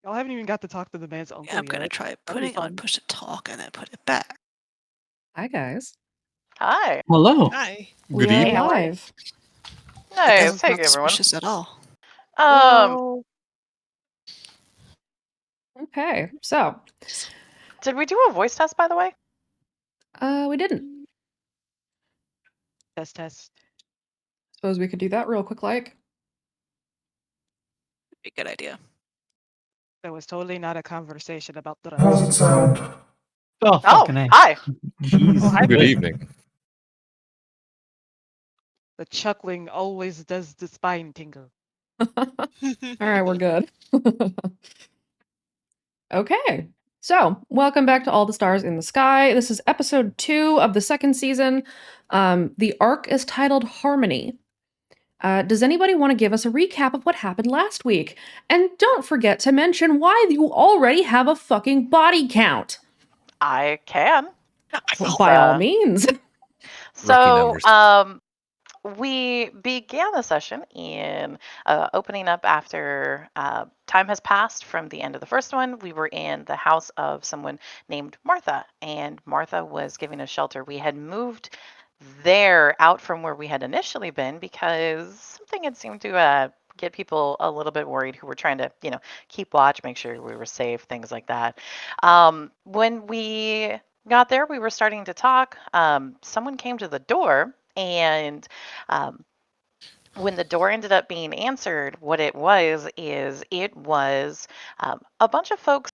Y'all haven't even got to talk to the man's Yeah, uncle I'm gonna yet. try That'd be putting on fun. push to talk and then put it back. Hi, guys. Hi. Hello. Hi. We Good are Hey, how evening. are you? live. It Nice. doesn't Hey, sound everyone. suspicious at all. Um, Well, Okay, so did we do a voice test, by the way? we didn't. test. Suppose we could do that real quick, like. Be a good idea. That was totally not a conversation about the. How's it sound? Oh, Oh, fucking A. hi. Jeez. Oh, hi, Good Bill. evening. The chuckling always does the spine tingle. All right, we're good. Okay, so welcome back to All the Stars in the Sky. This is episode 2 of the second season. The arc is titled Harmony. Does anybody want to give us a recap of what happened last week? And don't forget to mention why you already have a fucking body count. I can. By all means. Rookie So, numbers. we began the session in opening up after time has passed from the end of the first one. We were in the house of someone named Martha, and Martha was giving us shelter. We had moved there out from where we had initially been because something had seemed to get people a little bit worried who were trying to, keep watch, make sure we were safe, things like that. When we got there, we were starting to talk. Someone came to the door, and um, when the door ended up being answered, what it was is it was a bunch of folks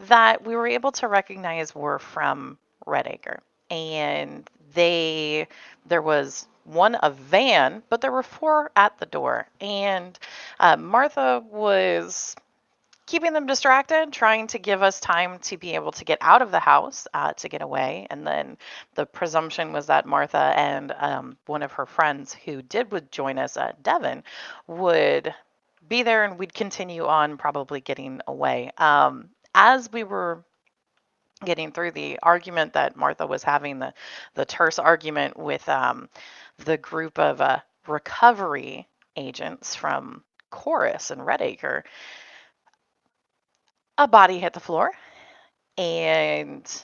that we were able to recognize were from Redacre. And there was a van, but there were 4 at the door. And Martha was keeping them distracted, trying to give us time to be able to get out of the house, to get away. And then the presumption was that Martha and one of her friends who would join us, Devin, would be there and we'd continue on probably getting away. As we were getting through the argument that Martha was having, the terse argument with the group of recovery agents from Chorus and Redacre, a body hit the floor, and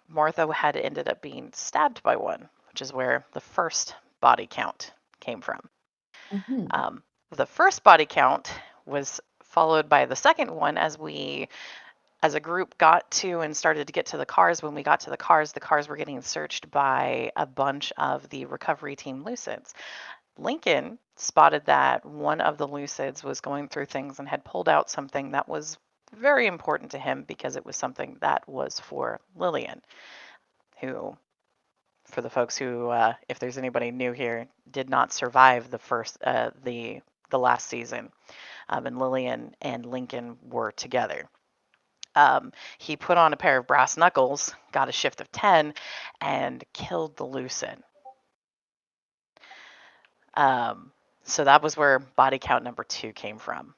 Martha had ended up being stabbed by one, which is where the first body count came from. The first body count was followed by the second one as we, as a group, got to and started to get to the cars. When we got to the cars were getting searched by a bunch of the recovery team Lucids. Lincoln spotted that one of the Lucids was going through things and had pulled out something that was very important to him because it was something that was for Lillian, who, for the folks who, if there's anybody new here, did not survive the last season, and Lillian and Lincoln were together. He put on a pair of brass knuckles, got a shift of 10, and killed the Lucid. So that was where body count number 2 came from.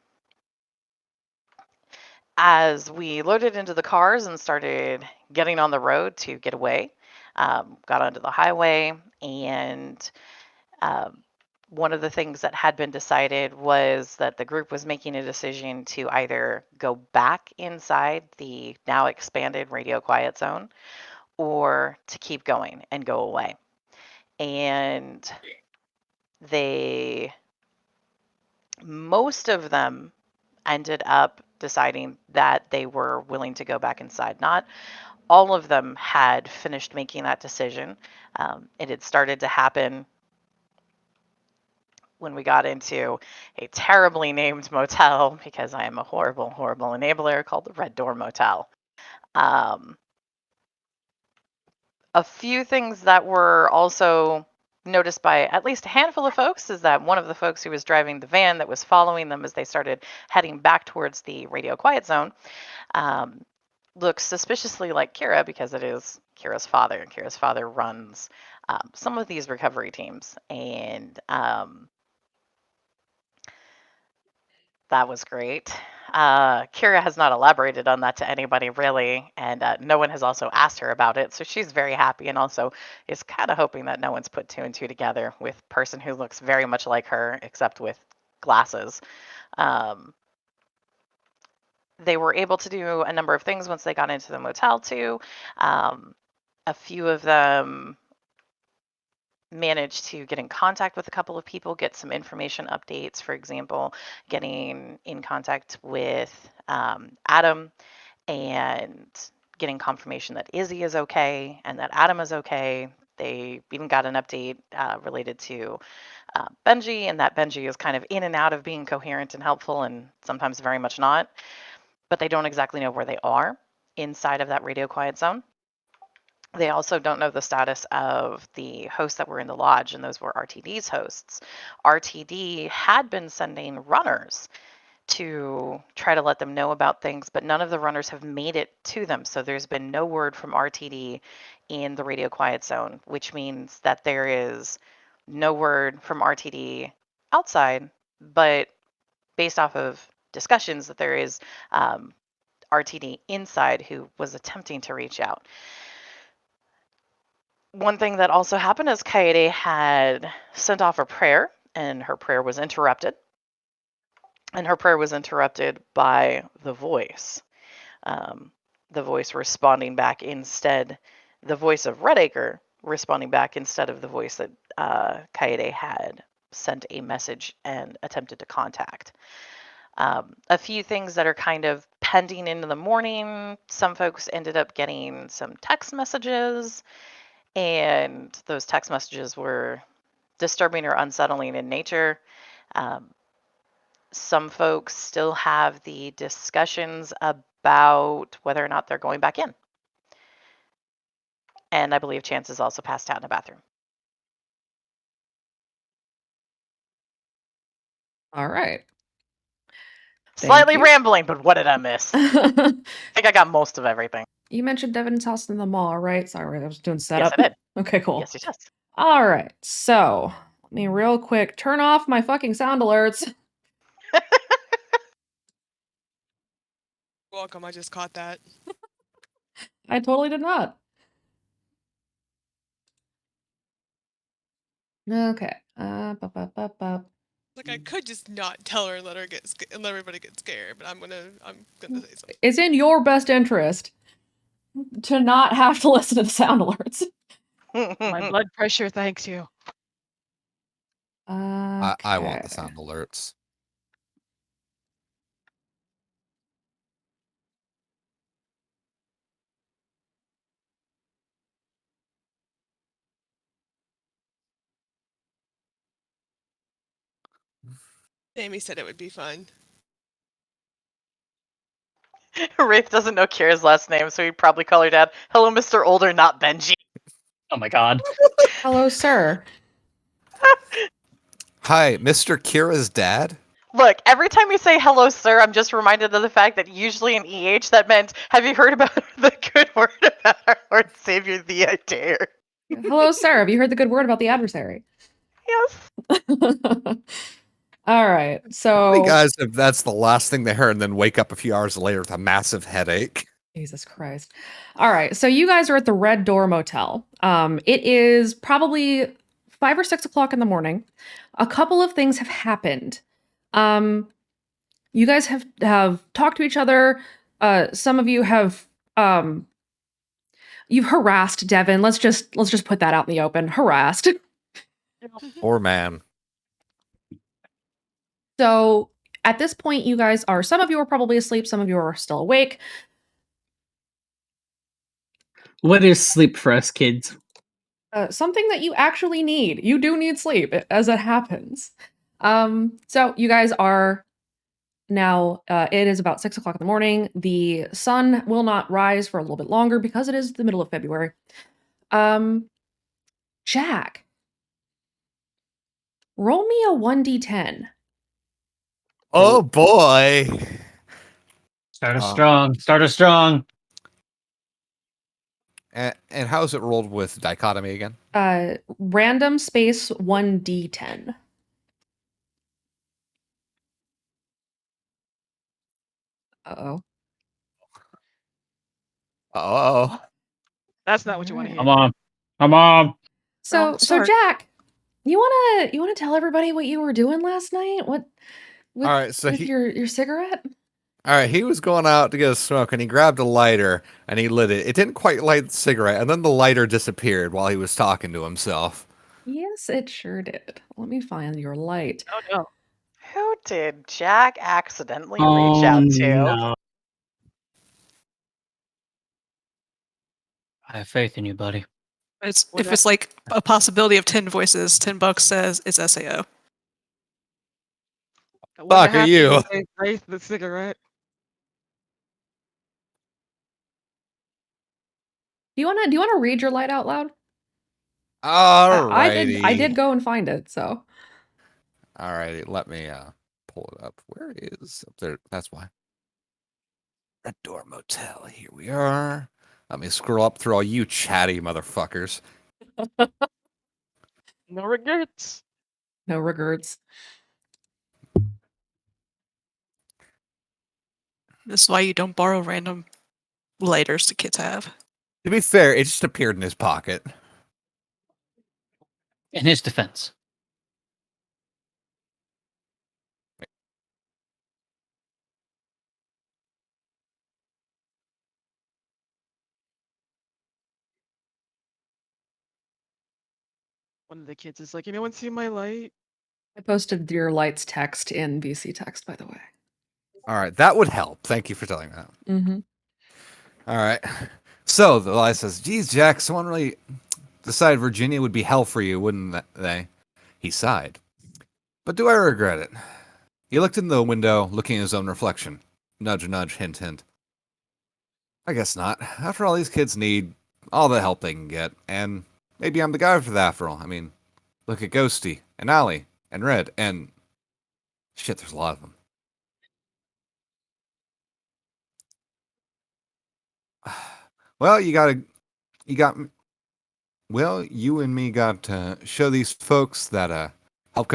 As we loaded into the cars and started getting on the road to get away, got onto the highway, and one of the things that had been decided was that the group was making a decision to either go back inside the now expanded radio quiet zone or to keep going and go away. And most of them ended up deciding that they were willing to go back inside. Not all of them had finished making that decision. It had started to happen when we got into a terribly named motel, because I am a horrible, horrible enabler, called the Red Door Motel. A few things that were also noticed by at least a handful of folks is that one of the folks who was driving the van that was following them as they started heading back towards the radio quiet zone looks suspiciously like Kira, because it is Kira's father. And Kira's father runs some of these recovery teams. And that was great. Kira has not elaborated on that to anybody really, and no one has also asked her about it. So she's very happy, and also is kind of hoping that no one's put 2 and 2 together with person who looks very much like her, except with glasses. they were able to do a number of things once they got into the motel too. A few of them managed to get in contact with a couple of people, get some information updates. For example, getting in contact with Adam and getting confirmation that Izzy is okay and that Adam is okay. They even got an update related to Benji, and that Benji is kind of in and out of being coherent and helpful and sometimes very much not. But they don't exactly know where they are inside of that radio quiet zone. They also don't know the status of the hosts that were in the lodge, and those were RTD's hosts. RTD had been sending runners to try to let them know about things, but none of the runners have made it to them. So there's been no word from RTD in the radio quiet zone, which means that there is no word from RTD outside, but based off of discussions that there is RTD inside who was attempting to reach out. One thing that also happened is Kaede had sent off a prayer, and her prayer was interrupted. And her prayer was interrupted by the voice. The voice responding back instead, the voice of Redacre responding back instead of the voice that Kaede had sent a message and attempted to contact. A few things that are kind of pending into the morning. Some folks ended up getting some text messages, and those text messages were disturbing or unsettling in nature. Some folks still have the discussions about whether or not they're going back in. And I believe Chance is also passed out in a bathroom. All right. Slightly you. rambling, but what did I miss? I think I got most of everything. You mentioned Devin's house in the mall, right? Sorry, I was doing setup. Yes, I did. Okay, cool. Yes, yes. All right, so let me real quick turn off my fucking sound alerts. Welcome, I just caught that. I totally did not. Okay. Like I could just not tell her and let her let everybody get scared, but I'm gonna say something. It's in your best interest to not have to listen to the sound alerts. My blood pressure thanks you. Okay. I want the sound alerts. Amy said it would be fun. Wraith doesn't know Kira's last name, so he'd probably call her dad, "Hello, Mr. Older, not Benji." Oh my god. Hello, sir. Hi, Mr. Kira's dad? Look, every time you say hello, sir, I'm just reminded of the fact that usually in EH that meant, have you heard about the good word about our Lord and Savior, the Adair? Hello, sir. Have you heard the good word about the adversary? Yes. All right, How so many guys, if that's the last thing they heard, and then wake up a few hours later with a massive headache? Jesus Christ. All right, so you guys are at the Red Door Motel. It is probably 5 or 6 o'clock in the morning. A couple of things have happened. You guys have talked to each other. Some of you have you've harassed Devin. Let's just put that out in the open. Harassed. Poor man. So at this point, you guys are, some of you are probably asleep, some of you are still awake. What is sleep for us kids? Something that you actually need. You do need sleep, as it happens. So you guys are now, it is about 6 o'clock in the morning. The sun will not rise for a little bit longer because it is the middle of February. Jack, roll me a 1d10. Oh boy. Start us strong. Start us strong. And how's it rolled with dichotomy again? Random space 1d10. Uh-oh. Oh. That's not what you want to hear. Come on. Come on. So Jack, you wanna tell everybody what you were doing last night? What with, All right, so with your cigarette? All right, he was going out to get a smoke, and he grabbed a lighter, and he lit it. It didn't quite light the cigarette, and then the lighter disappeared while he was talking to himself. Yes, it sure did. Let me find your light. Oh no. Who did Jack accidentally reach out to? No. I have faith in you, buddy. It's What if it's like a possibility of 10 voices, $10 says it's SAO. What Fuck are happened you? was they raised the cigarette. Do you wanna read your light out loud? All I righty. did go and find it, so. All righty, let me pull it up. Where is up there? That's why. Red Door Motel. Here we are. Let me scroll up through all you chatty motherfuckers. No regrets. No regrets. This is why you don't borrow random lighters the kids have. To be fair, it just appeared in his pocket. In his defense. One of the kids is like, anyone see my light? I posted your lights text in VC text, by the way. All right, that would help. Thank you for telling that. Mm-hmm. All right. So the lie says, geez, Jack, someone really decided Virginia would be hell for you, wouldn't they? He sighed. But do I regret it? He looked in the window, looking at his own reflection. Nudge, nudge, hint, hint. I guess not. After all, these kids need all the help they can get, and maybe I'm the guy for that after all. I mean, look at Ghosty, and Allie, and Red, and... Shit, there's a lot of them. Well, you and me got to show these folks that help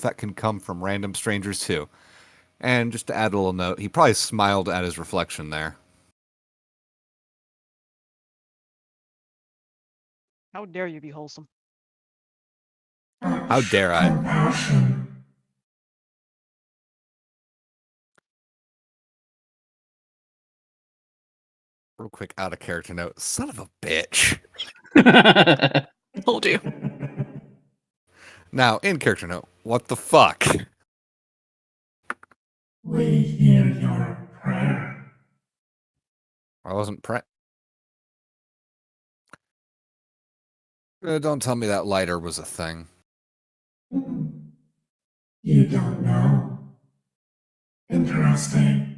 that can come from random strangers too. And just to add a little note, he probably smiled at his reflection there. How dare you be wholesome? How dare I? Real quick, out of character note. Son of a bitch. Told you. Now, in character note, what the fuck? We hear your prayer. I wasn't don't tell me that lighter was a thing. You don't know? Interesting.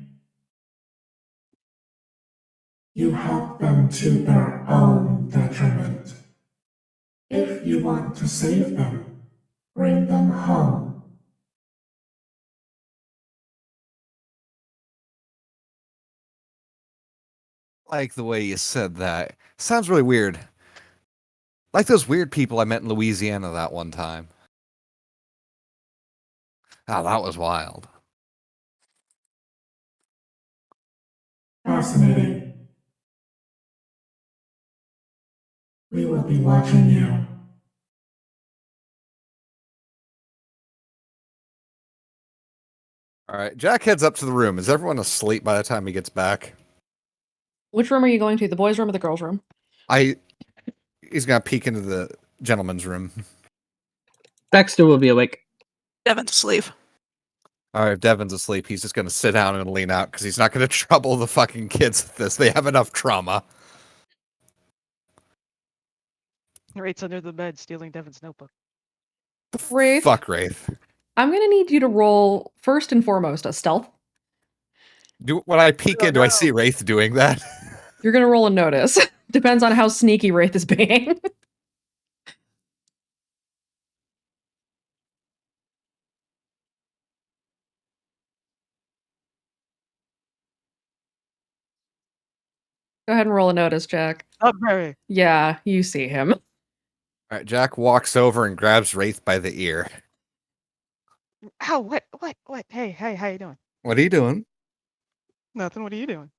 You help them to their own detriment. If you want to save them, bring them home. Like the way you said that. Sounds really weird. Like those weird people I met in Louisiana that one time. Oh, that was wild. Fascinating. We will be watching you. All right, Jack heads up to the room. Is everyone asleep by the time he gets back? Which room are you going to? The boys' room or the girls' room? He's gonna peek into the gentleman's room. Dexter will be awake. Devin's asleep. All right, if Devin's asleep, he's just gonna sit down and lean out because he's not gonna trouble the fucking kids with this. They have enough trauma. Wraith's under the bed stealing Devin's notebook. Wraith, Fuck Wraith. I'm gonna need you to roll first and foremost a stealth. When I peek in, do I see Wraith doing that? You're gonna roll a notice. Depends on how sneaky Wraith is being. Go ahead and roll a notice, Jack. Not very. Yeah, you see him. All right, Jack walks over and grabs Wraith by the ear. Ow, what? Hey, how you doing? What are you doing? Nothing, what are you doing?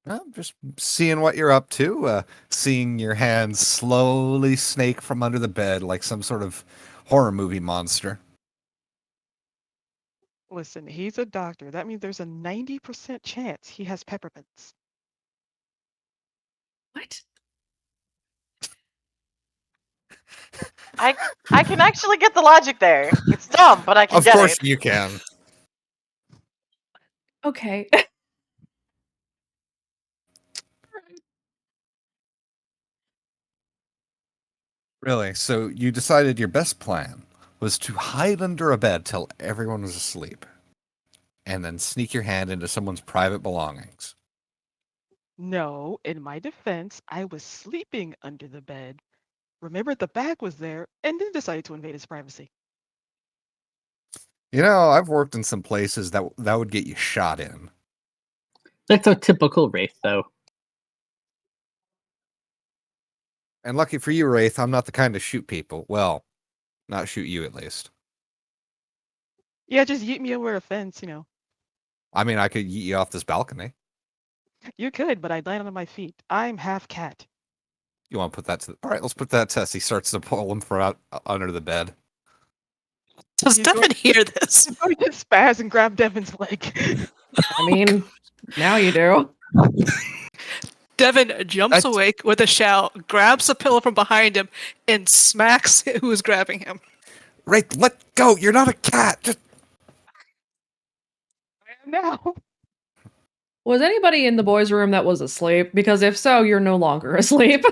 I'm just seeing what you're up to. Seeing your hands slowly snake from under the bed like some sort of horror movie monster. Listen, he's a doctor. That means there's a 90% chance he has peppermints. What? I can actually get the logic there. It's dumb, but I can Of get course it. you can. Okay. Really? So you decided your best plan was to hide under a bed till everyone was asleep, and then sneak your hand into someone's private belongings. No, in my defense, I was sleeping under the bed, remembered the bag was there, and then decided to invade his privacy. You know, I've worked in some places that would get you shot in. That's a typical Wraith, though. And lucky for you, Wraith, I'm not the kind to shoot people. Well, not shoot you at least. Yeah, just yeet me over a fence, I mean, I could yeet you off this balcony. You could, but I'd land on my feet. I'm half cat. You want to put that to all right, let's put that test. He starts to pull him from out under the bed. Does He's going- Devin hear this? I'm going to spaz and grab Devin's leg. I mean, now you do. Devin jumps That's- awake with a shout, grabs a pillow from behind him, and smacks who is grabbing him. Wraith, let go! You're not a cat! Just I am now. Was anybody in the boys' room that was asleep? Because if so, you're no longer asleep.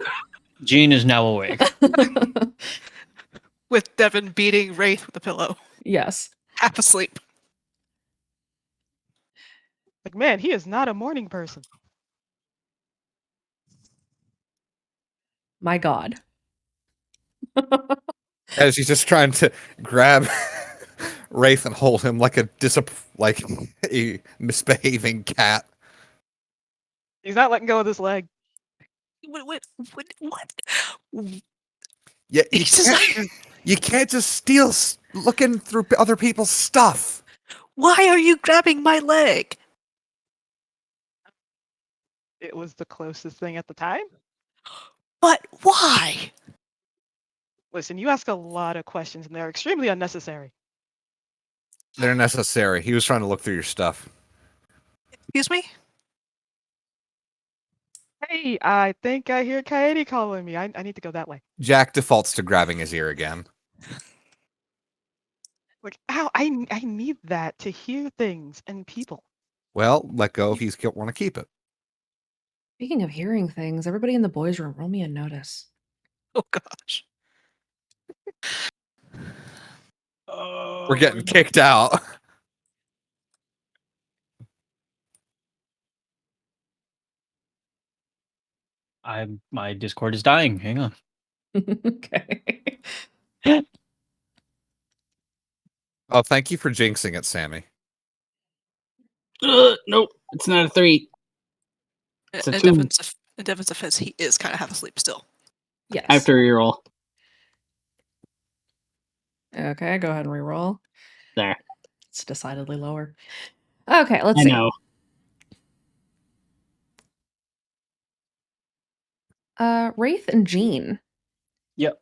Jean is now awake. With Devin beating Wraith with a pillow, Yes. half asleep. Like, man, he is not a morning person. My God. as he's just trying to grab Wraith and hold him like a a misbehaving cat. He's not letting go of this leg. What? Yeah, He's just like, you can't just steal looking through other people's stuff. why are you grabbing my leg? It was the closest thing at the time. But why? Listen, you ask a lot of questions and they're extremely unnecessary. They're necessary. He was trying to look through your stuff. Excuse me? Hey, I think I hear Coyote calling me. I need to go that way. Jack defaults to grabbing his ear again. Like, ow, I need that to hear things and people. Well, let go if you want to keep it. Speaking of hearing things, everybody in the boys' room, roll me a notice. Oh gosh. We're getting kicked out. My Discord is dying. Hang on. Okay. Oh, thank you for jinxing it, Sammy. Nope, it's not a 3. It's a In 2. Devin's offense, he is kind of half asleep still. Yes. After reroll. Okay, go ahead and reroll. There. It's decidedly lower. Okay, let's I see. know. Wraith and Jean. Yep.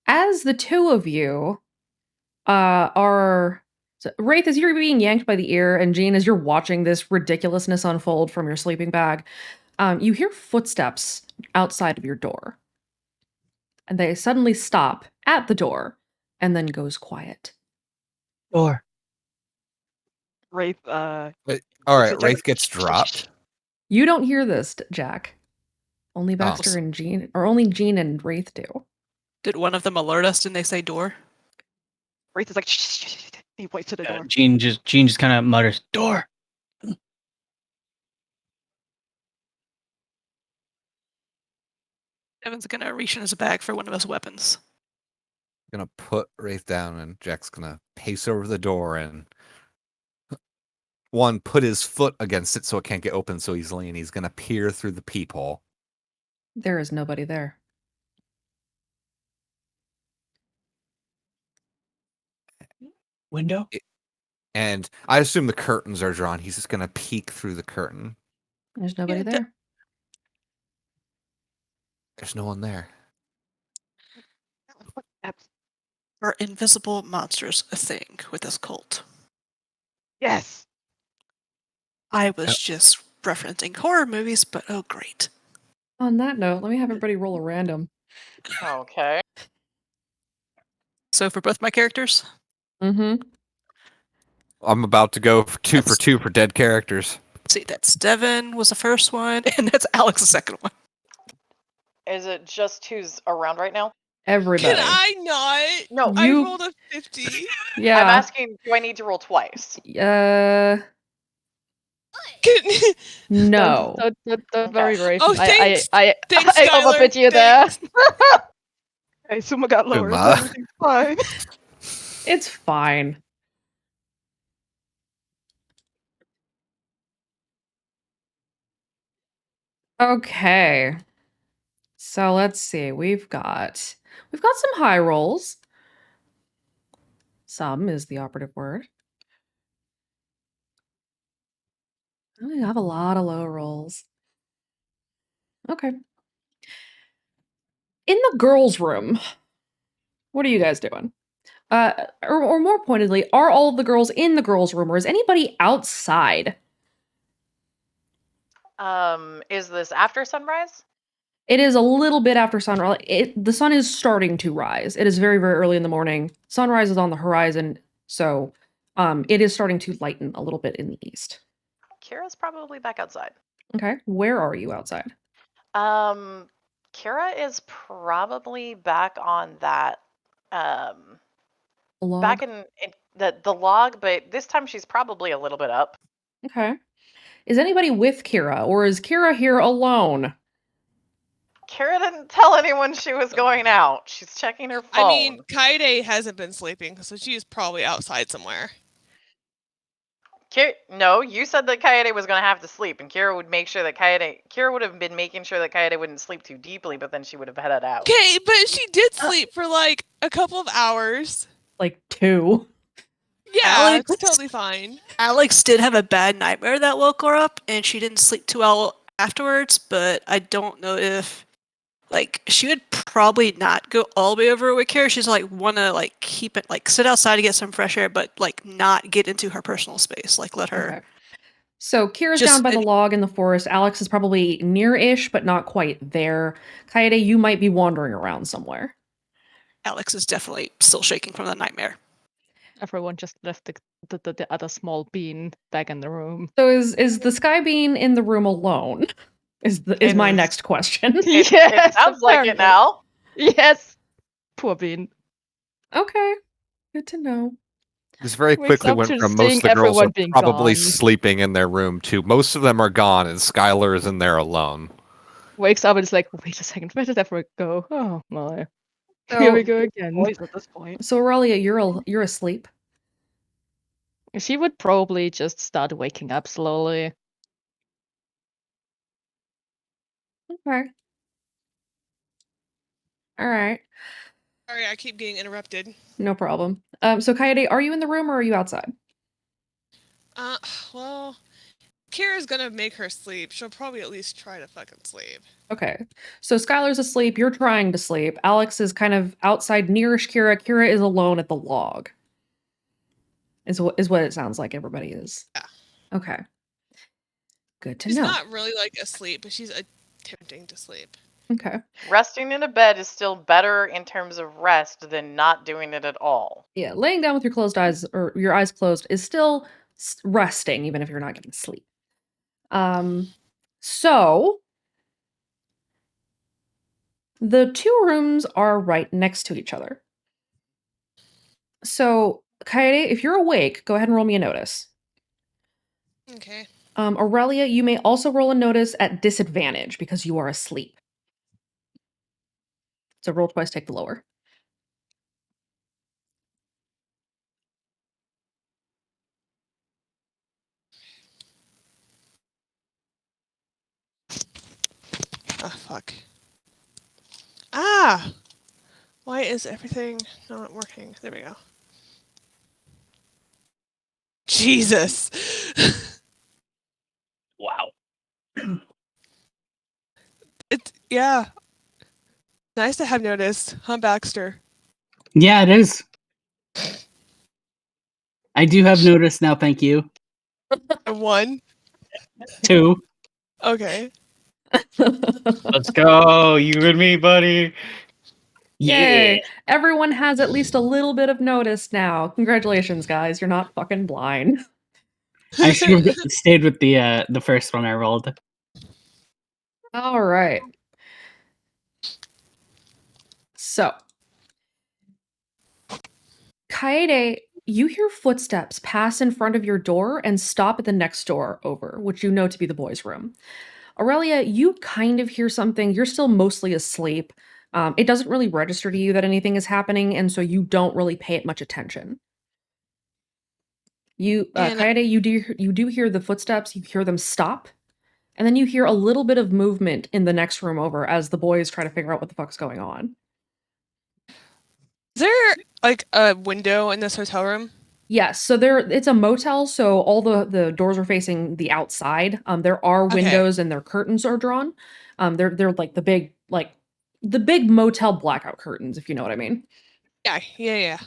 As the two of you Wraith, as you're being yanked by the ear, and Jean, as you're watching this ridiculousness unfold from your sleeping bag, you hear footsteps outside of your door. And they suddenly stop at the door and then goes quiet. Door. Wraith, All So right, Jack- Wraith gets dropped. You don't hear this, Jack. Only Baxter s- and Jean, or only Jean and Wraith do. Did one of them alert us? Didn't they say door? Wraith is like, shh, shh, shh, shh. He points to the door. Jean just kind of mutters, door. Devin's gonna reach in his bag for one of his weapons. Gonna put Wraith down, and Jack's gonna pace over the door and put his foot against it so it can't get open so easily, and he's gonna peer through the peephole. There is nobody there. Window? And I assume the curtains are drawn. He's just gonna peek through the curtain. There's nobody Yeah, there. There's no one there. Footsteps. Are invisible monsters a thing with this cult? Yes. I was just referencing horror movies, but oh great. On that note, let me have everybody roll a random. Okay. So for both my characters, Mm-hmm. I'm about to go for two for That's- two for dead characters. let's see, that's Devin was the first one, and that's Alex the second one. Is it just who's around right now? Everybody. Can I not? No. I You- rolled a 50. Yeah. I'm asking, do I need to roll twice? Can- No. Don't worry, Raven. Oh, thanks. Thanks, I Skylar. overbid you there. Thanks. Hey, Suma got lower, so Suma. everything's fine. It's fine. Okay. So let's see. We've got some high rolls. Some is the operative word. We have a lot of low rolls. Okay. In the girls' room, what are you guys doing? Or more pointedly, are all of the girls in the girls' room, or is anybody outside? Is this after sunrise? It is a little bit after sunrise. The sun is starting to rise. It is very, very early in the morning. Sunrise is on the horizon, so it is starting to lighten a little bit in the east. Kira's probably back outside. Okay, where are you outside? Kira is probably back on that A log? back in the log, but this time she's probably a little bit up. Okay. Is anybody with Kira, or is Kira here alone? Kira didn't tell anyone she was going out. She's checking her phone. I mean, Kaide hasn't been sleeping, so she's probably outside somewhere. No, you said that Kaede was going to have to sleep, and Kira would make sure that Kira would have been making sure that Kaede wouldn't sleep too deeply, but then she would have headed out. Okay, but she did sleep for like a couple of hours. Like 2. Yeah, Alex- it's totally fine. Alex did have a bad nightmare that woke her up, and she didn't sleep too well afterwards, but I don't know if, like, she would probably not go all the way over with Kara. She's like, want to, like, keep it, like, sit outside to get some fresh air, but, like, not get into her personal space. Like, let her. Okay. So Kira's Just down by the any- log in the forest. Alex is probably near-ish, but not quite there. Kaede, you might be wandering around somewhere. Alex is definitely still shaking from the nightmare. Everyone just left the other small bean back in the room. So is the sky bean in the room alone? Is It my is. next question. It sounds like it apparently. now. Yes. Poor bean. Okay. Good to know. This very Wakes quickly up went to from most seeing of the girls everyone are being probably gone. sleeping in their room to most of them are gone and Skylar is in there alone. Wakes up and is like, wait a second, where did everyone go? Oh my. So, Here we go again. Boys at this point. So Aurelia, you're asleep. She would probably just start waking up slowly. Okay. All right. Sorry, I keep getting interrupted. No problem. So Kaede, are you in the room or are you outside? Well, Kira's gonna make her sleep. She'll probably at least try to fucking sleep. Okay. So Skylar's asleep. You're trying to sleep. Alex is kind of outside nearish Kira. Kira is alone at the log. Is what it sounds like everybody is. Yeah. Okay. Good to She's know. not really like asleep, but she's attempting to sleep. Okay. Resting in a bed is still better in terms of rest than not doing it at all. Yeah, laying down with your closed eyes or your eyes closed is still resting, even if you're not getting sleep. So the 2 rooms are right next to each other. So Kaede, if you're awake, go ahead and roll me a notice. Okay. Aurelia, you may also roll a notice at disadvantage because you are asleep. So roll twice, take the lower. Oh, fuck. Ah! Why is everything not working? There we go. Jesus! Wow. Yeah. Nice to have noticed, huh, Baxter? Yeah, it is. I do have notice now, thank you. 1. 2. Okay. Let's go, you and me, buddy. Yay! Yeah. Everyone has at least a little bit of notice now. Congratulations, guys. You're not fucking blind. I should have stayed with the first one I rolled. All right. So, Kaede, you hear footsteps pass in front of your door and stop at the next door over, which you know to be the boys' room. Aurelia, you kind of hear something. You're still mostly asleep. It doesn't really register to you that anything is happening, and so you don't really pay it much attention. And- Kaede, you do hear the footsteps. You hear them stop, and then you hear a little bit of movement in the next room over as the boys try to figure out what the fuck's going on. Is there like a window in this hotel room? Yes, so it's a motel, so all the doors are facing the outside. There are Okay. windows and their curtains are drawn. They're like the big motel blackout curtains, if you know what I mean. Yeah.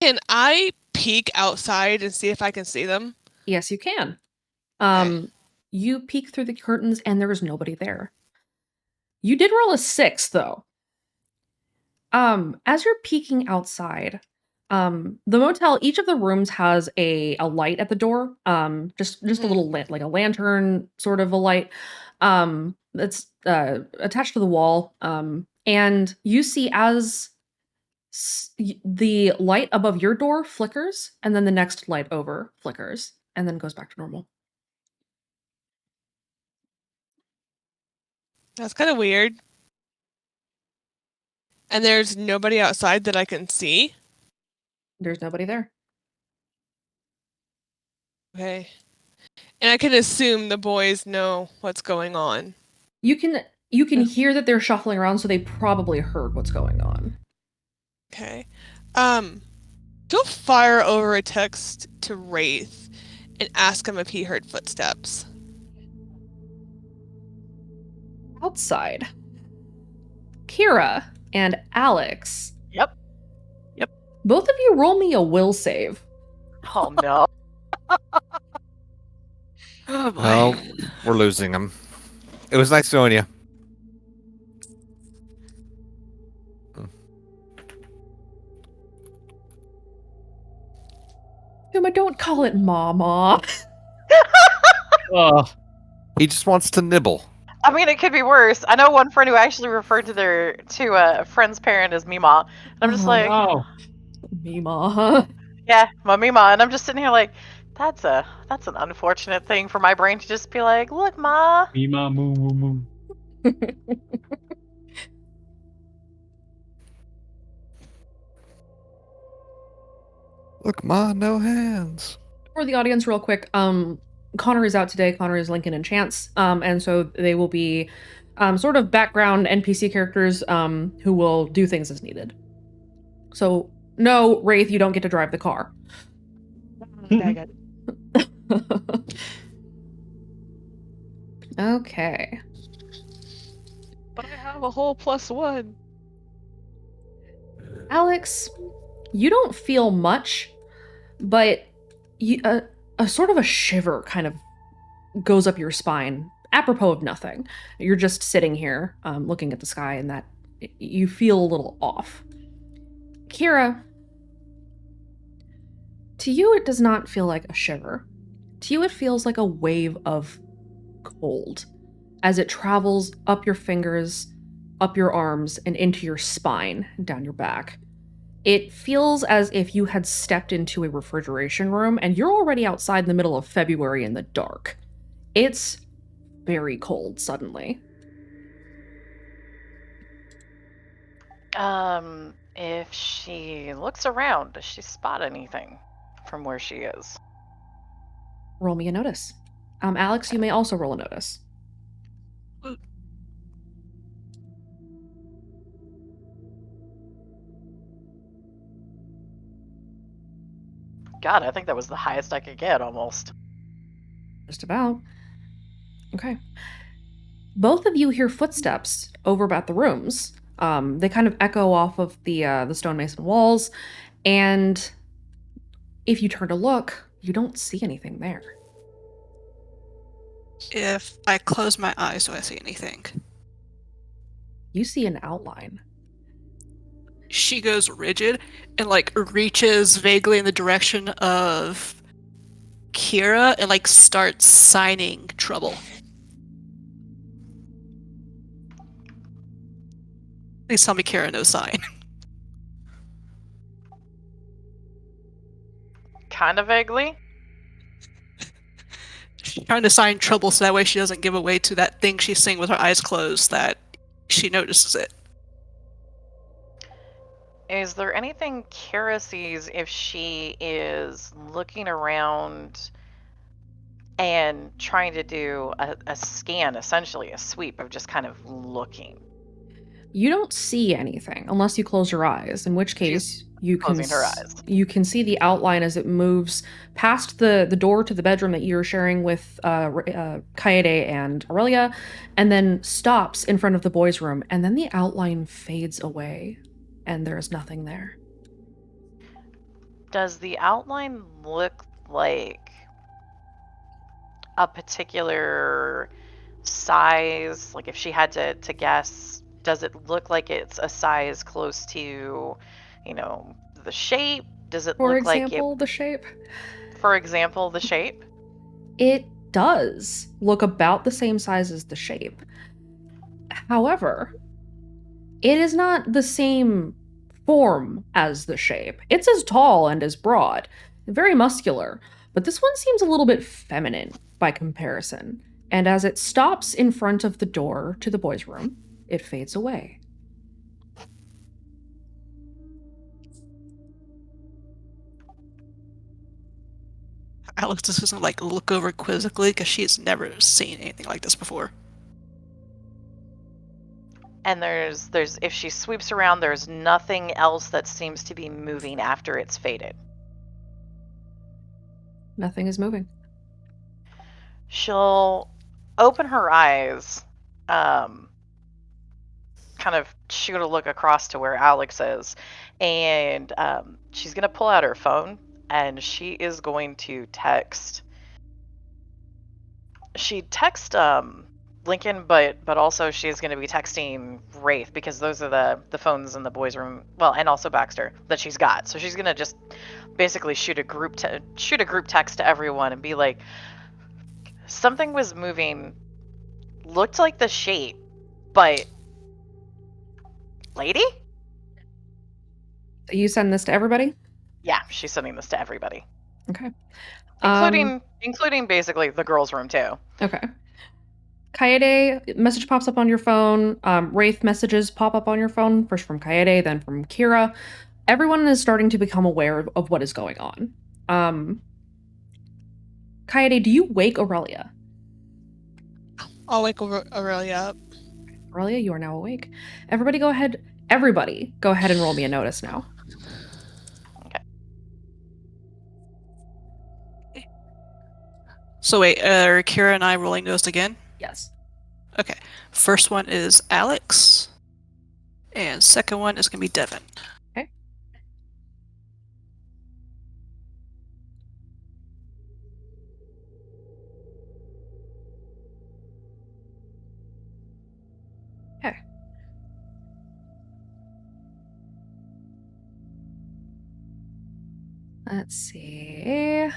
Can I peek outside and see if I can see them? Yes, you can. Okay. You peek through the curtains and there is nobody there. You did roll a 6 though. As you're peeking outside, the motel, each of the rooms has a light at the door. Just a little lit, like a lantern sort of a light. That's attached to the wall. And you see as the light above your door flickers, and then the next light over flickers, and then goes back to normal. That's kind of weird. And there's nobody outside that I can see? There's nobody there. Okay. And I can assume the boys know what's going on. You can hear that they're shuffling around, so they probably heard what's going on. Okay. Go fire over a text to Wraith and ask him if he heard footsteps. Outside, Kira and Alex. Yep. Both of you roll me a will save. Oh no. Oh boy. Well, we're losing him. It was nice knowing you. Uma, don't call it mama. Oh, He just wants to nibble. I mean, it could be worse. I know one friend who actually referred to a friend's parent as Mima. And I'm just like, oh. Mima. yeah, my Mima. And I'm just sitting here like, that's an unfortunate thing for my brain to just be like, look, Ma. Mima moo moo moo. Look, Ma, no hands. For the audience, real quick, Connor is out today. Connor is Lincoln and Chance. And so they will be sort of background NPC characters who will do things as needed. So, no, Wraith, you don't get to drive the car. Dang it. Okay. But I have a whole +1. Alex, you don't feel much, but a sort of a shiver kind of goes up your spine, apropos of nothing. You're just sitting here looking at the sky, and that you feel a little off. Kira, to you it does not feel like a shiver. To you it feels like a wave of cold as it travels up your fingers, up your arms, and into your spine, and down your back. It feels as if you had stepped into a refrigeration room and you're already outside in the middle of February in the dark. It's very cold suddenly. If she looks around, does she spot anything from where she is? Roll me a notice. Alex, you may also roll a notice. God, I think that was the highest I could get almost. Just about. Okay. Both of you hear footsteps over about the rooms. They kind of echo off of the stonemason walls, and If you turn to look, you don't see anything there. If I close my eyes, do I see anything? You see an outline. She goes rigid and like reaches vaguely in the direction of Kira and like starts signing trouble. Please tell me Kira knows sign. Kind of vaguely. She's trying to sign trouble so that way she doesn't give away to that thing she's seeing with her eyes closed that she notices it. Is there anything Kira sees if she is looking around and trying to do a scan, essentially a sweep of just kind of looking? You don't see anything unless you close your eyes, in which case you can closing her eyes. You can see the outline as it moves past the door to the bedroom that you're sharing with Kaede and Aurelia, and then stops in front of the boys' room, and then the outline fades away, and there's nothing there. Does the outline look like a particular size? Like if she had to guess, does it look like it's a size close to, the shape? Does it For look like example, the shape? For example, the shape? It does look about the same size as the shape. However, it is not the same form as the shape. It's as tall and as broad, very muscular, but this one seems a little bit feminine by comparison. And as it stops in front of the door to the boys' room, it fades away. Alex just doesn't like look over quizzically because she's never seen anything like this before. And there's if she sweeps around, there's nothing else that seems to be moving after it's faded. Nothing is moving. She'll open her eyes, kind of shoot a look across to where Alex is, and she's gonna pull out her phone and she is going to text. She texts Lincoln, but also she's going to be texting Wraith because those are the phones in the boys' room. Well, and also Baxter that she's got. So she's going to just basically shoot a group text to everyone and be like, something was moving, looked like the shape, but lady? You send this to everybody? Yeah, she's sending this to everybody, Okay. including basically the girls' room too. Okay. Kaede, message pops up on your phone. Wraith messages pop up on your phone, first from Kaede, then from Kira. Everyone is starting to become aware of what is going on. Kaede, do you wake Aurelia? I'll wake Aurelia up. Aurelia, you are now awake. Everybody go ahead and roll me a notice now. So wait, are Kira and I rolling notice again? Yes. Okay. First one is Alex. And second one is going to be Devin. Okay. Okay. Let's see.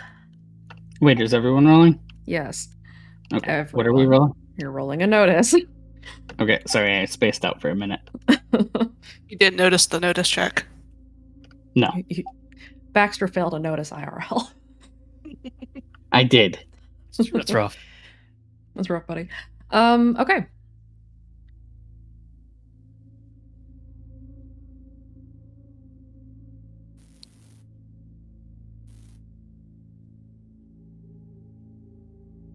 Wait, is everyone rolling? Yes. Okay. What are we Everyone. rolling? You're rolling a notice. Okay, sorry, I spaced out for a minute. You didn't notice the notice check. No, Baxter failed a notice IRL. I did. That's rough. That's rough, buddy. Okay.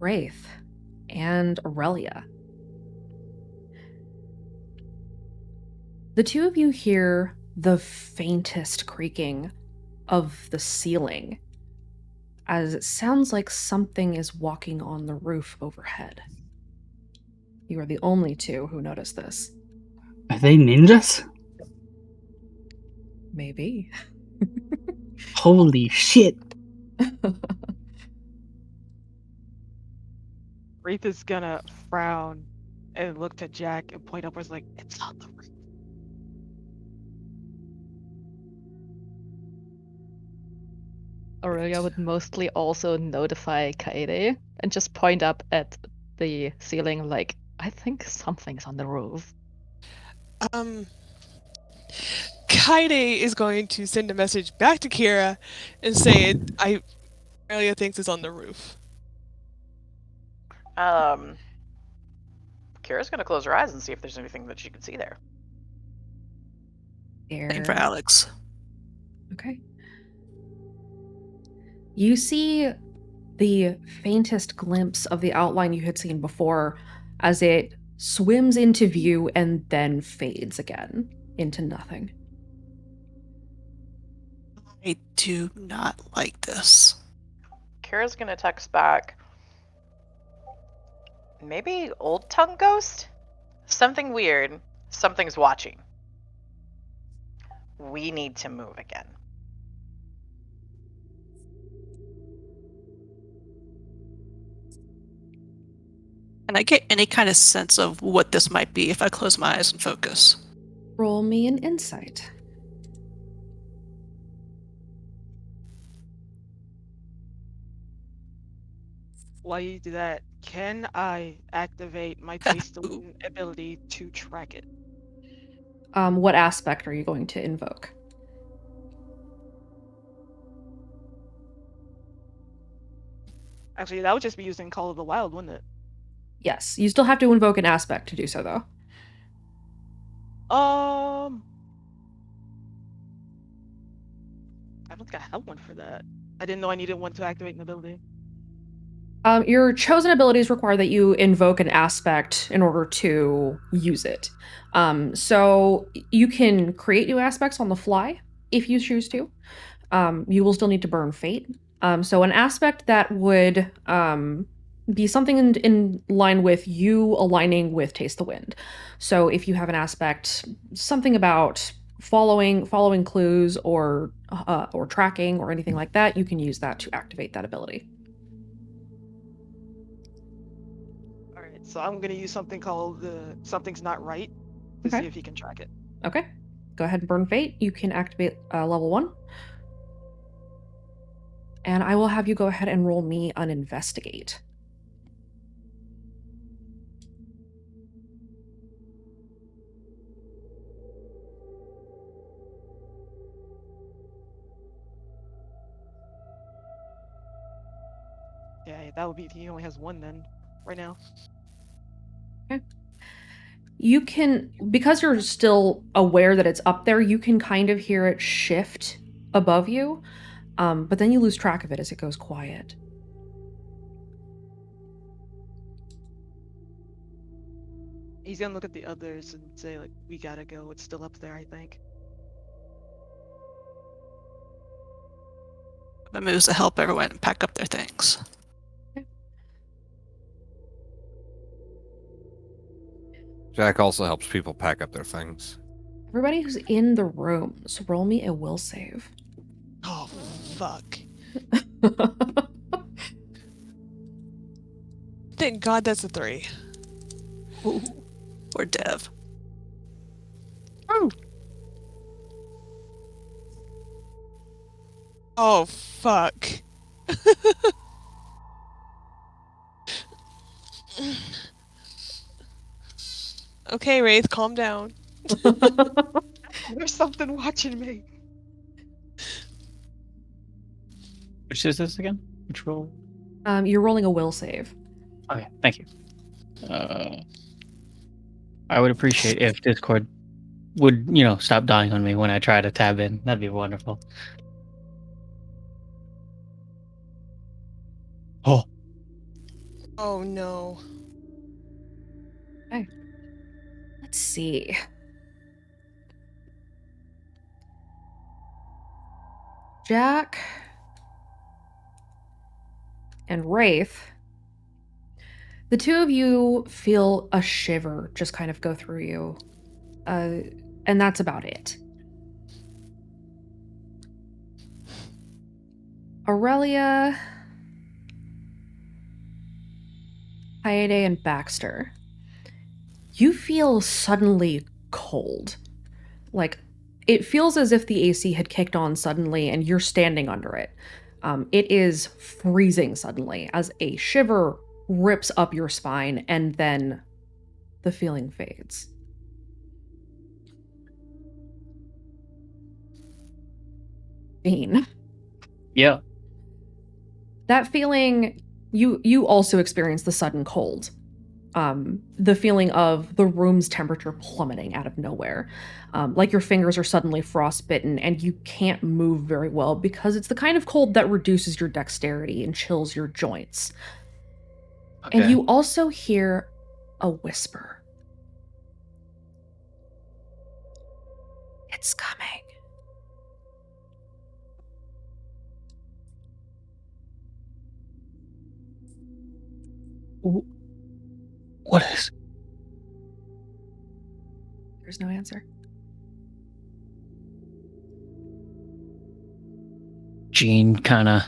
Wraith and Aurelia. The two of you hear the faintest creaking of the ceiling as it sounds like something is walking on the roof overhead. You are the only two who notice this. Are they ninjas? Maybe. Holy shit. Wraith is gonna frown and look to Jack and point upwards like, it's on the roof. Aurelia would mostly also notify Kaede and just point up at the ceiling like, I think something's on the roof. Kaede is going to send a message back to Kira and say, Aurelia thinks it's on the roof. Kira's gonna close her eyes and see if there's anything that she can see there. Same for Alex. Okay. You see the faintest glimpse of the outline you had seen before as it swims into view and then fades again into nothing. I do not like this. Kira's gonna text back. Maybe Old Tongue Ghost? Something weird. Something's watching. We need to move again. And I get any kind of sense of what this might be if I close my eyes and focus. Roll me an insight. While you do that, can I activate my taste the wind ability to track it? What aspect are you going to invoke? Actually, that would just be using Call of the Wild, wouldn't it? Yes, you still have to invoke an aspect to do so, though. I don't think I have one for that. I didn't know I needed one to activate an ability. Your chosen abilities require that you invoke an aspect in order to use it. So you can create new aspects on the fly if you choose to. You will still need to burn fate. So an aspect that would be something in line with you aligning with Taste the Wind. So if you have an aspect, something about following clues or tracking or anything like that, you can use that to activate that ability. All right, so I'm gonna use something called the Something's Not Right to Okay. see if he can track it. Okay. Go ahead and burn fate. You can activate level 1. And I will have you go ahead and roll me an investigate. Yeah, that would be. He only has one then, right now. Okay. You can, because you're still aware that it's up there, you can kind of hear it shift above you, but then you lose track of it as it goes quiet. He's gonna look at the others and say, like, we gotta go. It's still up there, I think. The moves to help everyone pack up their things. Jack also helps people pack up their things. Everybody who's in the rooms, roll me a will save. Oh, fuck. Thank God that's a 3. Ooh. Or Dev. Oh, fuck. Okay, Wraith, calm down. There's something watching me. Which is this again? Which roll? You're rolling a will save. Okay, thank you. I would appreciate if Discord would, stop dying on me when I try to tab in. That'd be wonderful. Oh. Oh, no. Okay. Let's see. Jack and Wraith, the two of you feel a shiver just kind of go through you. And that's about it. Aurelia, Kaede, and Baxter, you feel suddenly cold. Like, it feels as if the AC had kicked on suddenly and you're standing under it. It is freezing suddenly as a shiver rips up your spine and then the feeling fades. Dean, Yeah. that feeling, you also experience the sudden cold. The feeling of the room's temperature plummeting out of nowhere. Like your fingers are suddenly frostbitten and you can't move very well because it's the kind of cold that reduces your dexterity and chills your joints. Okay. And you also hear a whisper. It's coming. What is? There's no answer. Gene kind of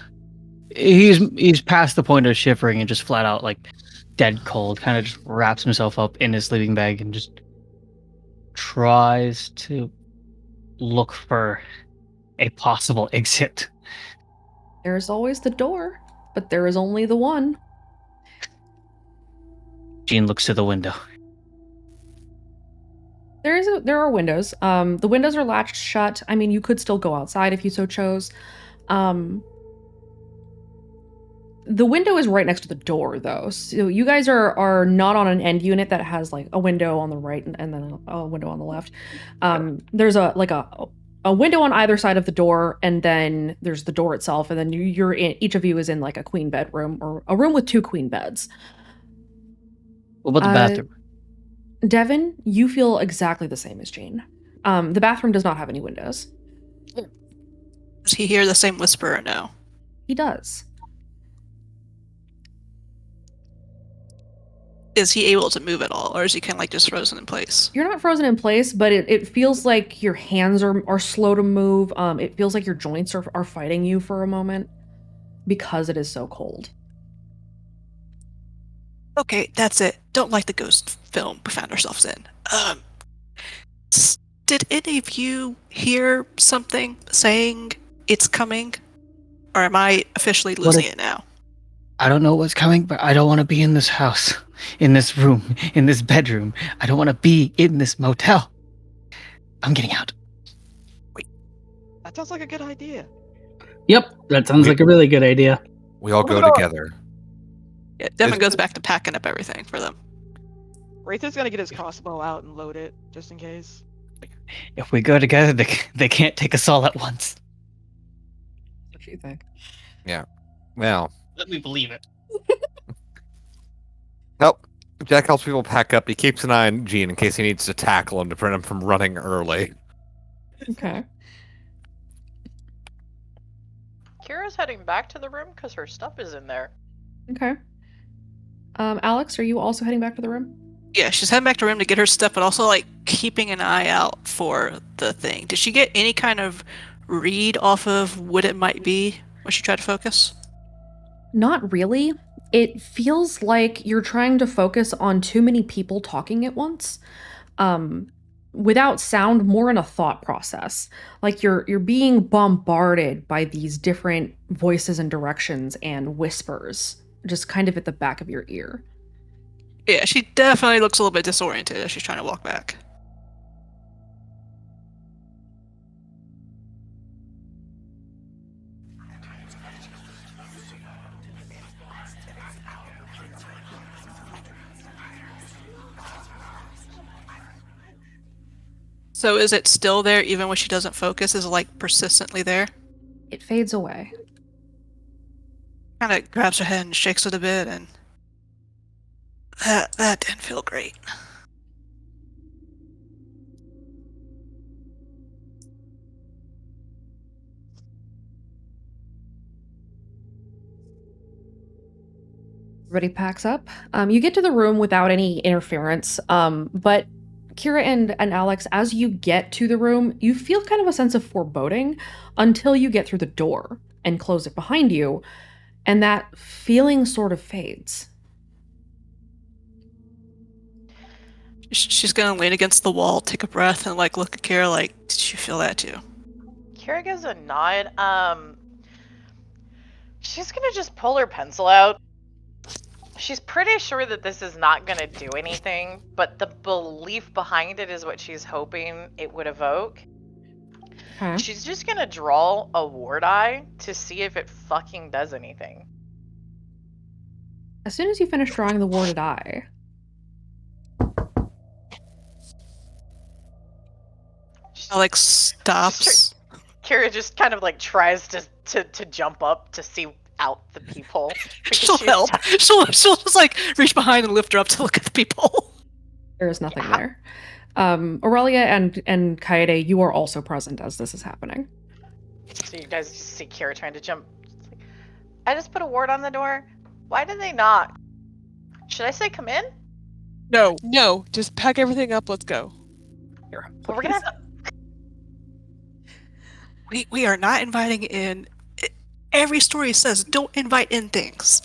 he's past the point of shivering and just flat out like dead cold. Kind of just wraps himself up in his sleeping bag and just tries to look for a possible exit. There's always the door, but there is only the one. Gene looks to the window. There are windows. The windows are latched shut. I mean, you could still go outside if you so chose. The window is right next to the door, though. So you guys are not on an end unit that has like a window on the right and then a window on the left. There's a window on either side of the door, and then there's the door itself, and then you're in. Each of you is in like a queen bedroom or a room with 2 queen beds. What about the bathroom? Devin, you feel exactly the same as Jane. The bathroom does not have any windows. Does he hear the same whisper or no? He does. Is he able to move at all, or is he kind of like just frozen in place? You're not frozen in place, but it feels like your hands are slow to move. It feels like your joints are fighting you for a moment because it is so cold. Okay, that's it. Don't like the ghost film we found ourselves in. Did any of you hear something saying it's coming? Or am I officially losing it now? I don't know what's coming, but I don't want to be in this house, in this room, in this bedroom. I don't want to be in this motel. I'm getting out. That sounds like a good idea. Yep, that sounds like a really good idea. We all go together. Yeah, Devin goes back to packing up everything for them. Wraith is gonna get his crossbow out and load it, just in case. If we go together, they can't take us all at once. What do you think? Yeah. Well, Let me believe it. Jack helps people pack up. He keeps an eye on Gene in case he needs to tackle him to prevent him from running early. Okay. Kira's heading back to the room because her stuff is in there. Okay. Alex, are you also heading back to the room? Yeah, she's heading back to her room to get her stuff, but also like keeping an eye out for the thing. Did she get any kind of read off of what it might be when she tried to focus? Not really. It feels like you're trying to focus on too many people talking at once. Without sound, more in a thought process. Like you're being bombarded by these different voices and directions and whispers, just kind of at the back of your ear. Yeah, she definitely looks a little bit disoriented as she's trying to walk back. So is it still there even when she doesn't focus? Is it like persistently there? It fades away. Kind of grabs her head and shakes it a bit, and that didn't feel great. Everybody packs up. You get to the room without any interference, but Kira and Alex, as you get to the room, you feel kind of a sense of foreboding until you get through the door. and close it behind you, and that feeling sort of fades. She's gonna lean against the wall, take a breath, and like look at Kira like, did you feel that too? Kira gives a nod. She's gonna just pull her pencil out. She's pretty sure that this is not gonna do anything, but the belief behind it is what she's hoping it would evoke. Okay. She's just gonna draw a ward eye to see if it fucking does anything. As soon as you finish drawing the warded eye, Alex stops. Kira just kind of like tries to jump up to see out the people. because She'll she's help. She'll just like reach behind and lift her up to look at the people. there is nothing there. Aurelia and Kaede, you are also present as this is happening. So you guys just see Kira trying to jump. It's like, I just put a ward on the door. Why did they knock? Should I say come in? No, just pack everything up. Let's go. Here, Well, we're gonna have to. We are not inviting in. Every story says don't invite in things.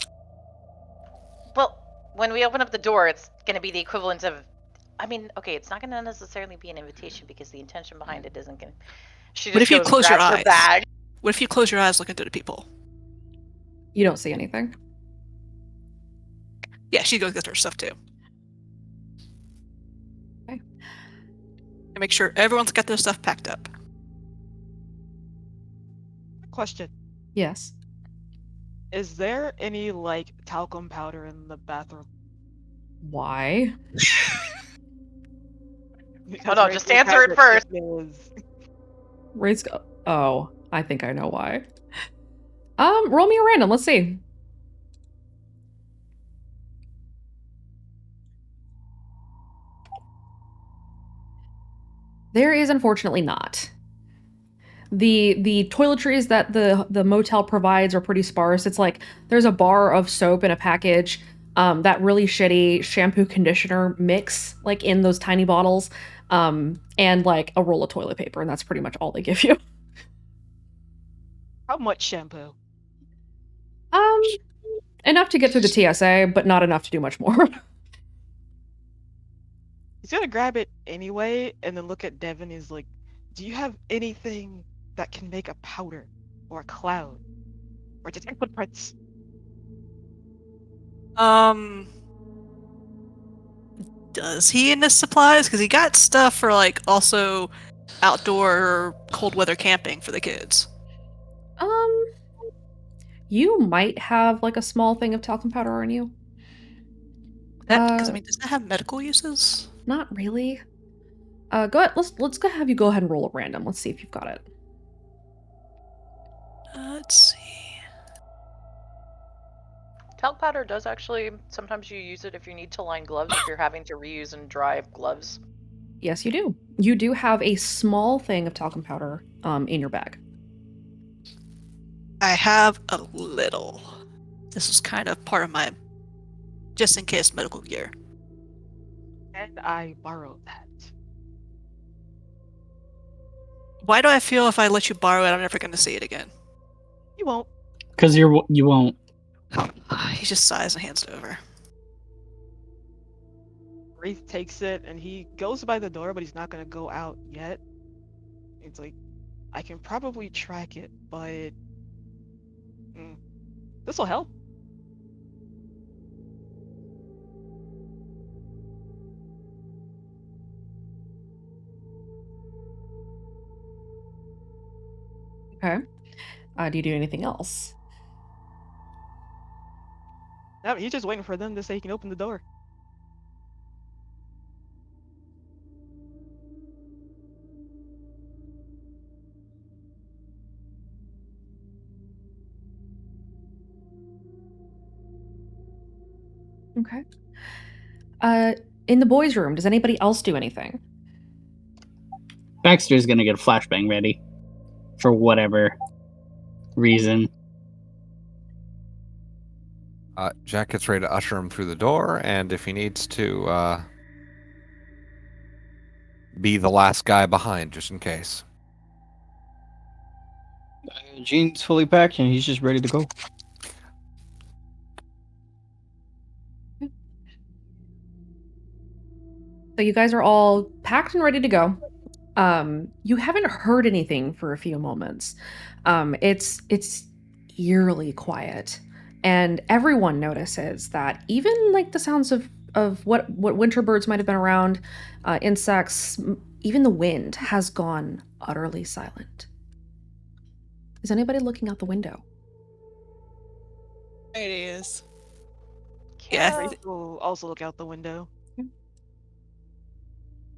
Well, when we open up the door, it's gonna be the equivalent of. I mean, okay, it's not gonna necessarily be an invitation because the intention behind it isn't gonna. She just What if you goes and close your grabs her eyes? bag. What if you close your eyes, look into the people? You don't see anything. Yeah, she goes get her stuff too. Okay. And make sure everyone's got their stuff packed up. Question. Yes. Is there any, like, talcum powder in the bathroom? Why? Because no, Rachel just answer has it first. is- Rates go. Oh, I think I know why. Roll me a random. Let's see. There is unfortunately not. The toiletries that the motel provides are pretty sparse. It's like there's a bar of soap in a package, that really shitty shampoo conditioner mix like in those tiny bottles, and like a roll of toilet paper, and that's pretty much all they give you. How much shampoo? Enough to get through the TSA, but not enough to do much more. He's gonna grab it anyway, and then look at Devin. He's like, "Do you have anything that can make a powder, or a cloud, or detect footprints?" Does he in his supplies? Because he got stuff for like also outdoor cold weather camping for the kids. You might have like a small thing of talcum powder on you. Because I mean, does that have medical uses? Not really. Go ahead. Let's go have you go ahead and roll a random. Let's see if you've got it. Let's see. Talc powder does actually. Sometimes you use it if you need to line gloves. If you're having to reuse and dry gloves. Yes, you do. You do have a small thing of talcum powder in your bag. I have a little. This was kind of part of my just in case medical gear. And I borrowed that. Why do I feel if I let you borrow it, I'm never going to see it again? You won't. Because you won't. He just sighs and hands it over. Wraith takes it and he goes by the door, but he's not gonna go out yet. It's like, I can probably track it, but this will help. Okay. Do you do anything else? No, he's just waiting for them to say he can open the door. Okay. In the boys' room, does anybody else do anything? Baxter's gonna get a flashbang ready. For whatever reason. Jack gets ready to usher him through the door, and if he needs to be the last guy behind, just in case. Gene's fully packed and he's just ready to go. So you guys are all packed and ready to go. You haven't heard anything for a few moments. It's eerily quiet, and everyone notices that even like the sounds of what winter birds might have been around, insects, even the wind has gone utterly silent. Is anybody looking out the window? It is. Yeah. Kara, Wraith will also look out the window.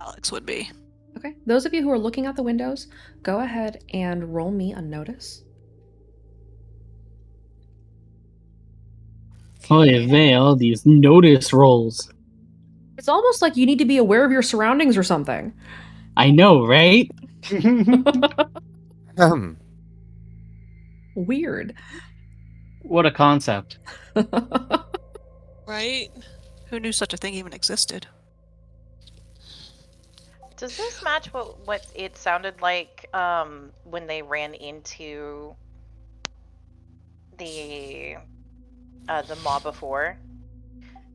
Alex would be. Okay, those of you who are looking out the windows, go ahead and roll me a notice. Oy vey, all these notice rolls. It's almost like you need to be aware of your surroundings or something. I know, right? Weird. What a concept. Right? Who knew such a thing even existed? does this match what it sounded like when they ran into the mob before?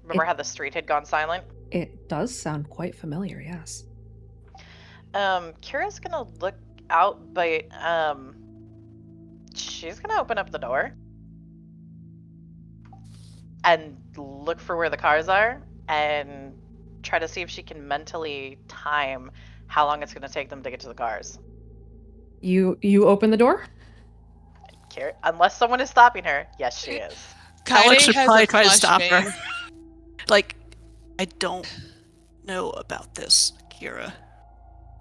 Remember how the street had gone silent? It does sound quite familiar, yes. Kira's gonna look out, but she's gonna open up the door and look for where the cars are and try to see if she can mentally time how long it's gonna take them to get to the cars. You open the door? Kira, unless someone is stopping her, yes, she is. Alex Kaede should has probably a try to stop her. flashbang. Like, I don't know about this, Kira.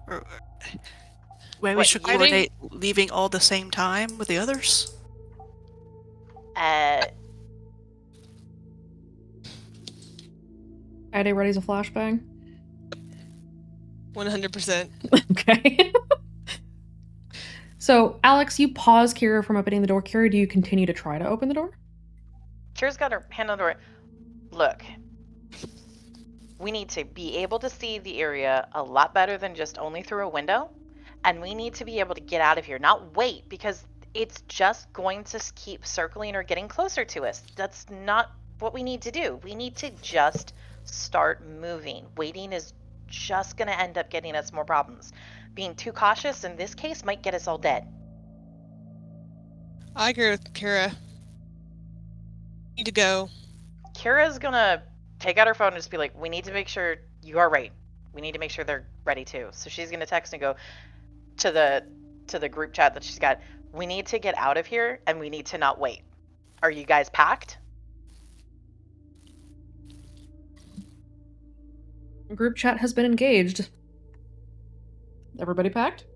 Or maybe we What, should you think- coordinate leaving all the same time with the others. Ade ready's a flashbang. 100%. Okay. So, Alex, you pause Kira from opening the door. Kira, do you continue to try to open the door? Kira's got her hand on the door. Look, we need to be able to see the area a lot better than just only through a window. And we need to be able to get out of here, not wait, because it's just going to keep circling or getting closer to us. That's not what we need to do. We need to just start moving. Waiting is just going to end up getting us more problems. Being too cautious in this case might get us all dead. I agree with Kira. Need to go. Kira's gonna take out her phone and just be like, we need to make sure you are right. We need to make sure they're ready too. So she's gonna text and go to the group chat that she's got. We need to get out of here and we need to not wait. Are you guys packed? Group chat has been engaged. Everybody packed?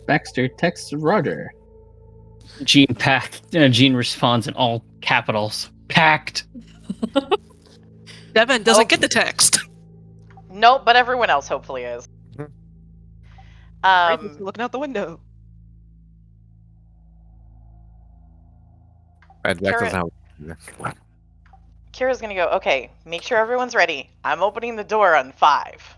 Baxter texts Roger. Gene packed. Gene responds in all capitals. Packed. Devin doesn't get the text. Nope, but everyone else hopefully is. Wraith is looking out the window. Jack doesn't have- Kira's gonna go, okay, make sure everyone's ready. I'm opening the door on 5.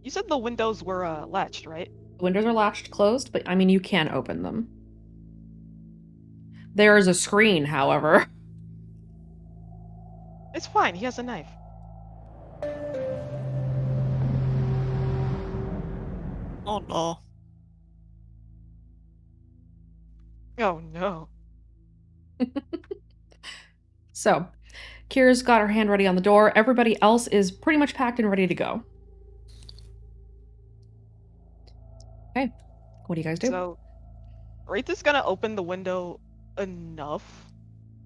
You said the windows were latched, right? The windows are latched closed, but I mean, you can open them. There is a screen, however. It's fine. He has a knife. Oh no. Oh no. So, Kira's got her hand ready on the door. Everybody else is pretty much packed and ready to go. Okay. What do you guys do? So, Wraith is gonna open the window enough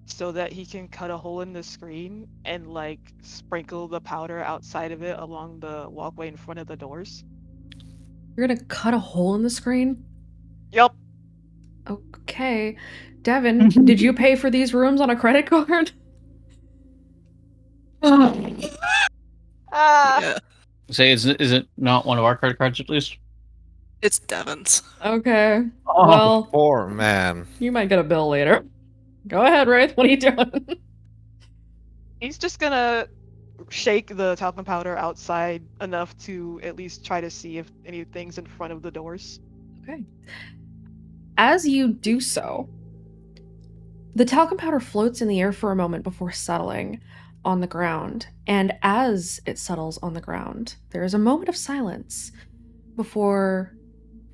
so that he can cut a hole in the screen and like sprinkle the powder outside of it along the walkway in front of the doors. You're gonna cut a hole in the screen? Yup. Okay. Devin, did you pay for these rooms on a credit card? Yeah, Say, is it not one of our credit cards at least? it's Devin's. Okay. Oh, Well, Poor man. you might get a bill later. Go ahead, Wraith. What are you doing? He's just gonna shake the talcum powder outside enough to at least try to see if anything's in front of the doors. Okay. As you do so, the talcum powder floats in the air for a moment before settling on the ground. And as it settles on the ground, there is a moment of silence before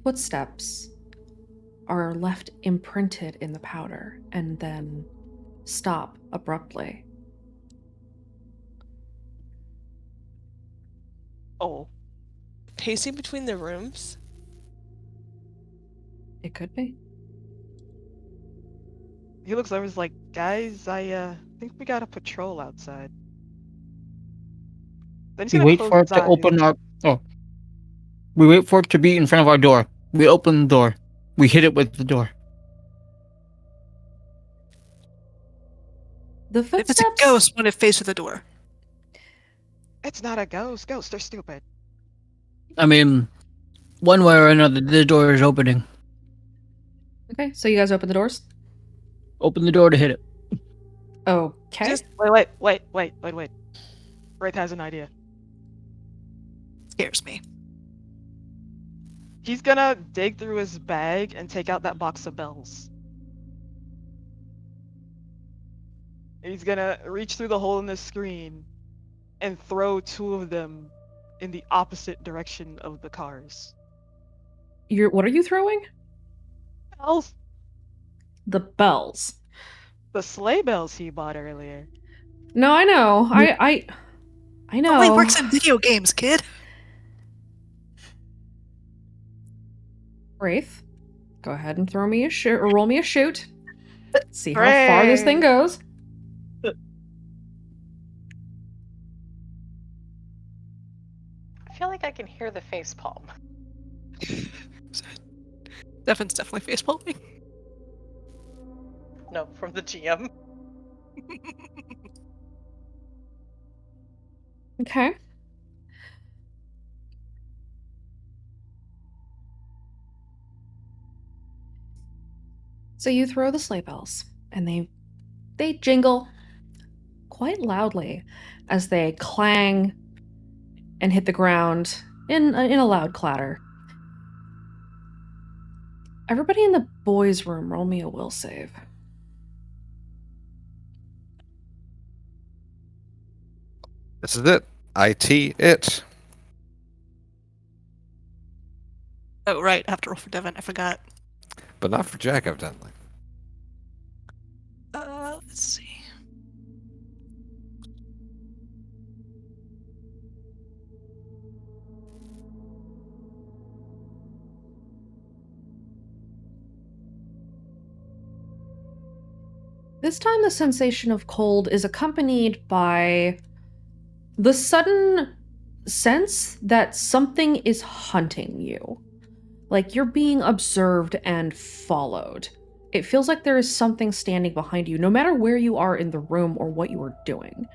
footsteps are left imprinted in the powder and then stop abruptly. Oh, Pacing between the rooms. It could be. he looks over. He's like, guys, I think we got a patrol outside. Then he's We gonna wait close for it his to eyes. open our. Oh. We wait for it to be in front of our door. We open the door. We hit it with the door. The If it's footsteps. a ghost, when it faces the door. It's not a ghost. Ghosts are stupid. I mean, one way or another, the door is opening. Okay, so you guys open the doors. Open the door to hit it. Okay. Just Wait. Wraith has an idea. Scares me. He's gonna dig through his bag and take out that box of bells. He's gonna reach through the hole in the screen and throw 2 of them in the opposite direction of the cars. What are you throwing? Bells, The bells. the sleigh bells he bought earlier. No, I know. I know. Only works in video games, kid. Wraith, go ahead and throw me a shoot or roll me a shoot. See how far this thing Hooray. goes. I feel like I can hear the face palm. Devin's definitely facepalming. No, from the GM. Okay. So you throw the sleigh bells, and they jingle quite loudly as they clang and hit the ground in a loud clatter. Everybody in the boys' room, roll me a will save. This is it. it. Oh, right. I have to roll for Devin. I forgot. But not for Jack, evidently. Let's see. This time, the sensation of cold is accompanied by the sudden sense that something is hunting you. Like you're being observed and followed. It feels like there is something standing behind you, no matter where you are in the room or what you are doing.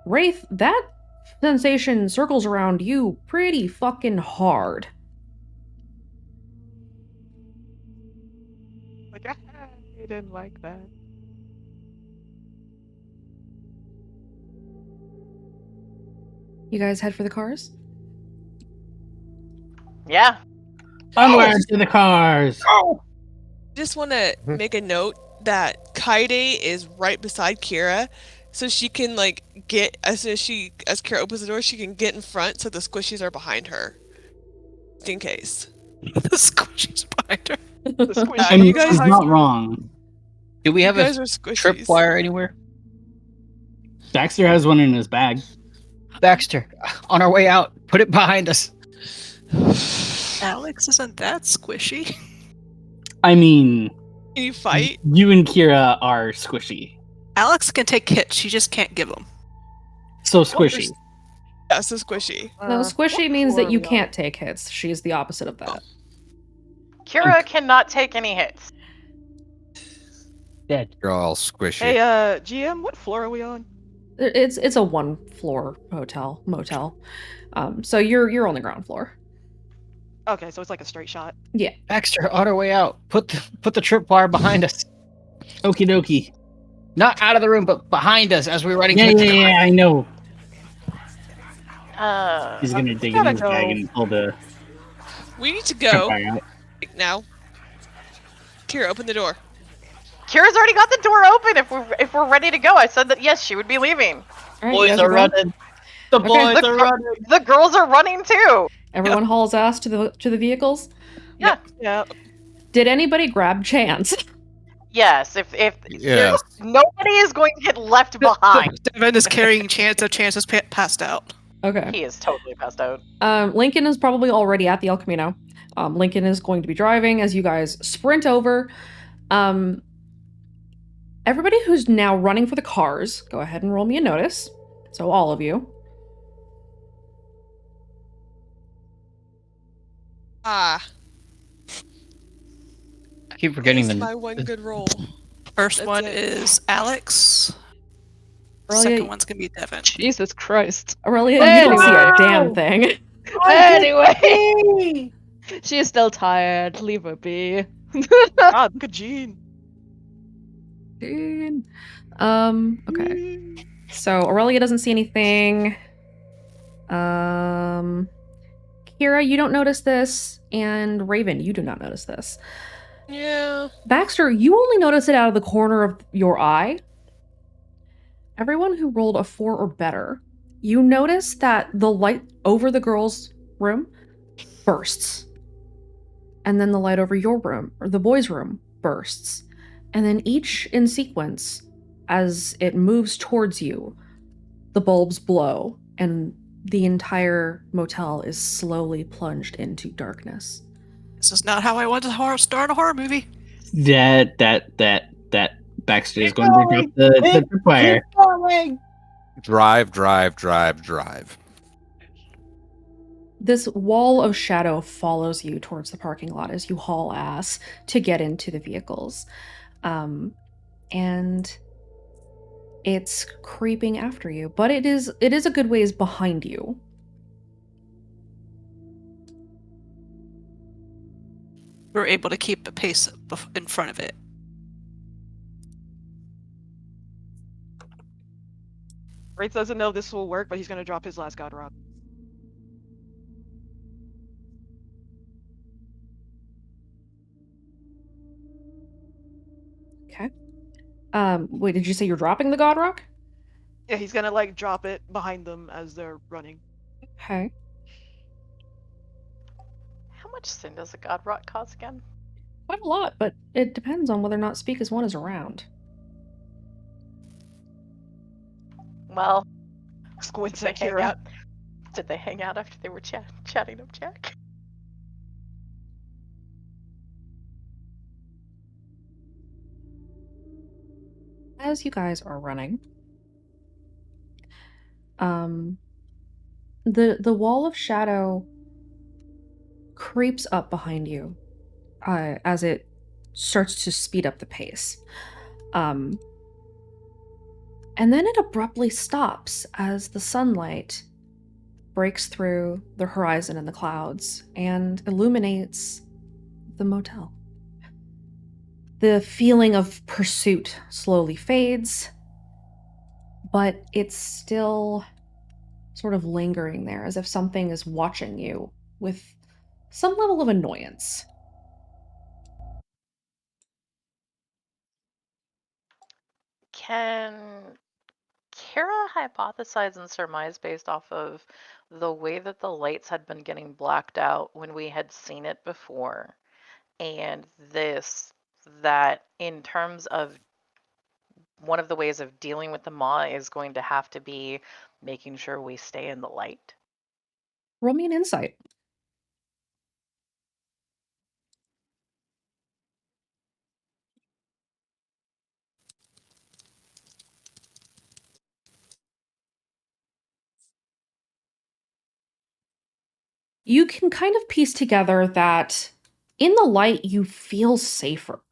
Wraith, that sensation circles around you pretty fucking hard. Like, I didn't like that. You guys head for the cars? Yeah. Onward to the cars. just want to make a note that Kaide is right beside Kira, so she can like get as soon as Kira opens the door, she can get in front, so the squishies are behind her, just in case. The squishies behind her. The squishy I mean, you guys she's are- not wrong. Do we have You a guys are squishies. tripwire anywhere? Baxter has one in his bag. Baxter, on our way out, put it behind us. Alex isn't that squishy. I mean, Can you fight? you and Kira are squishy. Alex can take hits. She just can't give them. So squishy. That's so squishy. No, squishy what means that floor you are we on? can't take hits. She's the opposite of that. Kira cannot take any hits. Dead. You're all squishy. Hey, GM, what floor are we on? It's a one floor motel. So you're on the ground floor. Okay, so it's like a straight shot. Baxter, on our way out, put the tripwire behind us. Okie dokie. Not out of the room, but behind us as we're running Yeah, to the yeah, car. yeah, I know. He's Uh, gonna dig gotta in his bag go. and pull the We need to jump go bag out. now. Kira, open the door. Kira's already got the door open. If we're ready to go, I said that yes, she would be leaving. All right, you guys are going? The Okay. boys The, are gir- running. the girls are running too. Everyone hauls ass to the vehicles. Yeah. Yeah. Did anybody grab Chance? Yes. If Yes. nobody is going to get left behind. Devin is carrying Chance, so Chance is passed out. Okay. He is totally passed out. Lincoln is probably already at the El Camino. Lincoln is going to be driving as you guys sprint over. Everybody who's now running for the cars, go ahead and roll me a notice. So all of you. Ah, I keep forgetting that's the. my one good roll. First That's one it. is Alex. Aurelia, Second one's gonna be Devin. Jesus Christ. Aurelia, you don't see a Anyway. damn thing. Anyway, she's still tired. Leave her be. God, look at Jean. Okay. So Aurelia doesn't see anything. Kira, you don't notice this, and Raven, you do not notice this. Yeah. Baxter, you only notice it out of the corner of your eye. Everyone who rolled a 4 or better, you notice that the light over the girls' room bursts. And then the light over your room, or the boys' room, bursts. And then each in sequence, as it moves towards you, the bulbs blow, and the entire motel is slowly plunged into darkness. This is not how I wanted to start a horror movie. That Baxter is going to drop the tripwire. Drive. This wall of shadow follows you towards the parking lot as you haul ass to get into the vehicles. And it's creeping after you, but it is a good ways behind you. We're able to keep the pace in front of it. Wraith doesn't know this will work, but he's gonna drop his last God Rock. Okay. Wait, did you say you're dropping the God Rock? Yeah, he's gonna like drop it behind them as they're running. Okay. How much sin does a god rot cost again? Quite a lot, but it depends on whether or not Speak as One is around. Well, Squints did at they hang Kira. out? Did they hang out after they were chatting up Jack? As you guys are running, the wall of shadow creeps up behind you as it starts to speed up the pace. And then it abruptly stops as the sunlight breaks through the horizon and the clouds and illuminates the motel. The feeling of pursuit slowly fades, but it's still sort of lingering there, as if something is watching you with some level of annoyance. Can Kara hypothesize and surmise based off of the way that the lights had been getting blacked out when we had seen it before, and that in terms of one of the ways of dealing with the maw is going to have to be making sure we stay in the light? Roll me an insight. You can kind of piece together that in the light you feel safer.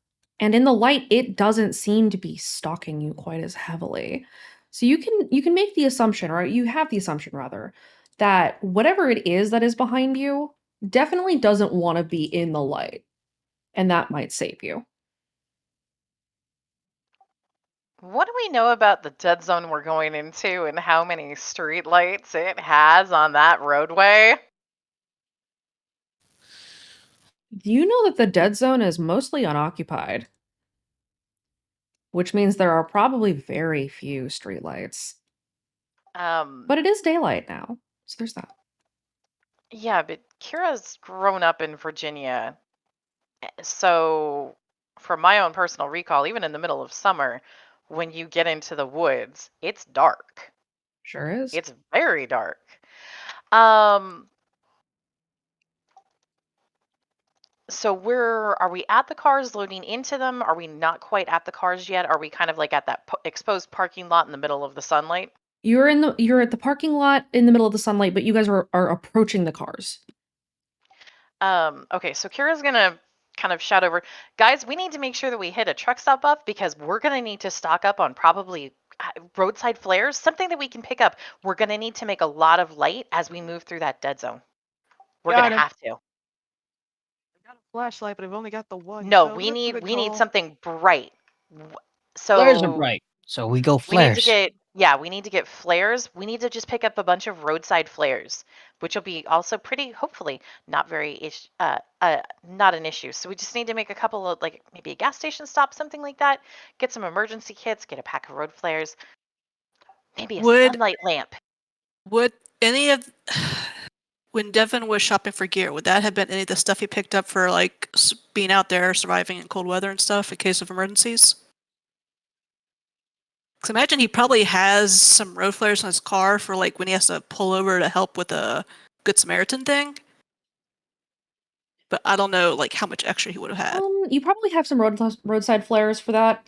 And in the light it doesn't seem to be stalking you quite as heavily. So you can make the assumption, or you have the assumption rather, that whatever it is that is behind you definitely doesn't want to be in the light. And that might save you. What do we know about the dead zone we're going into and how many streetlights it has on that roadway? Do you know that the dead zone is mostly unoccupied? Which means there are probably very few streetlights. But it is daylight now, so there's that. Yeah, but Kira's grown up in Virginia. So, from my own personal recall, even in the middle of summer, when you get into the woods, it's dark. Sure is. It's very dark. Um, so are we at the cars loading into them? Are we not quite at the cars yet? Are we kind of like at that exposed parking lot in the middle of the sunlight? You're at the parking lot in the middle of the sunlight, but you guys are approaching the cars. Okay, so Kira's gonna kind of shout over, guys, we need to make sure that we hit a truck stop buff because we're gonna need to stock up on probably roadside flares, something that we can pick up. We're gonna need to make a lot of light as we move through that dead zone. We're Got gonna him. have to. I got a flashlight, but I've only got the one. No, so we that's a need good we need call. something bright. Flares are So bright, so we go we need to flares. we need to get flares. We need to just pick up a bunch of roadside flares, which will be also pretty, hopefully, not not an issue. So we just need to make a couple of, like, maybe a gas station stop, something like that. Get some emergency kits, get a pack of road flares, maybe a Would sunlight lamp. would any of when Devin was shopping for gear, would that have been any of the stuff he picked up for like being out there surviving in cold weather and stuff in case of emergencies? Because imagine he probably has some road flares in his car for like when he has to pull over to help with a Good Samaritan thing. But I don't know like how much extra he would have had. You probably have some roadside flares for that.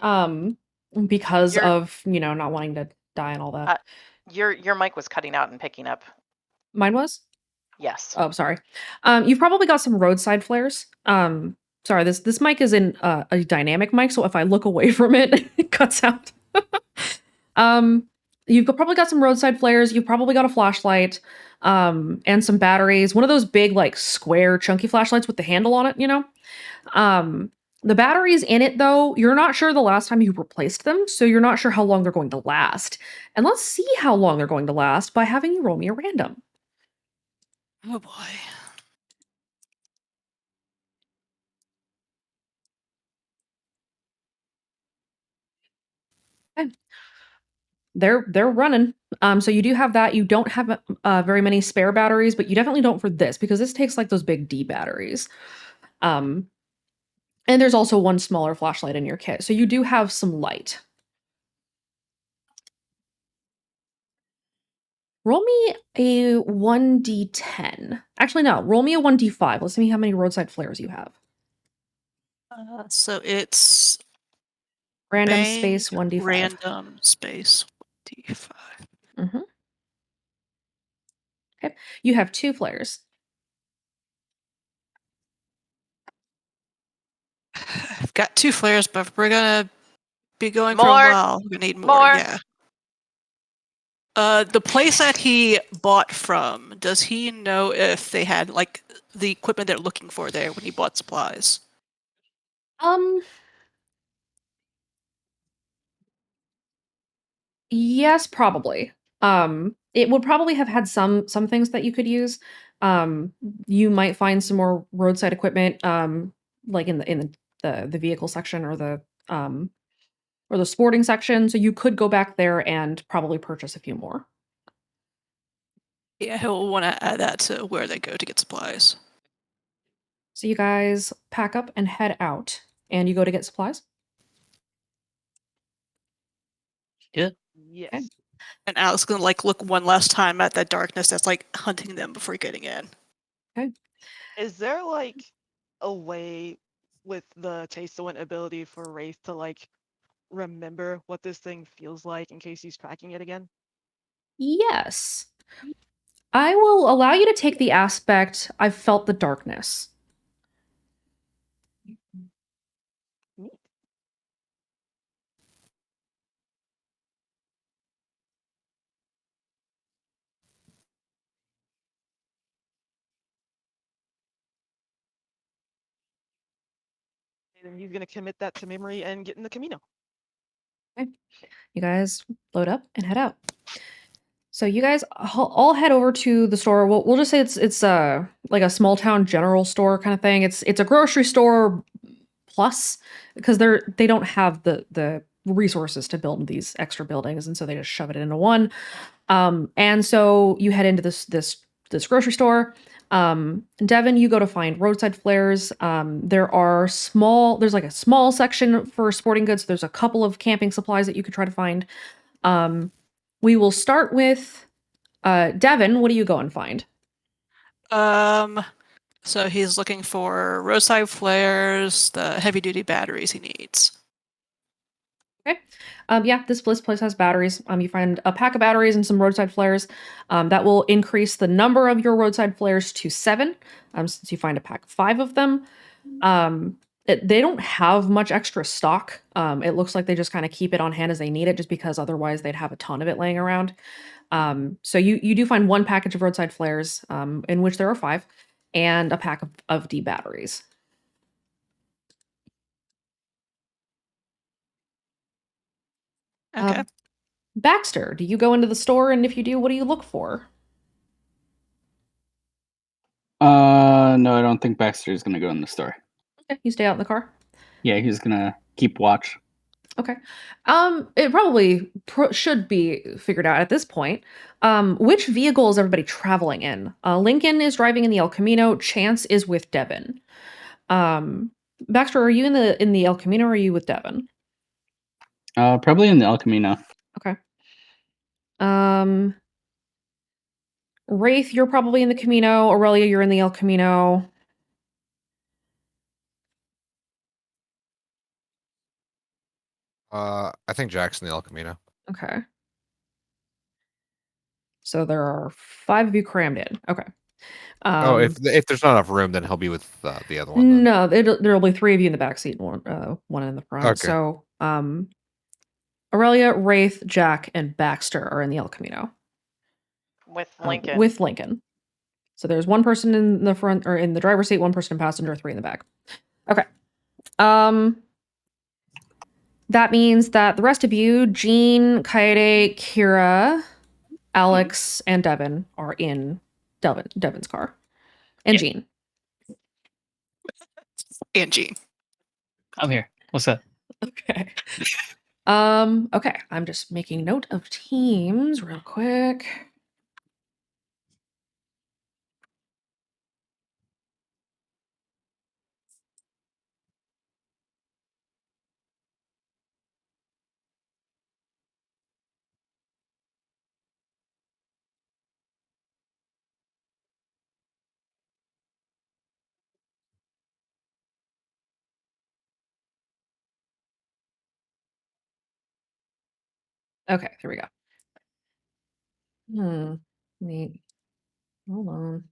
Because Your of not wanting to die and all that. your mic was cutting out and picking up. Mine was. Yes. Oh, sorry. You've probably got some roadside flares. Sorry, this mic is in a dynamic mic, so if I look away from it, it cuts out. You've probably got some roadside flares. You've probably got a flashlight, and some batteries. One of those big, like, square, chunky flashlights with the handle on it. The batteries in it, though, you're not sure the last time you replaced them, so you're not sure how long they're going to last. And let's see how long they're going to last by having you roll me a random. Oh boy. Okay. They're running. So you do have that. You don't have very many spare batteries, but you definitely don't for this because this takes like those big D batteries. And there's also one smaller flashlight in your kit, so you do have some light. Roll me a 1d10. Actually, no. Roll me a 1d5. Let's see how many roadside flares you have. So it's Random bang, space 1d5. random space 1d5. Mm-hmm. Okay. You have 2 flares. I've got 2 flares, but if we're gonna be going for a More. while, we need more. More. Yeah. The place that he bought from, does he know if they had like the equipment they're looking for there when he bought supplies? Yes, probably. It would probably have had some things that you could use. You might find some more roadside equipment, like in the vehicle section or the sporting section. So you could go back there and probably purchase a few more. Yeah, he'll want to add that to where they go to get supplies. So you guys pack up and head out, and you go to get supplies. Yes. Okay. And Alex is gonna like look one last time at that darkness that's like hunting them before getting in. Okay. Is there like a way with the taste of wind ability for Wraith to like remember what this thing feels like in case he's tracking it again? Yes. I will allow you to take the aspect I've felt the darkness. Then he's gonna commit that to memory and get in the Camino. You guys load up and head out. So you guys all head over to the store. We'll just say it's like a small town general store kind of thing. It's a grocery store plus, because they don't have the resources to build these extra buildings, and so they just shove it into one. And so you head into this grocery store. Devin, you go to find roadside flares. There's like a small section for sporting goods. There's a couple of camping supplies that you could try to find. We will start with Devin. What do you go and find? So he's looking for roadside flares, the heavy duty batteries he needs. Okay. Yeah, this place has batteries. You find a pack of batteries and some roadside flares. That will increase the number of your roadside flares to 7, since you find a pack of 5 of them. They don't have much extra stock. It looks like they just kind of keep it on hand as they need it, just because otherwise they'd have a ton of it laying around. So you do find one package of roadside flares, in which there are 5, and a pack of D batteries. Okay. Baxter, do you go into the store, and if you do, what do you look for? No, I don't think Baxter is gonna go in the store. Okay, you stay out in the car. Yeah, he's gonna keep watch. Okay. It probably should be figured out at this point. Which vehicle is everybody traveling in? Lincoln is driving in the El Camino. Chance is with Devin. Baxter, are you in the El Camino, or are you with Devin? Probably in the El Camino. Okay. Wraith, you're probably in the Camino. Aurelia, you're in the El Camino. I think Jack's in the El Camino. Okay. So there are 5 of you crammed in. Okay. If there's not enough room, then he'll be with the other one. Then. No, there'll be 3 of you in the back seat and one in the front. Okay. So, Aurelia, Wraith, Jack, and Baxter are in the El Camino. With Lincoln. With Lincoln. So there's one person in the front, or in the driver's seat, one person in passenger, 3 in the back. Okay. That means that the rest of you, Jean, Kaede, Kira, Alex, and Devin, are in Devin's car. And Jean. And Jean. I'm here. What's up? Okay. Okay. I'm just making note of teams real quick. Okay, here we go. Neat. Hold on.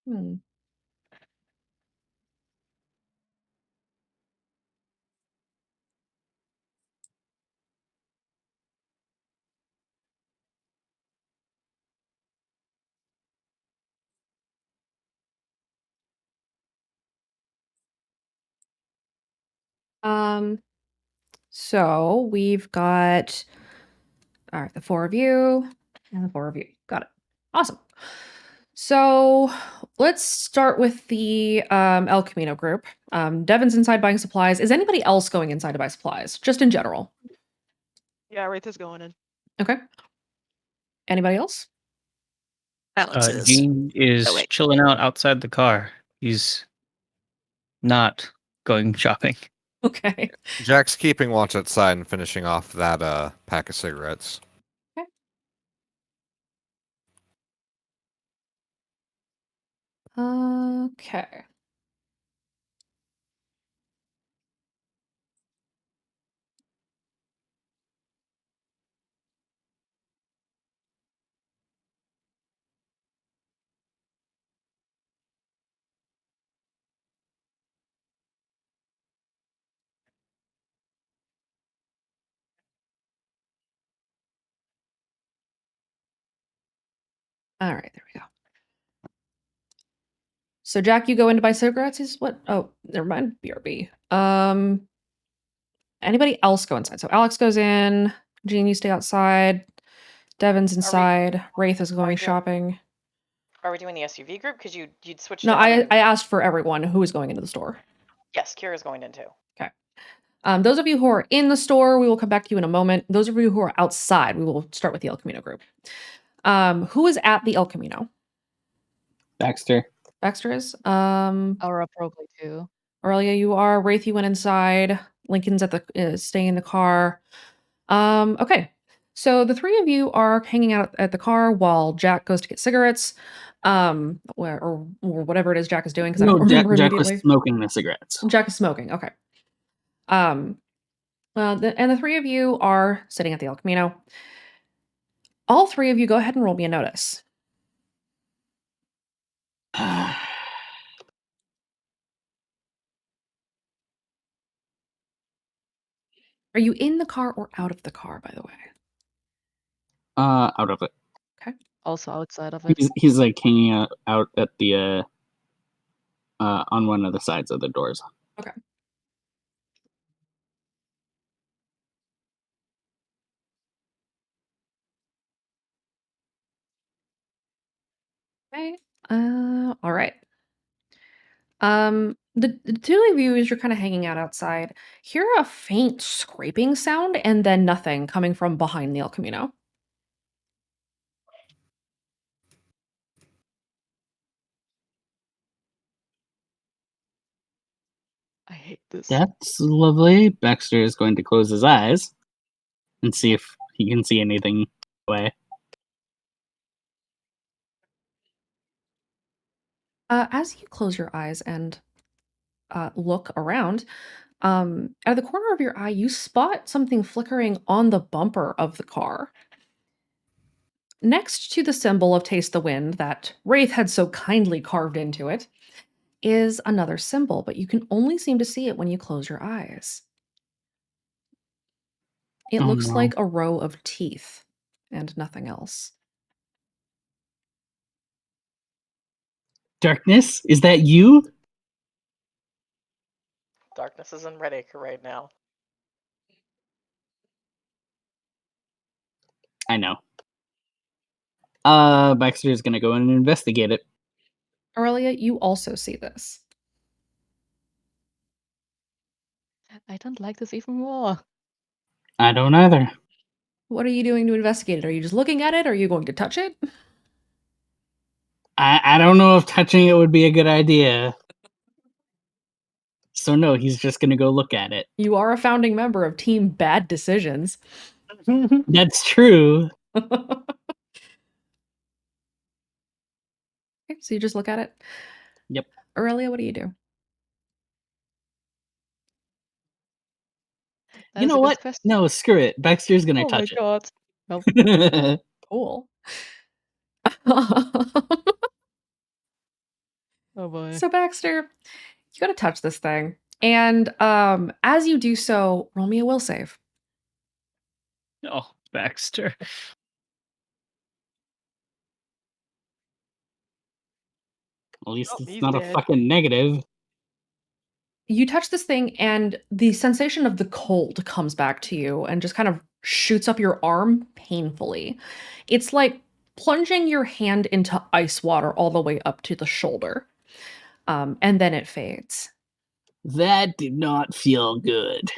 Hmm. So we've got, all right, the 4 of you and the 4 of you. Got it. Awesome. So let's start with the El Camino group. Devin's inside buying supplies. Is anybody else going inside to buy supplies? Just in general. Yeah, Wraith is going in. Okay. Anybody else? Alex is. Gene is Oh, wait. chilling out outside the car. He's not going shopping. Okay. Jack's keeping watch outside and finishing off that pack of cigarettes. Okay. All right, there we go. So Jack, you go in to buy cigarettes. Is what? Oh, never mind. BRB. Anybody else go inside? So Alex goes in. Jean, you stay outside. Devin's inside. Wraith is going shopping. Are we doing the SUV group? Because you'd switched. No, to having I asked for everyone who is going into the store. Yes, Kira's going in too. Okay. Those of you who are in the store, we will come back to you in a moment. Those of you who are outside, we will start with the El Camino group. Who is at the El Camino? Baxter. Baxter is. Aura probably too. Aurelia, you are. Wraith, you went inside. Lincoln's at the staying in the car. Okay. So the three of you are hanging out at the car while Jack goes to get cigarettes, or whatever it is Jack is doing because I don't remember Jack immediately. was smoking the cigarettes. Jack is smoking. Okay. And the three of you are sitting at the El Camino. All three of you go ahead and roll me a notice. Are you in the car or out of the car, by the way? Out of it. Okay. Also outside of it. He's like hanging out at the on one of the sides of the doors. Okay. Okay. All right. The two of you, as you're kind of hanging out outside, hear a faint scraping sound and then nothing coming from behind the El Camino. I hate this. That's lovely. Baxter is going to close his eyes and see if he can see anything away. As you close your eyes and look around, out of the corner of your eye, you spot something flickering on the bumper of the car. Next to the symbol of Taste the Wind that Wraith had so kindly carved into it is another symbol, but you can only seem to see it when you close your eyes. It looks no. like a row of teeth and nothing else. Darkness, is that you? Darkness is in Redacre right now. I know. Baxter is gonna go in and investigate it. Aurelia, you also see this. I don't like this even more. I don't either. What are you doing to investigate it? Are you just looking at it? Or are you going to touch it? I don't know if touching it would be a good idea. So no, he's just gonna go look at it. You are a founding member of Team Bad Decisions. That's true. Okay, so you just look at it? Yep. Aurelia, what do you do? That You is know a good what? question. No, screw it. Baxter's gonna Oh my touch god. Nope. it. Cool. Oh boy. So Baxter, you gotta touch this thing. And as you do so, roll me a will save. Oh, Baxter. At least Oh, it's he's not a dead. fucking negative. You touch this thing, and the sensation of the cold comes back to you and just kind of shoots up your arm painfully. It's like plunging your hand into ice water all the way up to the shoulder. And then it fades. That did not feel good.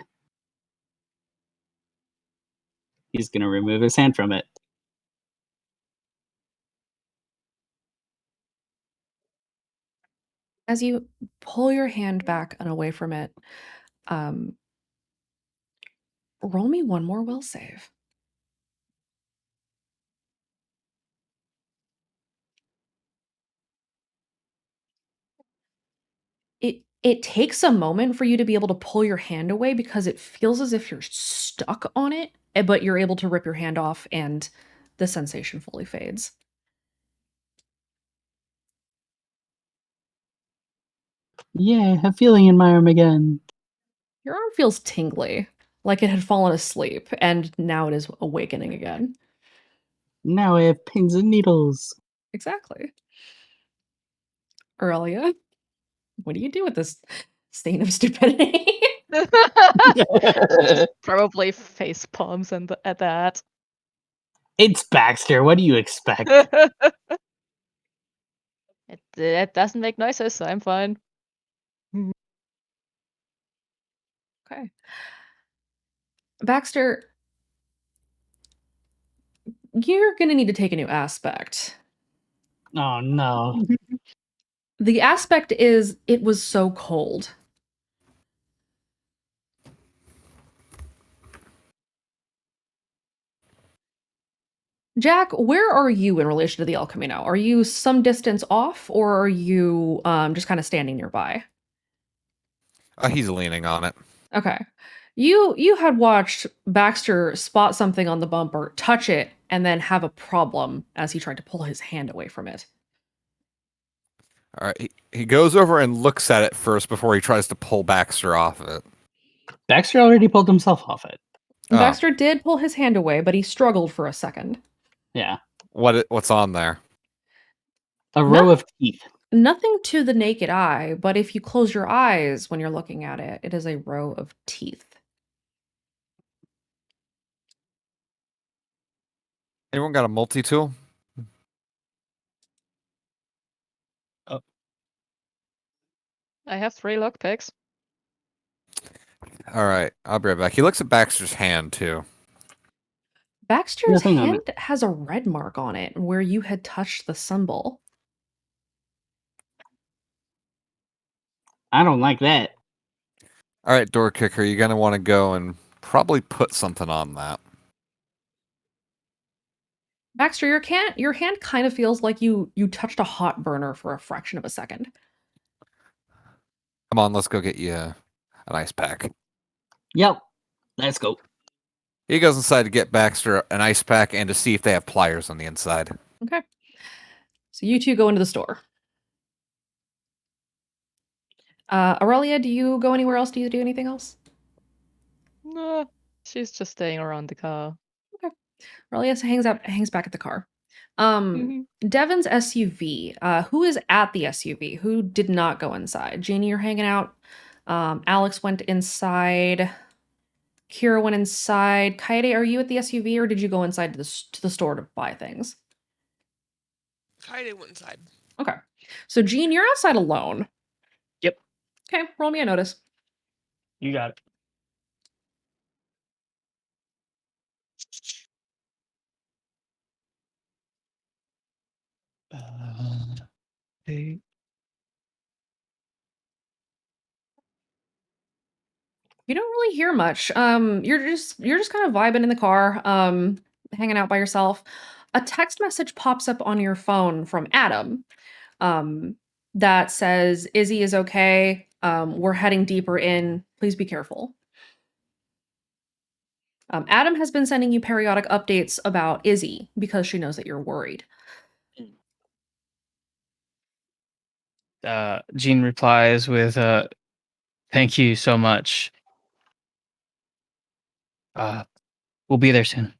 He's gonna remove his hand from it. As you pull your hand back and away from it, roll me one more will save. It takes a moment for you to be able to pull your hand away because it feels as if you're stuck on it, but you're able to rip your hand off and the sensation fully fades. Yeah, I have feeling in my arm again. Your arm feels tingly, like it had fallen asleep, and now it is awakening again. Now I have pins and needles. Exactly. Aurelia, what do you do with this stain of stupidity? Probably face palms and at that. It's Baxter. What do you expect? It doesn't make noises, so I'm fine. Okay. Baxter, you're gonna need to take a new aspect. Oh no. The aspect is it was so cold. Jack, where are you in relation to the El Camino? Are you some distance off, or are you just kind of standing nearby? He's leaning on it. Okay. You had watched Baxter spot something on the bumper, touch it, and then have a problem as he tried to pull his hand away from it. All right. He goes over and looks at it first before he tries to pull Baxter off of it. Baxter already pulled himself off it. Oh. Baxter did pull his hand away, but he struggled for a second. Yeah. What's on there? A row of teeth. Nothing to the naked eye, but if you close your eyes when you're looking at it, it is a row of teeth. Anyone got a multi-tool? I have 3 lockpicks. All right. I'll be right back. He looks at Baxter's hand, too. Baxter's Nothing on hand has a red mark on it where you had touched the symbol. I don't like that. All right, door kicker, you're going to want to go and probably put something on that. Baxter, your hand kind of feels like you touched a hot burner for a fraction of a second. Come on, let's go get you an ice pack. Yep. Let's go. He goes inside to get Baxter an ice pack and to see if they have pliers on the inside. Okay. So you two go into the store. Aurelia, do you go anywhere else? Do you do anything else? No, she's just staying around the car. Okay. Aurelia hangs back at the car. Mhm. Devin's SUV. Who is at the SUV? Who did not go inside? Jeannie, you're hanging out. Alex went inside. Kira went inside. Kaede, are you at the SUV or did you go inside to the store to buy things? Kaede went inside. Okay. So Jean, you're outside alone. Yep. Okay, roll me a notice. You got it. Hey. You don't really hear much. You're just kind of vibing in the car, hanging out by yourself. A text message pops up on your phone from Adam, that says Izzy is okay. We're heading deeper in. Please be careful. Adam has been sending you periodic updates about Izzy because she knows that you're worried. Jean replies with, "Thank you so much. We'll be there soon."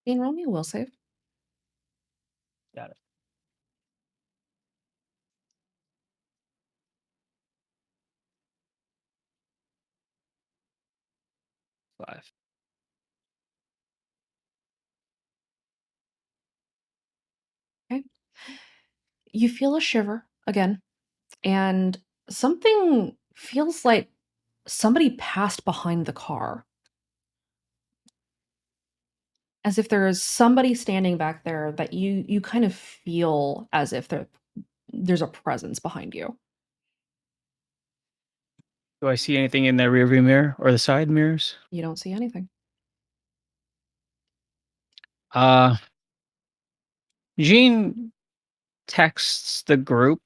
Dean, roll me a will save. Got it. 5. Okay. You feel a shiver again, and something feels like somebody passed behind the car. As if there is somebody standing back there that you kind of feel as if there's a presence behind you. Do I see anything in the rearview mirror or the side mirrors? You don't see anything. Jean texts the group,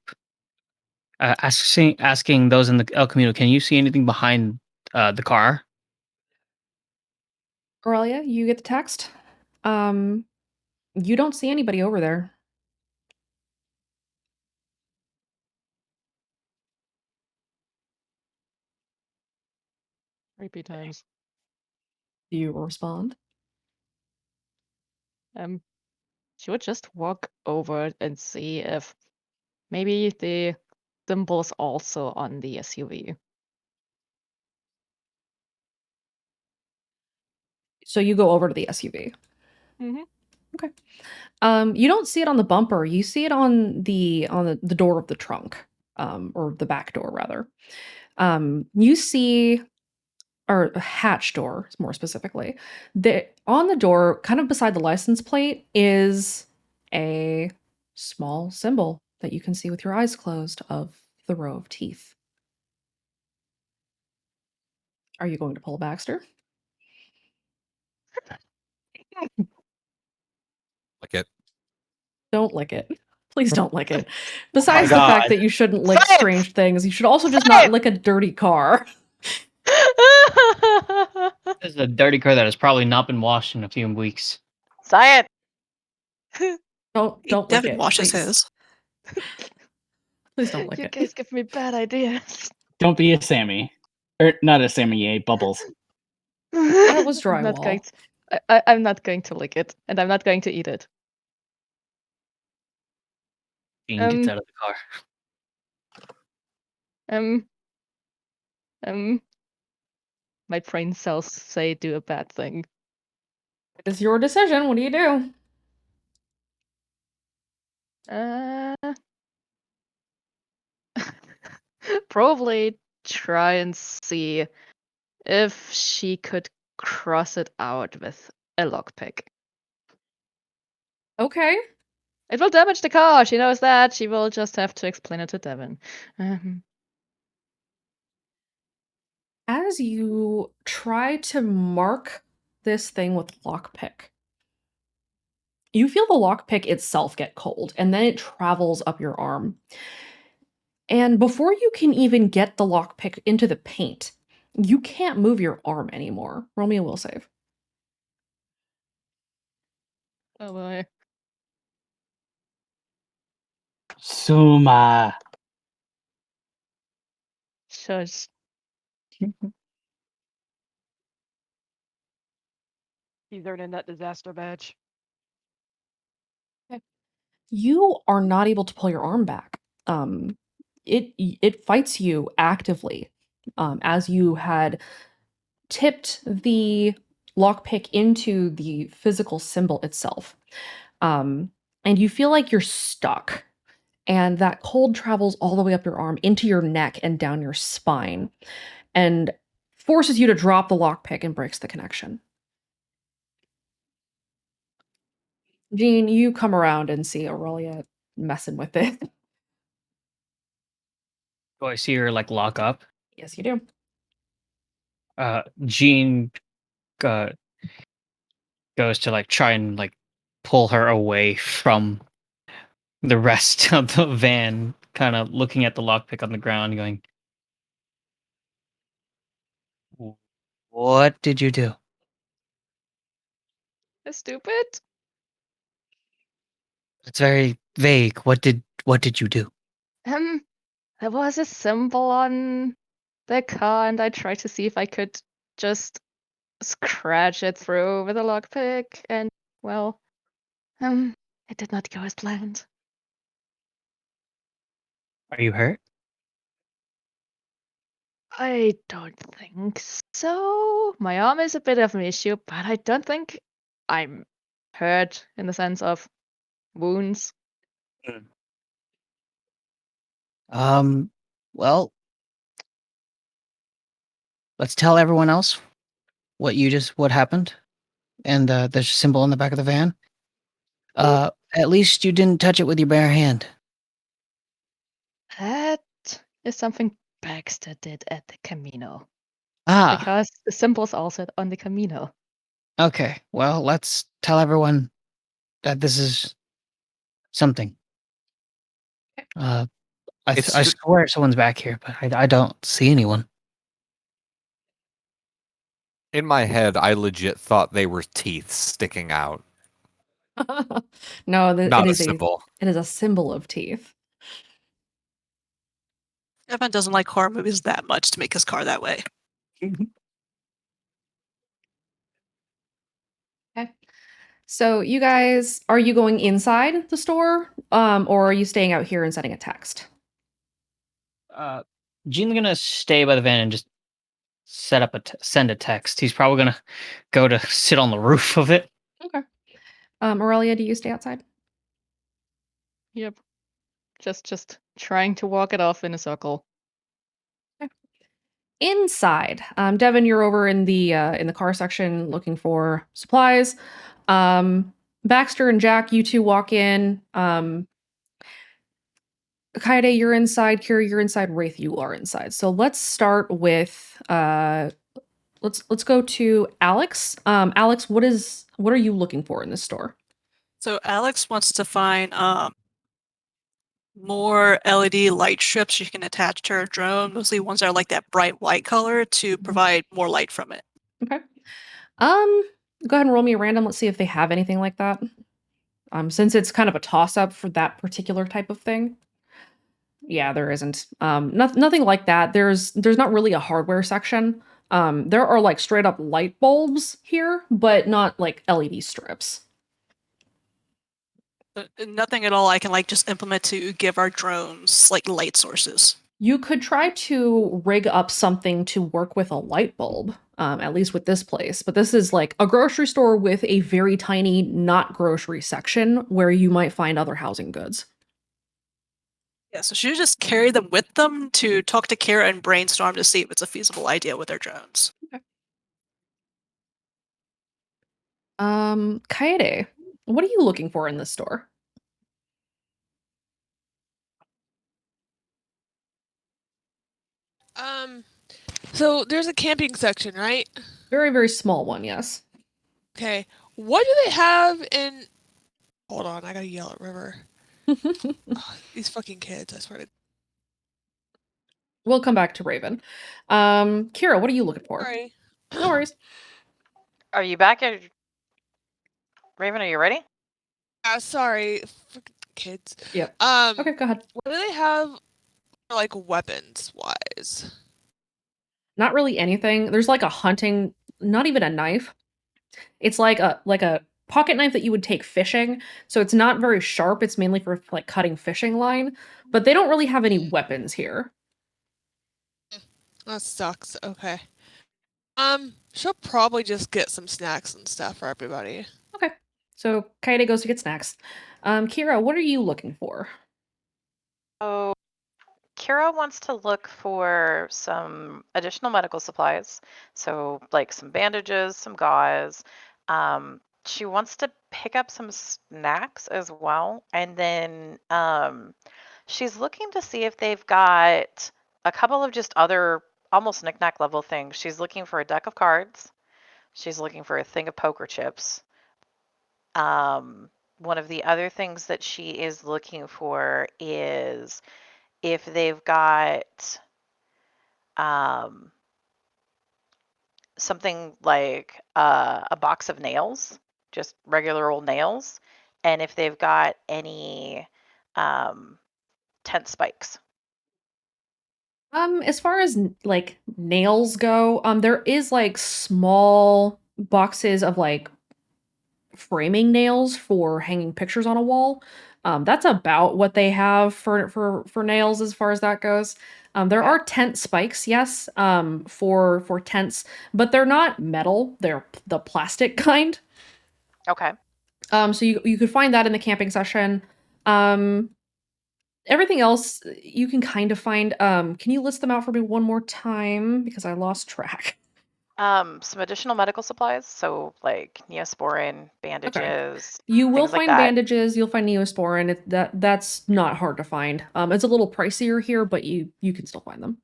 asking those in the El Camino, "Can you see anything behind the car?" Aurelia, you get the text. You don't see anybody over there. Repeat times. Do you respond? She would just walk over and see if maybe the symbol's also on the SUV. So you go over to the SUV. Mm-hmm. Okay. You don't see it on the bumper. You see it on the door of the trunk, or the back door rather. You see, or a hatch door, more specifically. On the door, kind of beside the license plate, is a small symbol that you can see with your eyes closed of the row of teeth. Are you going to pull a Baxter? Like it. Don't lick it. Please don't lick it. Besides the God. fact that you shouldn't lick Science! strange things, you should also just not lick a dirty car. This is a dirty car that has probably not been washed in a few weeks. Science! Don't lick Devin it. washes Please. his. Please don't lick You it. guys give me bad ideas. Don't be a Sammy. Or not a Sammy, a Bubbles. That was I'm not going drywall. I'm not going to lick it, and I'm not going to eat it. Jean gets out of the car. My brain cells say do a bad thing. It is your decision. What do you do? Probably try and see if she could cross it out with a lockpick. Okay. It will damage the car. She knows that. She will just have to explain it to Devin. As you try to mark this thing with lockpick, you feel the lockpick itself get cold, and then it travels up your arm. And before you can even get the lockpick into the paint, you can't move your arm anymore. Roll me a will save. Oh boy. Suma. Shush. He's earning that disaster badge. You are not able to pull your arm back. It fights you actively, as you had tipped the lockpick into the physical symbol itself. And you feel like you're stuck, and that cold travels all the way up your arm into your neck and down your spine, and forces you to drop the lockpick and breaks the connection. Jean, you come around and see Aurelia messing with it. Do I see her like lock up? Yes, you do. Jean goes to like try and like pull her away from the rest of the van, kind of looking at the lockpick on the ground, going, "What did you do?" Stupid. It's very vague. What did you do? There was a symbol on the car, and I tried to see if I could just scratch it through with a lockpick, and well, it did not go as planned. Are you hurt? I don't think so. My arm is a bit of an issue, but I don't think I'm hurt in the sense of wounds. Well, let's tell everyone else what happened, and there's a symbol on the back of the van. At least you didn't touch it with your bare hand. That is something Baxter did at the Camino. Ah, Because the symbol's also on the Camino. okay. Well, let's tell everyone that this is something. I It's I ju- swear someone's back here, but I don't see anyone. In my head, I legit thought they were teeth sticking out, No, not a symbol. it is a symbol of teeth. Devin doesn't like horror movies that much to make his car that way. Okay. So you guys, are you going inside the store, or are you staying out here and sending a text? Gene's gonna stay by the van and just set up send a text. He's probably gonna go to sit on the roof of it. Okay. Aurelia, do you stay outside? Yep. Just trying to walk it off in a circle. Inside, Devin, you're over in the car section looking for supplies. Baxter and Jack, you two walk in. Kaede, you're inside. Kira, you're inside. Wraith, you are inside. So let's start with let's go to Alex. Alex, what are you looking for in this store? So Alex wants to find more LED light strips you can attach to her drone, mostly ones that are like that bright white color to provide more light from it. Okay. Go ahead and roll me a random. Let's see if they have anything like that. Since it's kind of a toss-up for that particular type of thing. Yeah, there isn't. Nothing like that. There's not really a hardware section. There are like straight up light bulbs here, but not like LED strips. Nothing at all I can like just implement to give our drones like light sources. You could try to rig up something to work with a light bulb, at least with this place. But this is like a grocery store with a very tiny, not grocery section where you might find other housing goods. Yeah, so she would just carry them with them to talk to Kira and brainstorm to see if it's a feasible idea with their drones. Okay. Kaede, what are you looking for in this store? So there's a camping section, right? Very, very small one, yes. Okay. What do they have in? Hold on, I gotta yell at River. These fucking kids, I swear to. We'll come back to Raven. Kira, what are you looking for? Sorry. No worries. Are you back? Raven, are you ready? Sorry, fucking kids. Yep. Okay, go ahead. What do they have, like weapons wise? Not really anything. There's like a hunting, not even a knife. It's like a pocket knife that you would take fishing. So it's not very sharp. It's mainly for like cutting fishing line, but they don't really have any weapons here. That sucks. Okay. She'll probably just get some snacks and stuff for everybody. Okay. So Kaede goes to get snacks. Kira, what are you looking for? Oh, Kira wants to look for some additional medical supplies. So, like some bandages, some gauze. She wants to pick up some snacks as well. And then she's looking to see if they've got a couple of just other almost knick-knack level things. She's looking for a deck of cards. She's looking for a thing of poker chips. One of the other things that she is looking for is if they've got something like a box of nails, just regular old nails, and if they've got any tent spikes. As far as like nails go, there is like small boxes of like framing nails for hanging pictures on a wall. That's about what they have for nails as far as that goes. There are tent spikes, yes, for tents, but they're not metal. They're the plastic kind. Okay. So you could find that in the camping session. Everything else you can kind of find. Can you list them out for me one more time because I lost track? Some additional medical supplies, so like Neosporin, bandages. You will things like find that. bandages. You'll find Neosporin. That's not hard to find. It's a little pricier here, but you can still find them.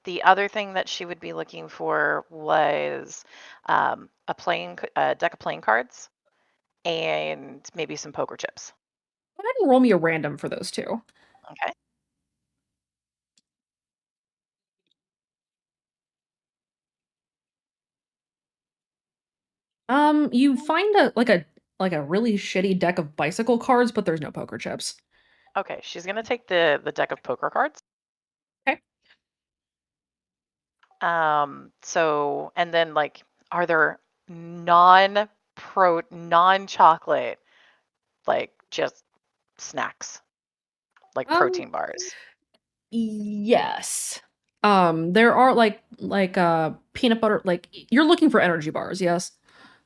The other thing that she would be looking for was a deck of playing cards and maybe some poker chips. Go ahead and roll me a random for those two. Okay. You find a really shitty deck of bicycle cards, but there's no poker chips. Okay, she's gonna take the deck of poker cards. Okay. So and then like, are there non non-chocolate, like just snacks, like protein bars. Yes. There are like peanut butter, like you're looking for energy bars, yes?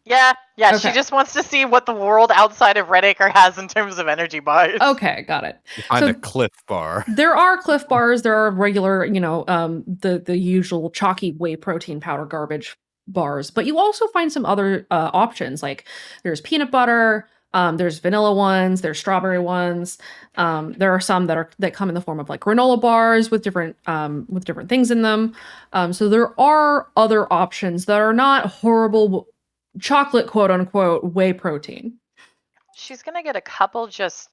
Yeah, Okay. she just wants to see what the world outside of Redacre has in terms of energy bars. Okay, got it. You find a Cliff Bar. There are Cliff Bars, there are regular, the usual chalky whey protein powder garbage bars, but you also find some other options, like there's peanut butter, there's vanilla ones, there's strawberry ones. There are some that come in the form of like granola bars with different things in them. So there are other options that are not horrible chocolate, quote unquote, whey protein. She's gonna get a couple, just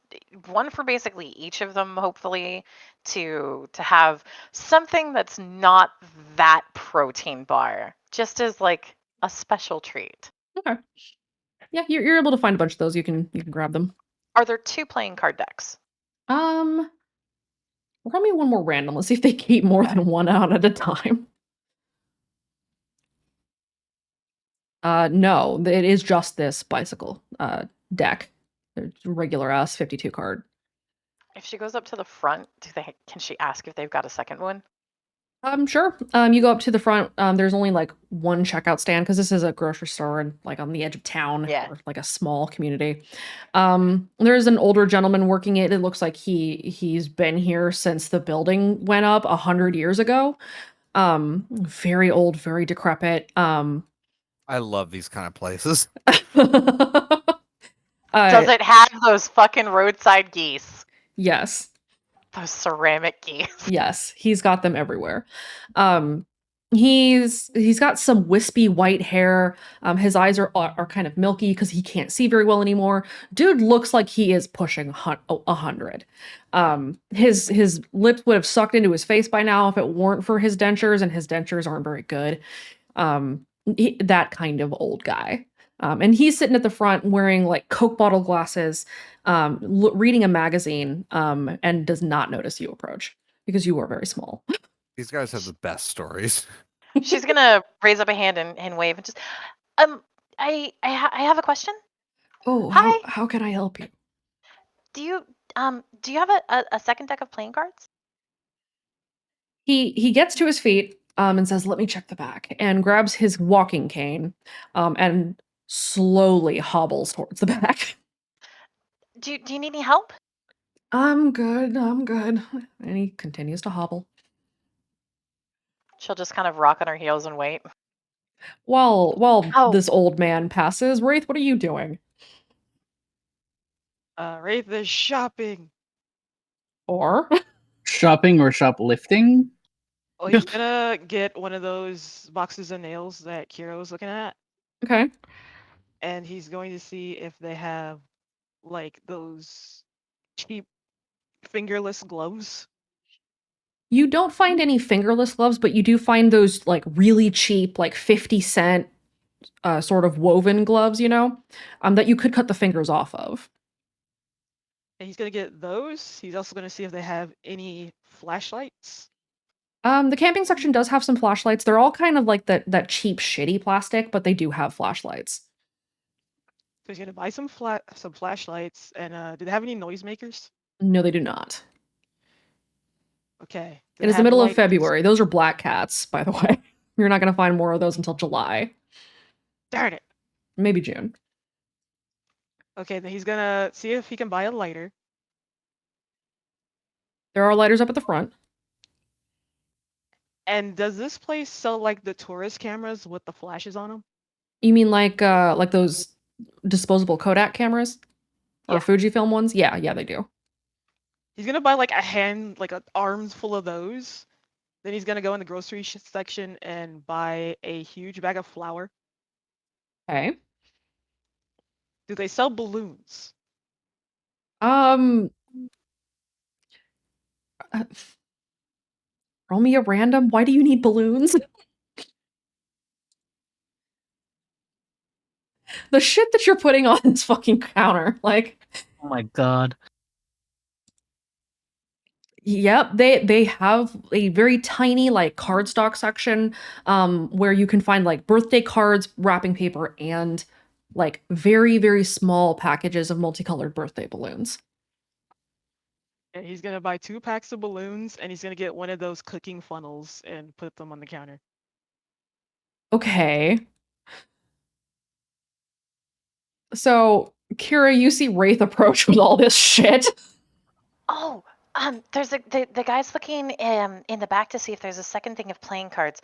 one for basically each of them, hopefully, to have something that's not that protein bar, just as like a special treat. Okay. Yeah, you're able to find a bunch of those. You can grab them. Are there 2 playing card decks? Roll me one more random. Let's see if they keep more than one out at a time. No, it is just this bicycle deck. There's regular ass 52 card. If she goes up to the front, can she ask if they've got a second one? Sure. You go up to the front. There's only like one checkout stand because this is a grocery store and like on the edge of town, or like a small community. There's an older gentleman working it. It looks like he's been here since the building went up 100 years ago. Very old, very decrepit. I love these kind of places. Does it have those fucking roadside geese? Yes. Those ceramic geese. Yes, he's got them everywhere. He's got some wispy white hair. His eyes are kind of milky because he can't see very well anymore. Dude looks like he is pushing 100. His lips would have sucked into his face by now if it weren't for his dentures, and his dentures aren't very good. That kind of old guy. And he's sitting at the front wearing like Coke bottle glasses, reading a magazine, and does not notice you approach because you are very small. These guys have the best stories. She's gonna raise up a hand and wave and just, I have a question. Oh, hi. How can I help you? Do you have a second deck of playing cards? He gets to his feet, and says, "Let me check the back," and grabs his walking cane, and slowly hobbles towards the back. Do you need any help? I'm good. And he continues to hobble. She'll just kind of rock on her heels and wait. While this old man passes, Wraith, what are you doing? Wraith is shopping. Or shopping or shoplifting? Well, he's gonna get one of those boxes of nails that Kira was looking at. Okay. And he's going to see if they have like those cheap fingerless gloves. You don't find any fingerless gloves, but you do find those like really cheap, like 50-cent sort of woven gloves, that you could cut the fingers off of. And he's gonna get those. He's also gonna see if they have any flashlights. The camping section does have some flashlights. They're all kind of like that cheap, shitty plastic, but they do have flashlights. So he's gonna buy some flashlights. And do they have any noisemakers? No, they do not. Okay. It is the middle of February. Those are black cats, by the way. You're not going to find more of those until July. Darn it. Maybe June. Okay, then he's gonna see if he can buy a lighter. There are lighters up at the front. And does this place sell like the tourist cameras with the flashes on them? You mean like those disposable Kodak cameras? Or Fujifilm ones? Yeah, they do. He's gonna buy like an arms full of those. Then he's gonna go in the grocery section and buy a huge bag of flour. Okay. Do they sell balloons? Roll me a random. Why do you need balloons? The shit that you're putting on this fucking counter, like. Oh my god. Yep, they have a very tiny like cardstock section, where you can find like birthday cards, wrapping paper, and like very, very small packages of multicolored birthday balloons. And he's gonna buy 2 packs of balloons, and he's gonna get one of those cooking funnels and put them on the counter. Okay. So, Kira, you see Wraith approach with all this shit. Oh, there's the guy's looking in the back to see if there's a second thing of playing cards.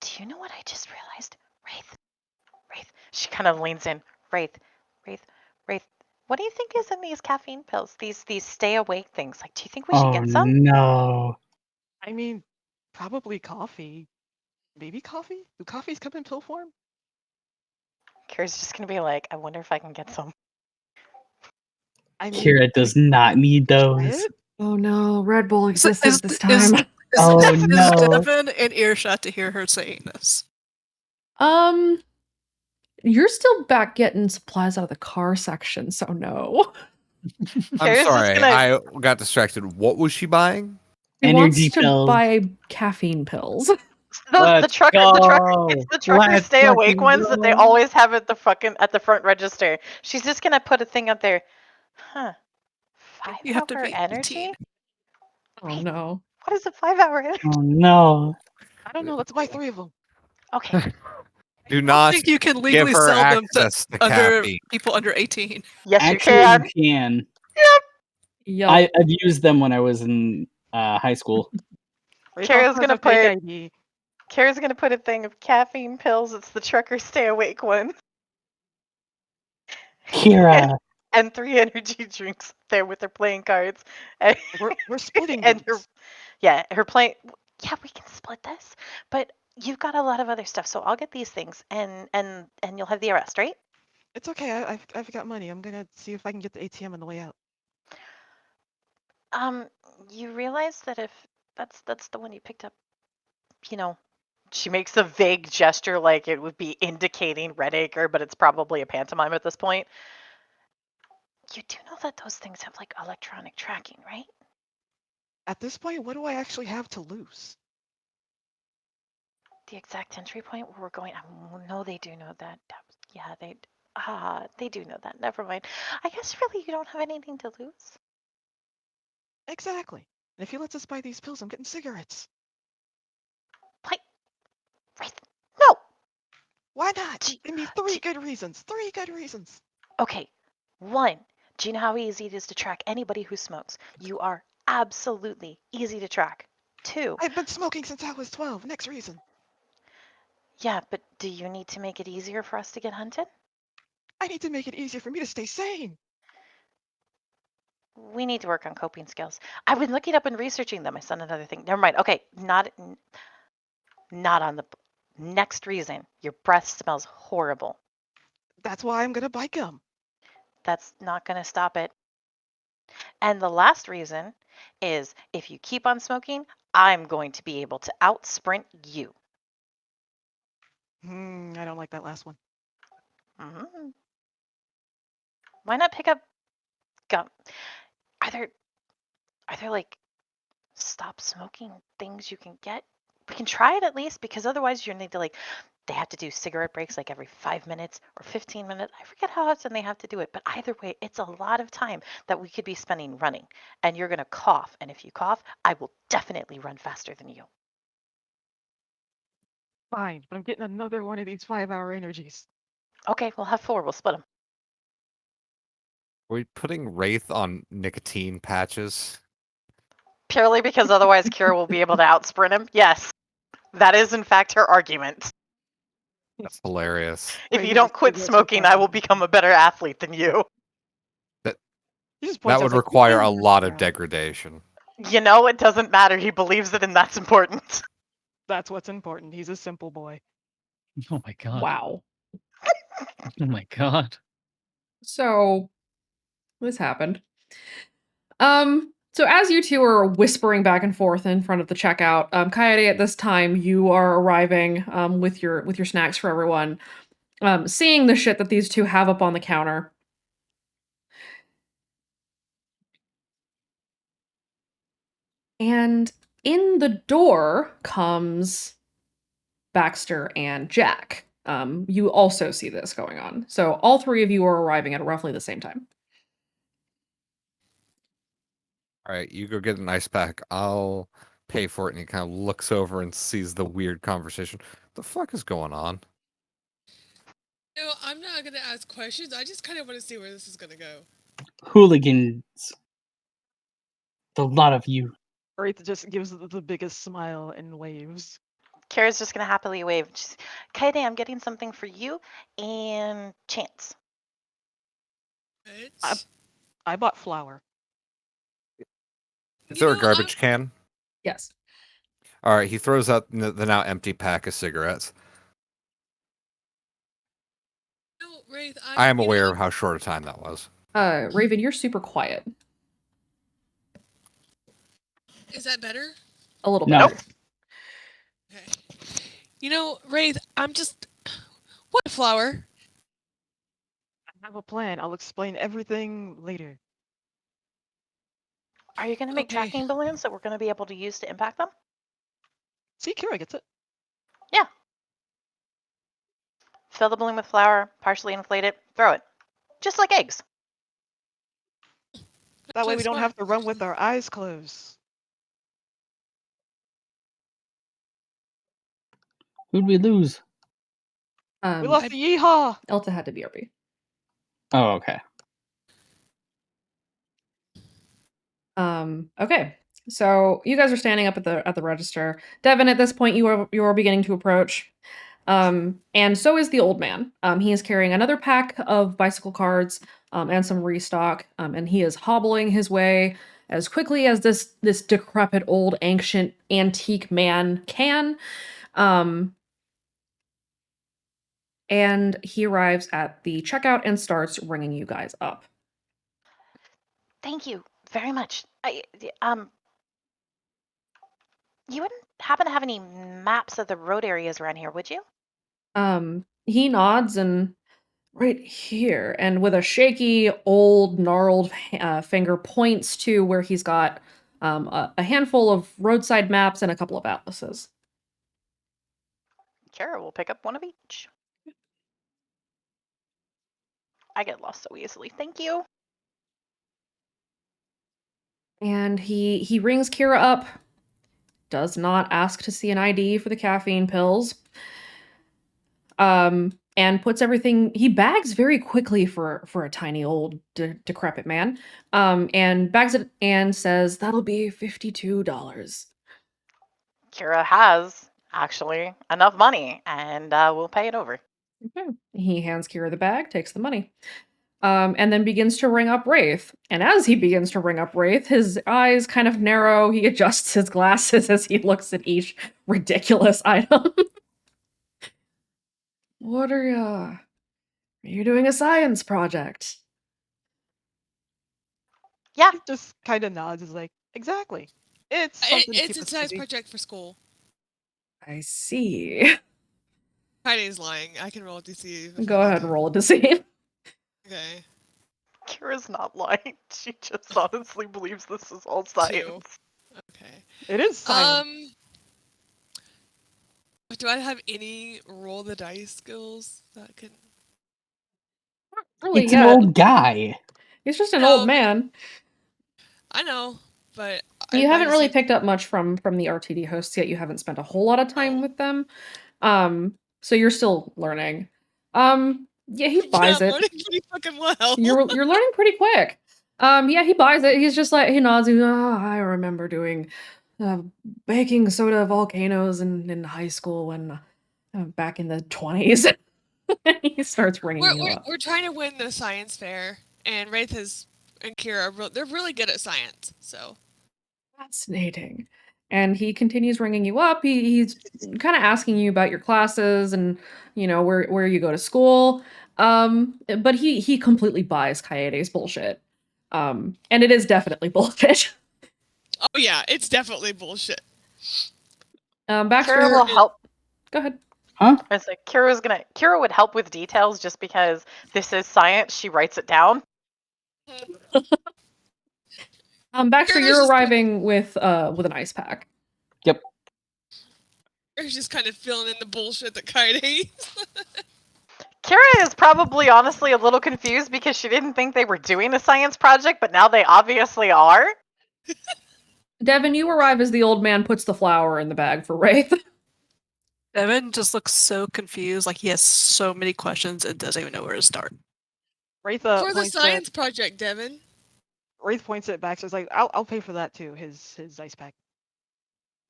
Do you know what I just realized? Wraith. She kind of leans in. Wraith. What do you think is in these caffeine pills? These stay awake things. Like, do you think we should Oh get some? no. I mean, probably coffee. Maybe coffee? Do coffees come in pill form? Kira's just gonna be like, I wonder if I can get some. I mean, Kira does not need try those. it? Oh no, Red Bull Is- existed is- this is- time. Oh Is no. Devin in earshot to hear her saying this? You're still back getting supplies out of the car section, so no. I'm Kira's just sorry, gonna- I got distracted. What was she buying? He Energy wants to pills. buy caffeine pills. The Let's trucker, it's the trucker Let's stay awake fucking ones that they go. always have at the front register. She's just gonna put a thing up there. Huh. You have to 5-hour be energy? 18. Oh Wait. no. What is a 5-hour energy? Oh no. I don't know. Let's buy 3 of them. Okay. Do I not think you can give legally her sell them to access to under caffeine. people under 18. Yes, Actually, you can. you can. Yup. I've used them when I was in high school. Wraith Kara's also has gonna a fake put- ID. Kara's gonna put a thing of caffeine pills. It's the trucker stay awake one. Kira. And 3 energy drinks there with her playing cards. And, We're splitting and her, these. yeah, her playing. Yeah, we can split this. But you've got a lot of other stuff, so I'll get these things, and you'll have the arrest, right? It's okay. I've got money. I'm gonna see if I can get the ATM on the way out. You realize that if that's the one you picked up, you know, she makes a vague gesture like it would be indicating Redacre, but it's probably a pantomime at this point. You do know that those things have like electronic tracking, right? At this point, what do I actually have to lose? The exact entry point where we're going. No, they do know that. Yeah, they do know that. Never mind. I guess really you don't have anything to lose. Exactly. And if he lets us buy these pills, I'm getting cigarettes. Right? No. Why not? Gee, Give me 3 good reasons. 3 good reasons. Okay. 1. Do you know how easy it is to track anybody who smokes? You are absolutely easy to track. 2. I've been smoking since I was 12. Next reason. Yeah, but do you need to make it easier for us to get hunted? I need to make it easier for me to stay sane. We need to work on coping skills. I've been looking up and researching them. I said another thing. Never mind. Okay, not on the next reason. Your breath smells horrible. That's why I'm gonna buy gum. That's not going to stop it. And the last reason is if you keep on smoking, I'm going to be able to outsprint you. I don't like that last one. Mhm. Why not pick up gum? Are there like stop smoking things you can get? We can try it at least, because otherwise you need to they have to do cigarette breaks like every 5 minutes or 15 minutes. I forget how often they have to do it, but either way, it's a lot of time that we could be spending running. And you're going to cough, and if you cough, I will definitely run faster than you. Fine, but I'm getting another one of these 5-hour energies. Okay, we'll have 4. We'll split them. Are we putting Wraith on nicotine patches? Purely because otherwise Kira will be able to outsprint him? Yes. That is, in fact, her argument. That's hilarious. If Wait, you he don't just quit cigarettes for smoking, I will caffeine. become a better athlete than you. He just That points out, would it's like, require a "Ooh, lot of yeah." degradation. You know, it doesn't matter. He believes it, and that's important. That's what's important. He's a simple boy. Oh my god. Wow. Oh my god. So, this happened. So as you two are whispering back and forth in front of the checkout, Coyote, at this time you are arriving with your snacks for everyone. Seeing the shit that these two have up on the counter. And in the door comes Baxter and Jack. you also see this going on. So all three of you are arriving at roughly the same time. All right, you go get an ice pack. I'll pay for it. And he kind of looks over and sees the weird conversation. What the fuck is going on? No, I'm not gonna ask questions. I just kind of want to see where this is gonna go. Hooligans. The lot of you. Wraith just gives the biggest smile and waves. Kira's just gonna happily wave. Kaede, I'm getting something for you and Chance. What? I bought flour. Is You there a know, garbage can? Yes. All right, he throws out the now empty pack of cigarettes. No, Wraith, I am you aware know, of how short a time that was. Raven, you're super quiet. Is that better? A little No. bit. Okay. You know, Wraith, I'm just. What flower? I have a plan. I'll explain everything later. Are you gonna make Okay. tracking balloons that we're gonna be able to use to impact them? See, Kira gets it. Fill the balloon with flour, partially inflate it, throw it. Just like eggs. That way Actually we don't smart. have to run with our eyes closed. Who'd we lose? We lost the yeehaw! Elta had to BRB. Oh, okay. Okay. So you guys are standing up at the register. Devin, at this point, you are beginning to approach. And so is the old man. He is carrying another pack of bicycle cards and some restock. And he is hobbling his way as quickly as this decrepit old ancient antique man can. And he arrives at the checkout and starts ringing you guys up. Thank you very much. You wouldn't happen to have any maps of the road areas around here, would you? He nods and right here, and with a shaky, old, gnarled finger, points to where he's got a handful of roadside maps and a couple of atlases. Kara will pick up one of each. I get lost so easily. Thank you. And he rings Kira up, does not ask to see an ID for the caffeine pills. And puts everything, he bags very quickly for a tiny old decrepit man. And bags it and says, that'll be $52. Kira has actually enough money, and we'll pay it over. Okay. He hands Kira the bag, takes the money. And then begins to ring up Wraith. And as he begins to ring up Wraith, his eyes kind of narrow. He adjusts his glasses as he looks at each ridiculous item. What are you? Are you doing a science project? Yeah. He just kind of nods. Is like, exactly. It's something to It's keep a us science busy. project for school. I see. Heidi's lying. I can roll to see. if Go I ahead and know. roll a deceive. Okay. Kira's not lying. She just honestly believes this is all science. Okay. It is science. Do I have any roll the dice skills that can? Really It's an yet. old guy. He's just an No, old man. I know, but You I haven't really just- picked up much from the RTD hosts yet. You haven't spent a whole lot of time Oh. with them. So you're still learning. Yeah, he buys yeah, I'm it. learning pretty fucking well. You're learning pretty quick. Yeah, he buys it. He's just like, he nods. He's, oh, I remember doing baking soda volcanoes in high school when back in the 20s. He starts ringing you up. We're trying to win the science fair, and Wraith and Kira they're really good at science. So Fascinating. And he continues ringing you up. He's kind of asking you about your classes and where you go to school. But he completely buys Kaede's bullshit. And it is definitely bullshit. oh yeah, it's definitely bullshit. Baxter, Kira will help. go ahead. Huh? It's like Kira would help with details just because this is science. She writes it down. Baxter, Kira's you're just- arriving with an ice pack. You're just kind of filling in the bullshit that Kaide. Kira is probably honestly a little confused because she didn't think they were doing a science project, but now they obviously are. Devin, you arrive as the old man puts the flower in the bag for Wraith. Evan just looks so confused, like he has so many questions and doesn't even know where to start. Wraith For the points science project, Devin. Wraith points at Baxter. It's like, I'll pay for that too. His ice pack.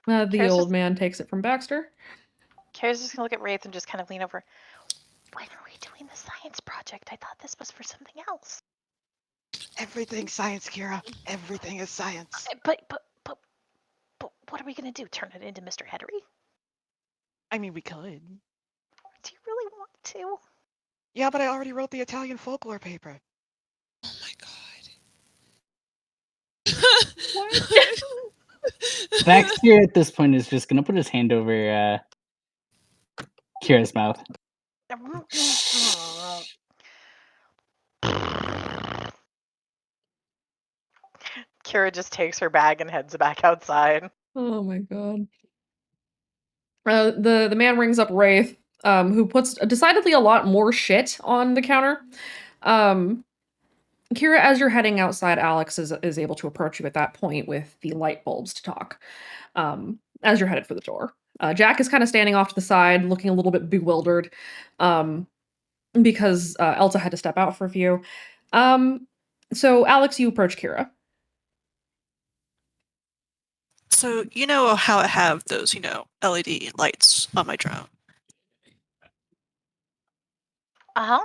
The Kira's old just- man takes it from Baxter. Kira's just gonna look at Wraith and just kind of lean over. When are we doing the science project? I thought this was for something else. Everything's science, Kira. Everything is science. But what are we gonna do? Turn it into Mr. Heddery? I mean, we could. Do you really want to? Yeah, but I already wrote the Italian folklore paper. Oh my god. Baxter at this point is just gonna put his hand over Kira's mouth. Kira just takes her bag and heads back outside. Oh my god. The man rings up Wraith, who puts decidedly a lot more shit on the counter. Kira, as you're heading outside, Alex is able to approach you at that point with the light bulbs to talk. As you're headed for the door, Jack is kind of standing off to the side, looking a little bit bewildered, because Elsa had to step out for a few. So Alex, you approach Kira. So you know how I have those, LED lights on my drone. Uh-huh.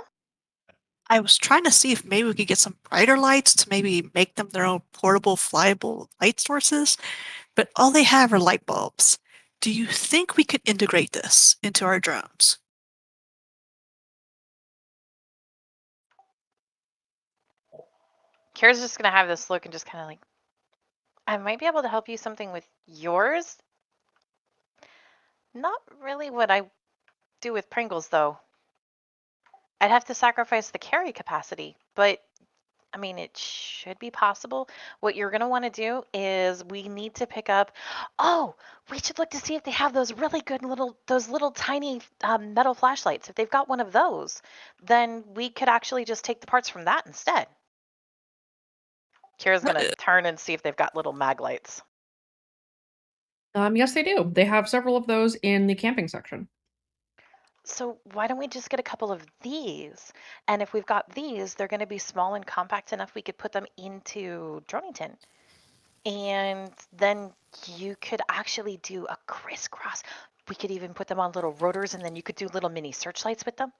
I was trying to see if maybe we could get some brighter lights to maybe make them their own portable, flyable light sources, but all they have are light bulbs. Do you think we could integrate this into our drones? Kira's just gonna have this look and just kind of like, I might be able to help you something with yours. Not really what I do with Pringles, though. I'd have to sacrifice the carry capacity, but I mean, it should be possible. What you're going to want to do is we need to pick up. Oh, we should look to see if they have those really good those little tiny metal flashlights. If they've got one of those, then we could actually just take the parts from that instead. Kira's going to turn and see if they've got little mag lights. Yes, they do. They have several of those in the camping section. So why don't we just get a couple of these? And if we've got these, they're going to be small and compact enough we could put them into Dronington. And then you could actually do a crisscross. We could even put them on little rotors, and then you could do little mini searchlights with them.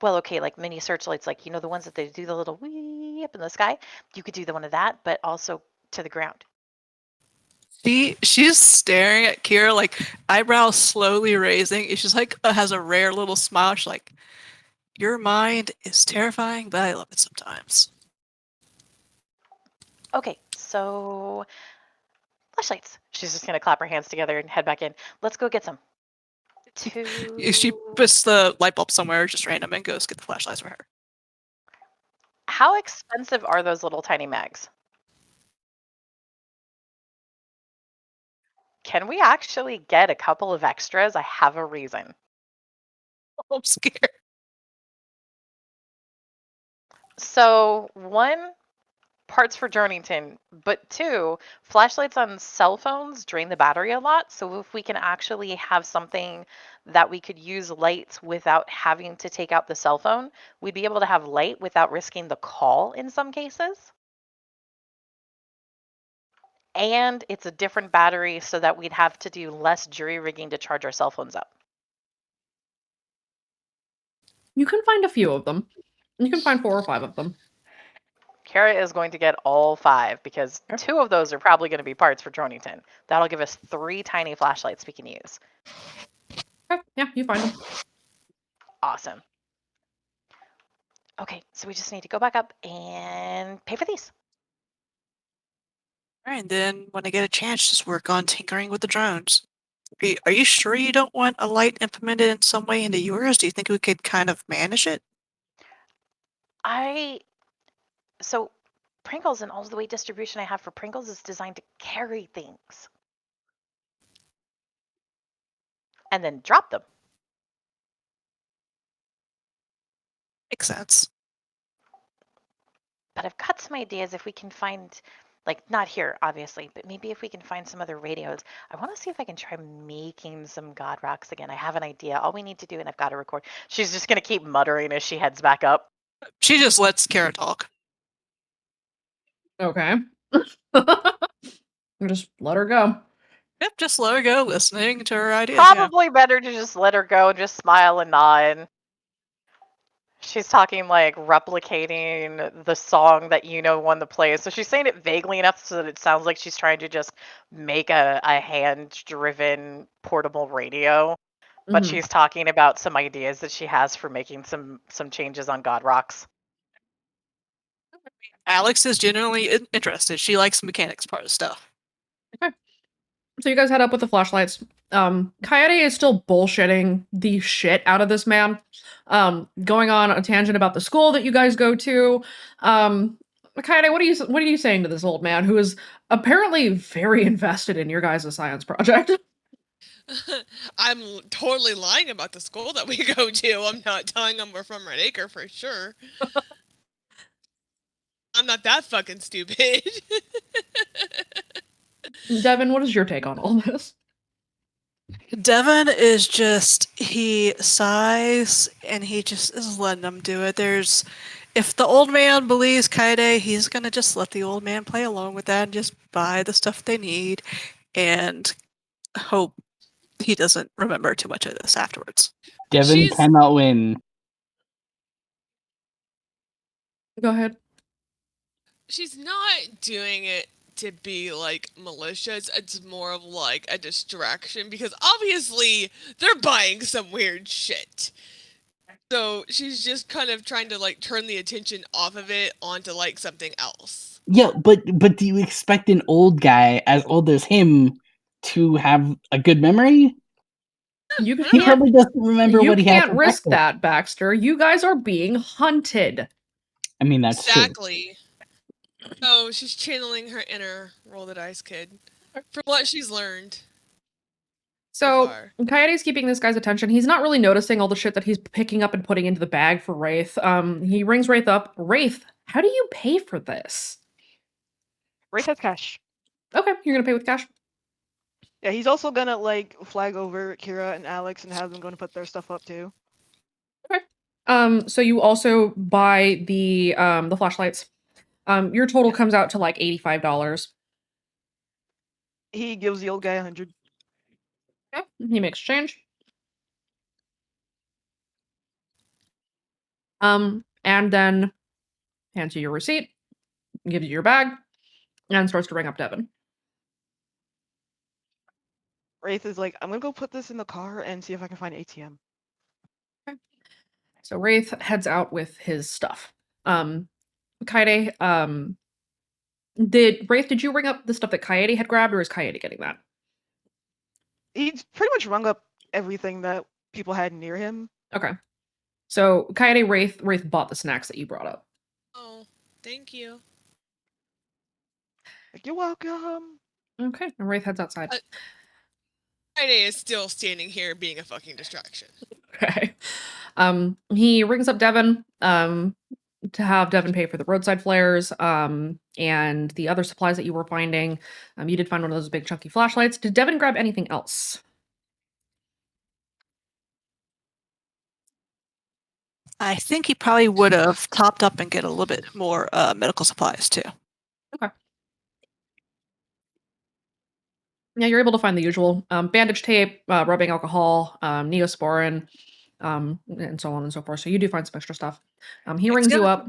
Well, okay, like mini searchlights, like, the ones that they do the little wee up in the sky. You could do the one of that, but also to the ground. She's staring at Kira, like eyebrows slowly raising. She's like has a rare little smile. She's like, "Your mind is terrifying, but I love it sometimes." Okay, so flashlights. She's just gonna clap her hands together and head back in. Let's go get some. She puts the light bulb somewhere just random and goes get the flashlights for her. How expensive are those little tiny mags? Can we actually get a couple of extras? I have a reason. I'm scared. So, one, parts for Journeyton, but two, flashlights on cell phones drain the battery a lot. So if we can actually have something that we could use lights without having to take out the cell phone, we'd be able to have light without risking the call in some cases. And it's a different battery so that we'd have to do less jury rigging to charge our cell phones up. You can find a few of them. You can find 4 or 5 of them. Kara is going to get all 5 because 2 of those are probably going to be parts for Dronington. That'll give us 3 tiny flashlights we can use. Okay, yeah, you find them. Awesome. Okay, so we just need to go back up and pay for these. All right, and then when I get a chance, just work on tinkering with the drones. Are you sure you don't want a light implemented in some way into yours? Do you think we could kind of manage it? So Pringles and all of the weight distribution I have for Pringles is designed to carry things. And then drop them. Makes sense. But I've got some ideas if we can find, like, not here, obviously, but maybe if we can find some other radios. I want to see if I can try making some God Rocks again. I have an idea. All we need to do, and I've got to record. She's just going to keep muttering as she heads back up. She just lets Kara talk. Okay. Just let her go. Yep, just let her go listening to her ideas. Probably better to just let her go and just smile and nod. She's talking like replicating the song that won the play. So she's saying it vaguely enough so that it sounds like she's trying to just make a hand-driven portable radio. But Mhm. she's talking about some ideas that she has for making some changes on God Rocks. Alex is genuinely interested. She likes the mechanics part of stuff. So you guys head up with the flashlights. Coyote is still bullshitting the shit out of this man. Going on a tangent about the school that you guys go to. Coyote, what are you saying to this old man who is apparently very invested in your guys' science project? I'm totally lying about the school that we go to. I'm not telling them we're from Red Acre for sure. I'm not that fucking stupid. Devin, what is your take on all this? Devin is just, he sighs and he just is letting them do it. If the old man believes Kaede, he's gonna just let the old man play along with that and just buy the stuff they need and hope he doesn't remember too much of this afterwards. Devin cannot win. Go ahead. She's not doing it to be like malicious. It's more of like a distraction because obviously they're buying some weird shit. So she's just kind of trying to like turn the attention off of it onto like something else. Yeah, but do you expect an old guy as old as him to have a good memory? He probably doesn't remember what he had. You can't risk that, Baxter. You guys are being hunted. I mean, that's exactly. Oh, she's channeling her inner roll the dice kid from what she's learned. So Coyote's keeping this guy's attention. He's not really noticing all the shit that he's picking up and putting into the bag for Wraith. He rings Wraith up. Wraith, how do you pay for this? Wraith has cash. Okay, you're gonna pay with cash. Yeah, he's also gonna like flag over Kira and Alex and have them going to put their stuff up too. So you also buy the flashlights. Your total comes out to like $85. He gives the old guy 100. Okay, he makes change. And then hands you your receipt, gives you your bag, and starts to ring up Devin. Wraith is like, I'm gonna go put this in the car and see if I can find ATM. Okay. So Wraith heads out with his stuff. Kaede, did you ring up the stuff that Coyote had grabbed, or is Coyote getting that? He's pretty much rung up everything that people had near him. Okay. So Coyote, Wraith bought the snacks that you brought up. Oh, thank you. You're welcome. Okay, and Wraith heads outside. Friday is still standing here being a fucking distraction. Okay. He rings up Devin, to have Devin pay for the roadside flares, and the other supplies that you were finding. You did find one of those big chunky flashlights. Did Devin grab anything else? I think he probably would have topped up and get a little bit more medical supplies too. Okay. Yeah, you're able to find the usual bandage tape, rubbing alcohol, Neosporin, and so on and so forth. So you do find some extra stuff. He rings you up.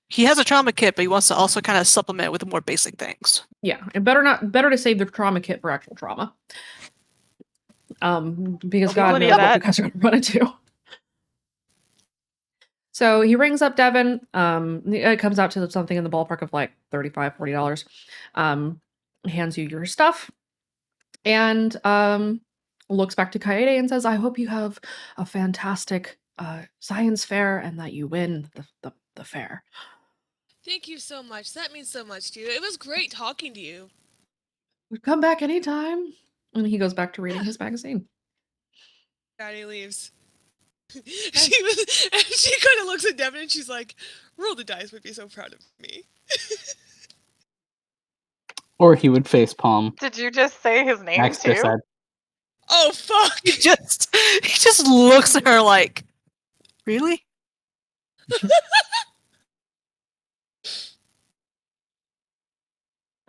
He has a trauma kit, but he wants to also kind of supplement with more basic things. Yeah, and better to save the trauma kit for actual trauma. Because God knows what you guys are going to run into. So he rings up Devin. It comes out to something in the ballpark of like $35, $40. Hands you your stuff. And looks back to Coyote and says, I hope you have a fantastic science fair and that you win the fair. Thank you so much. That means so much to you. It was great talking to you. Come back anytime. And he goes back to reading his magazine. Daddy leaves. She kind of looks at Devin and she's like, "Roll the dice would be so proud of me." Or he would face palm. Did you just say his name Baxter too? said. Oh fuck! He just looks at her like, really?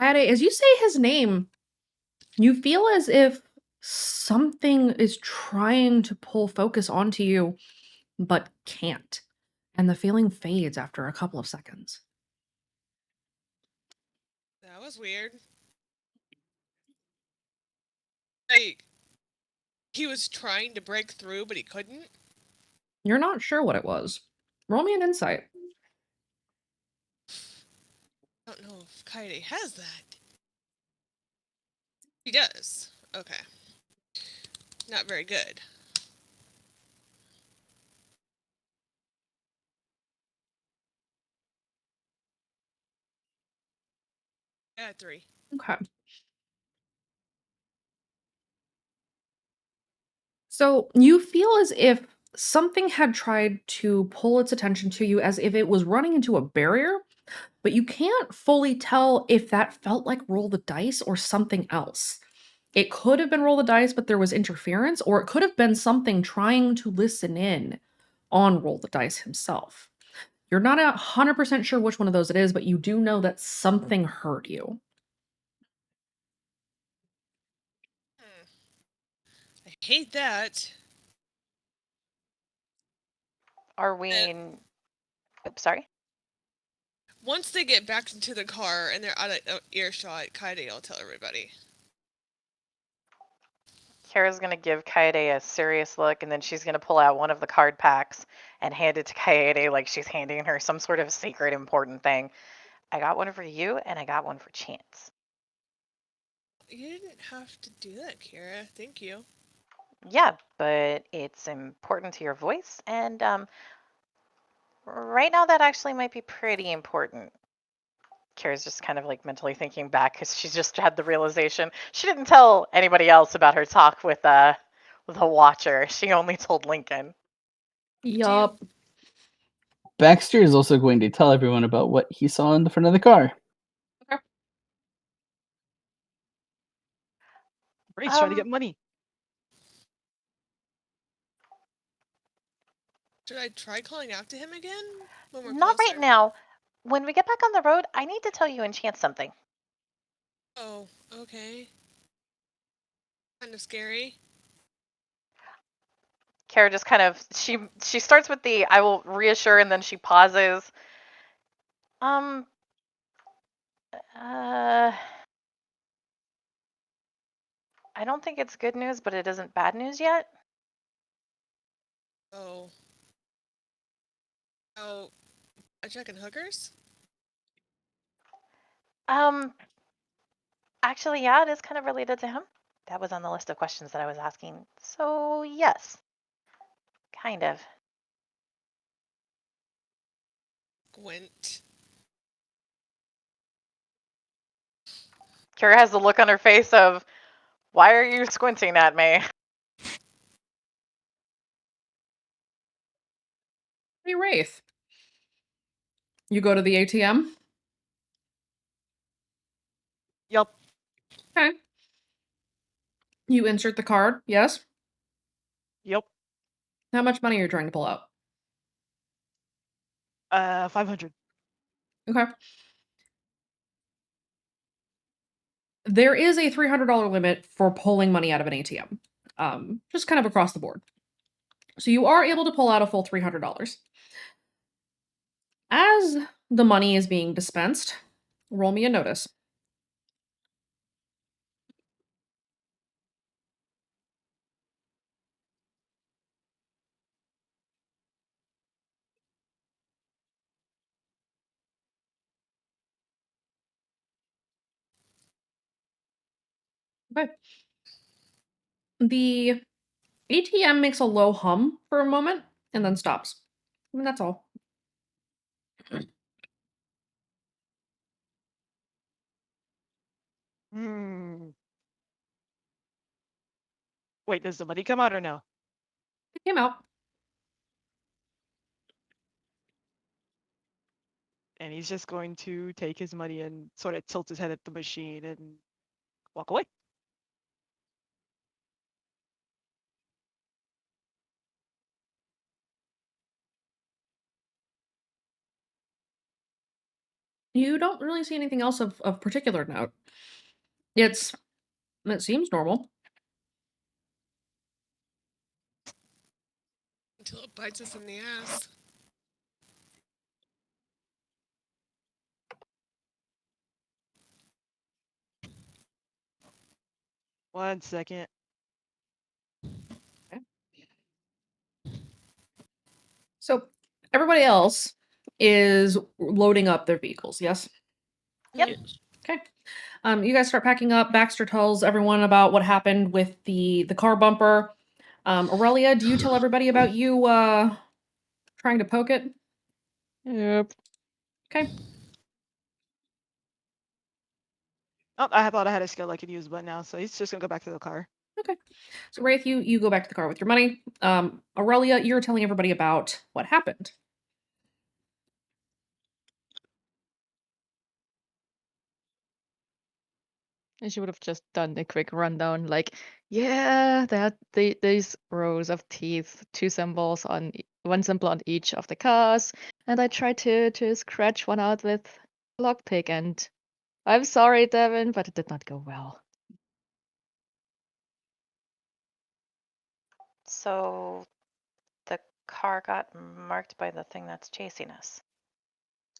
Ade, as you say his name, you feel as if something is trying to pull focus onto you, but can't. And the feeling fades after a couple of seconds. That was weird. Like, he was trying to break through, but he couldn't. You're not sure what it was. Roll me an insight. I don't know if Kaede has that. He does. Okay. Not very good. I got 3. Okay. So you feel as if something had tried to pull its attention to you as if it was running into a barrier, but you can't fully tell if that felt like roll the dice or something else. It could have been roll the dice, but there was interference, or it could have been something trying to listen in on roll the dice himself. You're not 100% sure which one of those it is, but you do know that something hurt you. I hate that. Are we in... Oops, sorry. Once they get back into the car and they're out of earshot, Kaede will tell everybody. Kara's going to give Kaede a serious look, and then she's going to pull out one of the card packs and hand it to Kaede like she's handing her some sort of secret important thing. I got one for you, and I got one for Chance. You didn't have to do that, Kira. Thank you. Yeah, but it's important to your voice, and right now that actually might be pretty important. Kara's just kind of like mentally thinking back because she just had the realization she didn't tell anybody else about her talk with the Watcher. She only told Lincoln. Yup. Baxter is also going to tell everyone about what he saw in the front of the car. Brace trying to get money. Should I try calling out to him again? When we're Not closer? right now. When we get back on the road, I need to tell you and Chance something. Oh, okay. Kind of scary. Kara just kind of she starts with the I will reassure, and then she pauses. I don't think it's good news, but it isn't bad news yet. Oh. Oh, a checking hookers? Actually, yeah, it is kind of related to him. That was on the list of questions that I was asking. So, yes. Kind of. Gwent. Kara has the look on her face of, why are you squinting at me? Hey, Wraith. You go to the ATM? Yup. Okay. You insert the card, yes? Yep. How much money are you trying to pull out? 500. Okay. There is a $300 limit for pulling money out of an ATM. Just kind of across the board. So you are able to pull out a full $300. As the money is being dispensed, roll me a notice. Okay. The ATM makes a low hum for a moment and then stops. And that's all. Hmm. Wait, does the money come out or no? It came out. and he's just going to take his money and sort of tilt his head at the machine and walk away. You don't really see anything else of particular note. It seems normal. Until it bites us in the ass. One second. So everybody else is loading up their vehicles, yes? Yep. Okay. You guys start packing up. Baxter tells everyone about what happened with the car bumper. Aurelia, do you tell everybody about you trying to poke it? Yep. Okay. Oh, I thought I had a skill I could use, but now, so he's just gonna go back to the car. Okay. So Wraith, you go back to the car with your money. Aurelia, you're telling everybody about what happened. And she would have just done a quick rundown, like, yeah, these rows of teeth, two symbols on one symbol on each of the cars, and I tried to scratch one out with lockpick, and I'm sorry, Devin, but it did not go well. So the car got marked by the thing that's chasing us.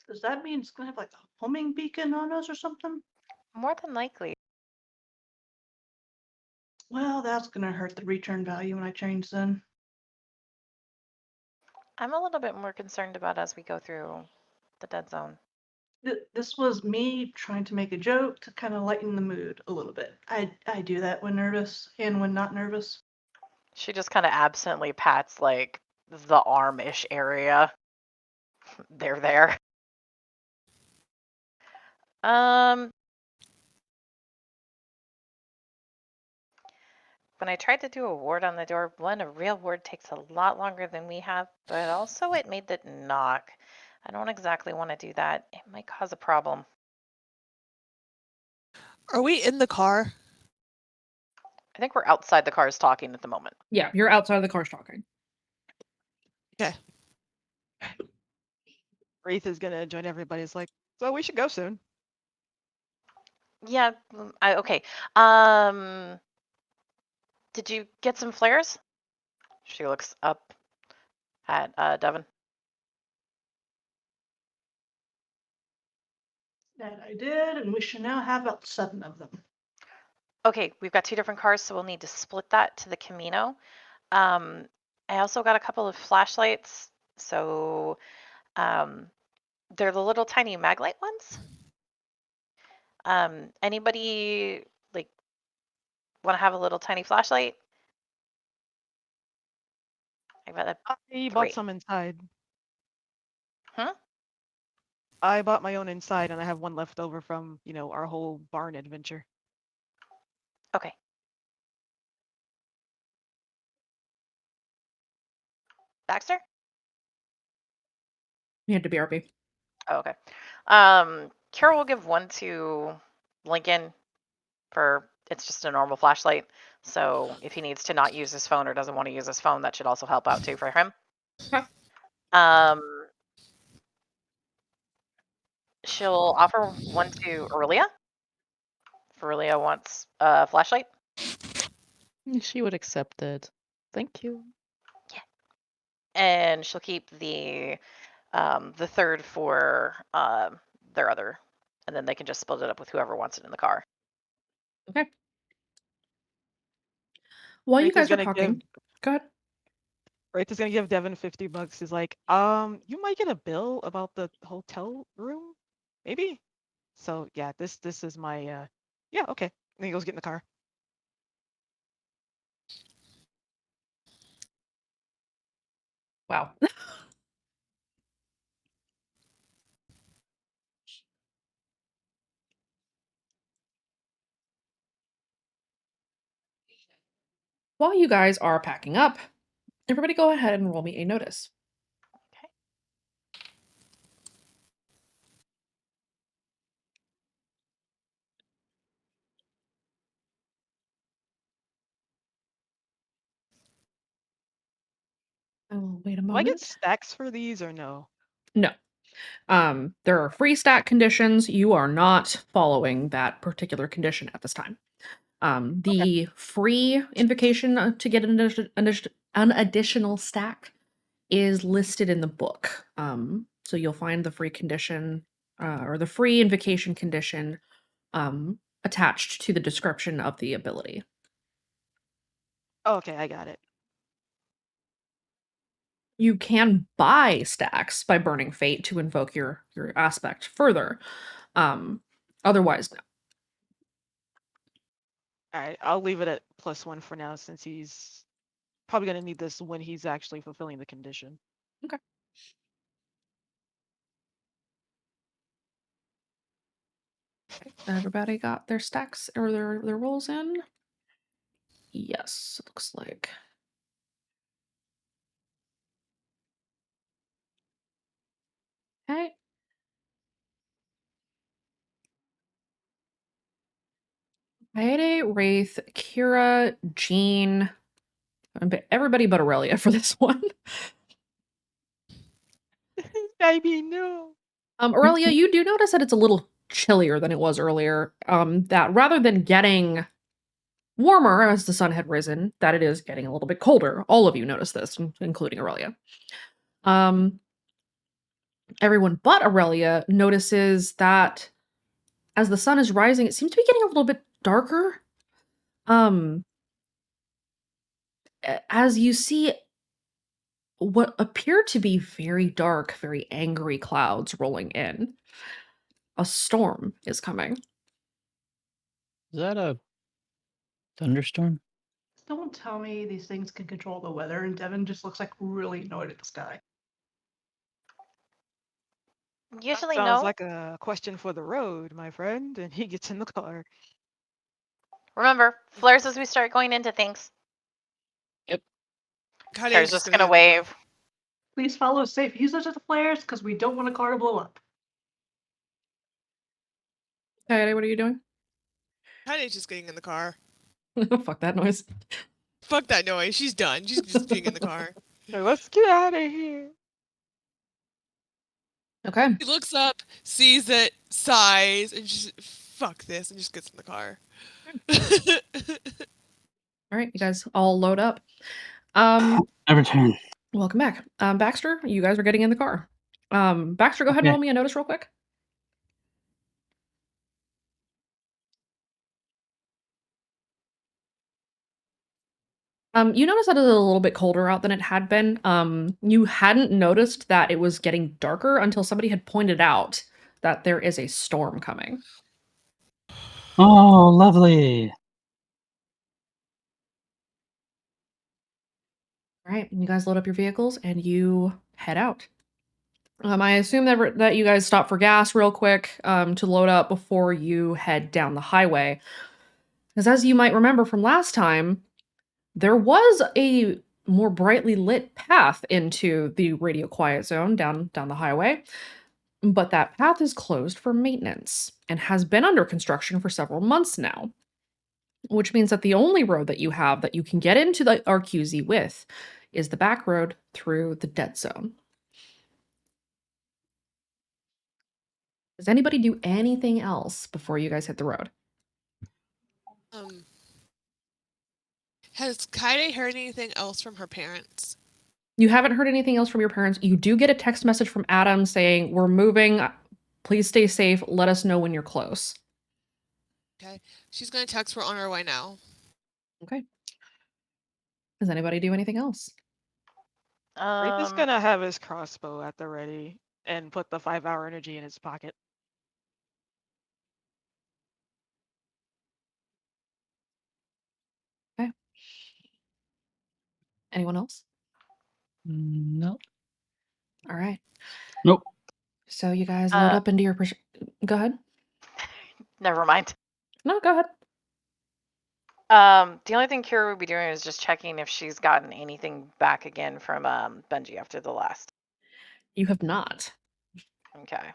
Does that mean it's gonna have like a homing beacon on us or something? More than likely. Well, that's gonna hurt the return value when I change then. I'm a little bit more concerned about as we go through the dead zone. This was me trying to make a joke to kind of lighten the mood a little bit. I do that when nervous and when not nervous. She just kind of absently pats like the arm-ish area. They're there. When I tried to do a ward on the door, one, a real ward takes a lot longer than we have, but also it made it knock. I don't exactly want to do that. It might cause a problem. Are we in the car? I think we're outside the cars talking at the moment. Yeah, you're outside of the cars talking. Okay. Wraith is gonna join everybody. It's like, so we should go soon. Yeah, okay. Did you get some flares? She looks up at Devin. That I did, and we should now have about 7 of them. Okay, we've got 2 different cars, so we'll need to split that to the Camino. I also got a couple of flashlights, so they're the little tiny maglite ones. Anybody like want to have a little tiny flashlight? I got a I bought 3. some inside. Huh? I bought my own inside, and I have one left over from, our whole barn adventure. Okay. Baxter? You had to BRB. Oh, okay. Carol will give one to Lincoln for it's just a normal flashlight. So if he needs to not use his phone or doesn't want to use his phone, that should also help out too for him. Okay. She'll offer one to Aurelia. If Aurelia wants a flashlight. She would accept it. Thank you. Yeah. And she'll keep the third for their other, and then they can just split it up with whoever wants it in the car. Okay. While you Wraith is guys are gonna talking, go ahead. Wraith is gonna give Devin $50. He's like, you might get a bill about the hotel room, maybe. So yeah, this is my yeah, okay. And then he goes get in the car. Wow. While you guys are packing up, everybody go ahead and roll me a notice. wait a Do I get moment. stacks for these or no? No. There are free stack conditions. You are not following that particular condition at this time. The free invocation to get an additional stack is listed in the book. So you'll find the free condition or the free invocation condition attached to the description of the ability. Oh, okay, I got it. You can buy stacks by burning fate to invoke your aspect further. Otherwise, no. All right, I'll leave it at +1 for now since he's probably gonna need this when he's actually fulfilling the condition. Okay. Everybody got their stacks or their rolls in? Yes, it looks like. Okay. Kaede, Wraith, Kira, Jean, everybody but Aurelia for this one. Baby, no. Aurelia, you do notice that it's a little chillier than it was earlier. That rather than getting warmer as the sun had risen, that it is getting a little bit colder. All of you notice this, including Aurelia. Everyone but Aurelia notices that as the sun is rising, it seems to be getting a little bit darker. As you see what appear to be very dark, very angry clouds rolling in, a storm is coming. Is that a thunderstorm? Don't tell me these things can control the weather, and Devin just looks like really annoyed at the sky. Usually Sounds no. like a question for the road, my friend. And he gets in the car. Remember, flares as we start going into things. Kaide's Sarah's just gonna get in the car. wave. Please follow us safe. Use those as the flares because we don't want a car to blow up. Kaede, what are you doing? Kaide's just getting in the car. Fuck that noise. Fuck that noise. She's done. She's just getting in the car. So let's get out of here. Okay. He looks up, sees it, sighs, and just fuck this, and just gets in the car. All right, you guys all load up. I return. Welcome back. Baxter, you guys are getting in the car. Baxter, go ahead and Okay. roll me a notice real quick. You notice that it's a little bit colder out than it had been. You hadn't noticed that it was getting darker until somebody had pointed out that there is a storm coming. Oh, lovely. All right, you guys load up your vehicles and you head out. I assume that you guys stop for gas real quick to load up before you head down the highway. Because as you might remember from last time, there was a more brightly lit path into the radio quiet zone down the highway, but that path is closed for maintenance and has been under construction for several months now, which means that the only road that you have that you can get into the RQZ with is the back road through the dead zone. Does anybody do anything else before you guys hit the road? Has Kaide heard anything else from her parents? You haven't heard anything else from your parents. You do get a text message from Adam saying, "We're moving. Please stay safe. Let us know when you're close." Okay. She's gonna text we're on our way now. Okay. Does anybody do anything else? Wraith is gonna have his crossbow at the ready and put the 5-hour energy in his pocket. Okay. Anyone else? No. All right. Nope. So you guys load up into your... Go ahead. Never mind. No, go ahead. The only thing Kira would be doing is just checking if she's gotten anything back again from Benji after the last. You have not. Okay.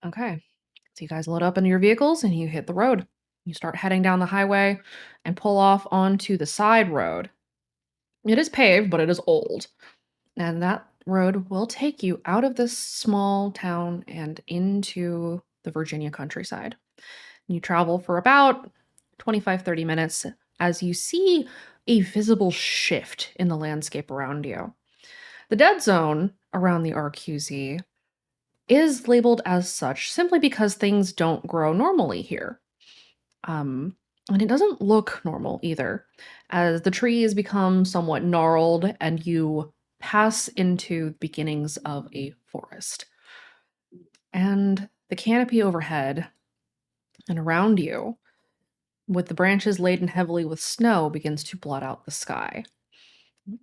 Okay. So you guys load up into your vehicles and you hit the road. You start heading down the highway and pull off onto the side road. It is paved, but it is old. And that road will take you out of this small town and into the Virginia countryside. You travel for about 25-30 minutes as you see a visible shift in the landscape around you. The dead zone around the RQZ is labeled as such simply because things don't grow normally here. And it doesn't look normal either, as the trees become somewhat gnarled and you pass into the beginnings of a forest. And the canopy overhead and around you, with the branches laden heavily with snow, begins to blot out the sky.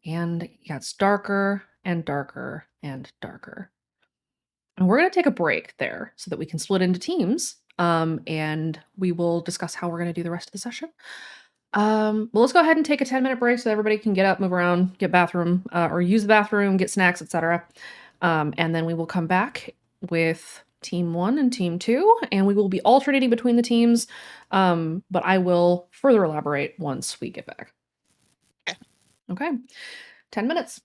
And it gets darker and darker and darker. And we're going to take a break there so that we can split into teams. And we will discuss how we're going to do the rest of the session. Well, let's go ahead and take a 10-minute break so everybody can get up, move around, get bathroom, or use the bathroom, get snacks, etc. And then we will come back with Team 1 and Team 2, and we will be alternating between the teams. But I will further elaborate once we get back. Okay. 10 minutes.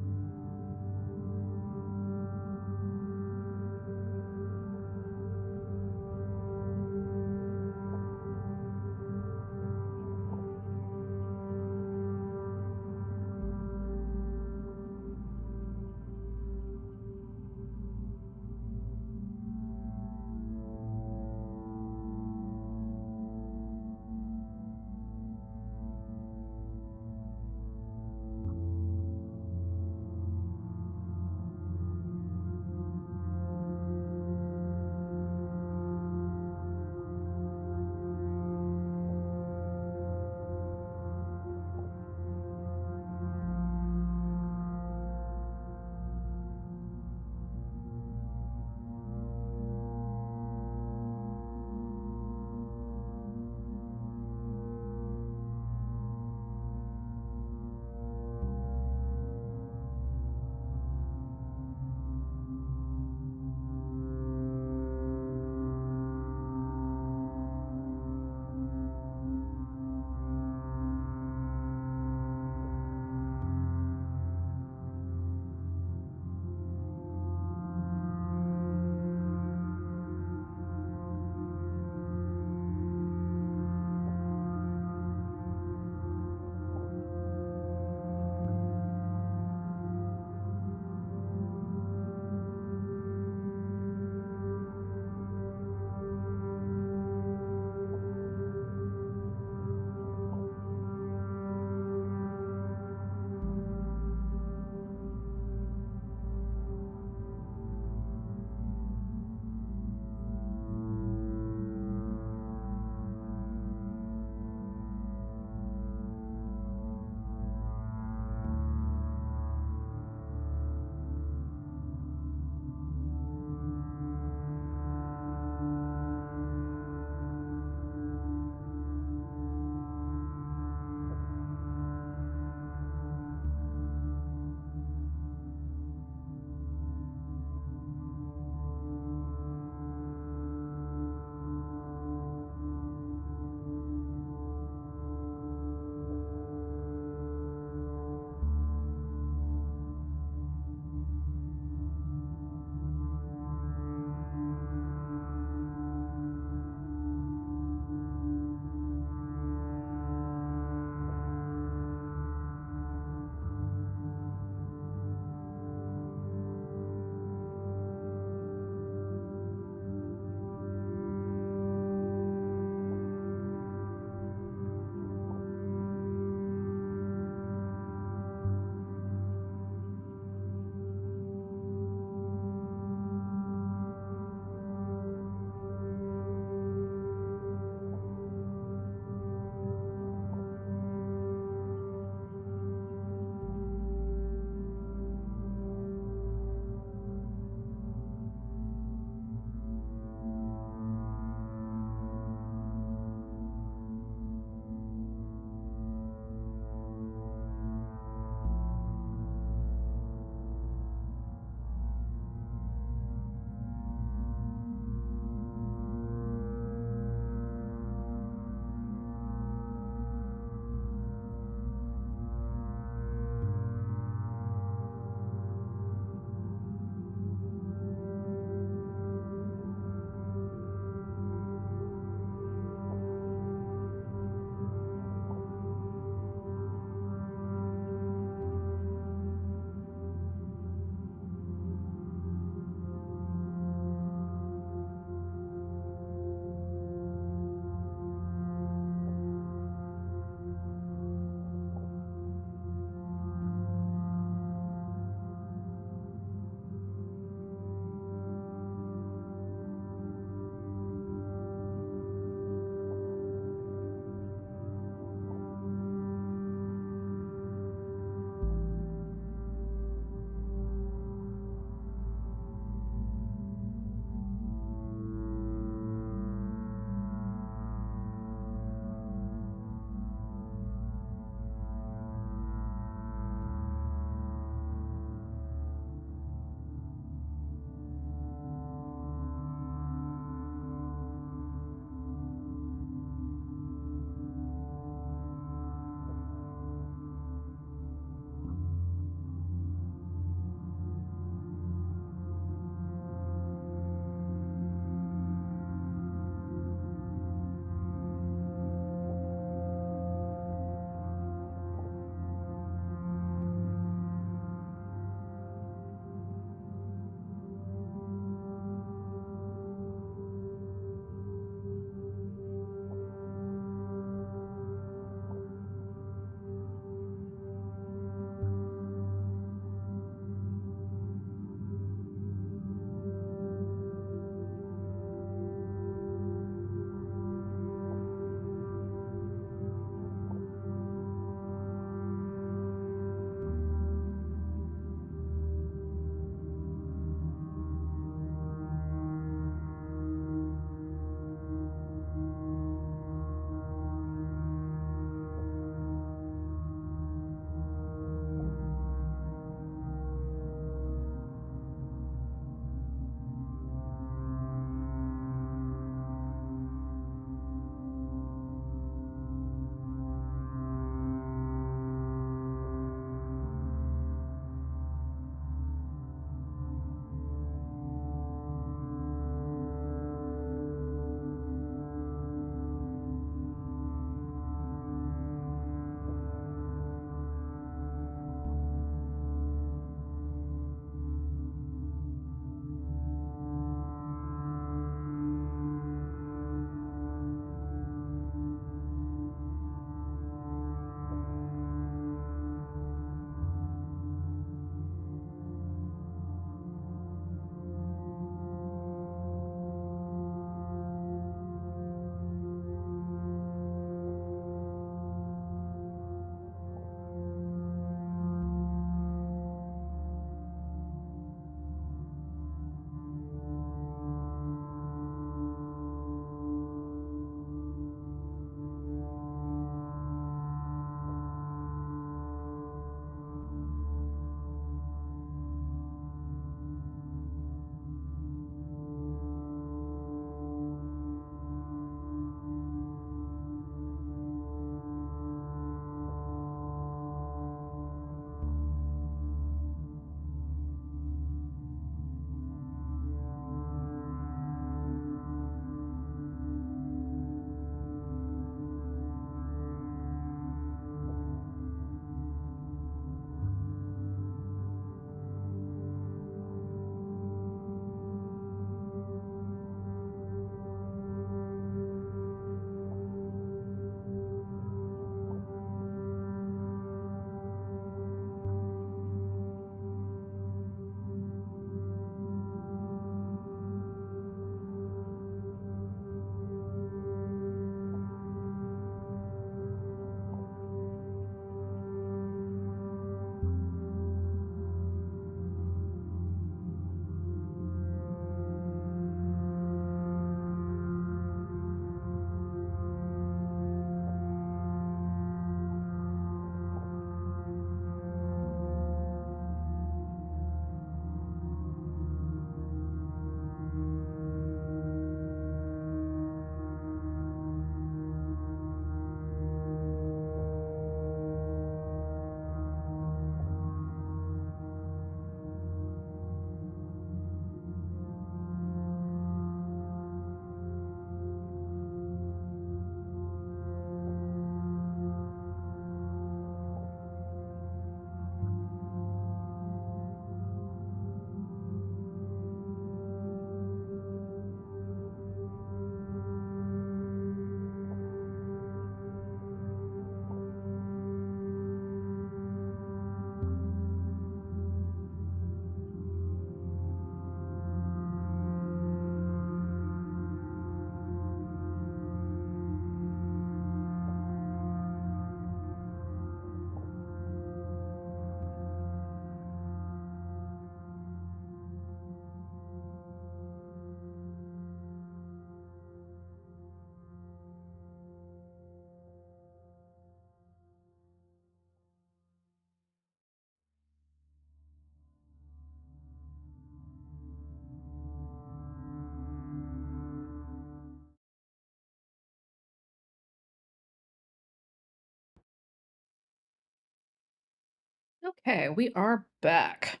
Okay, we are back.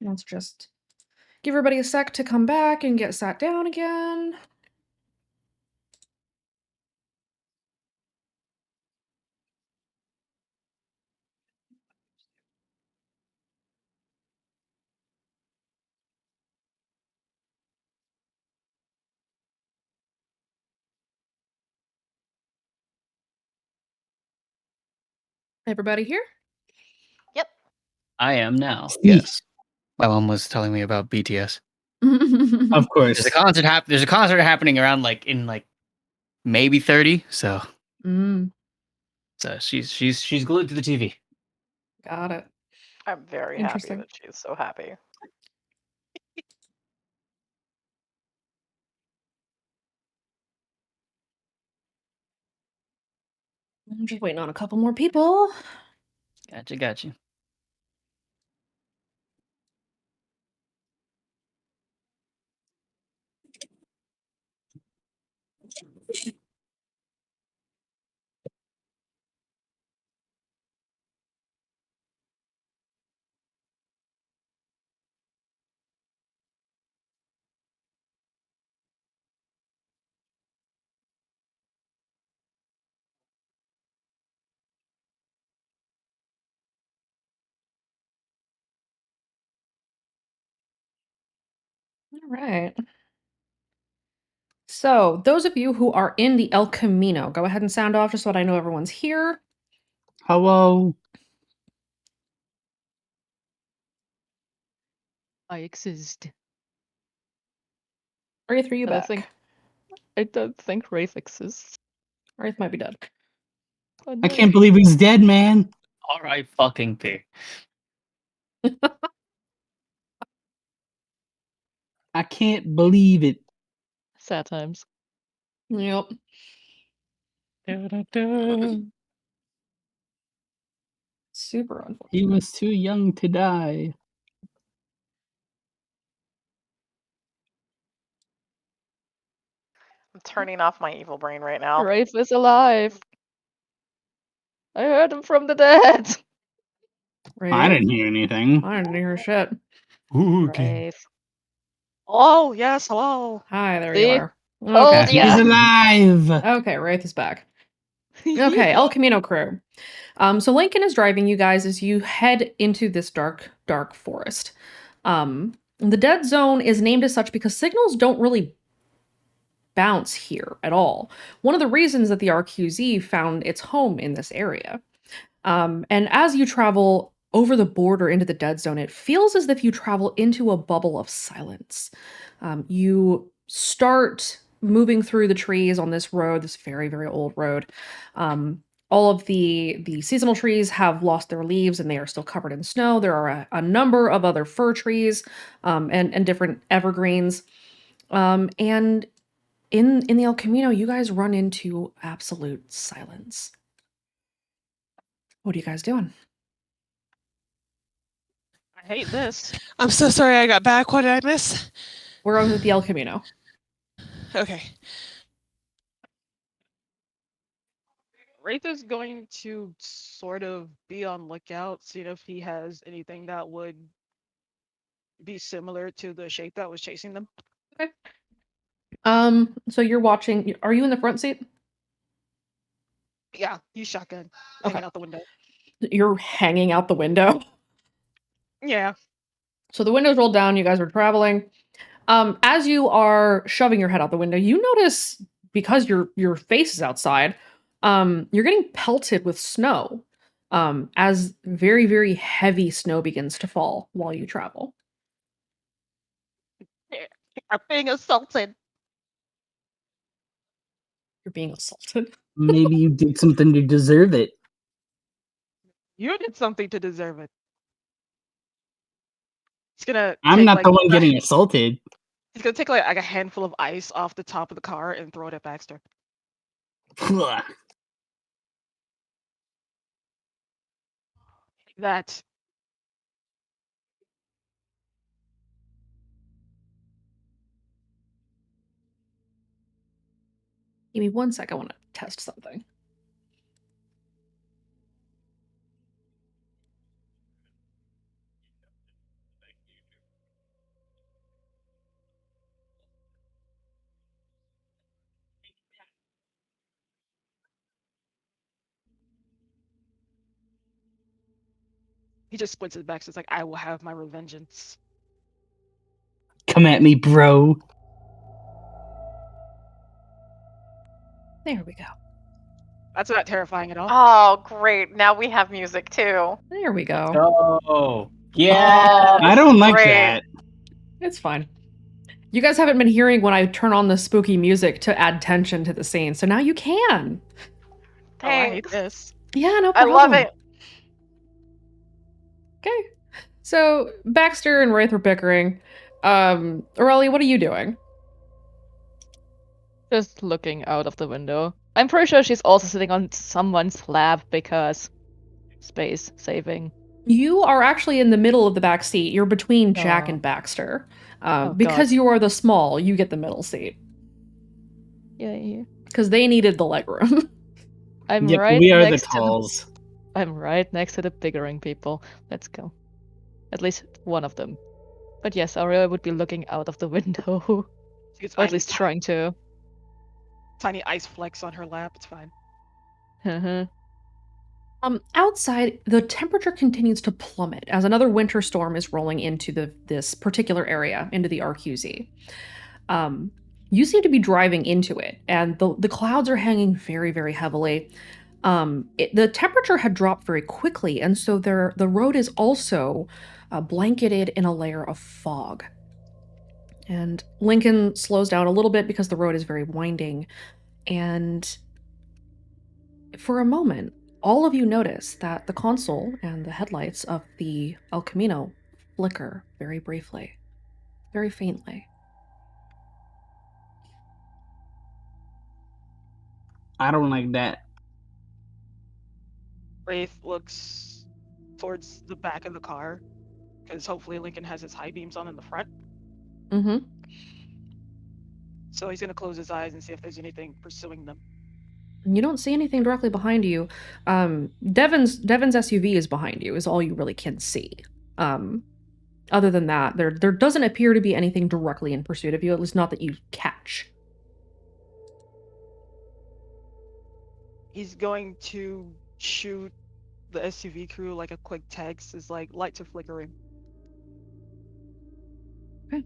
Let's just give everybody a sec to come back and get sat down again. Everybody here? Yep. I am now. See. Yes. My mom was telling me about BTS. Of course. There's a concert happening around in maybe 30. So she's glued to the TV. Got it. I'm very happy Interesting. that she's so happy. I'm just waiting on a couple more people. Gotcha. All right. So, those of you who are in the El Camino, go ahead and sound off just so that I know everyone's here. Hello. I exist. Wraith, are you But I back? think I don't think Wraith exists. Wraith might be dead. Oh, I no. can't believe he's dead, man. All right, fucking pig. I can't believe it. Sad times. Yep. Super unfortunate. He was too young to die. I'm turning off my evil brain right now. Wraith is alive. I heard him from the dead. Wraith? I didn't hear anything. I didn't hear shit. Wraith. Oh, yes, hello. Hi, there See? you are. Told Okay. He's ya. alive. Okay, Wraith is back. Okay, El Camino crew. So Lincoln is driving you guys as you head into this dark, dark forest. The dead zone is named as such because signals don't really bounce here at all. One of the reasons that the RQZ found its home in this area. And as you travel over the border into the dead zone, it feels as if you travel into a bubble of silence. You start moving through the trees on this road, this very, very old road. All of the seasonal trees have lost their leaves and they are still covered in snow. There are a number of other fir trees and different evergreens. And in the El Camino, you guys run into absolute silence. What are you guys doing? I hate this. I'm so sorry I got back. What did I miss? We're over at the El Camino. Okay. Wraith is going to sort of be on lookout, see if he has anything that would be similar to the shape that was chasing them. Okay. So you're watching. Are you in the front seat? Yeah, he's shotgun, Okay. hanging out the window. You're hanging out the window. Yeah. So the window's rolled down. You guys are traveling. As you are shoving your head out the window, you notice because your face is outside, you're getting pelted with snow. As very, very heavy snow begins to fall while you travel. I'm being assaulted. You're being assaulted. Maybe you did something to deserve it. You did something to deserve it. He's gonna I'm take, not like, the one getting assaulted. He's gonna take like a handful of ice off the top of the car and throw it at Baxter. That. Give me 1 sec. I want to test something. He just squints his back, so it's like, I will have my revengeance. Come at me, bro. There we go. That's not terrifying at all. Oh, great. Now we have music too. There we go. Oh, yeah. Oh, I this don't is like great. that. It's fine. You guys haven't been hearing when I turn on the spooky music to add tension to the scene, so now you can. Oh, I hate Thanks. this. Yeah, no I problem. love it. Okay. So Baxter and Wraith are bickering. Aurelia, what are you doing? Just looking out of the window. I'm pretty sure she's also sitting on someone's lap because space saving. You are actually in the middle of the back seat. You're between Jack Oh. and Baxter. Oh, because God. you are the small, you get the middle seat. Yeah. Because they needed the legroom. I'm Yep, right we are the next to talls. I'm right next to the bickering people. Let's go. At least one of them. But yes, Aurelia would be looking out of the window. She gets Or at least trying to. tiny ice flecks on her lap. It's fine. Outside, the temperature continues to plummet as another winter storm is rolling into this particular area, into the RQZ. You seem to be driving into it, and the clouds are hanging very, very heavily. The temperature had dropped very quickly, and so the road is also blanketed in a layer of fog. And Lincoln slows down a little bit because the road is very winding, and for a moment, all of you notice that the console and the headlights of the El Camino flicker very briefly, very faintly. I don't like that. Wraith looks towards the back of the car, because hopefully Lincoln has his high beams on in the front. Mm-hmm. So he's gonna close his eyes and see if there's anything pursuing them. You don't see anything directly behind you. Devin's SUV is behind you, is all you really can see. Other than that, there doesn't appear to be anything directly in pursuit of you, at least not that you catch. He's going to shoot the SUV crew like a quick text, is like, lights are flickering. Okay.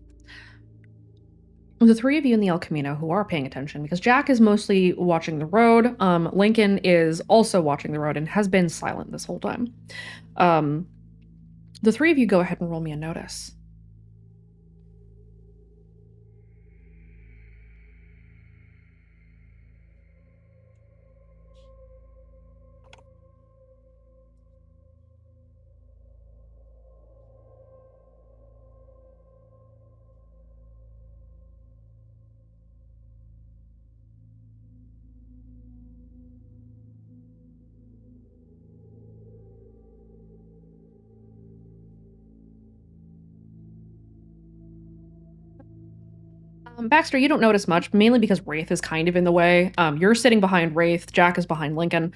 The three of you in the El Camino who are paying attention, because Jack is mostly watching the road, Lincoln is also watching the road and has been silent this whole time. The three of you go ahead and roll me a notice. Baxter, you don't notice much, mainly because Wraith is kind of in the way. You're sitting behind Wraith, Jack is behind Lincoln.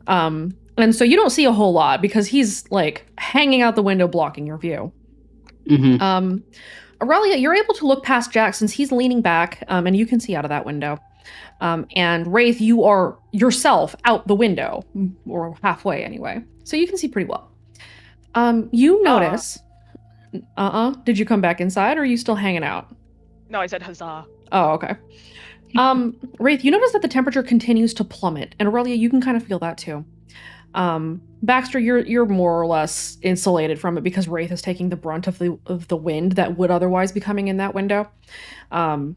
And so you don't see a whole lot because he's like hanging out the window blocking your view. Mm-hmm. Aurelia, you're able to look past Jack since he's leaning back, and you can see out of that window. And Wraith, you are yourself out the window, or halfway anyway. So you can see pretty well. You notice... Did you come back inside, or are you still hanging out? No, I said huzzah. Oh, okay. Wraith, you notice that the temperature continues to plummet, and Aurelia, you can kind of feel that too. Baxter, you're more or less insulated from it because Wraith is taking the brunt of the wind that would otherwise be coming in that window. And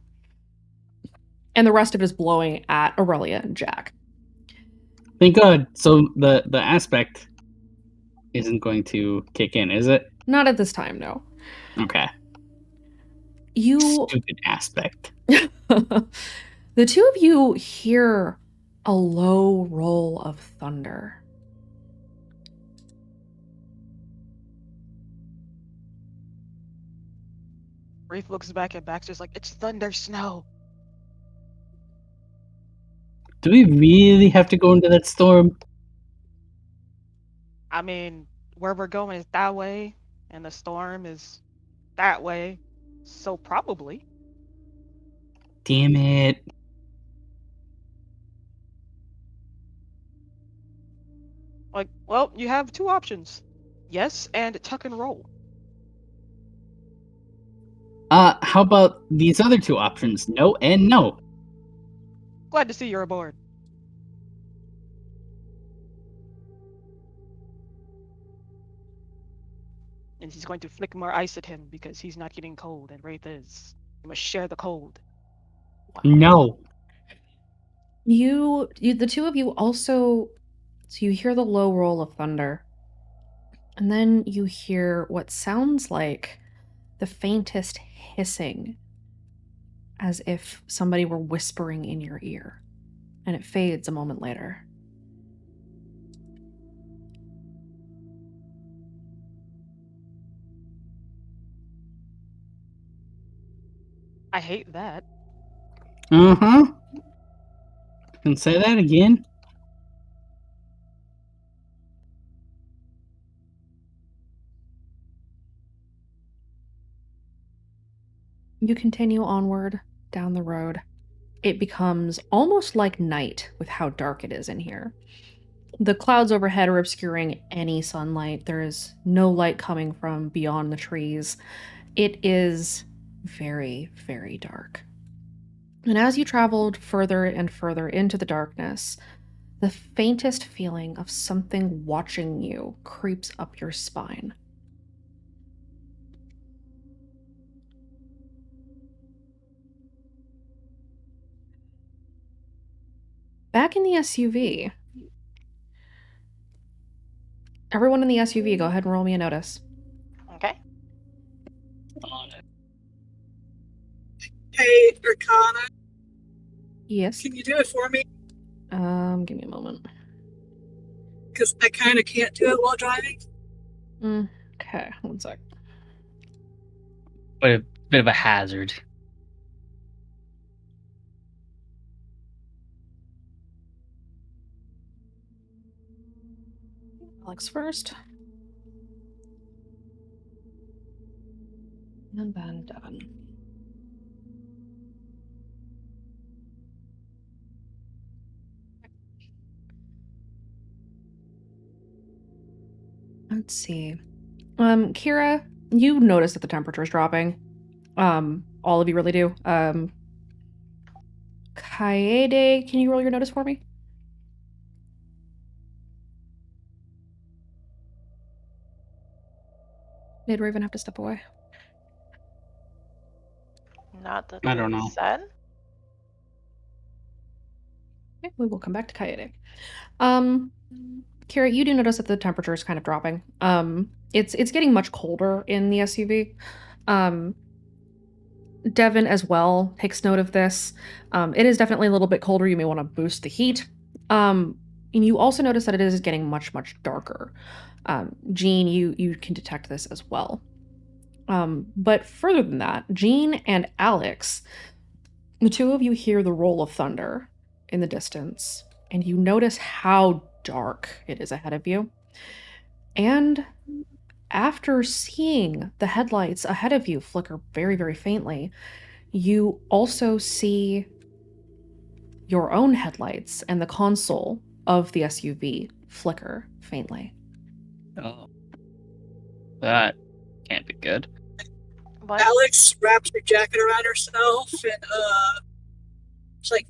the rest of it is blowing at Aurelia and Jack. Thank God. So the aspect isn't going to kick in, is it? Not at this time, no. Okay. You Stupid aspect. The two of you hear a low roll of thunder. Wraith looks back at Baxter's like, it's thunder snow. Do we really have to go into that storm? I mean, where we're going is that way, and the storm is that way. So probably. Damn it. Like, well, you have two options. Yes, and tuck and roll. How about these other two options? No and no. Glad to see you're aboard. And he's going to flick more ice at him because he's not getting cold, and Wraith is. You must share the cold. No. The two of you also, so you hear the low roll of thunder, and then you hear what sounds like the faintest hissing, as if somebody were whispering in your ear, and it fades a moment later. I hate that. Uh-huh. Can say that again? You continue onward down the road. It becomes almost like night with how dark it is in here. The clouds overhead are obscuring any sunlight. There is no light coming from beyond the trees. It is very, very dark. And as you traveled further and further into the darkness, the faintest feeling of something watching you creeps up your spine. Back in the SUV. Everyone in the SUV, go ahead and roll me a notice. Okay. Hey, Arcana, Yes. can you do it for me? Give me a moment. Because I kind of can't do it while driving. Okay, one sec. But a bit of a hazard. Alex first. And then Devin. Let's see. Kira, you notice that the temperature is dropping. All of you really do. Kaede, can you roll your notice for me? Did Raven have to step away? Not that I don't they know. said. Okay, we will come back to Kaede. Kira, you do notice that the temperature is kind of dropping. It's getting much colder in the SUV. Devin as well takes note of this. It is definitely a little bit colder. You may want to boost the heat. And you also notice that it is getting much, much darker. Jean, you can detect this as well. But further than that, Jean and Alex, the two of you hear the roll of thunder in the distance, and you notice how dark it is ahead of you. And after seeing the headlights ahead of you flicker very, very faintly, you also see your own headlights and the console of the SUV flicker faintly. Oh. That can't be good. What? Alex wraps her jacket around herself and it's like,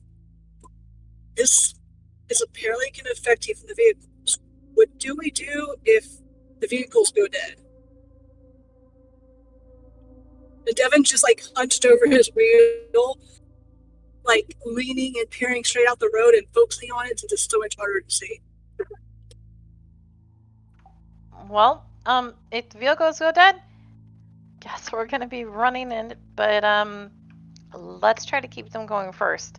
this is apparently can affect even the vehicles. What do we do if the vehicles go dead? And Devin just like hunched over his wheel, like leaning and peering straight out the road and focusing on it since it's so much harder to see. Well, if the vehicles go dead, guess we're gonna be running in. But let's try to keep them going first.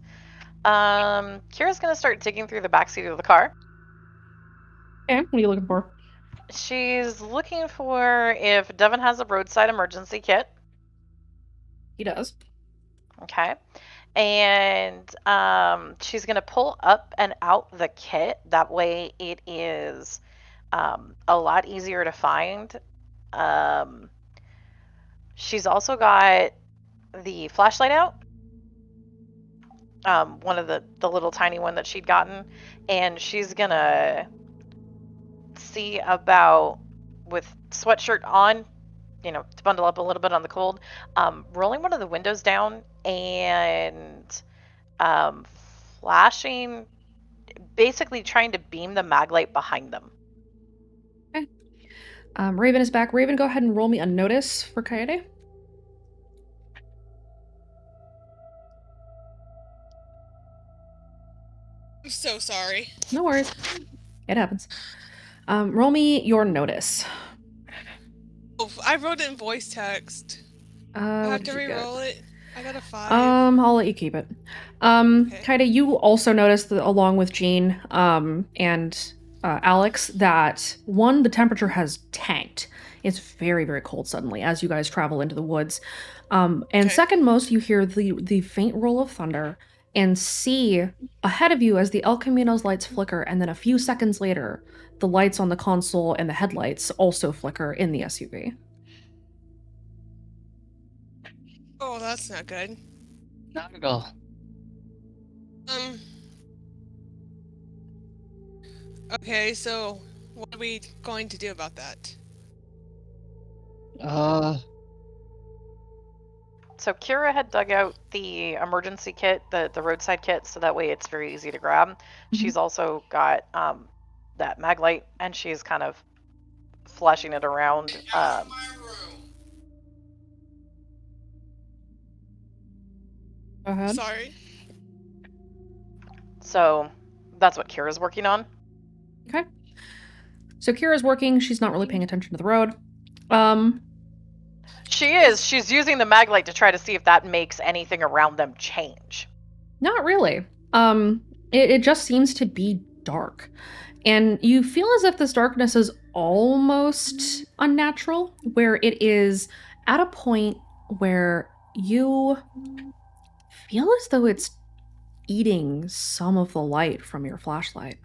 Kira's gonna start digging through the backseat of the car. Okay, what are you looking for? She's looking for if Devin has a roadside emergency kit. He does. Okay. And she's going to pull up and out the kit. That way it is a lot easier to find. She's also got the flashlight out. One of the little tiny one that she'd gotten. And she's going to see about with sweatshirt on, you know, to bundle up a little bit on the cold, rolling one of the windows down and flashing, basically trying to beam the mag light behind them. Raven is back. Raven, go ahead and roll me a notice for Kaede. I'm so sorry. No worries. It happens. Roll me your notice. Oh, I wrote it in voice text. I What have to did you get? re-roll it. I got a 5. I'll let you keep it. Kaede, you also noticed that along with Jean, and Alex, that one, the temperature has tanked. It's very, very cold suddenly as you guys travel into the woods. And second most, you hear the faint roll of thunder and see ahead of you as the El Camino's lights flicker, and then a few seconds later, the lights on the console and the headlights also flicker in the SUV. Oh, that's not good. Not at all. Okay, so what are we going to do about that? So Kira had dug out the emergency kit, the roadside kit, so that way it's very easy to grab. She's also got that mag light, and she's kind of flashing it around. Go ahead. Sorry. So that's what Kira's working on. Okay. So Kira's working. She's not really paying attention to the road. She is. She's using the mag light to try to see if that makes anything around them change. Not really. It just seems to be dark. And you feel as if this darkness is almost unnatural, where it is at a point where you feel as though it's eating some of the light from your flashlight.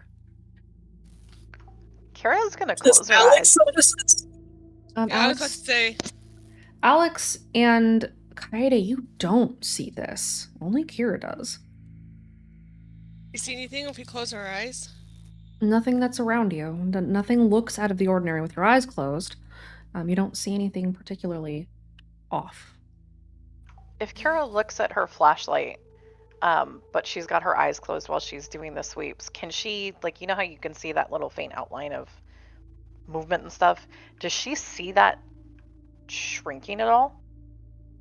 Kira's gonna close her eyes. I was about to say. Alex and Kaede, you don't see this. Only Kira does. You see anything if we close our eyes? Nothing that's around you. Nothing looks out of the ordinary with your eyes closed. You don't see anything particularly off. If Kira looks at her flashlight, but she's got her eyes closed while she's doing the sweeps, can she, like, you know how you can see that little faint outline of movement and stuff? Does she see that shrinking at all?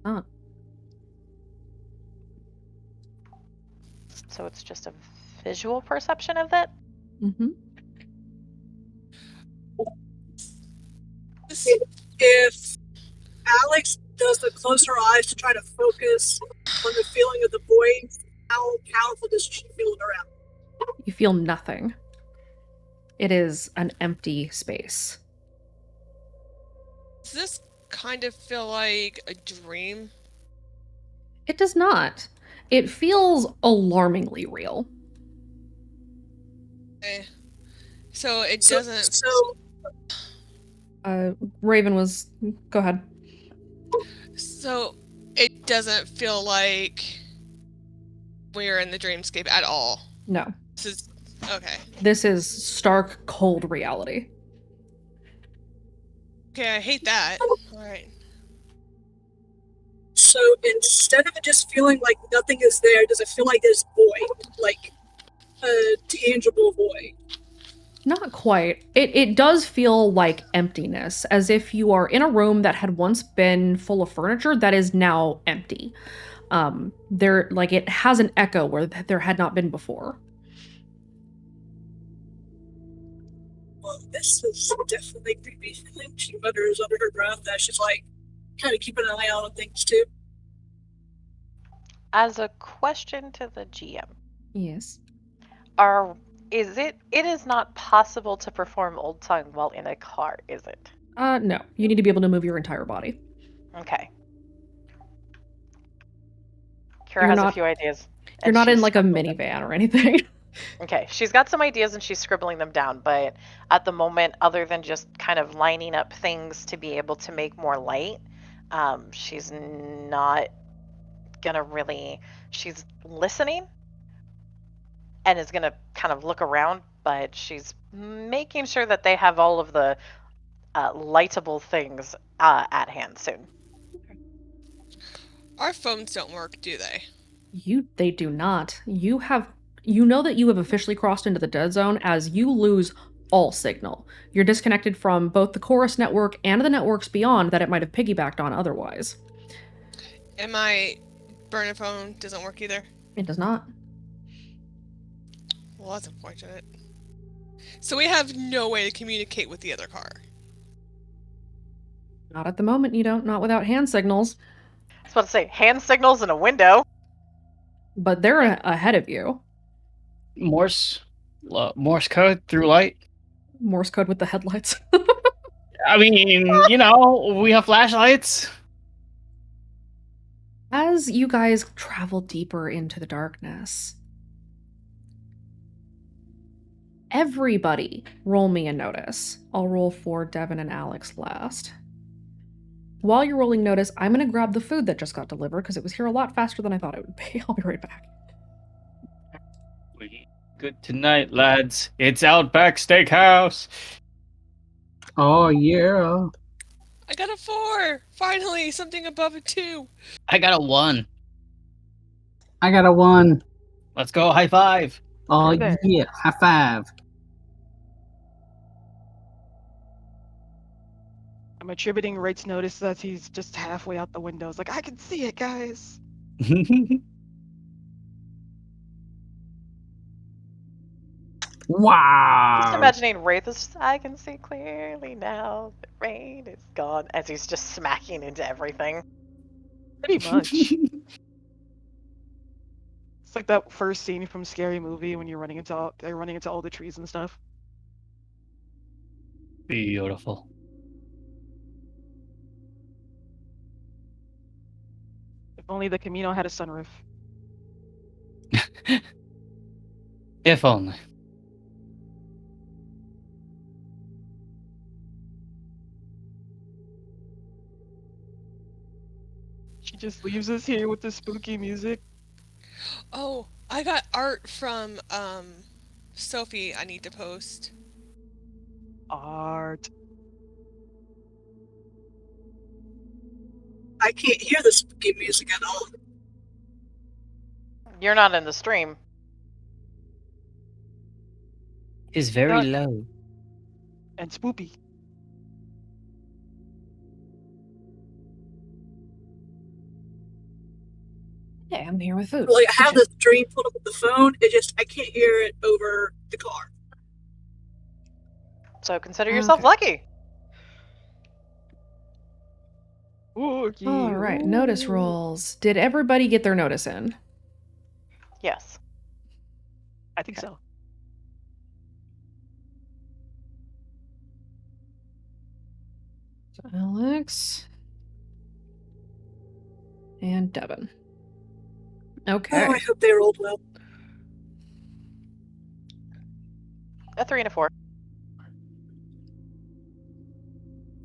Not. So it's just a visual perception of it? Mm-hmm. If Alex does the close her eyes to try to focus on the feeling of the void, how powerful does she feel it around? You feel nothing. It is an empty space. Does this kind of feel like a dream? It does not. It feels alarmingly real. Okay. So it doesn't. Raven was. Go ahead. So it doesn't feel like we're in the dreamscape at all. No. This is okay. This is stark, cold reality. Okay, I hate that. All right. So instead of it just feeling like nothing is there, does it feel like there's void, like a tangible void? Not quite. It does feel like emptiness, as if you are in a room that had once been full of furniture that is now empty. It has an echo where there had not been before. Well, this is definitely creepy. She mutters under her breath that she's like kind of keeping an eye out on things too. As a question to the GM. Yes. It is not possible to perform Old Tongue while in a car, is it? No. You need to be able to move your entire body. Okay. Kira has a few ideas. You're not in like a minivan or anything. Okay, she's got some ideas and she's scribbling them down, but at the moment, other than just kind of lining up things to be able to make more light, she's not gonna really, she's listening and is gonna kind of look around, but she's making sure that they have all of the lightable things at hand soon. Our phones don't work, do they? They do not. You know that you have officially crossed into the dead zone as you lose all signal. You're disconnected from both the Chorus network and the networks beyond that it might have piggybacked on otherwise. And my burner phone doesn't work either? It does not. Well, that's unfortunate. So we have no way to communicate with the other car. Not at the moment, you don't. Not without hand signals. I was about to say, hand signals in a window. But they're ahead of you. Morse code through light. Morse code with the headlights. I mean, we have flashlights. As you guys travel deeper into the darkness, everybody roll me a notice. I'll roll for Devin and Alex last. While you're rolling notice, I'm going to grab the food that just got delivered because it was here a lot faster than I thought it would be. I'll be right back. Good tonight, lads. It's Outback Steakhouse. Oh yeah. I got a 4! Finally, something above a 2! I got a 1. I got a 1. Let's go, high five. Oh There. yeah, high five. I'm attributing Wright's notice that he's just halfway out the window. It's like, I can see it, guys. Wow. Just imagining Wraith is just, I can see clearly now that rain is gone, as he's just smacking into everything. Pretty much. It's like that first scene from Scary Movie when they're running into all the trees and stuff. Beautiful. If only the Camino had a sunroof. If only. She just leaves us here with the spooky music. Oh, I got art from Sophie I need to post. Art. I can't hear the spooky music at all. You're not in the stream. It's very Not- low. And spoopy. Yeah, I'm here with food. Like I have the stream pulled up with the phone. I can't hear it over the car. So consider yourself Okay. lucky. Oogie. All right, notice rolls. Did everybody get their notice in? Yes. I think so. So Alex and Devin. Okay. Oh, I hope they rolled well. A 3 and a 4.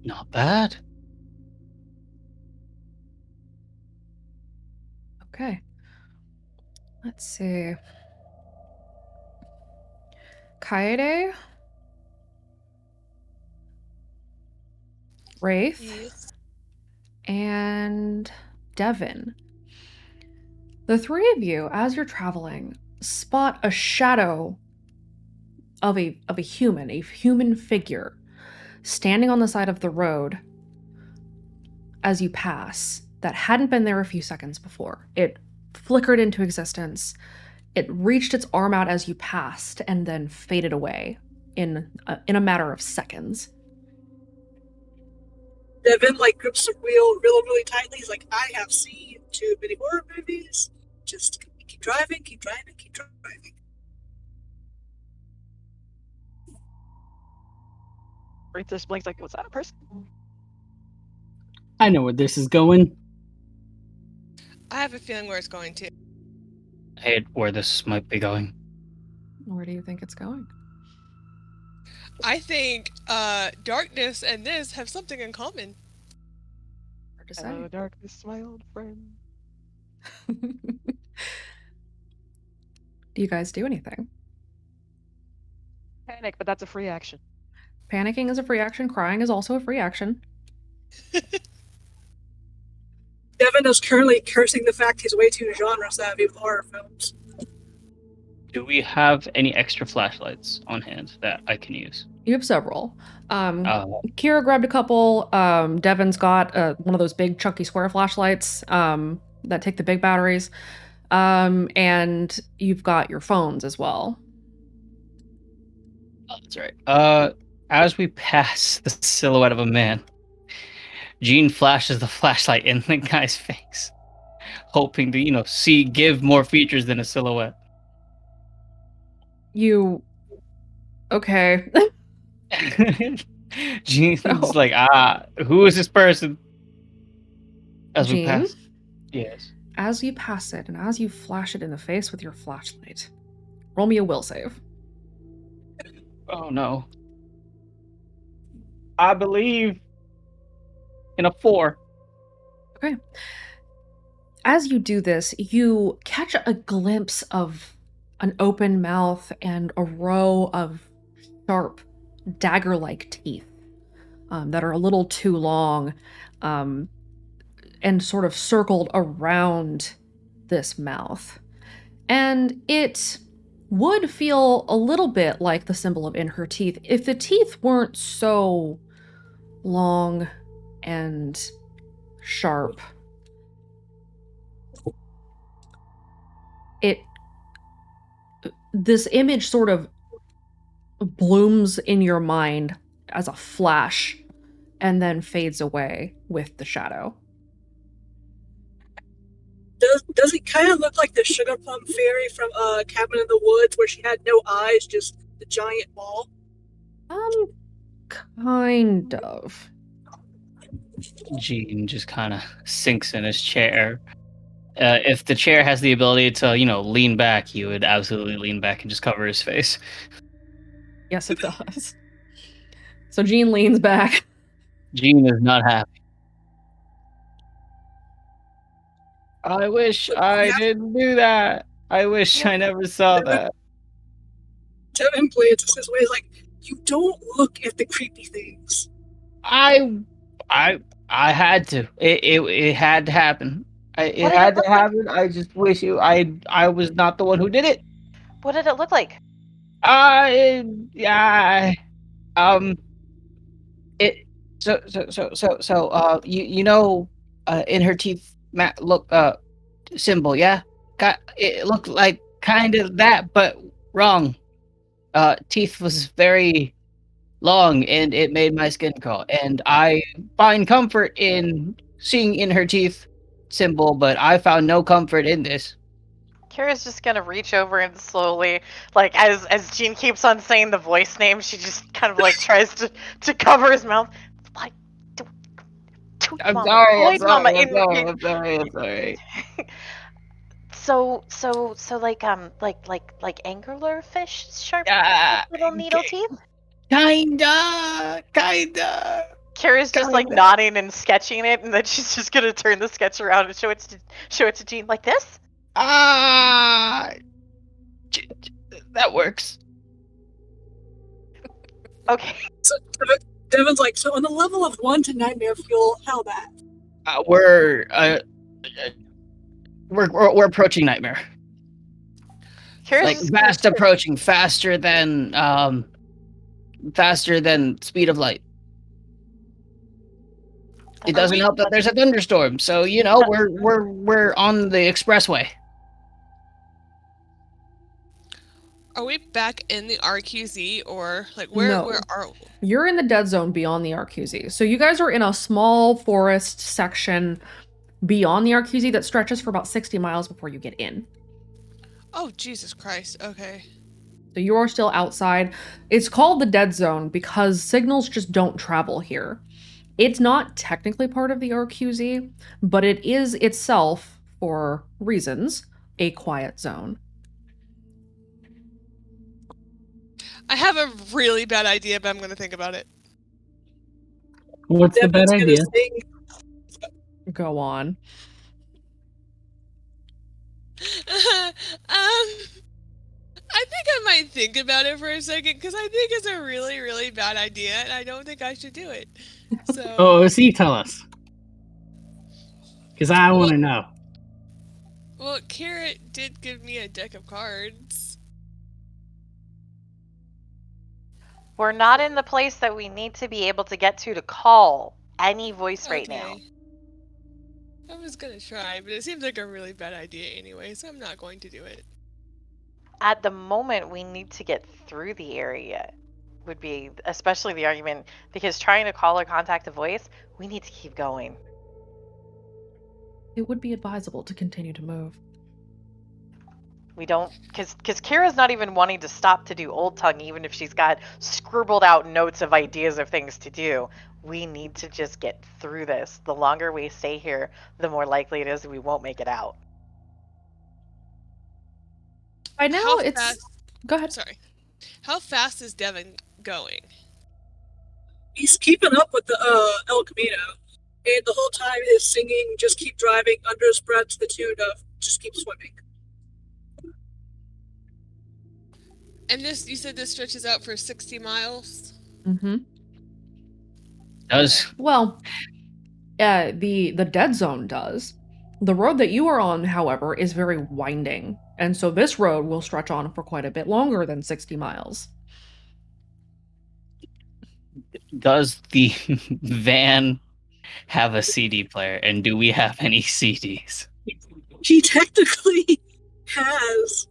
Not bad. Okay. Let's see. Kaede, Wraith, Yes. and Devin. The three of you, as you're traveling, spot a shadow of a human figure, standing on the side of the road as you pass, that hadn't been there a few seconds before. It flickered into existence. It reached its arm out as you passed and then faded away in a matter of seconds. Devin like grips the wheel really tightly. He's like, I have seen too many horror movies. Just keep driving, keep driving, keep driving. Wraith just blinks like, was that a person? I know where this is going. I have a feeling where it's going to. I hate where this might be going. Where do you think it's going? I think darkness and this have something in common. Hard to say. Hello, darkness, my old friend. Do you guys do anything? Panic, but that's a free action. Panicking is a free action. Crying is also a free action. Devin is currently cursing the fact he's way too genre savvy with horror films. Do we have any extra flashlights on hand that I can use? You have several. Uh, Kira grabbed a couple. Devin's got one of those big chunky square flashlights that take the big batteries. And you've got your phones as well. Oh, that's right. As we pass the silhouette of a man, Jean flashes the flashlight in the guy's face, hoping to, give more features than a silhouette. Okay. Jean's No. like, who is this person? As we Jean? pass. Yes. As you pass it and as you flash it in the face with your flashlight, roll me a will save. Oh no. I believe in a 4. Okay. As you do this, you catch a glimpse of an open mouth and a row of sharp, dagger-like teeth that are a little too long and sort of circled around this mouth. And it would feel a little bit like the symbol of in her teeth if the teeth weren't so long and sharp. This image sort of blooms in your mind as a flash and then fades away with the shadow. Does it kind of look like the Sugar Plum Fairy from Cabin in the Woods, where she had no eyes, just the giant ball? Kind of. Jean just kind of sinks in his chair. If the chair has the ability to, lean back, he would absolutely lean back and just cover his face. Yes, it does. So Jean leans back. Jean is not happy. I wish I didn't do that. I wish I never saw that. Devin plays this way, like, you don't look at the creepy things. I had to. It had to happen. It had to happen. I just wish I was not the one who did it. What did it look like? In her teeth look symbol, yeah? It looked like kind of that, but wrong. Teeth was very long and it made my skin crawl, and I find comfort in seeing in her teeth symbol, but I found no comfort in this. Kira's just gonna reach over and slowly, like as Jean keeps on saying the voice name, she just kind of like tries to cover his mouth. Like, I'm Mama, sorry. I'm sorry. So like anglerfish sharp little needle teeth? Kinda. Kira's just like nodding and sketching it, and then she's just gonna turn the sketch around and show it to Jean like this. That works. Okay. So Devin's like, so on the level of 1 to nightmare fuel, how bad? We're approaching nightmare. Kira's Like fast approaching, faster than speed of light. It doesn't help that there's a thunderstorm, so we're on the expressway. Are we back in the RQZ, or like where are You're in the dead zone beyond the RQZ. So you guys are in a small forest section beyond the RQZ that stretches for about 60 miles before you get in. Oh, Jesus Christ. Okay. So you are still outside. It's called the dead zone because signals just don't travel here. It's not technically part of the RQZ, but it is itself, for reasons, a quiet zone. I have a really bad idea, but I'm going to think about it. What's the bad idea? Go on. I think I might think about it for a second, because I think it's a really, really really bad idea, and I don't think I should do it. So. Oh, see, tell us. Because I want to know. Well, Kira did give me a deck of cards. We're not in the place that we need to be able to get to call any voice right now. I was gonna try, but it seems like a really bad idea anyway, so I'm not going to do it. At the moment, we need to get through the area, would be especially the argument, because trying to call or contact a voice, we need to keep going. It would be advisable to continue to move. We don't, because Kira's not even wanting to stop to do Old Tongue, even if she's got scribbled out notes of ideas of things to do. We need to just get through this. The longer we stay here, the more likely it is we won't make it out. By now, How it's. fast- Go ahead. Sorry. How fast is Devin going? He's keeping up with the El Camino, and the whole time is singing "Just Keep Driving" under his breath to the tune of "Just Keep Swimming." And this, you said this stretches out for 60 miles? Mm-hmm. Does Well, the dead zone does. The road that you are on, however, is very winding, and so this road will stretch on for quite a bit longer than 60 miles. does the van have a CD player, and do we have any CDs? He technically has.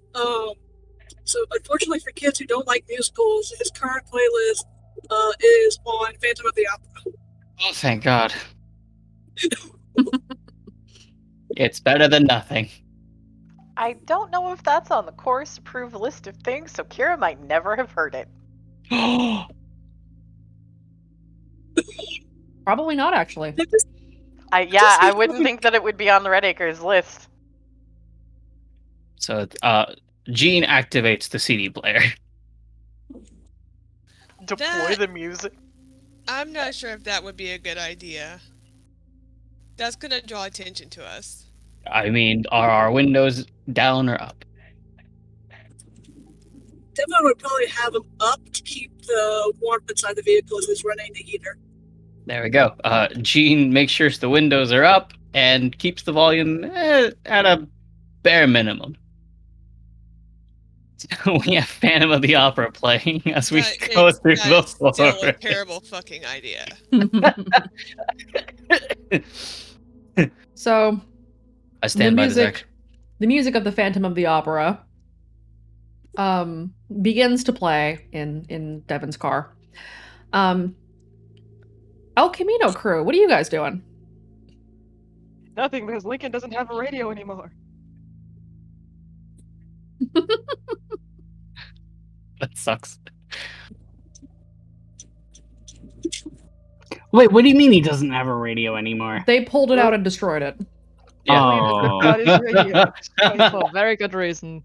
So unfortunately for kids who don't like musicals, his current playlist is on Phantom of the Opera. Oh, thank God. It's better than nothing. I don't know if that's on the course approved list of things, so Kira might never have heard it. Probably not, actually. I wouldn't think that it would be on the Red Acres list. So, Gene activates the CD player. Deploy the music. I'm not sure if that would be a good idea. That's gonna draw attention to us. I mean, are our windows down or up? Devon would probably have him up to keep the warmth inside the vehicle as he's running the heater. There we go. Gene makes sure the windows are up and keeps the volume at a bare minimum. We have Phantom of the Opera playing as we go through the Still a forest. terrible fucking idea. So, I stand by the deck. The music of the Phantom of the Opera begins to play in Devon's car. El Camino crew, what are you guys doing? Nothing, because Lincoln doesn't have a radio anymore. That sucks. Wait, what do you mean he doesn't have a radio anymore? They pulled it out and destroyed it. Oh. Got his radio. For a very good reason.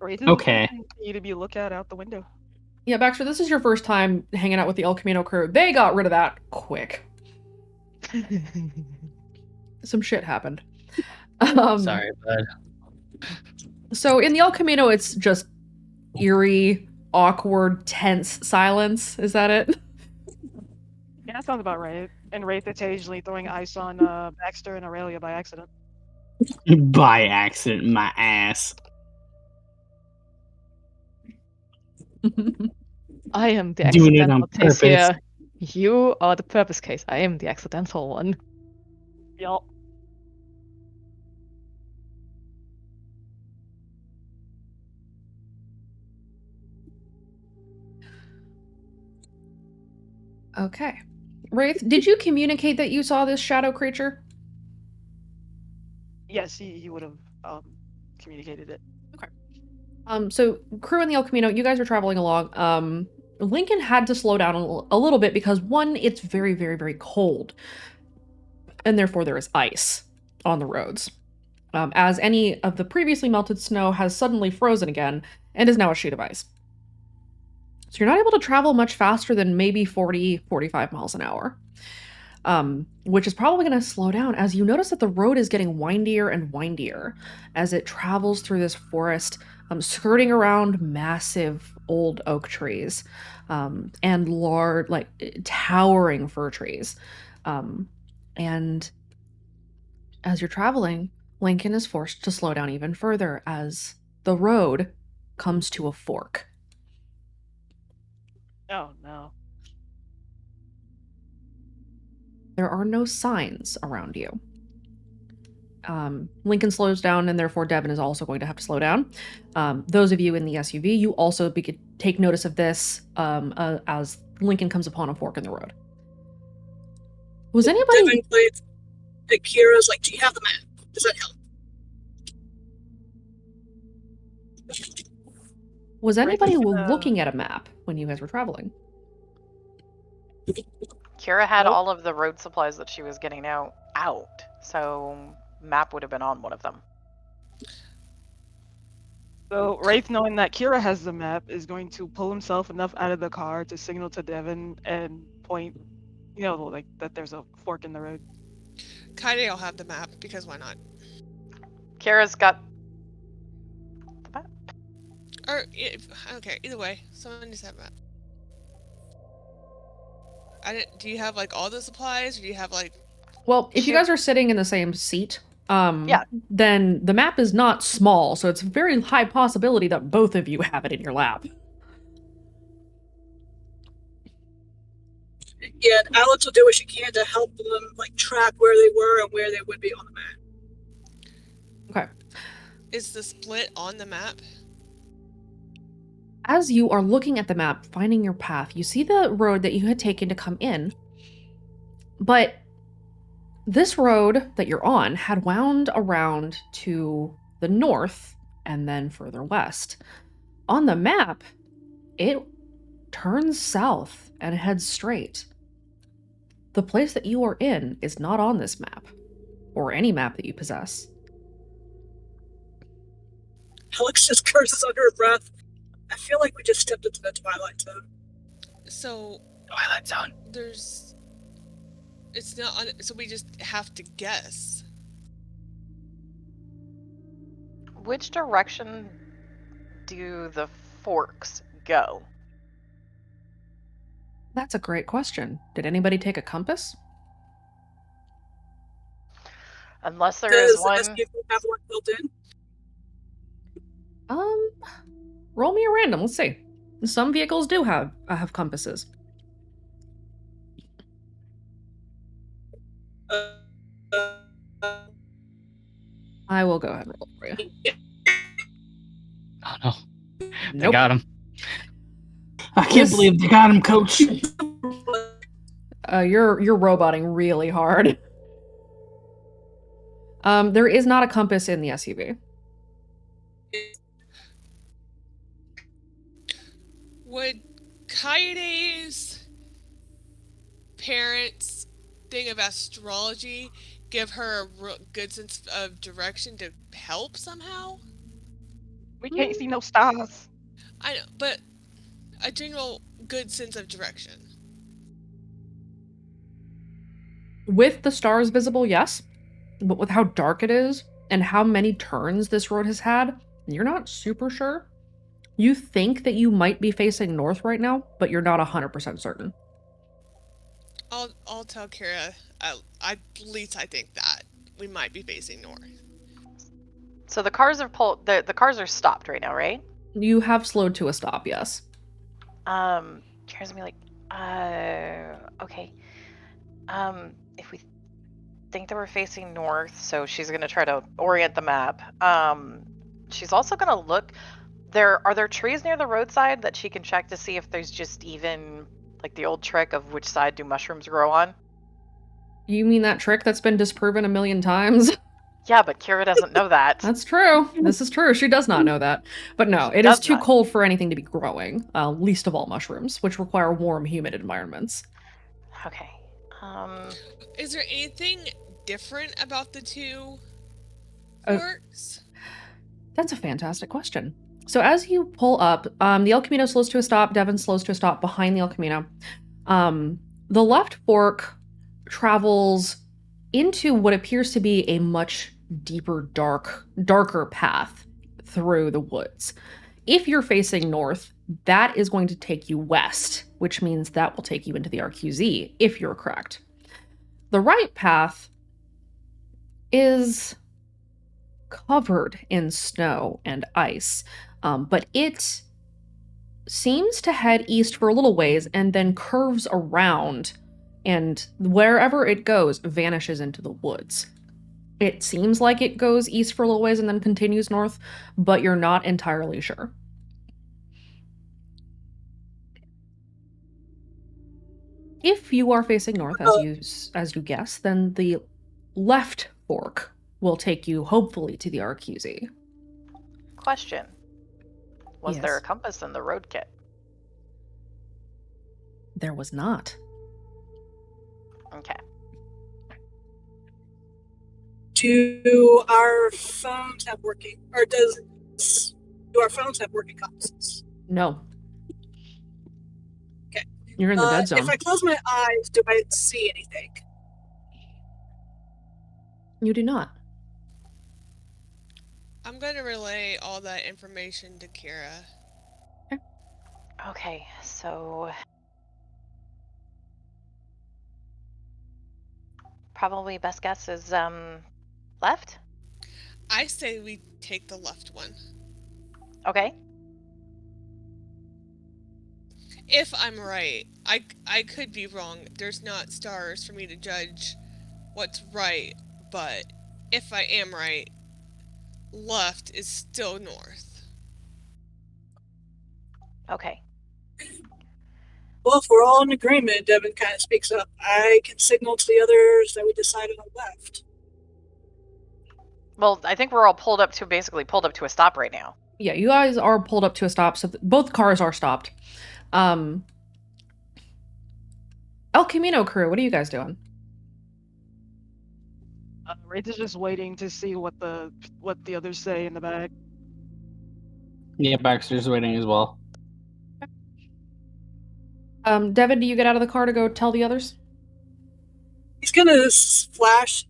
Okay. You to be look out the window. Yeah, Baxter, this is your first time hanging out with the El Camino crew. They got rid of that quick. Some shit happened. Sorry, bud. So in the El Camino, it's just eerie, awkward, tense silence. Is that it? Yeah, that sounds about right. And Wraith occasionally throwing ice on Baxter and Aurelia by accident. By accident, my ass. I am the Doing it on accidental case purpose. here. You are the purpose case. I am the accidental one. Yup. Okay. Wraith, did you communicate that you saw this shadow creature? Yes, he would have communicated it. So crew in the El Camino, you guys are traveling along. Lincoln had to slow down a little bit because one, it's very, very, very cold, and therefore there is ice on the roads. As any of the previously melted snow has suddenly frozen again and is now a sheet of ice. So you're not able to travel much faster than maybe 40, 45 miles an hour. Which is probably going to slow down as you notice that the road is getting windier and windier as it travels through this forest skirting around massive old oak trees, and large, like towering fir trees. And as you're traveling, Lincoln is forced to slow down even further as the road comes to a fork. Oh no. There are no signs around you. Lincoln slows down, and therefore Devin is also going to have to slow down. Those of you in the SUV, you also take notice of this as Lincoln comes upon a fork in the road. Was anybody... Devin played at Kira's like, do you have the map? Does that help? Was anybody Right. looking at a map when you guys were traveling? Kira had Nope. all of the road supplies that she was getting out, so map would have been on one of them. So Wraith, knowing that Kira has the map, is going to pull himself enough out of the car to signal to Devin and point, like that there's a fork in the road. Kaide will have the map because why not? Kira's got the map. Or okay, either way, someone needs to have a map. Do you have like all the supplies, or do you have like? Well, if you guys are sitting in the same seat, Yeah. then the map is not small, so it's a very high possibility that both of you have it in your lap. Yeah, and Alex will do what she can to help them like track where they were and where they would be on the map. Okay. Is the split on the map? As you are looking at the map, finding your path, you see the road that you had taken to come in, but this road that you're on had wound around to the north and then further west. On the map, it turns south and heads straight. The place that you are in is not on this map, or any map that you possess. Alex just curses under her breath. I feel like we just stepped into the Twilight Zone. So Twilight Zone. It's not on. So we just have to guess. Which direction do the forks go? That's a great question. Did anybody take a compass? Unless there is Does one. the SUV have one built in? Roll me a random. Let's see. Some vehicles do have compasses. I will go ahead and roll for you. Oh no. They Nope. got him. I can't believe they got him, Coach. You're roboting really hard. There is not a compass in the SUV. Would Kaide's parents' thing of astrology give her a good sense of direction to help somehow? We can't see no stars. I know, but a general good sense of direction. With the stars visible, yes. But with how dark it is and how many turns this road has had, you're not super sure. You think that you might be facing north right now, but you're not 100% certain. I'll tell Kira. At least I think that we might be facing north. So the cars are the cars are stopped right now, right? You have slowed to a stop, yes. Kira's gonna be like, okay. If we think that we're facing north, so she's gonna try to orient the map. She's also gonna look. Are there trees near the roadside that she can check to see if there's just even like the old trick of which side do mushrooms grow on? You mean that trick that's been disproven a million times? Yeah, but Kira doesn't know that. That's true. This is true. She does not know that. But no, it is too cold for anything to be growing, least of all mushrooms, which require warm, humid environments. Okay. Is there anything different about the two forks? That's a fantastic question. So as you pull up, the El Camino slows to a stop. Devin slows to a stop behind the El Camino. The left fork travels into what appears to be a much deeper, darker path through the woods. If you're facing north, that is going to take you west, which means that will take you into the RQZ, if you're correct. The right path is covered in snow and ice, but it seems to head east for a little ways and then curves around, and wherever it goes vanishes into the woods. It seems like it goes east for a little ways and then continues north, but you're not entirely sure. If you are facing north, as you guess, then the left fork will take you hopefully to the RQZ. Question. Was there a Yes. compass in the road kit? There was not. Okay. Do our phones have working, or do our phones have working compasses? No. Okay. You're in the dead zone. If I close my eyes, do I see anything? You do not. I'm going to relay all that information to Kira. Okay, so probably best guess is left. I say we take the left one. Okay. If I'm right, I could be wrong. There's not stars for me to judge what's right, but if I am right, left is still north. Okay. Well, if we're all in agreement, Devin kind of speaks up. I can signal to the others that we decided on left. Well, I think we're all basically pulled up to a stop right now. Yeah, you guys are pulled up to a stop, so both cars are stopped. El Camino crew, what are you guys doing? Wraith is just waiting to see what the others say in the back. Yeah, Baxter's waiting as well. Devin, do you get out of the car to go tell the others? He's gonna flash.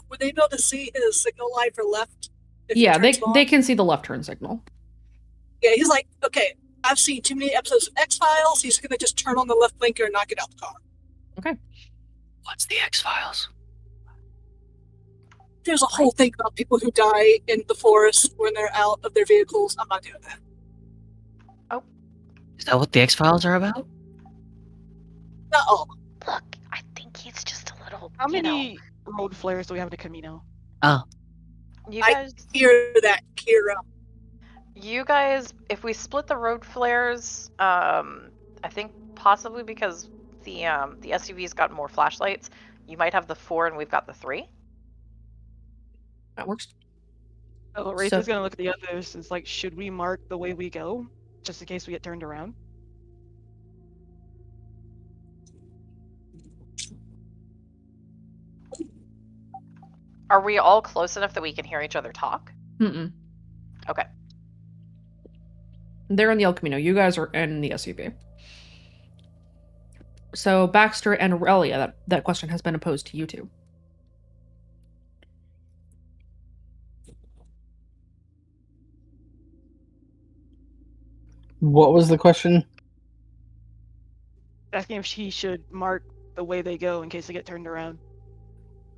Would they be able to see his signal light for left? if he Yeah, turns they on? can see the left turn signal. Yeah, he's like, okay, I've seen too many episodes of X-Files. He's gonna just turn on the left blinker and knock it out the car. Okay. What's the X-Files? There's a whole thing about people who die in the forest when they're out of their vehicles. I'm not doing that. Is that what the X-Files are about? Not all. Look, I think he's just a little. How you know, many road flares do we have in the Camino? Oh, You I guys, hear that, Kira. if we split the road flares, I think possibly because the SUV's got more flashlights, you might have the 4 and we've got the 3. That works. Oh, Wraith So- is gonna look at the others. It's like, should we mark the way we go, just in case we get turned around? Are we all close enough that we can hear each other talk? Mm-mm. Okay. They're in the El Camino. You guys are in the SUV. So Baxter and Aurelia, that question has been posed to you two. What was the question? Asking if she should mark the way they go in case they get turned around.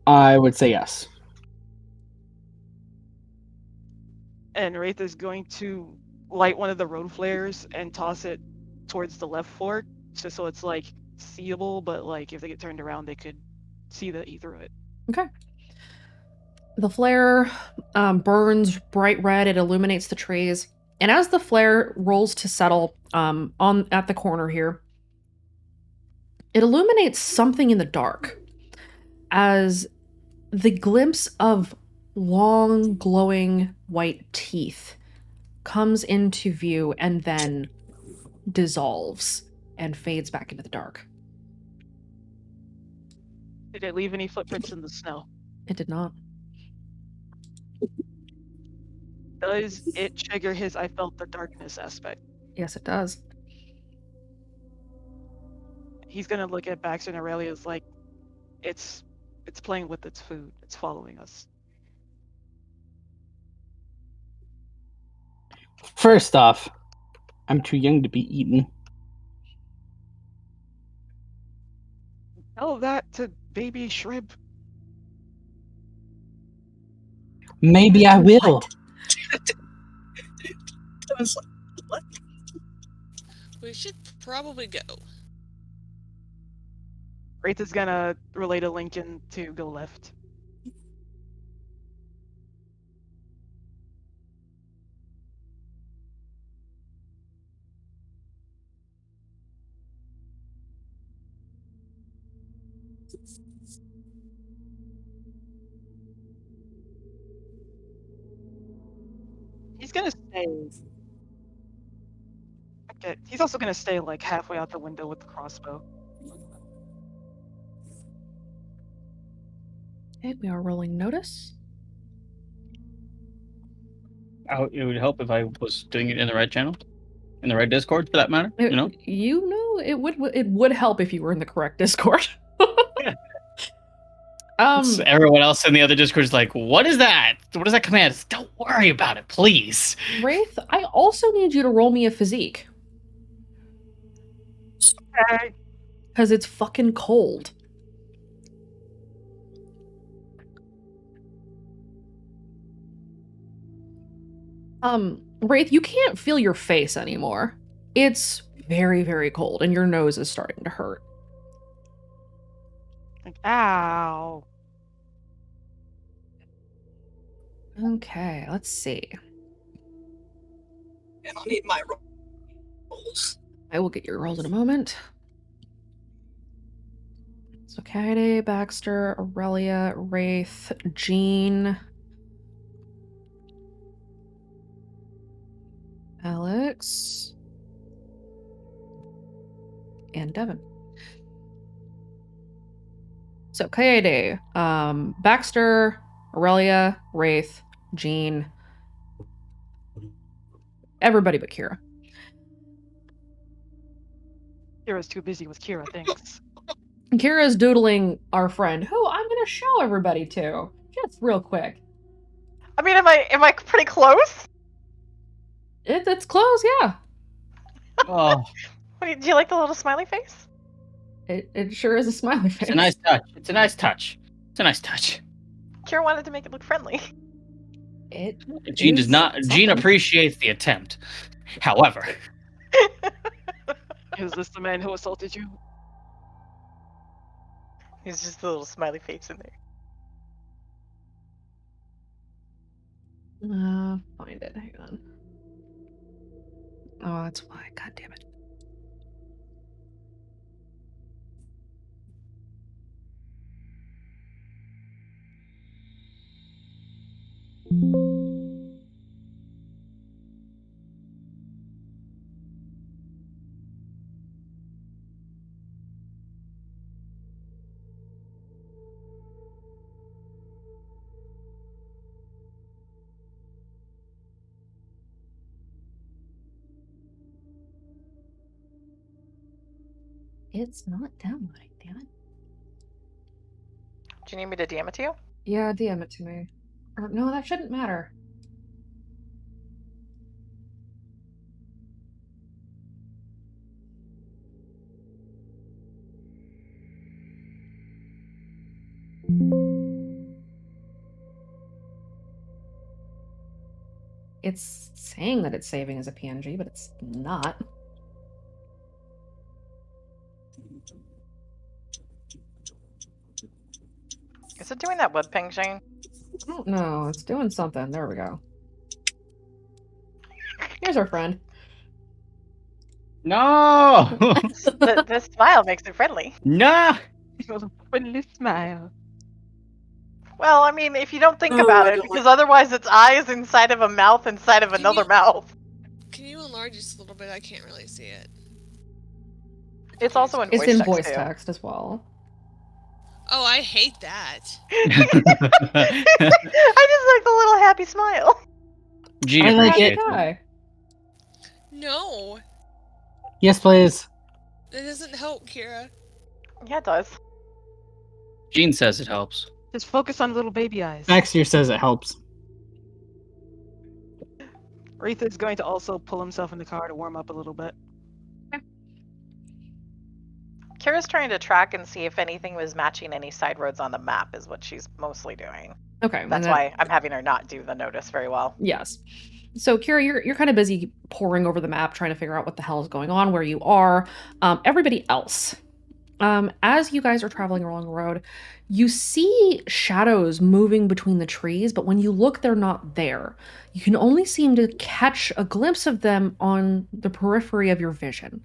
I would say yes. And Wraith is going to light one of the road flares and toss it towards the left fork, just so it's like seeable, but like if they get turned around, they could see that he threw it. Okay. The flare burns bright red. It illuminates the trees. And as the flare rolls to settle at the corner here, it illuminates something in the dark as the glimpse of long, glowing white teeth comes into view and then dissolves and fades back into the dark. Did it leave any footprints in the snow? It did not. Does it trigger his I felt the darkness aspect? Yes, it does. He's gonna look at Baxter and Aurelia as like, it's playing with its food. It's following us. First off, I'm too young to be eaten. Tell that to baby shrimp. Maybe I will. I was like, what? We should probably go. Wraith is gonna relay to Lincoln to go left. He's gonna stay. Okay, he's also gonna stay like halfway out the window with the crossbow. Okay, we are rolling notice. It would help if I was doing it in the right channel, in the right Discord, for that matter. You know. It would help if you were in the correct Discord. Everyone else in the other Discord is like, "What is that? What is that command?" Don't worry about it, please. Wraith, I also need you to roll me a physique. Okay. Because it's fucking cold. Wraith, you can't feel your face anymore. It's very, very cold, and your nose is starting to hurt. Like, ow. Okay, let's see. And I'll need my rolls. I will get your rolls in a moment. So Kaede, Baxter, Aurelia, Wraith, Jean, Alex, and Devin. So Kaede, Baxter, Aurelia, Wraith, Jean, everybody but Kira. Kira's too busy with Kira, thanks. Kira's doodling our friend, who I'm gonna show everybody to, just real quick. I mean, am I pretty close? It's close, yeah. Oh, Do you like the little smiley face? It sure is a smiley face. it's a nice touch. It's a nice touch. It's a nice touch. Kira wanted to make it look friendly. Jean does is not. Jean something. appreciates the attempt. However, Is this the man who assaulted you? He's just a little smiley face in there. Find it. Hang on. Oh, that's why. God damn it. It's not downloading, damn it. Do you need me to DM it to you? Yeah, DM it to me. Or no, that shouldn't matter. It's saying that it's saving as a PNG, but it's not. Is it doing that web ping, Shane? I don't know. It's doing something. There we go. Here's our friend. no, The smile makes it friendly. nah. With a friendly smile. Well, I mean, if you don't think Oh, about I it, don't because otherwise it's eyes inside of a mouth inside of Can another you- mouth. Can you enlarge just a little bit? I can't really see it. It's also in It's voice in text voice too. text as well. Oh, I hate that. I just like the little happy smile. Jean I like appreciates it. Hi. No, Yes, please. that doesn't help, Kira. Yeah, it does. Jean says it helps. Just focus on little baby eyes. Baxter says it helps. Wraith is going to also pull himself in the car to warm up a little bit. Kira's trying to track and see if anything was matching any side roads on the map is what she's mostly doing. Okay. That's why I'm having her not do the notice very well. Yes. So, Kira, you're kind of busy poring over the map, trying to figure out what the hell is going on, where you are. Everybody else, as you guys are traveling along the road, you see shadows moving between the trees, but when you look, they're not there. You can only seem to catch a glimpse of them on the periphery of your vision.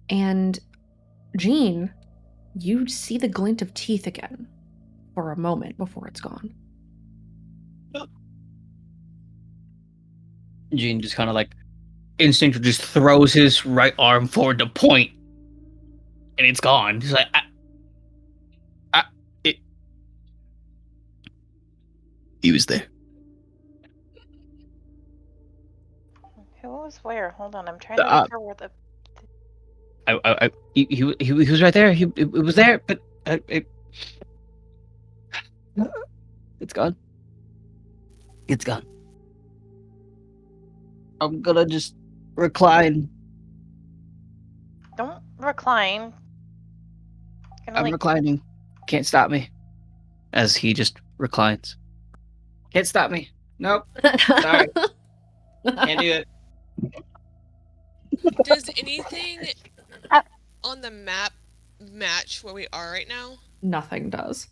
And Jean, you see the glint of teeth again for a moment before it's gone. Jean just kind of like instinctively just throws his right arm forward to point, and it's gone. He's like, he was there. Who was where? Hold on, I'm trying to remember where the. He was right there. It was there, but it's gone. It's gone. I'm gonna just recline. Don't recline. I'm reclining. Can't stop me. As he just reclines. Can't stop me. Nope. Sorry. Can't do it. Does anything on the map match where we are right now? Nothing does.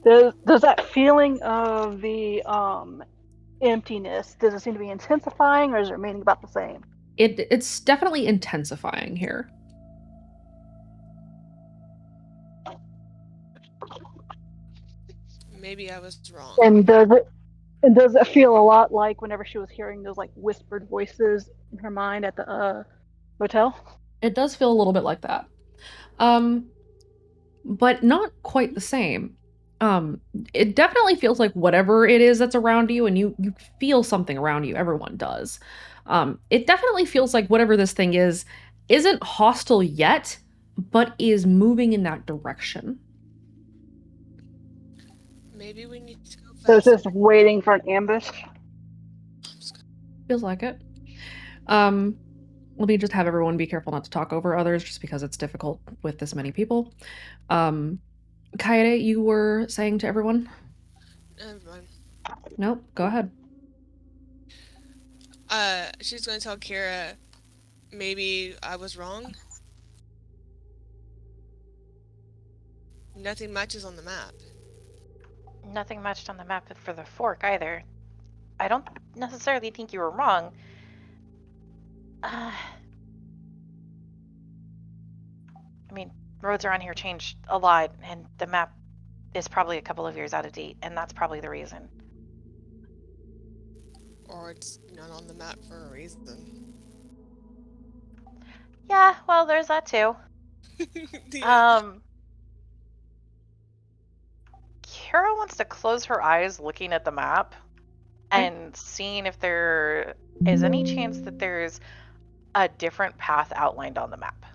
Does that feeling of the emptiness, does it seem to be intensifying, or is it remaining about the same? It's definitely intensifying here. Maybe I was wrong. And does it feel a lot like whenever she was hearing those like whispered voices in her mind at the hotel? It does feel a little bit like that. But not quite the same. It definitely feels like whatever it is that's around you, and you feel something around you. Everyone does. It definitely feels like whatever this thing is isn't hostile yet, but is moving in that direction. Maybe we need to go faster. So it's just waiting for an ambush? Feels like it. Let me just have everyone be careful not to talk over others, just because it's difficult with this many people. Kaede, you were saying to everyone? Never mind. Nope, go ahead. She's going to tell Kira, maybe I was wrong. Nothing matches on the map. Nothing matched on the map for the fork either. I don't necessarily think you were wrong. I mean, roads around here changed a lot, and the map is probably a couple of years out of date, and that's probably the reason. Or it's not on the map for a reason. Yeah, well, there's that too. Kira wants to close her eyes looking at the map and seeing if there is any chance that there's a different path outlined on the map.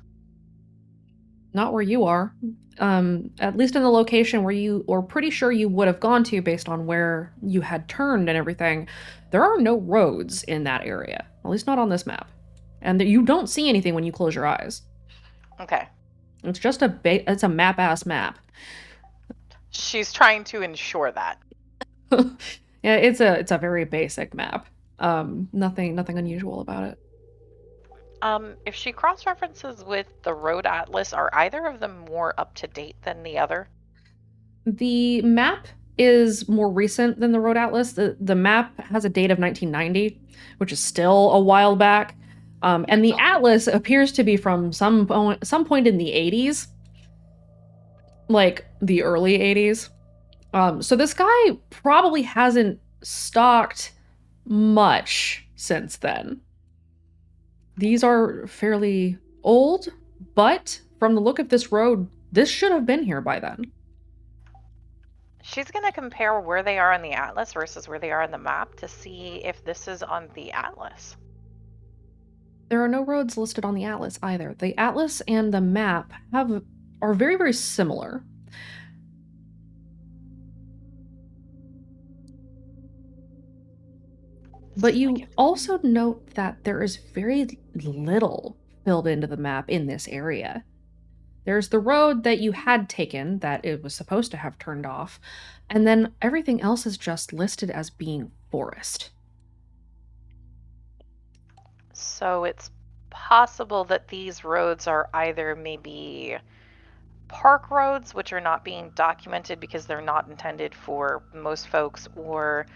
Not where you are. At least in the location where you were pretty sure you would have gone to based on where you had turned and everything. There are no roads in that area. At least not on this map. And you don't see anything when you close your eyes. Okay. It's just it's a map-ass map. She's trying to ensure that. Yeah, it's a very basic map. Nothing unusual about it. If she cross-references with the Road Atlas, are either of them more up-to-date than the other? The map is more recent than the Road Atlas. The map has a date of 1990, which is still a while back. And the Atlas appears to be from some point in the 80s. Like, the early 80s. So this guy probably hasn't stalked much since then. These are fairly old, but from the look of this road, this should have been here by then. She's going to compare where they are on the Atlas versus where they are on the map to see if this is on the Atlas. There are no roads listed on the Atlas either. The Atlas and the map are very, very similar. But you also note that there is very little filled into the map in this area. There's the road that you had taken that it was supposed to have turned off, and then everything else is just listed as being forest. So it's possible that these roads are either maybe park roads, which are not being documented because they're not intended for most folks, or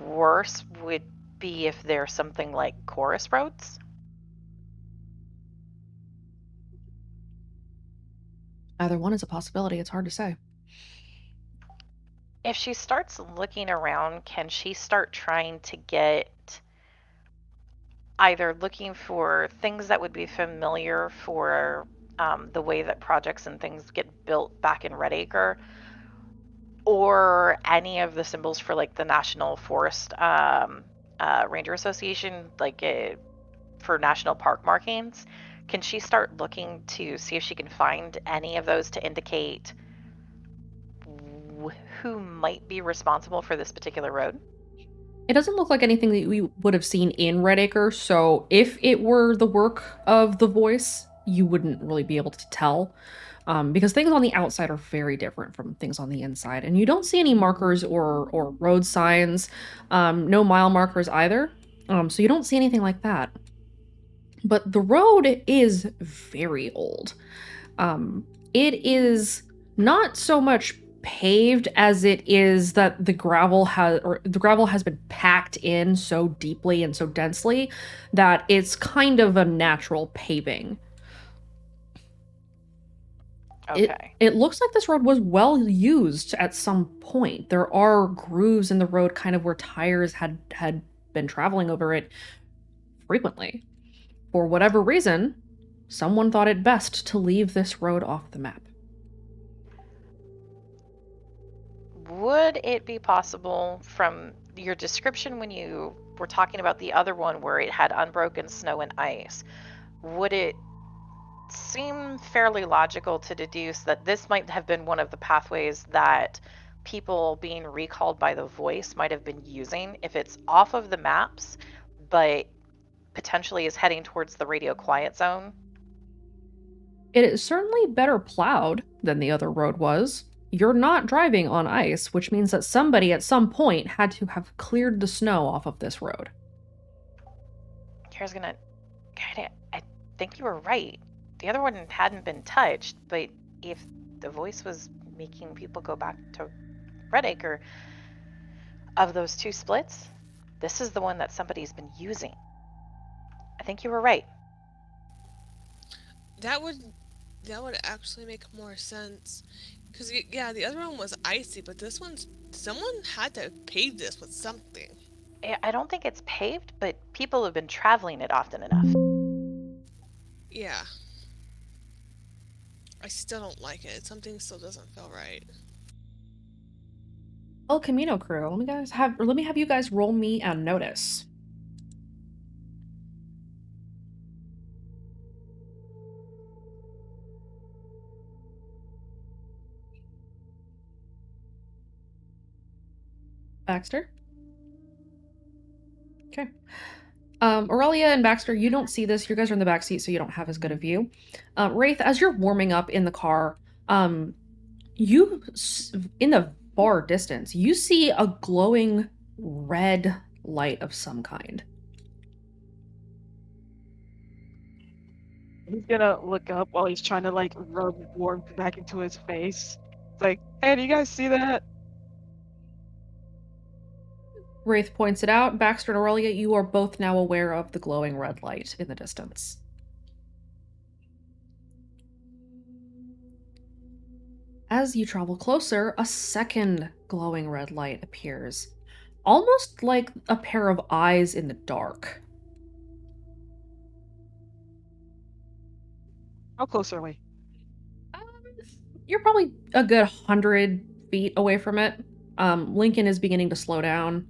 worse would be if they're something like chorus roads. Either one is a possibility, it's hard to say. If she starts looking around, can she start trying to get either looking for things that would be familiar for the way that projects and things get built back in Redacre, or any of the symbols for like the National Forest Ranger Association, like for national park markings? Can she start looking to see if she can find any of those to indicate who might be responsible for this particular road? It doesn't look like anything that we would have seen in Redacre, so if it were the work of the voice, you wouldn't really be able to tell. Because things on the outside are very different from things on the inside. And you don't see any markers or road signs, no mile markers either. So you don't see anything like that. But the road is very old. It is not so much paved as it is that the gravel has been packed in so deeply and so densely that it's kind of a natural paving. Okay. It looks like this road was well used at some point. There are grooves in the road kind of where tires had been traveling over it frequently. For whatever reason, someone thought it best to leave this road off the map. Would it be possible from your description when you were talking about the other one where it had unbroken snow and ice, would it seem fairly logical to deduce that this might have been one of the pathways that people being recalled by the voice might have been using if it's off of the maps, but potentially is heading towards the radio quiet zone? It is certainly better plowed than the other road was. You're not driving on ice, which means that somebody at some point had to have cleared the snow off of this road. Kara's gonna... I think you were right. The other one hadn't been touched, but if the voice was making people go back to Redacre, of those two splits, this is the one that somebody's been using. I think you were right. That would actually make more sense. Because, yeah, the other one was icy, but this one's... Someone had to pave this with something. I don't think it's paved, but people have been traveling it often enough. Yeah. I still don't like it. Something still doesn't feel right. El Camino crew, let me have you guys roll me a notice. Baxter? Okay. Aurelia and Baxter, you don't see this. You guys are in the back seat, so you don't have as good a view. Wraith, as you're warming up in the car, you, in the far distance, you see a glowing red light of some kind. He's gonna look up while he's trying to like rub warmth back into his face. It's like, hey, do you guys see that? Wraith points it out. Baxter and Aurelia, you are both now aware of the glowing red light in the distance. As you travel closer, a second glowing red light appears, almost like a pair of eyes in the dark. How close are we? You're probably a good 100 feet away from it. Lincoln is beginning to slow down.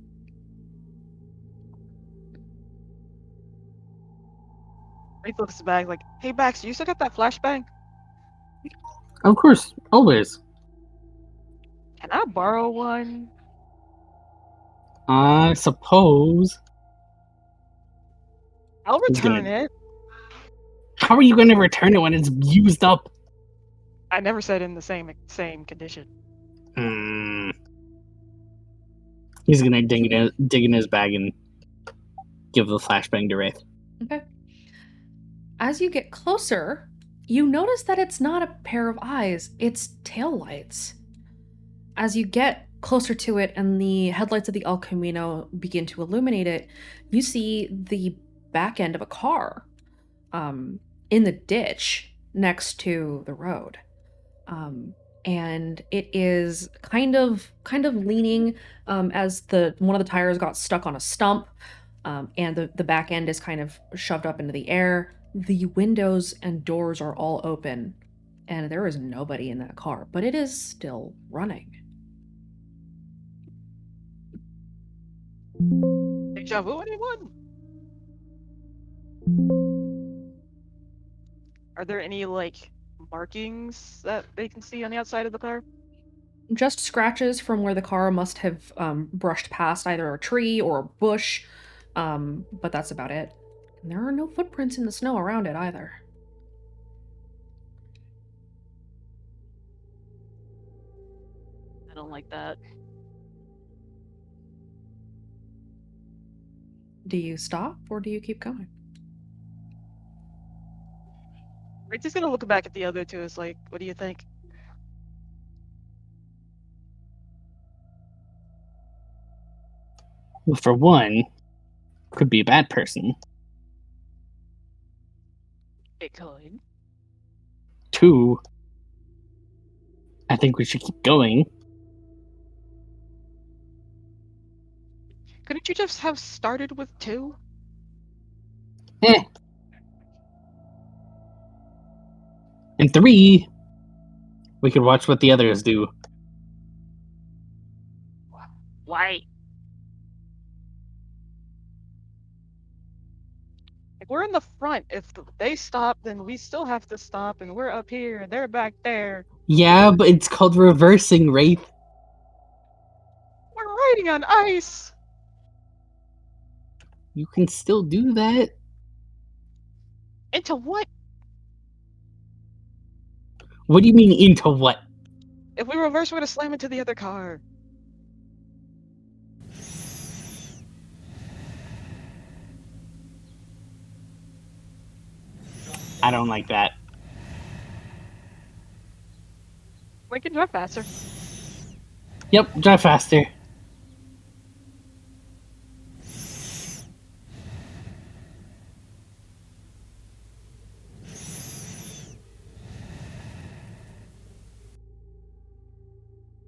Wraith looks back like, hey Bax, you still got that flashbang? Of course, always. Can I borrow one? I suppose. I'll He's gonna- return it. How are you going to return it when it's used up? I never said in the same condition. Hmm. He's gonna dig in his bag and give the flashbang to Wraith. Okay. As you get closer, you notice that it's not a pair of eyes, it's taillights. As you get closer to it and the headlights of the El Camino begin to illuminate it, you see the back end of a car in the ditch next to the road. And it is kind of leaning as one of the tires got stuck on a stump, and the back end is kind of shoved up into the air. The windows and doors are all open, and there is nobody in that car, but it is still running. Deja vu, anyone? Are there any, like, markings that they can see on the outside of the car? Just scratches from where the car must have brushed past either a tree or a bush, but that's about it. And there are no footprints in the snow around it either. I don't like that. Do you stop or do you keep going? We're just gonna look back at the other two. It's like, what do you think? Well, for one, could be a bad person. It could. Two, I think we should keep going. Couldn't you just have started with 2? And three, we could watch what the others do. Why? Like, we're in the front. If they stop, then we still have to stop, and we're up here, and they're back there. Yeah, but it's called reversing, Wraith. We're riding on ice! You can still do that. Into what? What do you mean, into what? If we reverse, we're gonna slam into the other car. I don't like that. We can drive faster. Yep, drive faster.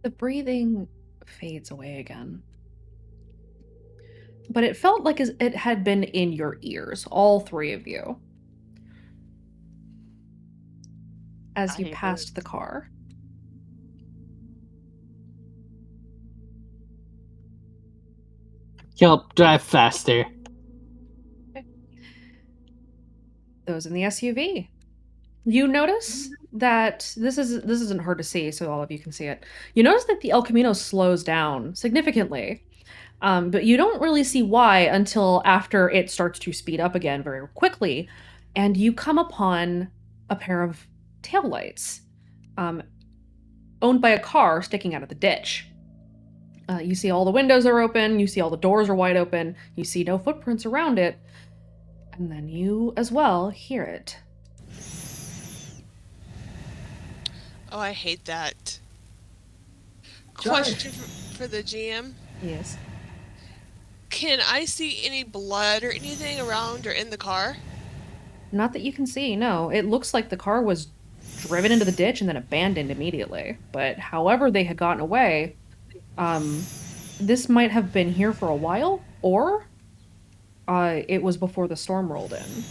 The breathing fades away again. But it felt like it had been in your ears, all three of you, as you passed the car. Yep, drive faster. Those in the SUV. You notice that this isn't hard to see, so all of you can see it. You notice that the El Camino slows down significantly, but you don't really see why until after it starts to speed up again very quickly, and you come upon a pair of taillights owned by a car sticking out of the ditch. You see all the windows are open, you see all the doors are wide open, you see no footprints around it, and then you as well hear it. Oh, I hate that. Josh. Question for the GM. Yes. Can I see any blood or anything around or in the car? Not that you can see, no. It looks like the car was driven into the ditch and then abandoned immediately. But however they had gotten away, this might have been here for a while, or it was before the storm rolled in,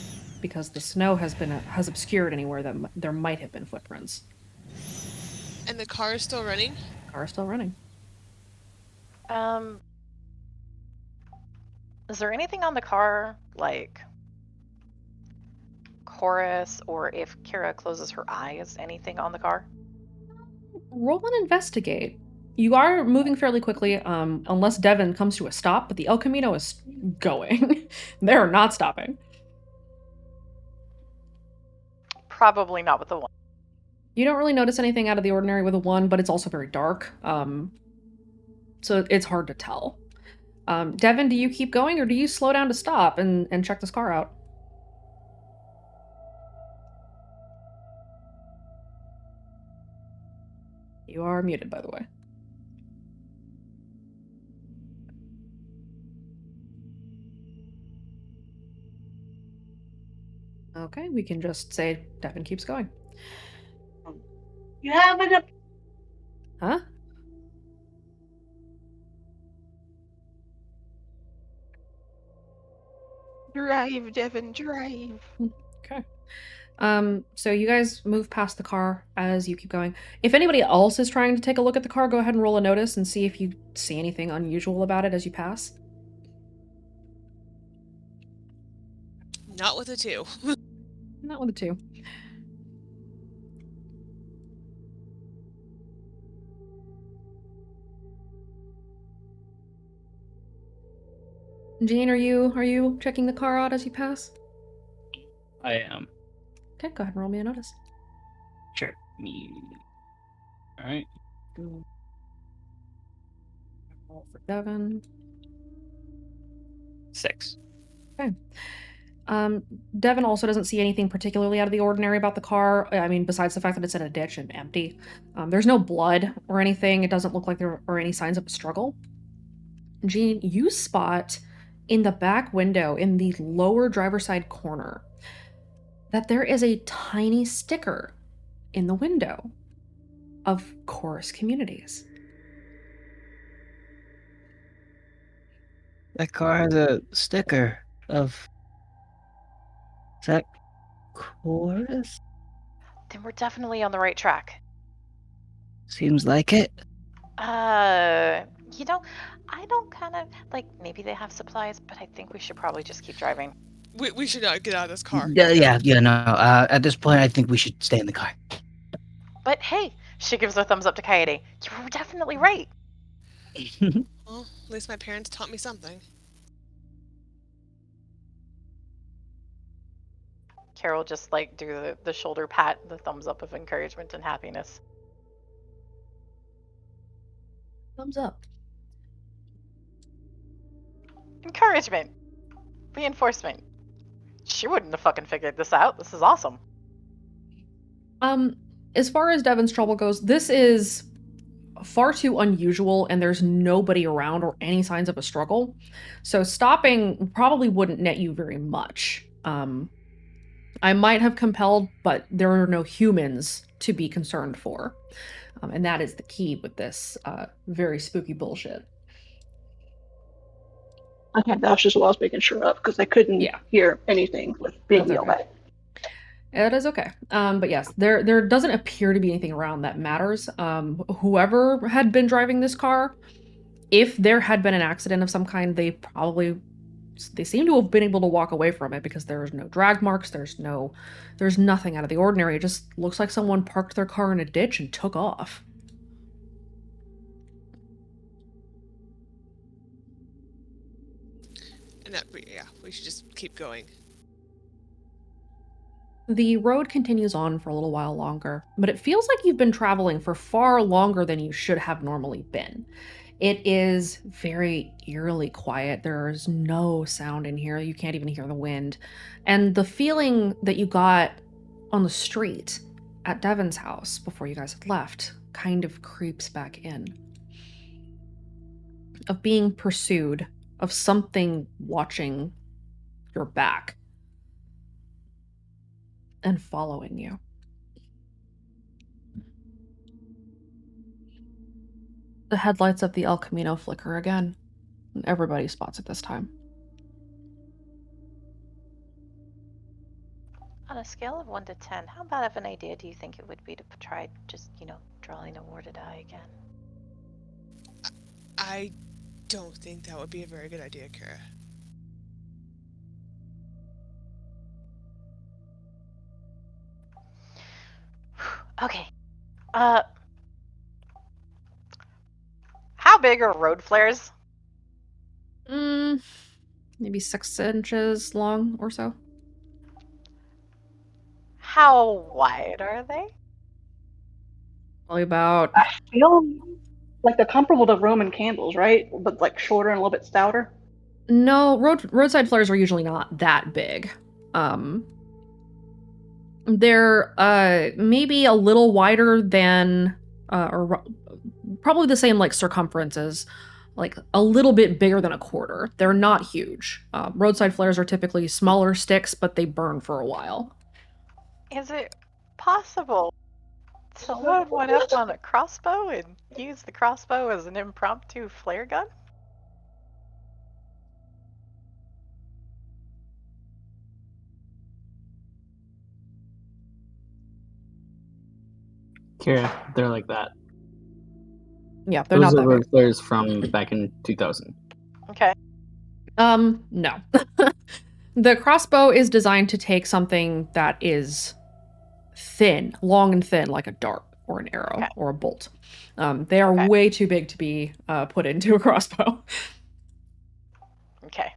because the snow has obscured anywhere that there might have been footprints. And the car is still running? Car is still running. Is there anything on the car, like chorus, or if Kira closes her eyes, anything on the car? Roll and investigate. You are moving fairly quickly, unless Devin comes to a stop, but the El Camino is going. They're not stopping. Probably not with the one. You don't really notice anything out of the ordinary with a 1, but it's also very dark. So it's hard to tell. Devin, do you keep going or do you slow down to stop and check this car out? You are muted, by the way. Okay, we can just say Devin keeps going. You have it up. Huh? Drive, Devin, drive. Okay. So you guys move past the car as you keep going. If anybody else is trying to take a look at the car, go ahead and roll a notice and see if you see anything unusual about it as you pass. Not with a 2. Not with a 2. Jean, are you checking the car out as you pass? I am. Okay, go ahead and roll me a notice. Sure. Me. Alright. Roll for Devin. 6. Okay. Devin also doesn't see anything particularly out of the ordinary about the car. I mean, besides the fact that it's in a ditch and empty. There's no blood or anything. It doesn't look like there are any signs of a struggle. Jean, you spot in the back window in the lower driver's side corner that there is a tiny sticker in the window of Chorus Communities. That car has a sticker of. Is that Chorus? Then we're definitely on the right track. Seems like it. You know, I don't kind of like. Maybe they have supplies, but I think we should probably just keep driving. We should not get out of this car. Yeah, no. At this point, I think we should stay in the car. But hey, she gives her thumbs up to Kaede. You were definitely right. Well, at least my parents taught me something. Carol just like do the shoulder pat, the thumbs up of encouragement and happiness. Thumbs up. Encouragement. Reinforcement. She wouldn't have fucking figured this out. This is awesome. As far as Devin's trouble goes, this is far too unusual and there's nobody around or any signs of a struggle. So stopping probably wouldn't net you very much. I might have compelled, but there are no humans to be concerned for. And that is the key with this very spooky bullshit. Okay, that's just what I was making sure of because I couldn't hear anything being That's yelled okay. at. It is okay. But yes, there doesn't appear to be anything around that matters. Whoever had been driving this car, if there had been an accident of some kind, they seem to have been able to walk away from it because there's no drag marks, there's nothing out of the ordinary. It just looks like someone parked their car in a ditch and took off. And we should just keep going. The road continues on for a little while longer, but it feels like you've been traveling for far longer than you should have normally been. It is very eerily quiet. There's no sound in here. You can't even hear the wind. And the feeling that you got on the street at Devin's house before you guys had left kind of creeps back in. Of being pursued, of something watching your back and following you. The headlights of the El Camino flicker again, and everybody spots it this time. On a scale of 1 to 10, how bad of an idea do you think it would be to try just, drawing a warded eye again? I don't think that would be a very good idea, Kara. Okay. How big are road flares? Maybe 6 inches long or so. How wide are they? Probably about. I feel like they're comparable to Roman candles, right? But like shorter and a little bit stouter. No, roadside flares are usually not that big. They're maybe a little wider than probably the same like circumferences, like a little bit bigger than a quarter. They're not huge. Roadside flares are typically smaller sticks, but they burn for a while. Is it possible to load one up on a crossbow and use the crossbow as an impromptu flare gun? Kira, they're like that. Yeah, they're Those not are that road big. flares from back in 2000. Okay. No. The crossbow is designed to take something that is thin, long and thin, like a dart or an arrow or a bolt. They are way too big to be put into a crossbow. Okay.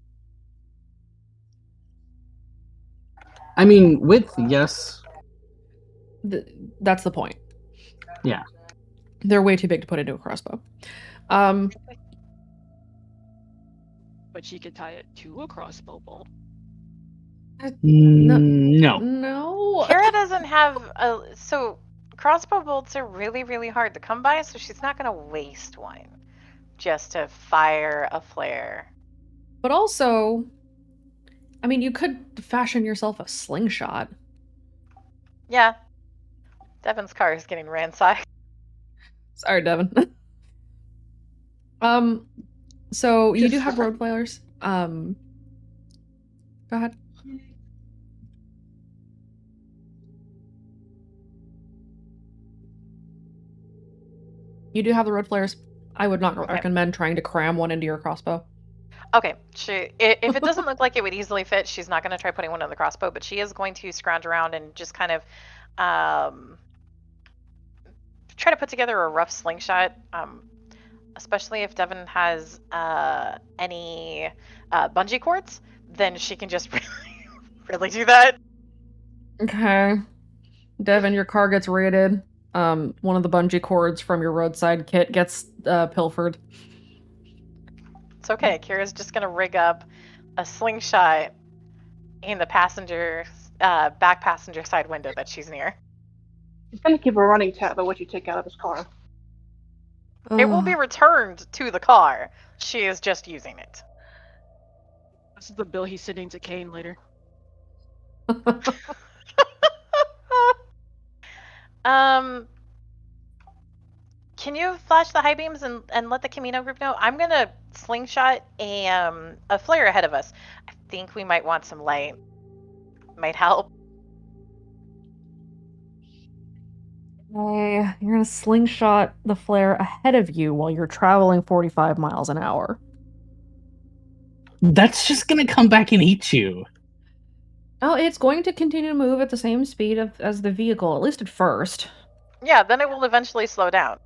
I mean, width, yes. That's the point. Yeah. They're way too big to put into a crossbow. But she could tie it to a crossbow bolt. No. No. Kira doesn't have a. So, crossbow bolts are really, really hard to come by, so she's not going to waste one just to fire a flare. But also, I mean, you could fashion yourself a slingshot. Yeah. Devin's car is getting ransacked. Sorry, Devin. So you do have road flares. Go ahead. You do have the road flares. I would not recommend trying to cram one into your crossbow. Okay, if it doesn't look like it would easily fit, she's not going to try putting one in the crossbow, but she is going to scrounge around and just kind of try to put together a rough slingshot, especially if Devin has any bungee cords, then she can just really do that. Okay. Devin, your car gets raided. One of the bungee cords from your roadside kit gets pilfered. It's okay. Kira's just going to rig up a slingshot in the back passenger side window that she's near. He's gonna keep a running tab of what you take out of his car. It will be returned to the car. She is just using it. This is the bill he's sending to Kane later. Can you flash the high beams and let the Camino group know? I'm gonna slingshot a flare ahead of us. I think we might want some light. Might help. You're gonna slingshot the flare ahead of you while you're traveling 45 miles an hour. That's just gonna come back and eat you. Oh, it's going to continue to move at the same speed as the vehicle, at least at first. Yeah, then it will eventually slow down.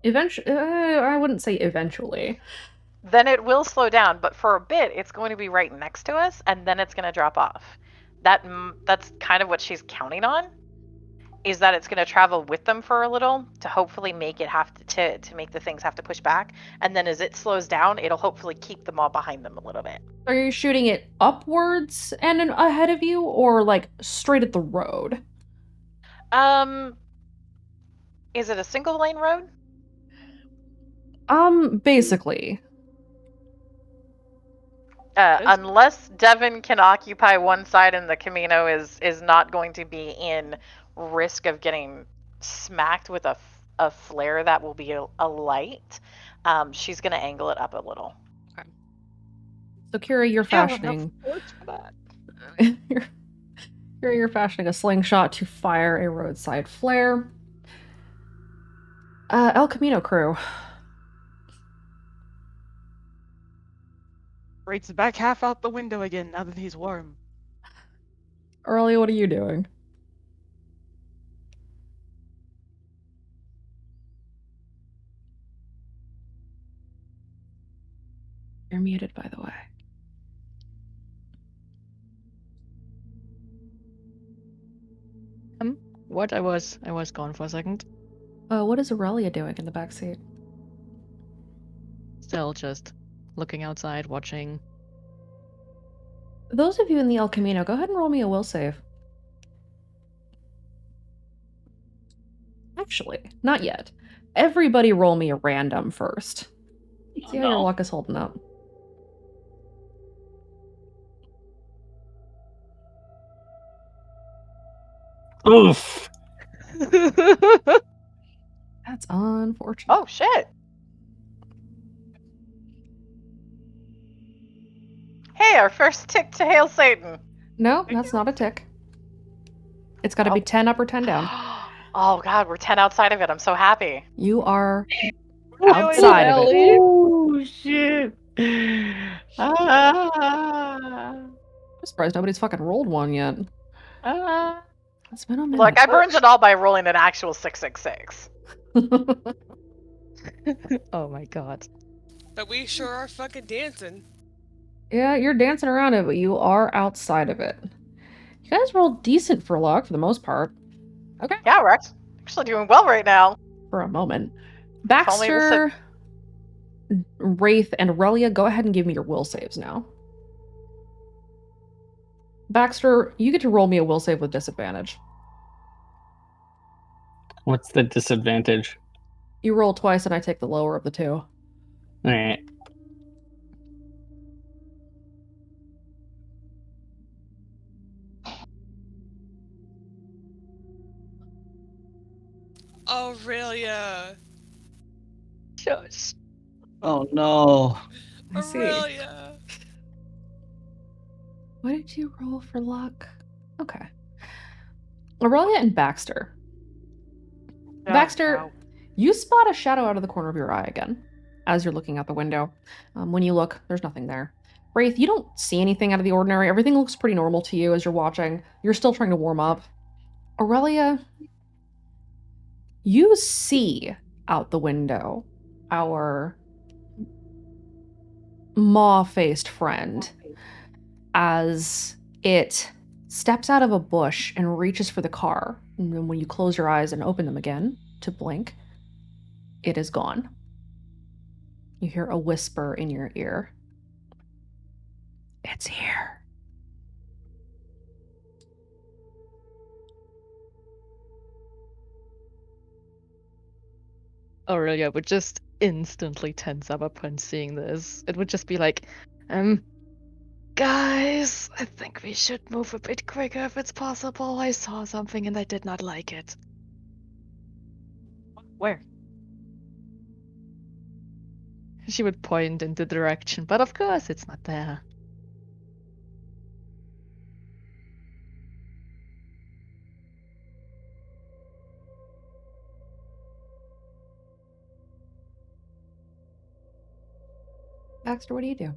Eventually, I wouldn't say eventually. Then it will slow down, but for a bit, it's going to be right next to us, and then it's going to drop off. That's kind of what she's counting on, is that it's going to travel with them for a little to hopefully make it have to make the things have to push back, and then as it slows down, it'll hopefully keep them all behind them a little bit. Are you shooting it upwards and ahead of you, or like straight at the road? Is it a single lane road? Basically. Unless Devin can occupy one side and the Camino is not going to be in risk of getting smacked with a flare that will be a light, she's going to angle it up a little. Okay. So Kira, you're fashioning. You're fashioning a slingshot to fire a roadside flare. El Camino crew. Rates the back half out the window again now that he's warm. Early, what are you doing? You're muted, by the way. What? I was gone for a second. What is Aurelia doing in the backseat? Still just looking outside, watching. Those of you in the El Camino, go ahead and roll me a will save. Actually, not yet. Everybody roll me a random first. See how your luck is holding up. Oof. That's unfortunate. Oh shit! Hey, our first tick to hail Satan. No, that's not a tick. It's got to be 10 up or 10 down. Oh god, we're 10 outside of it. I'm so happy. You are outside of it. Oh shit! I'm surprised nobody's fucking rolled one yet. It's been a minute. Look, I burned it all by rolling an actual 666. Oh my god. But we sure are fucking dancing. Yeah, you're dancing around it, but you are outside of it. You guys rolled decent for luck for the most part. Okay. Yeah, we're actually doing well right now. For a moment. Only this Baxter, Wraith, and Aurelia, go ahead and give me your will saves now. Baxter, you get to roll me a will save with disadvantage. What's the disadvantage? You roll twice and I take the lower of the two. Alright. Aurelia. Shush. Oh no. I see. Aurelia. What did you roll for luck? Okay. Aurelia and Baxter. Baxter, no. you spot a shadow out of the corner of your eye again as you're looking out the window. When you look, there's nothing there. Wraith, you don't see anything out of the ordinary. Everything looks pretty normal to you as you're watching. You're still trying to warm up. Aurelia, you see out the window our maw-faced friend as it steps out of a bush and reaches for the car. And then when you close your eyes and open them again to blink, it is gone. You hear a whisper in your ear. It's here. Aurelia would just instantly tense up upon seeing this. It would just be like, guys, I think we should move a bit quicker if it's possible. I saw something and I did not like it. Where? She would point in the direction, but of course it's not there. Baxter, what do you do?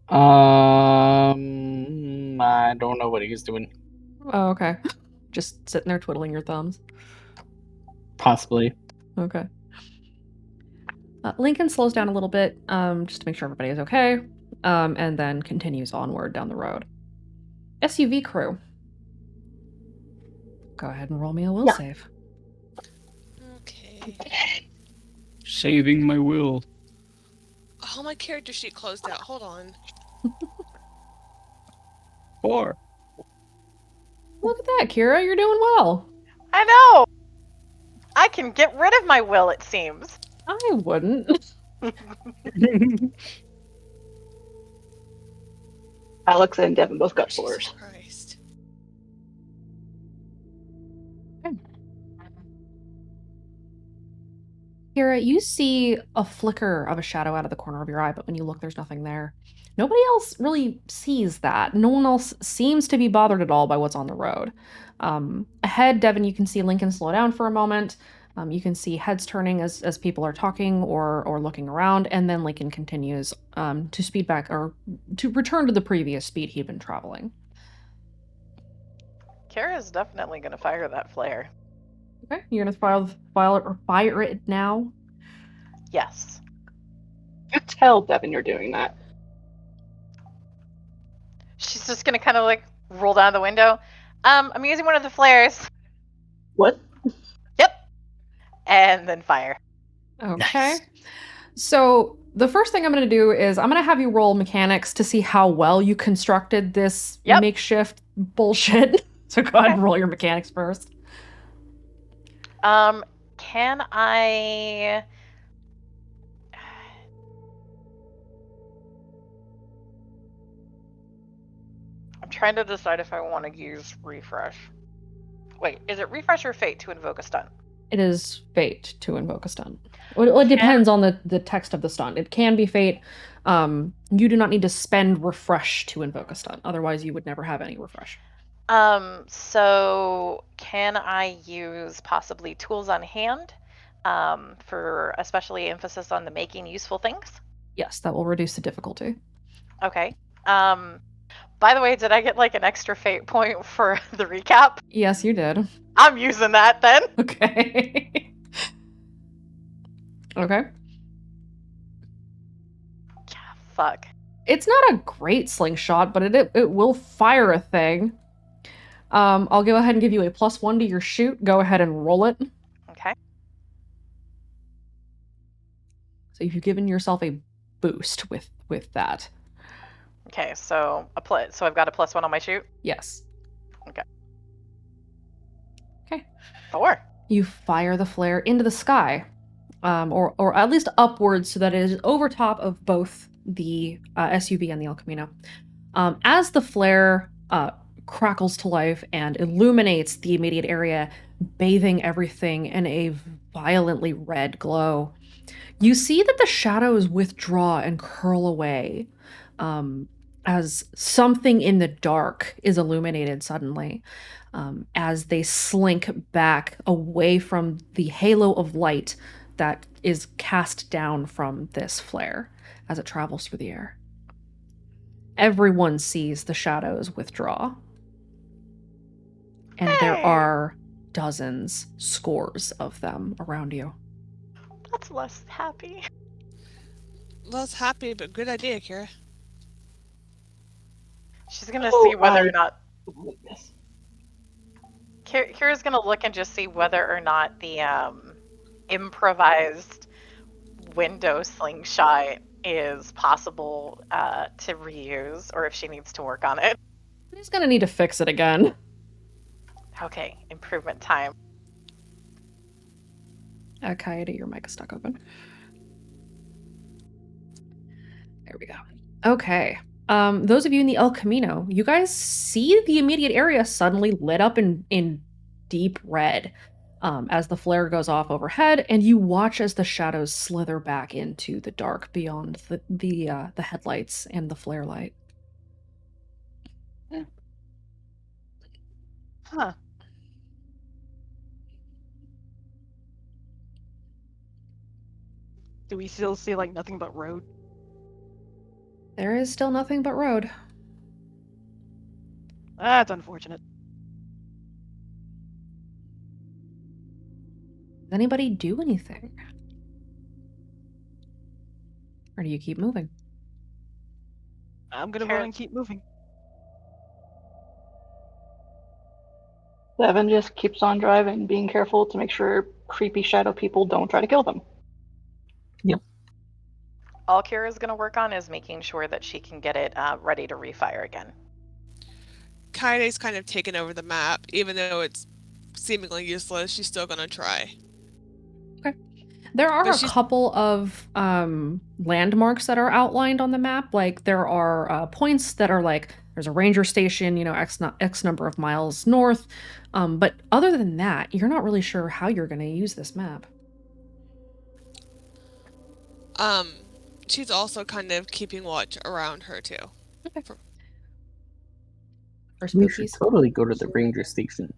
I don't know what he's doing. Oh, okay. Just sitting there twiddling your thumbs. Possibly. Okay. Lincoln slows down a little bit, just to make sure everybody is okay, and then continues onward down the road. SUV crew. Go ahead and roll me a will save. Okay. Saving my will. Oh, my character sheet closed out. Hold on. 4. Look at that, Kira. You're doing well. I know! I can get rid of my will, it seems. I wouldn't. Alex and Devin both got Jesus 4s. Christ. Kira, you see a flicker of a shadow out of the corner of your eye, but when you look, there's nothing there. Nobody else really sees that. No one else seems to be bothered at all by what's on the road. Ahead, Devin, you can see Lincoln slow down for a moment. You can see heads turning as people are talking or looking around, and then Lincoln continues to speed back or to return to the previous speed he'd been traveling. Kara's definitely going to fire that flare. Okay, you're gonna fire it now. Yes. You tell Devin you're doing that. She's just gonna kind of like roll down the window. I'm using one of the flares. What? Yep. And then fire. Okay. Nice. So the first thing I'm going to do is I'm going to have you roll mechanics to see how well you constructed this Yep. makeshift bullshit. So go ahead and roll your mechanics first. Can I? I'm trying to decide if I want to use refresh. Wait, is it refresh or fate to invoke a stunt? It is fate to invoke a stunt. Well, it depends on the text of the stunt. It can be fate. You do not need to spend refresh to invoke a stunt. Otherwise, you would never have any refresh. So can I use possibly tools on hand, for especially emphasis on the making useful things? Yes, that will reduce the difficulty. Okay. By the way, did I get like an extra fate point for the recap? Yes, you did. I'm using that then. Okay. Okay. Fuck. It's not a great slingshot, but it will fire a thing. I'll go ahead and give you a +1 to your shoot. Go ahead and roll it. Okay. So you've given yourself a boost with that. Okay, so so I've got a +1 on my shoot. Yes. Okay. Okay. 4. You fire the flare into the sky, or at least upwards, so that it is over top of both the SUV and the El Camino. As the flare crackles to life and illuminates the immediate area, bathing everything in a violently red glow, you see that the shadows withdraw and curl away, as something in the dark is illuminated suddenly, as they slink back away from the halo of light that is cast down from this flare as it travels through the air. Everyone sees the shadows withdraw. And there are dozens, scores of them around you. That's less happy. Less happy, but good idea, Kira. She's gonna see whether or not. Kira's gonna look and just see whether or not the improvised window slingshot is possible to reuse, or if she needs to work on it. She's gonna need to fix it again. Okay, improvement time. Kaede, your mic is stuck open. There we go. Okay. Those of you in the El Camino, you guys see the immediate area suddenly lit up in deep red as the flare goes off overhead, and you watch as the shadows slither back into the dark beyond the headlights and the flare light. Huh. Do we still see like nothing but road? There is still nothing but road. That's unfortunate. Does anybody do anything? Or do you keep moving? I'm gonna run and keep moving. Devin just keeps on driving, being careful to make sure creepy shadow people don't try to kill them. Yep. All Kira's gonna work on is making sure that she can get it ready to refire again. Kaide's kind of taken over the map, even though it's seemingly useless. She's still gonna try. Okay. There are a couple of landmarks that are outlined on the map. Like there are points that are like there's a ranger station, you know, X number of miles north. But other than that, you're not really sure how you're going to use this map. She's also kind of keeping watch around her too. Okay. We should totally go to the ranger station.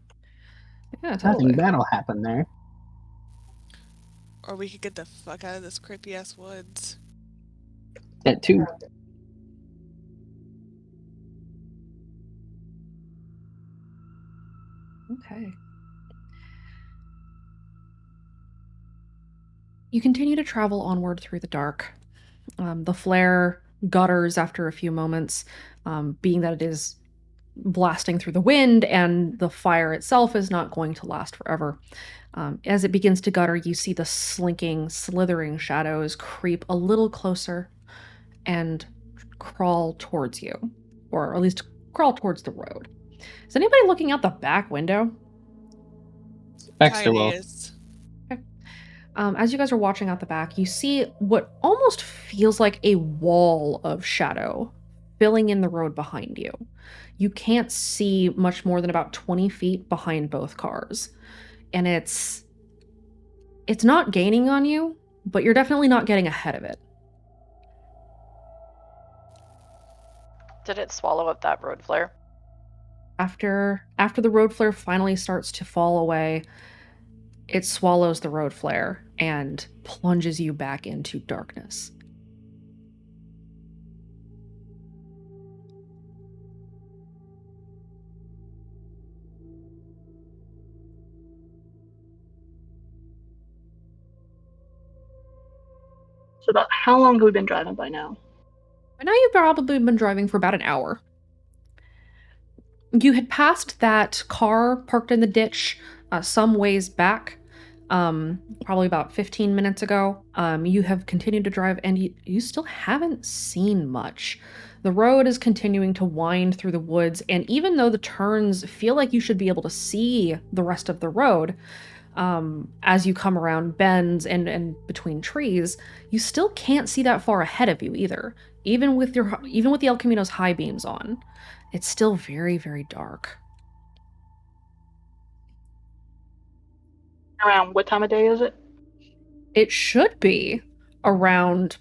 Yeah, totally. Nothing bad'll happen there. Or we could get the fuck out of this creepy ass woods. That too. Okay. You continue to travel onward through the dark. The flare gutters after a few moments, being that it is blasting through the wind and the fire itself is not going to last forever. As it begins to gutter, you see the slinking, slithering shadows creep a little closer and crawl towards you, or at least crawl towards the road. Is anybody looking out the back window? Baxter will. Is. As you guys are watching out the back, you see what almost feels like a wall of shadow filling in the road behind you. You can't see much more than about 20 feet behind both cars. And it's not gaining on you, but you're definitely not getting ahead of it. Did it swallow up that road flare? After the road flare finally starts to fall away, it swallows the road flare and plunges you back into darkness. So about how long have we been driving by now? By now you've probably been driving for about an hour. You had passed that car parked in the ditch some ways back, probably about 15 minutes ago. You have continued to drive, and you still haven't seen much. The road is continuing to wind through the woods, and even though the turns feel like you should be able to see the rest of the road, as you come around bends and between trees, you still can't see that far ahead of you either. Even with the El Camino's high beams on, it's still very, very dark. Around what time of day is it? It should be around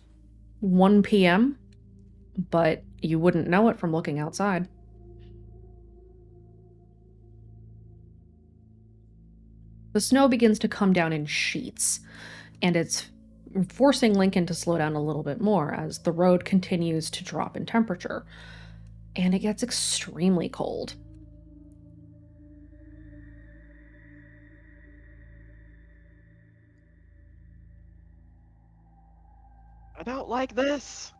1 p.m., but you wouldn't know it from looking outside. The snow begins to come down in sheets, and it's forcing Lincoln to slow down a little bit more as the road continues to drop in temperature, and it gets extremely cold. I don't like this.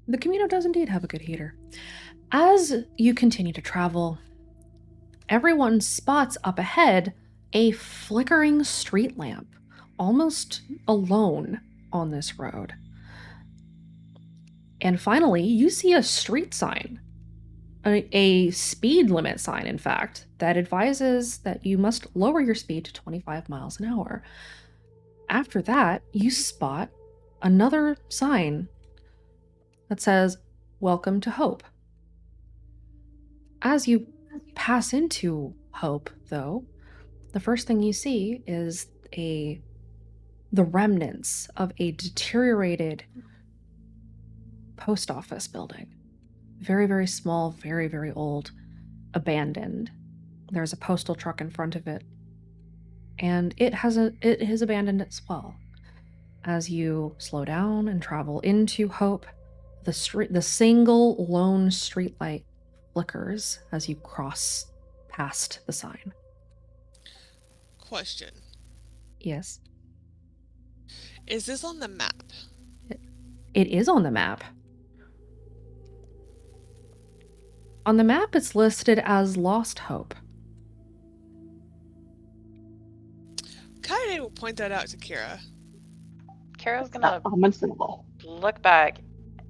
The Camino does indeed have a good heater. As you continue to travel, everyone spots up ahead a flickering street lamp, almost alone on this road. And finally, you see a street sign, a speed limit sign, in fact, that advises that you must lower your speed to 25 miles an hour. After that, you spot another sign that says, "Welcome to Hope." As you pass into Hope, though, the first thing you see is the remnants of a deteriorated post office building. Very, very small, very, very old, abandoned. There's a postal truck in front of it, and it is abandoned as well. As you slow down and travel into Hope, the single lone streetlight flickers as you cross past the sign. Question. Yes. Is this on the map? It is on the map. On the map, it's listed as Lost Hope. Kaede will point that out to Kira. Kira's gonna look back.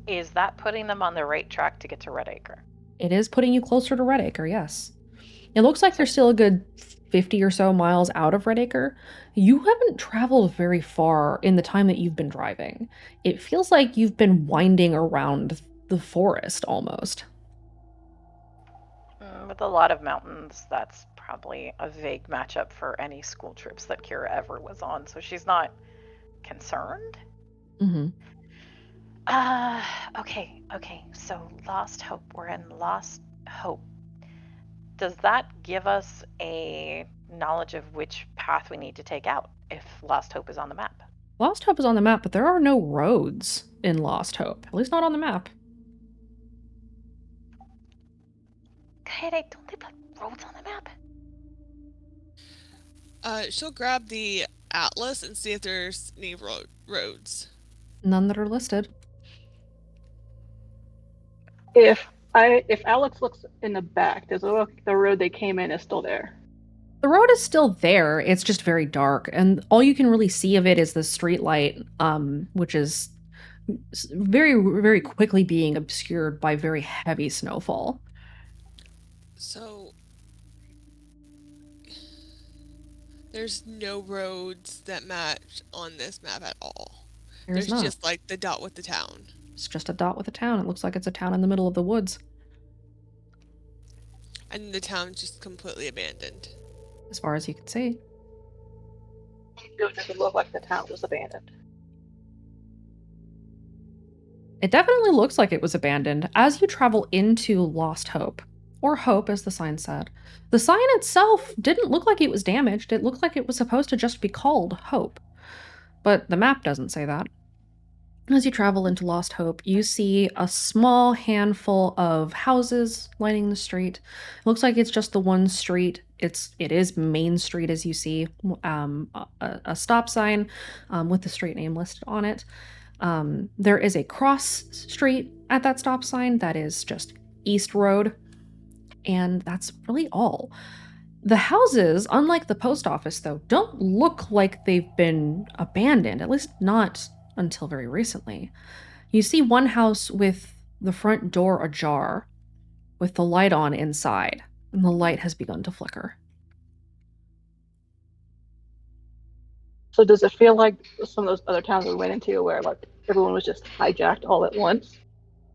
Is that putting them on the right track to get to Red Acre? It is putting you closer to Red Acre, yes. It looks like you're still a good 50 or so miles out of Red Acre. You haven't traveled very far in the time that you've been driving. It feels like you've been winding around the forest almost. With a lot of mountains, that's probably a vague matchup for any school trips that Kira ever was on, so she's not concerned. Mm-hmm. Okay, so Lost Hope. We're in Lost Hope. Does that give us a knowledge of which path we need to take out if Lost Hope is on the map? Lost Hope is on the map, but there are no roads in Lost Hope. At least not on the map. Kaede, don't they put roads on the map? She'll grab the atlas and see if there's any roads. None that are listed. If Alex looks in the back, does it look like the road they came in is still there? The road is still there. It's just very dark, and all you can really see of it is the street light, which is very, very quickly being obscured by very heavy snowfall. So there's no roads that match on this map at all. There's There's not. just like the dot with the town. It's just a dot with a town. It looks like it's a town in the middle of the woods. And the town's just completely abandoned. As far as you can see. It doesn't look like the town was abandoned. It definitely looks like it was abandoned. As you travel into Lost Hope, or Hope as the sign said, the sign itself didn't look like it was damaged. It looked like it was supposed to just be called Hope. But the map doesn't say that. As you travel into Lost Hope, you see a small handful of houses lining the street. It looks like it's just the one street. It is Main Street, as you see, a stop sign with the street name listed on it. There is a cross street at that stop sign that is just East Road, and that's really all. The houses, unlike the post office, though, don't look like they've been abandoned, at least not until very recently. You see one house with the front door ajar, with the light on inside, and the light has begun to flicker. So does it feel like some of those other towns we went into where like everyone was just hijacked all at once?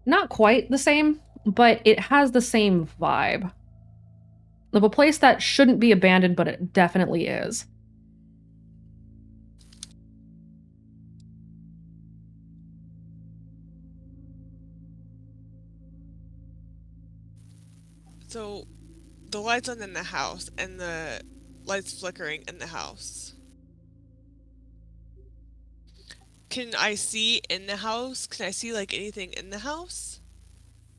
Not quite the same, but it has the same vibe. Of a place that shouldn't be abandoned, but it definitely is. So the lights on in the house and the lights flickering in the house. Can I see in the house? Can I see like anything in the house?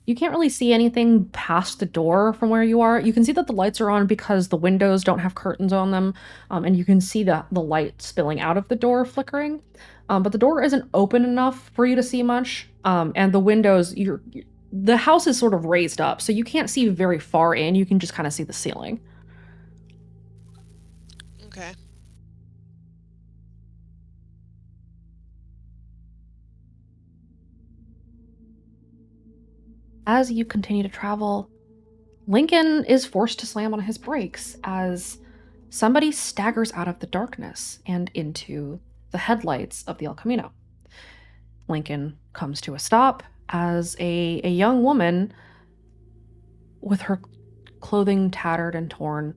You can't really see anything past the door from where you are. You can see that the lights are on because the windows don't have curtains on them, and you can see the light spilling out of the door flickering. But the door isn't open enough for you to see much, and the windows, the house is sort of raised up, so you can't see very far in. You can just kind of see the ceiling. Okay. As you continue to travel, Lincoln is forced to slam on his brakes as somebody staggers out of the darkness and into the headlights of the El Camino. Lincoln comes to a stop as a young woman with her clothing tattered and torn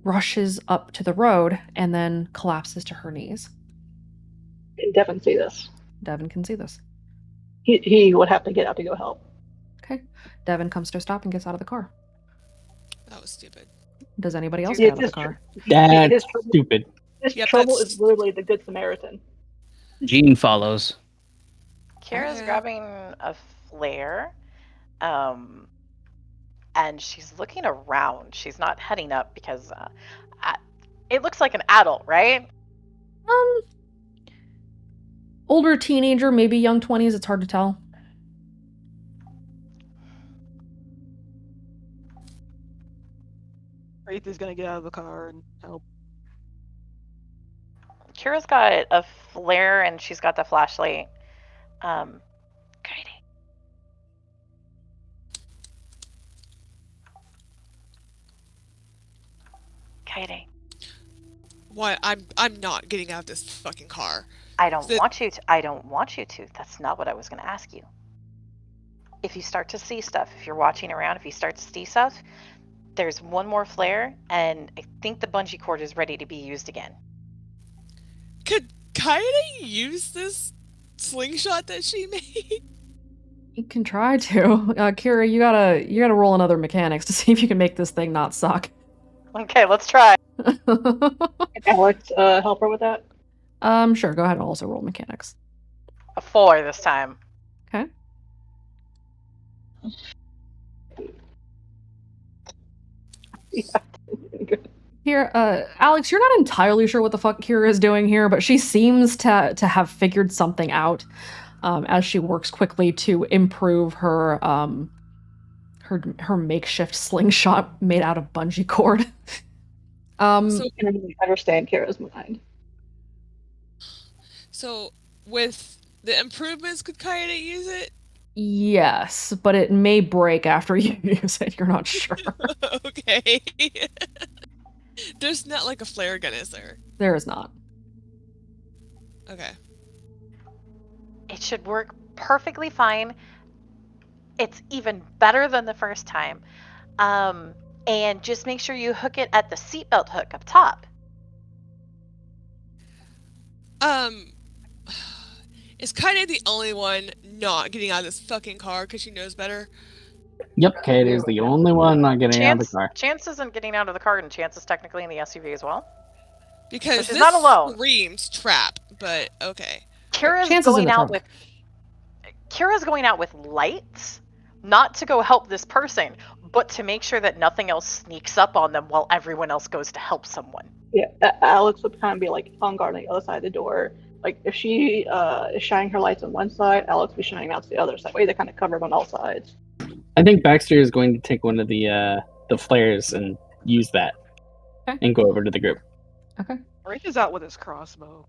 rushes up to the road and then collapses to her knees. Can Devin see this? Devin can see this. He would have to get out to go help. Okay. Devin comes to a stop and gets out of the car. That was stupid. Does anybody else Yeah, get out of the just- car? That's trouble- stupid. His Yep, trouble that's- is literally the Good Samaritan. Jean follows. Kira's Okay. grabbing a flare, and she's looking around. She's not heading up because it looks like an adult, right? Older teenager, maybe young 20s, it's hard to tell. Wraith is gonna get out of the car and help. Kira's got a flare and she's got the flashlight. Katie. Katie. Why? I'm not getting out of this fucking car. I don't The- want you to. I don't want you to. That's not what I was going to ask you. If you start to see stuff, if you're watching around, if you start to see stuff, there's one more flare, and I think the bungee cord is ready to be used again. Could Kaede use this slingshot that she made? You can try to. Kira, you gotta roll another mechanics to see if you can make this thing not suck. Okay, let's try. Alex, help her with that. Sure, go ahead and also roll mechanics. A 4 this time. Okay. Here, Alex, you're not entirely sure what the fuck Kira is doing here, but she seems to have figured something out as she works quickly to improve her her makeshift slingshot made out of bungee cord. So, I understand Kira's mind. so with the improvements, could Kaede use it? Yes, but it may break after you use it. You're not sure. Okay. There's not like a flare gun, is there? There is not. Okay. It should work perfectly fine. It's even better than the first time. And just make sure you hook it at the seatbelt hook up top. Is Kaede the only one not getting out of this fucking car because she knows better? Yep, Kate is the only one not getting out of the car. Chance isn't getting out of the car, and Chance is technically in the SUV as well. Because So she's this not alone. screams trap, but okay. Kira's Chance is in going the out trunk. Kira's going out with lights, not to go help this person, but to make sure that nothing else sneaks up on them while everyone else goes to help someone. Yeah, Alex would kind of be like on guard on the other side of the door. Like if she is shining her lights on one side, Alex would be shining out to the other side. Way they're kind of covered on all sides. I think Baxter is going to take one of the flares and use that, Okay. and go over to the group. Okay. Wraith is out with his crossbow.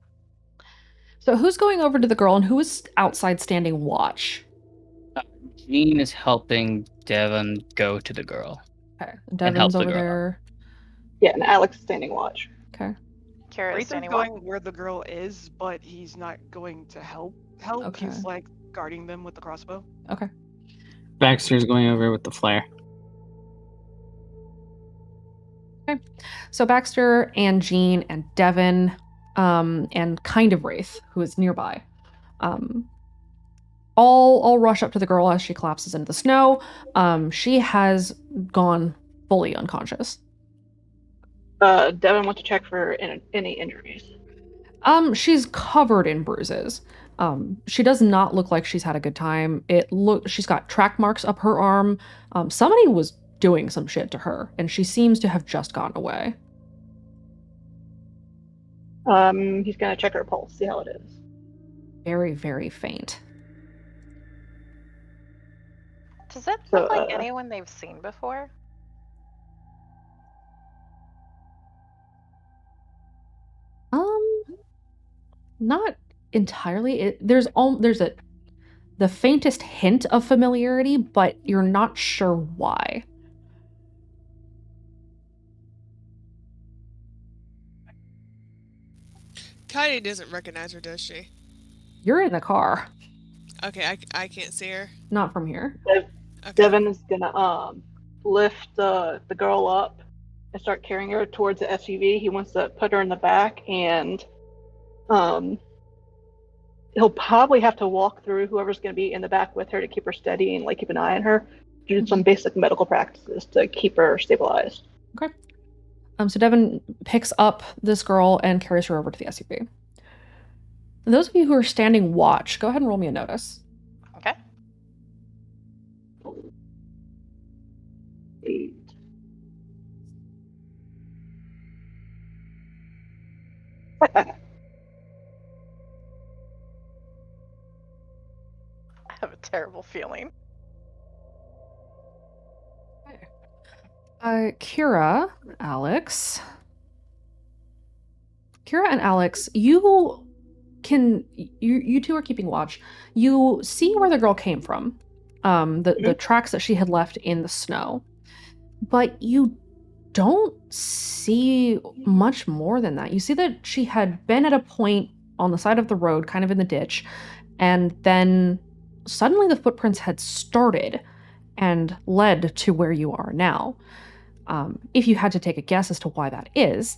So who's going over to the girl and who is outside standing watch? Jean is helping Devon go to the girl. Okay. help Devon's the over girl. there. Yeah, and Alex is standing watch. Okay. Kira is Wraith is standing going watch. where the girl is, but he's not going to help. Okay. He's like guarding them with the crossbow. Okay. Baxter's going over with the flare. Okay. So Baxter and Jean and Devon, and kind of Wraith, who is nearby, all rush up to the girl as she collapses into the snow. She has gone fully unconscious. Devin wants to check for any injuries. She's covered in bruises. She does not look like she's had a good time. She's got track marks up her arm. Somebody was doing some shit to her, and she seems to have just gotten away. He's gonna check her pulse, see how it is. Very, very faint. Does it So, look like anyone they've seen before? Not entirely. There's the faintest hint of familiarity, but you're not sure why. Kaede doesn't recognize her, does she? You're in the car, Okay, I can't see her. not from here. Okay. Devin is gonna lift the girl up and start carrying her towards the SUV. He wants to put her in the back, and he'll probably have to walk through whoever's gonna be in the back with her to keep her steady and like keep an eye on her. Do some basic medical practices to keep her stabilized. Okay. So Devin picks up this girl and carries her over to the SUV. And those of you who are standing watch, go ahead and roll me a notice. Okay. 8. I have a terrible feeling. Kira, Alex. Kira and Alex, you two are keeping watch. You see where the girl came from. The tracks that she had left in the snow. But you don't see much more than that. You see that she had been at a point on the side of the road, kind of in the ditch, and then suddenly the footprints had started and led to where you are now. If you had to take a guess as to why that is,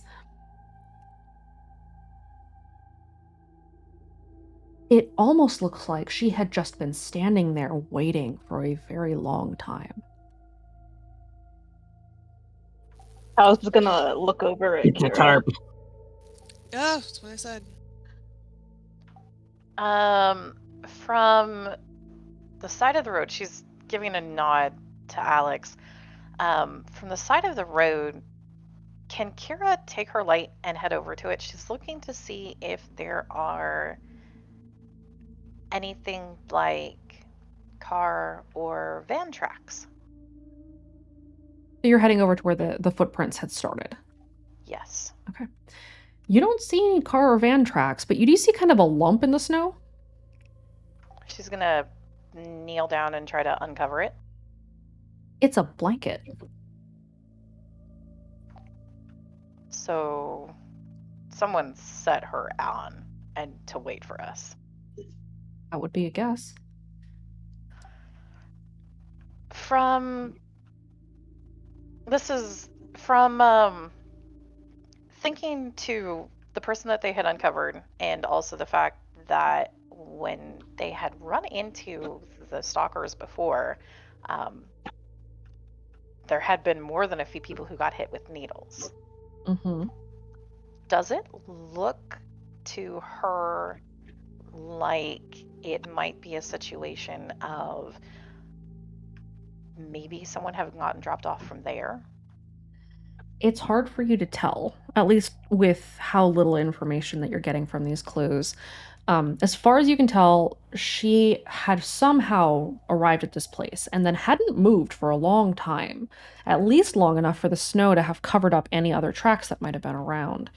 it almost looks like she had just been standing there waiting for a very long time. I was just gonna look over at It's a Kira. tarp. Yeah, that's what I said. From the side of the road, she's giving a nod to Alex. From the side of the road, Can Kira take her light and head over to it? She's looking to see if there are anything like car or van tracks. You're heading over to where the footprints had started. Yes. Okay. You don't see any car or van tracks, but you do see kind of a lump in the snow. She's gonna kneel down and try to uncover it. It's a blanket. So someone set her on and to wait for us. That would be a guess. This is from thinking to the person that they had uncovered, and also the fact that when they had run into the stalkers before, there had been more than a few people who got hit with needles. Mm-hmm. Does it look to her like it might be a situation of maybe someone having gotten dropped off from there? It's hard for you to tell, at least with how little information that you're getting from these clues. As far as you can tell, she had somehow arrived at this place and then hadn't moved for a long time, at least long enough for the snow to have covered up any other tracks that might have been around.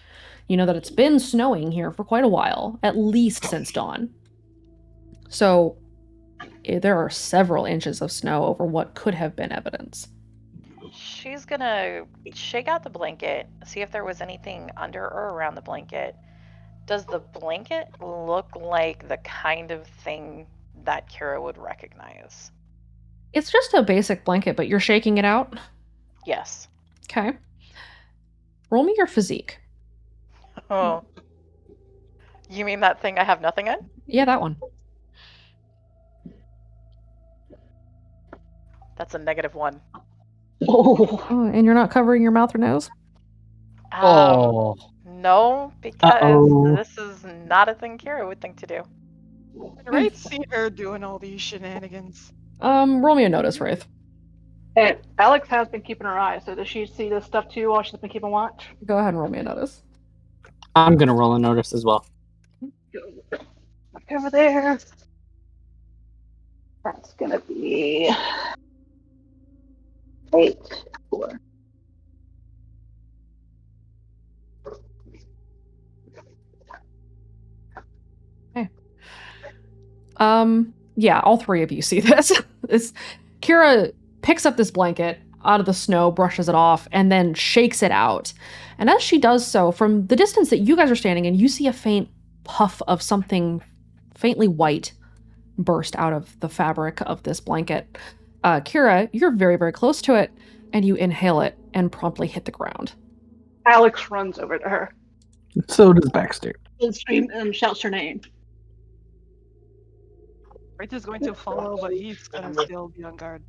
You know that it's been snowing here for quite a while, at least since dawn. So there are several inches of snow over what could have been evidence. She's gonna shake out the blanket, see if there was anything under or around the blanket. Does the blanket look like the kind of thing that Kira would recognize? It's just a basic blanket, but you're shaking it out? Yes. Okay. Roll me your physique. Oh. You mean that thing I have nothing in? Yeah, that one. That's a -1. Oh, and you're not covering your mouth or nose? No, because this is not a thing Kira would think to do. Wraith see her doing all these shenanigans. Roll me a notice, Wraith. And Alex has been keeping her eye, so does she see this stuff too while she's been keeping watch? Go ahead and roll me a notice. I'm gonna roll a notice as well. Look over there. That's gonna be 8, 4. Okay. Yeah, all three of you see this. Kira picks up this blanket out of the snow, brushes it off, and then shakes it out. And as she does so, from the distance that you guys are standing in, you see a faint puff of something faintly white burst out of the fabric of this blanket. Kira, you're very, very close to it, and you inhale it and promptly hit the ground. Alex runs over to her So does Baxter. and shouts her name. Wraith is going to follow, but he's gonna still be on guard.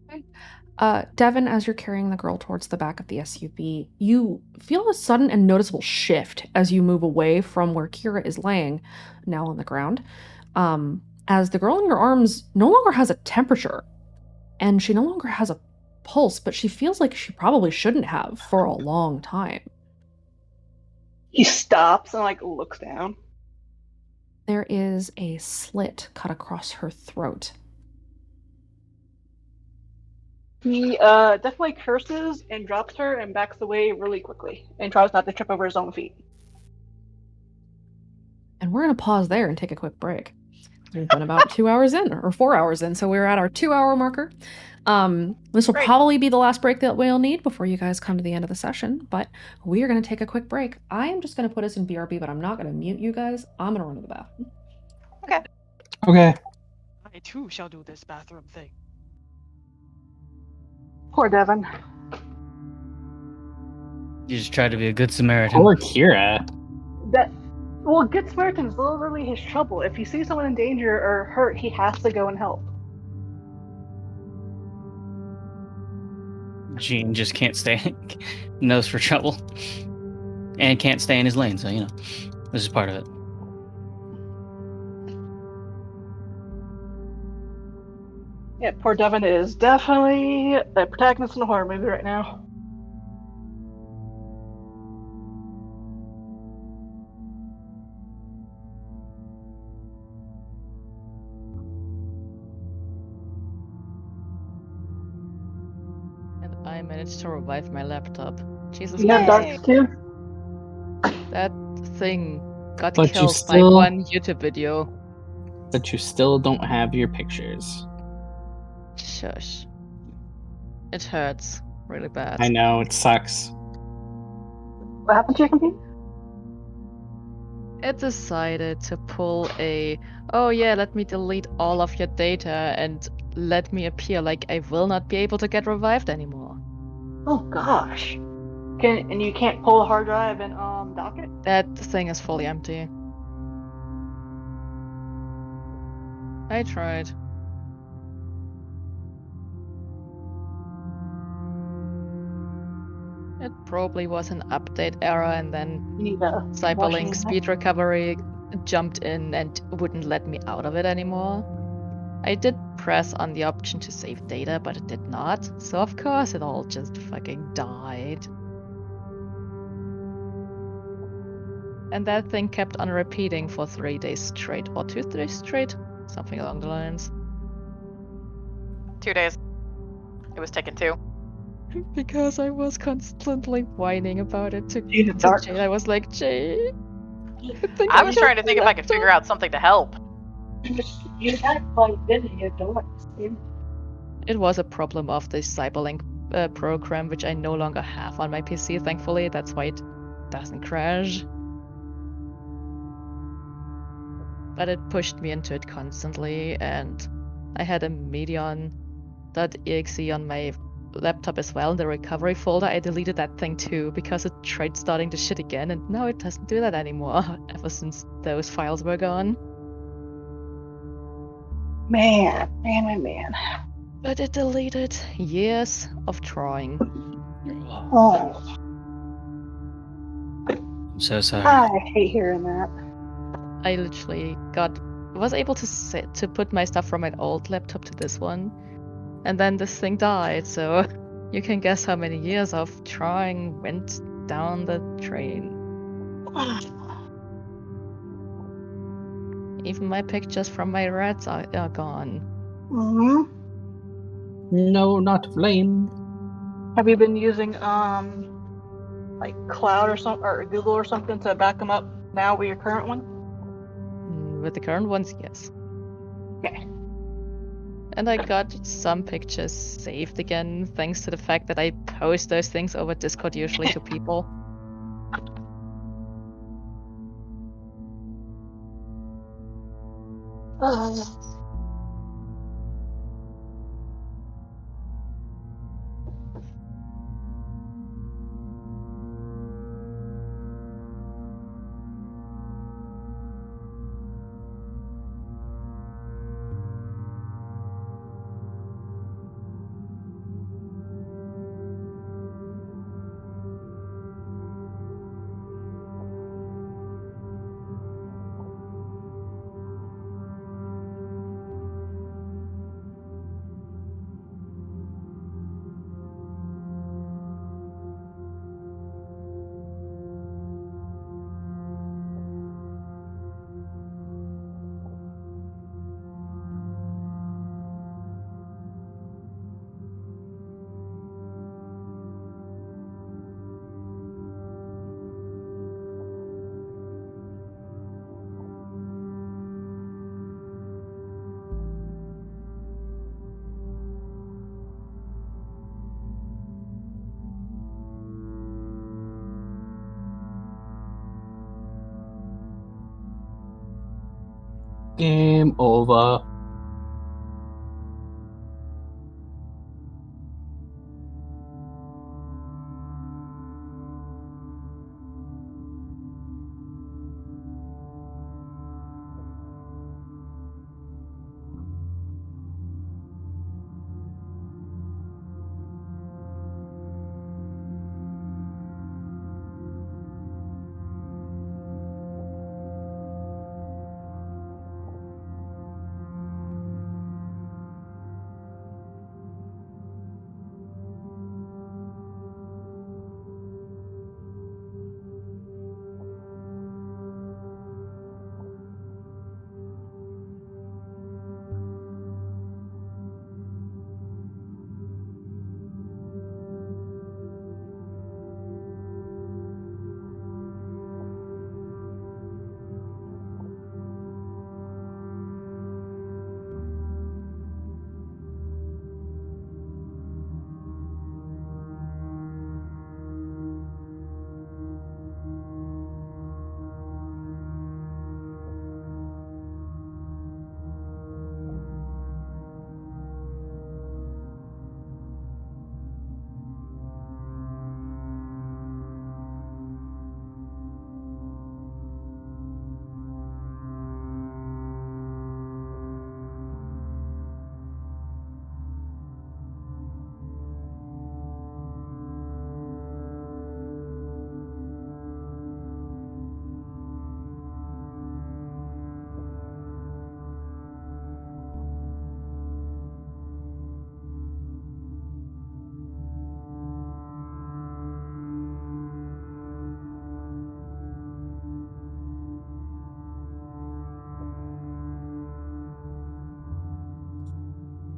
Okay. Devin, as you're carrying the girl towards the back of the SUV, you feel a sudden and noticeable shift as you move away from where Kira is laying, now on the ground, as the girl in your arms no longer has a temperature, and she no longer has a pulse, but she feels like she probably shouldn't have for a long time. He stops and looks down. There is a slit cut across her throat. He definitely curses and drops her and backs away really quickly and tries not to trip over his own feet. And we're going to pause there and take a quick break. We've been about 2 hours in, or 4 hours in, so we're at our 2-hour marker. This will probably be the last break that we'll need before you guys come to the end of the session, but we are going to take a quick break. I am just going to put us in BRB, but I'm not going to mute you guys. I'm going to run to the bathroom. Okay. Okay. I too shall do this bathroom thing. Poor Devin. You just try to be a good Samaritan. Poor Kira. Well, good Samaritan is literally his trouble. If he sees someone in danger or hurt, he has to go and help. Gene just can't stay, knows for trouble, and can't stay in his lane. So this is part of it. Yeah, poor Devin is definitely a protagonist in a horror movie right now. I managed to revive my laptop. Jesus You have Christ. darts too? That thing got But you killed by still- one YouTube video. But you still don't have your pictures. Shush. It hurts really bad. I know, it sucks. What happened to your computer? It decided to pull a, oh yeah, let me delete all of your data and let me appear like I will not be able to get revived anymore. Oh gosh. And you can't pull a hard drive and dock it? That thing is fully empty. I tried. It probably was an update error, and then You need a Cyberlink washing Speed Recovery jumped in and wouldn't let me out of it anymore. I did press on the option to save data, but it did not, so of course it all just fucking died. And that thing kept on repeating for 3 days straight, or 2 days straight, something along the lines. 2 days. It was taken 2. Because I was constantly whining about it to dark. Jade. I was like, Jade, I was trying to think if I could figure out something to help. You had plugged in your darts. It was a problem of the Cyberlink program, which I no longer have on my PC, thankfully. That's why it doesn't crash. But it pushed me into it constantly, and I had a Medion.exe on my laptop as well in the recovery folder. I deleted that thing too because it tried starting the shit again, and now it doesn't do that anymore ever since those files were gone. Man. But it deleted years of trying. Oh, I'm so sorry. I hate hearing that. I literally was able to put my stuff from my old laptop to this one, and then this thing died. So you can guess how many years of trying went down the drain. Even my pictures from my rats are gone. Mm-hmm. No, not flame. Have you been using like Cloud or Google or something to back them up now with your current one? With the current ones, yes. Okay. And I got some pictures saved again, thanks to the fact that I post those things over Discord usually to people. Game over.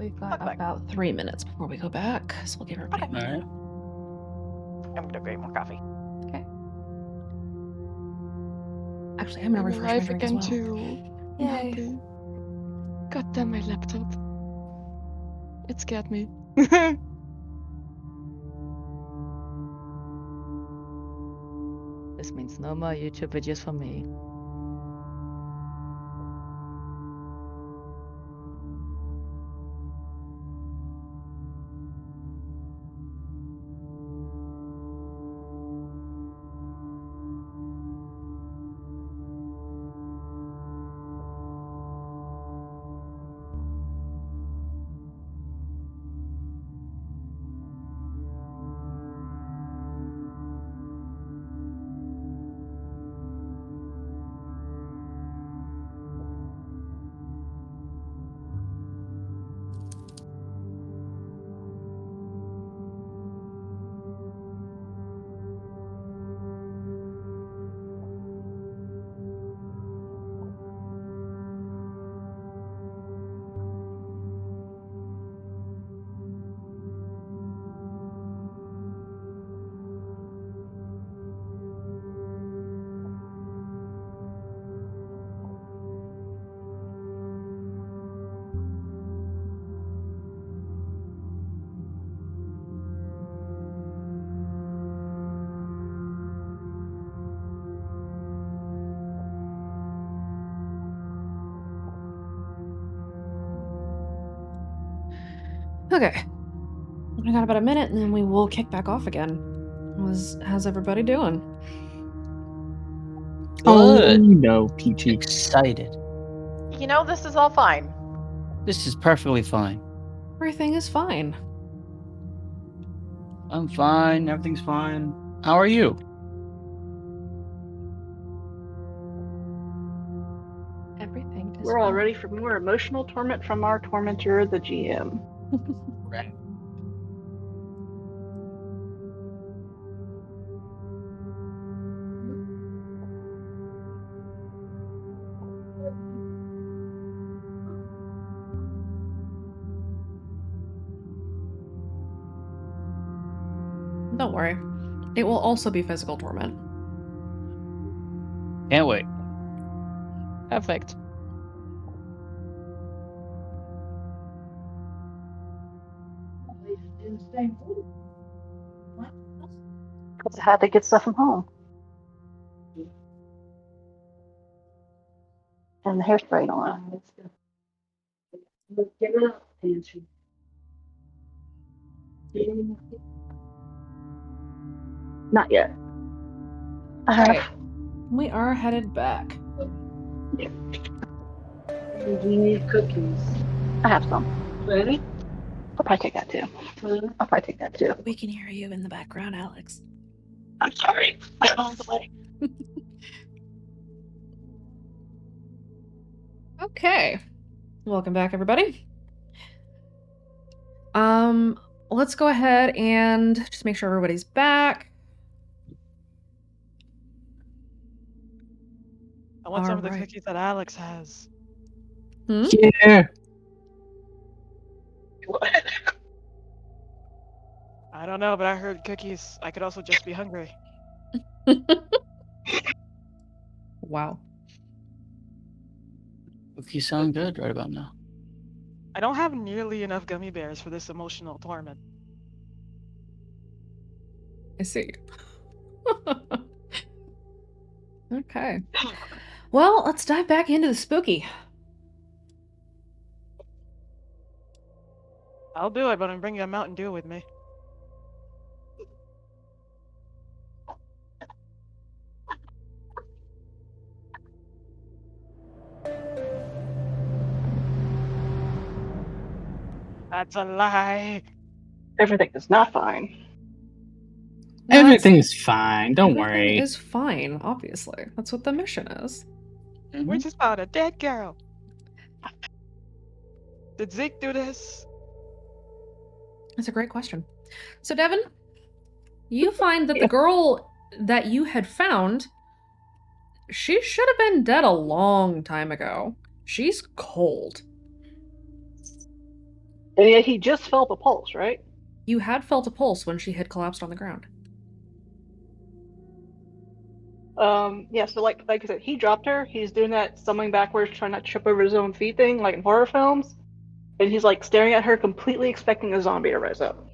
We've got Look back. about 3 minutes before we go back, so we'll give everybody a Okay. minute. I'm gonna grab more coffee. Okay. Actually, I'm gonna refresh my alive drink as again well. too. I'm Yay. happy. God damn my laptop. It scared me. This means no more YouTube videos for me. Okay. I got about a minute and then we will kick back off again. How's everybody doing? Oh Good. no, Peachy. Excited. You know, this is all fine. This is perfectly fine. Everything is fine. I'm fine. Everything's fine. How are you? Everything is We're all fine. ready for more emotional torment from our tormentor, the GM. Right. Don't worry. It will also be physical torment. Can't wait. Perfect. Because I had to get stuff from home. And the hairspray on. Not yet. Alright. We are headed back. Do you need cookies? I have some. Ready? I'll probably take that too. I'll probably take that too. We can hear you in the background, Alex. I'm sorry. My phone's away. Okay. Welcome back, everybody. Let's go ahead and just make sure everybody's back. I want some of the Alright. cookies that Alex has. Hmm? Yeah. I don't know, but I heard cookies. I could also just be hungry. Wow. Cookies sound good right about now. I don't have nearly enough gummy bears for this emotional torment. I see. Okay. Well, let's dive back into the spooky. I'll do it, but I'm bringing a Mountain Dew with me. That's a lie. Everything is not fine. No, it's- Everything's fine. Don't everything worry. is fine, obviously. That's what the mission is. We just found a dead girl. Did Zeke do this? That's a great question. So, Devin, you find that the girl that you had found, she should have been dead a long time ago. She's cold. And yet he just felt a pulse, right? You had felt a pulse when she had collapsed on the ground. Yeah, so like I said, he dropped her. He's doing that stumbling backwards, trying not to trip over his own feet thing, like in horror films. And he's like staring at her, completely expecting a zombie to rise up.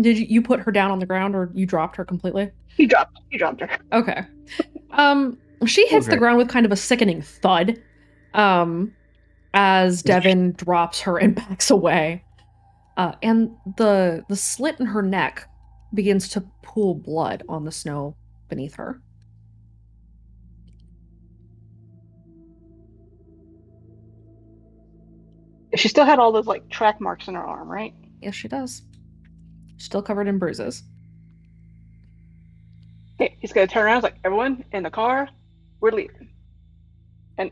Did you put her down on the ground, or you dropped her completely? He dropped her. Okay. She hits the Okay. ground with kind of a sickening thud. As Devin drops her and backs away. And the slit in her neck begins to pool blood on the snow beneath her. She still had all those like track marks in her arm, right? Yes, she does. Still covered in bruises. Okay, he's gonna turn around. He's like, everyone in the car, we're leaving. And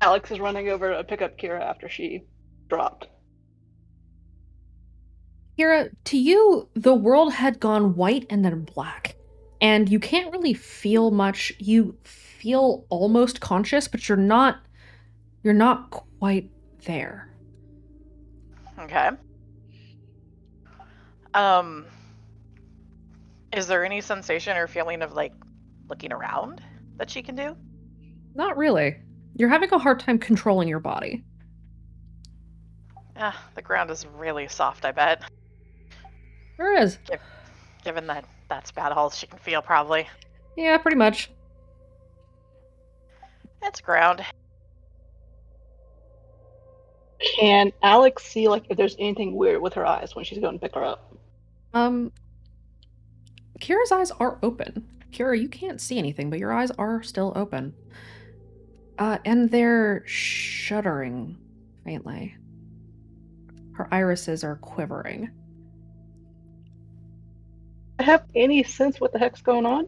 Alex is running over to pick up Kira after she dropped. Kira, to you, the world had gone white and then black. And you can't really feel much. You feel almost conscious, but you're not quite there. Okay. Is there any sensation or feeling of like looking around that she can do? Not really. You're having a hard time controlling your body. The ground is really soft, I bet. There is. Given that that's about all she can feel, probably. Yeah, pretty much. It's ground. Can Alex see like if there's anything weird with her eyes when she's going to pick her up? Kira's eyes are open. Kira, you can't see anything, but your eyes are still open. And they're shuddering faintly. Her irises are quivering. I have any sense what the heck's going on?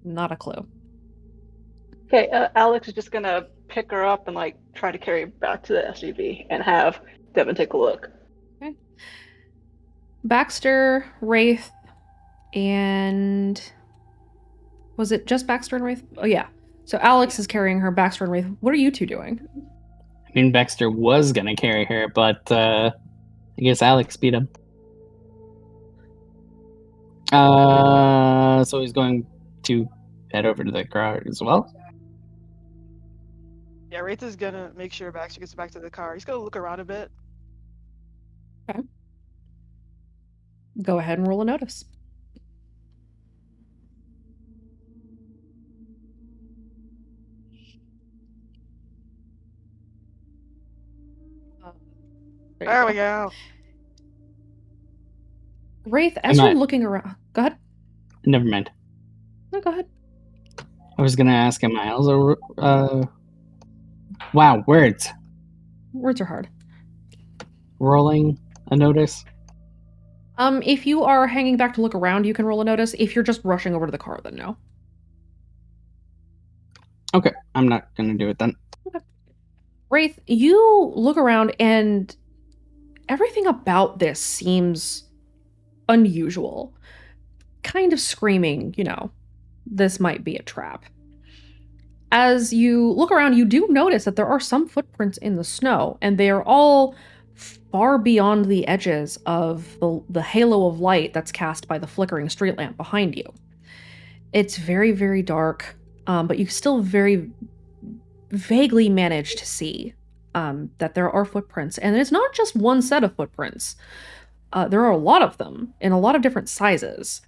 Not a clue. Okay, Alex is just gonna pick her up and like try to carry her back to the SUV and have Devin take a look. Okay. Baxter, Wraith, and was it just Baxter and Wraith? Oh yeah. So Alex is carrying her. Baxter and Wraith. What are you two doing? I mean, Baxter was gonna carry her, but I guess Alex beat him. So he's going to head over to the car as well. Yeah, Wraith is gonna make sure Baxter gets back to the car. He's gonna look around a bit. Okay. Go ahead and roll a notice. There we go. Wraith, as you're looking around, go ahead. Never mind. No, go ahead. I was gonna ask him Miles or wow, words. Words are hard. Rolling a notice. If you are hanging back to look around, you can roll a notice. If you're just rushing over to the car, then no. Okay, I'm not gonna do it then. Okay. Wraith, you look around and everything about this seems unusual. Kind of screaming, this might be a trap. As you look around, you do notice that there are some footprints in the snow, and they are all far beyond the edges of the halo of light that's cast by the flickering street lamp behind you. It's very, very dark, but you still very vaguely manage to see that there are footprints. And it's not just one set of footprints. There are a lot of them in a lot of different sizes.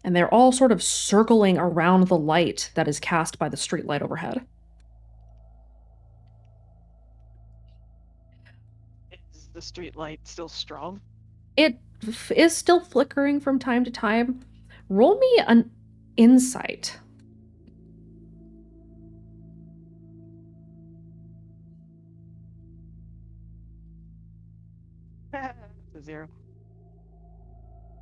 And they're all sort of circling around the light that is cast by the street light overhead. Is the street light still strong? It is still flickering from time to time. Roll me an insight. It's a 0.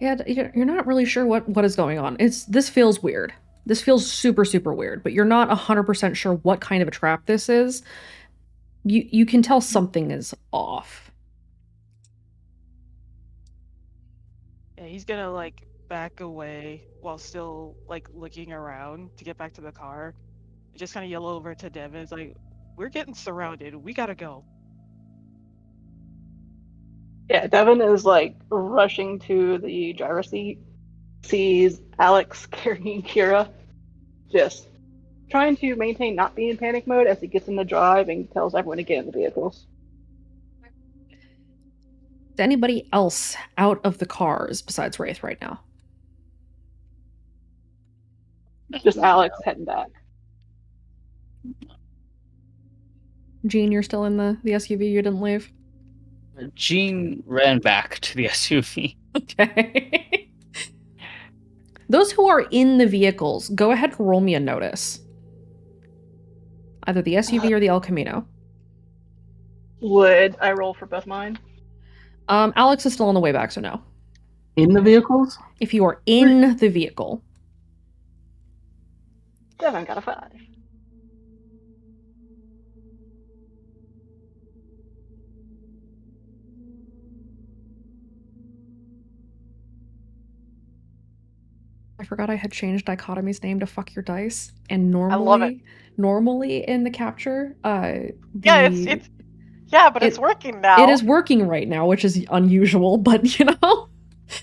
Yeah, you're not really sure what is going on. This feels weird. This feels super, super weird, but you're not 100% sure what kind of a trap this is. You can tell something is off. Yeah, he's gonna like back away while still like looking around to get back to the car. Just kind of yell over to Devin. It's like, we're getting surrounded. We gotta go. Yeah, Devin is like rushing to the driver's seat, sees Alex carrying Kira, just trying to maintain not being in panic mode as he gets in the drive and tells everyone to get in the vehicles. Is anybody else out of the cars besides Wraith right now? Just Alex heading back. Jean, you're still in the SUV. You didn't leave. Jean ran back to the SUV. Okay. Those who are in the vehicles, go ahead and roll me a notice. Either the SUV or the El Camino. Would I roll for both mine? Alex is still on the way back, so no. In the vehicles? If you are in the vehicle. Devin got a 5. I forgot I had changed Dichotomy's name to Fuck Your Dice. And I love it. normally in the capture, Yeah, it's working now. It is working right now, which is unusual, but you know.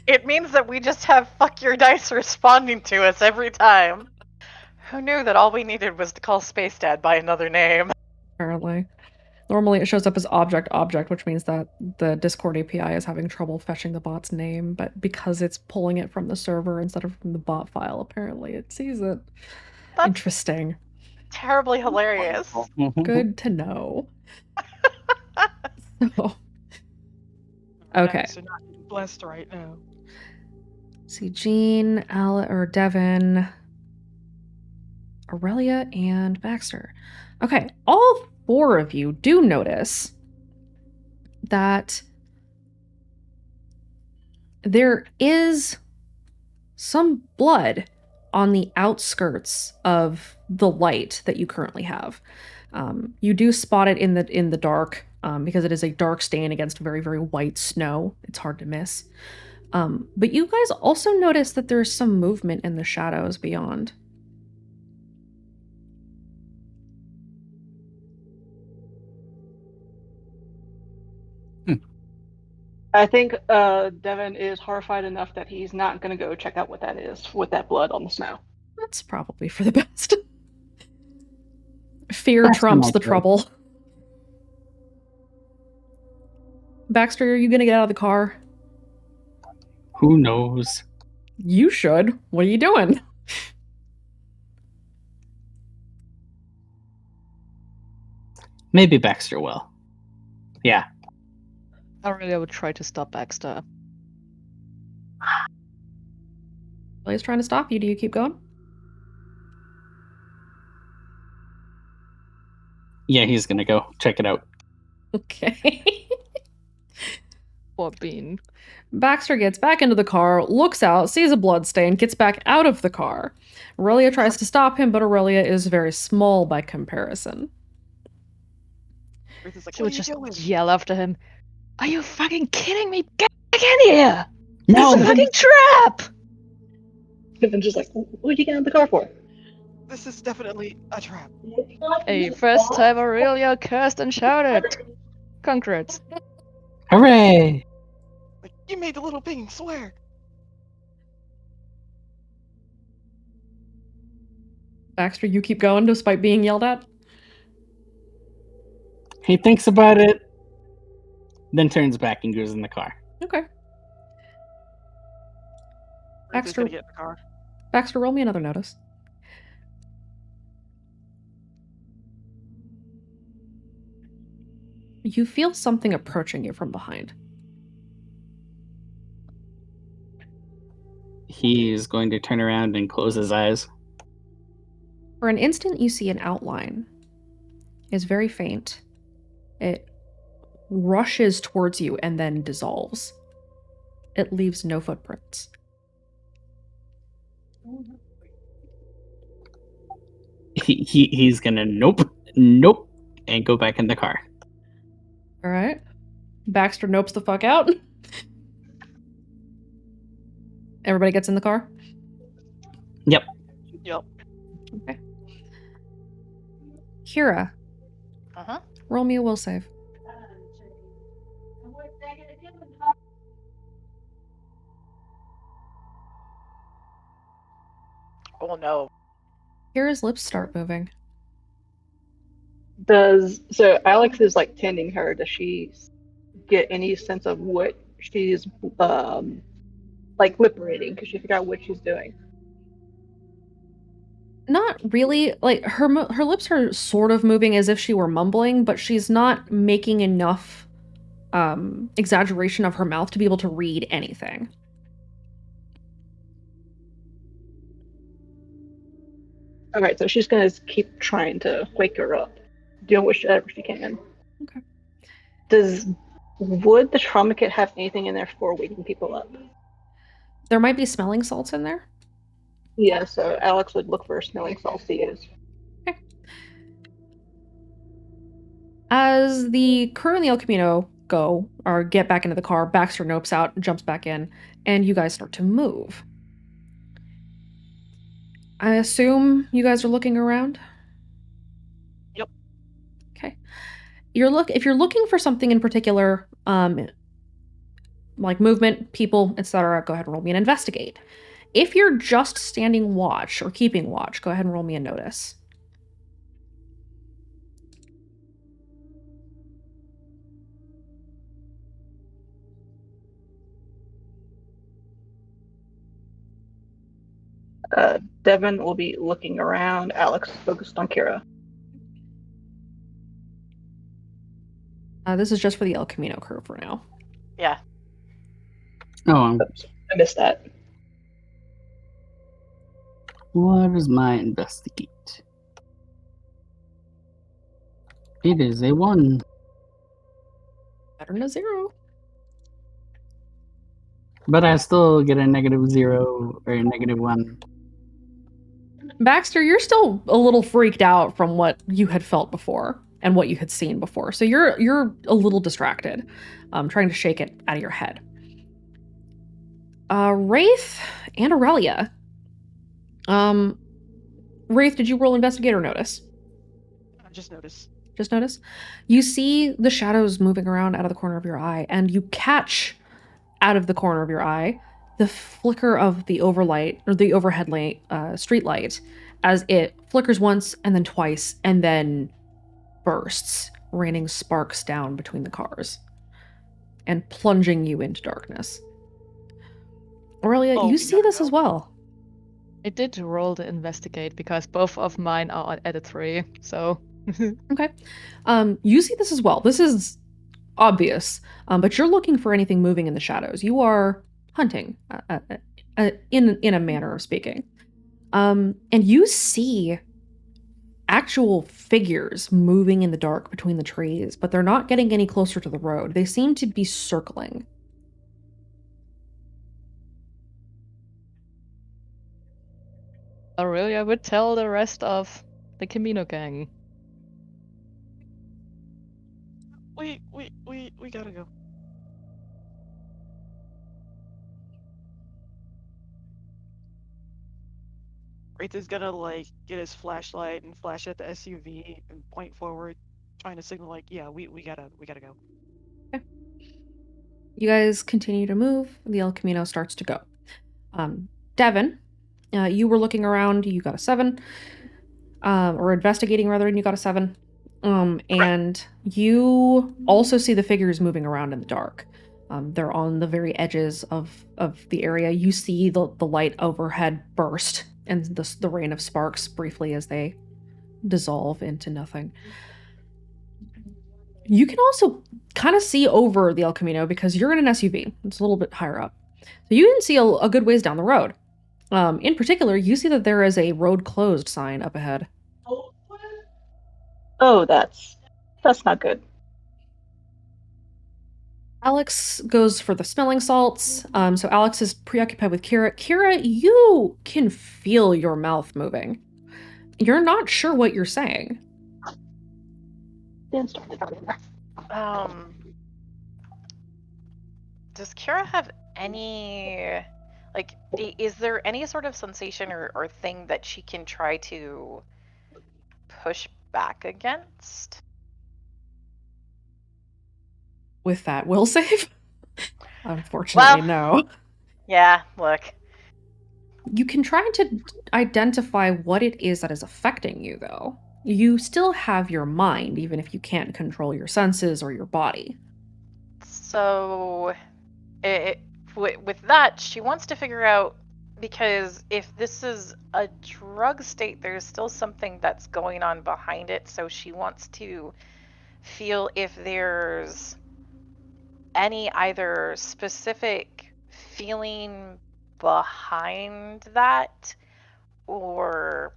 It means that we just have Fuck Your Dice responding to us every time. Who knew that all we needed was to call Space Dad by another name? Apparently. Normally it shows up as object, which means that the Discord API is having trouble fetching the bot's name, but because it's pulling it from the server instead of from the bot file, apparently it sees it. That's interesting. Terribly hilarious. Good to know. So, okay. So not blessed right now. See, Jean, Devin, Aurelia, and Baxter. Okay, all 4 of you do notice that there is some blood on the outskirts of the light that you currently have. You do spot it in the dark because it is a dark stain against very, very white snow. It's hard to miss. But you guys also notice that there's some movement in the shadows beyond. I think Devin is horrified enough that he's not going to go check out what that is with that blood on the snow. That's probably for the best. Fear trumps the trouble. Baxter, are you going to get out of the car? Who knows? You should. What are you doing? Maybe Baxter will. Yeah. Aurelia would try to stop Baxter. Well, he's trying to stop you. Do you keep going? Yeah, he's gonna go check it out. Okay. Poor Bean. Baxter gets back into the car, looks out, sees a bloodstain, gets back out of the car. Aurelia tries to stop him, but Aurelia is very small by comparison. Like, she would just yell after him, "Are you fucking kidding me? Get back in here! No, It's a fucking trap!" Devin's just like, what did you get in the car for? This is definitely a trap. Hey, first time Aurelia cursed and shouted. Congrats. Hooray! Like, you made the little bean swear. Baxter, you keep going despite being yelled at? He thinks about it, then turns back and goes in the car. Okay. Baxter, Get in the car. Baxter, roll me another notice. You feel something approaching you from behind. He's going to turn around and close his eyes. For an instant, you see an outline. It's very faint. It rushes towards you and then dissolves. It leaves no footprints. He's gonna nope, and go back in the car. All right. Baxter nopes the fuck out. Everybody gets in the car? Yep. Yep. Okay. Kira. Uh-huh. Roll me a will save. will know. Kira's lips start moving. So Alex is like tending her. Does she get any sense of what she's like lip reading because she forgot what she's doing? Not really. Like her lips are sort of moving as if she were mumbling, but she's not making enough exaggeration of her mouth to be able to read anything. All right, so she's gonna keep trying to wake her up, doing whatever she can. Okay. Would the trauma kit have anything in there for waking people up? There might be smelling salts in there. Yeah, so Alex would look for smelling salts to use. Okay. As the crew and the El Camino go or get back into the car, Baxter nopes out, jumps back in, and you guys start to move. I assume you guys are looking around? Yep. Okay. If you're looking for something in particular, like movement, people, etc., go ahead and roll me an investigate. If you're just standing watch or keeping watch, go ahead and roll me a notice. Devin will be looking around. Alex focused on Kira. This is just for the El Camino crew for now. Yeah. Oh, I missed that. what is my investigate? It is a 1. Better than a 0. But I still get a -0 or a -1. Baxter, you're still a little freaked out from what you had felt before and what you had seen before. So you're a little distracted, trying to shake it out of your head. Wraith and Aurelia. Wraith, did you roll investigate or notice? I just noticed. Just notice? You see the shadows moving around out of the corner of your eye, and you catch out of the corner of your eye the flicker of the overlight or the overhead light, street light, as it flickers once and then twice and then bursts, raining sparks down between the cars and plunging you into darkness. Aurelia, Oh, you we see gotta this go? as well. I did roll to investigate because both of mine are at a 3, so. Okay. You see this as well. This is obvious, but you're looking for anything moving in the shadows. You are hunting, in a manner of speaking. And you see actual figures moving in the dark between the trees, but they're not getting any closer to the road. They seem to be circling. Aurelia would tell the rest of the Camino gang. We gotta go. Wraith is gonna like get his flashlight and flash at the SUV and point forward, trying to signal like, yeah, we gotta go. You guys continue to move. The El Camino starts to go. Devin, you were looking around. You got a 7. Or investigating rather, and you got a 7. And you also see the figures moving around in the dark. They're on the very edges of the area. You see the light overhead burst and the rain of sparks briefly as they dissolve into nothing. You can also kind of see over the El Camino because you're in an SUV. It's a little bit higher up. So you can see a good ways down the road. In particular, you see that there is a road closed sign up ahead. Oh, that's not good. Alex goes for the smelling salts. So Alex is preoccupied with Kira. Kira, you can feel your mouth moving. You're not sure what you're saying. Dan started over. Does Kira have any, like, is there any sort of sensation or thing that she can try to push back against? With that will save? Unfortunately, no. Yeah, look. You can try to identify what it is that is affecting you, though. You still have your mind, even if you can't control your senses or your body. So, with that, she wants to figure out, because if this is a drug state, there's still something that's going on behind it. So she wants to feel if there's any either specific feeling behind that, or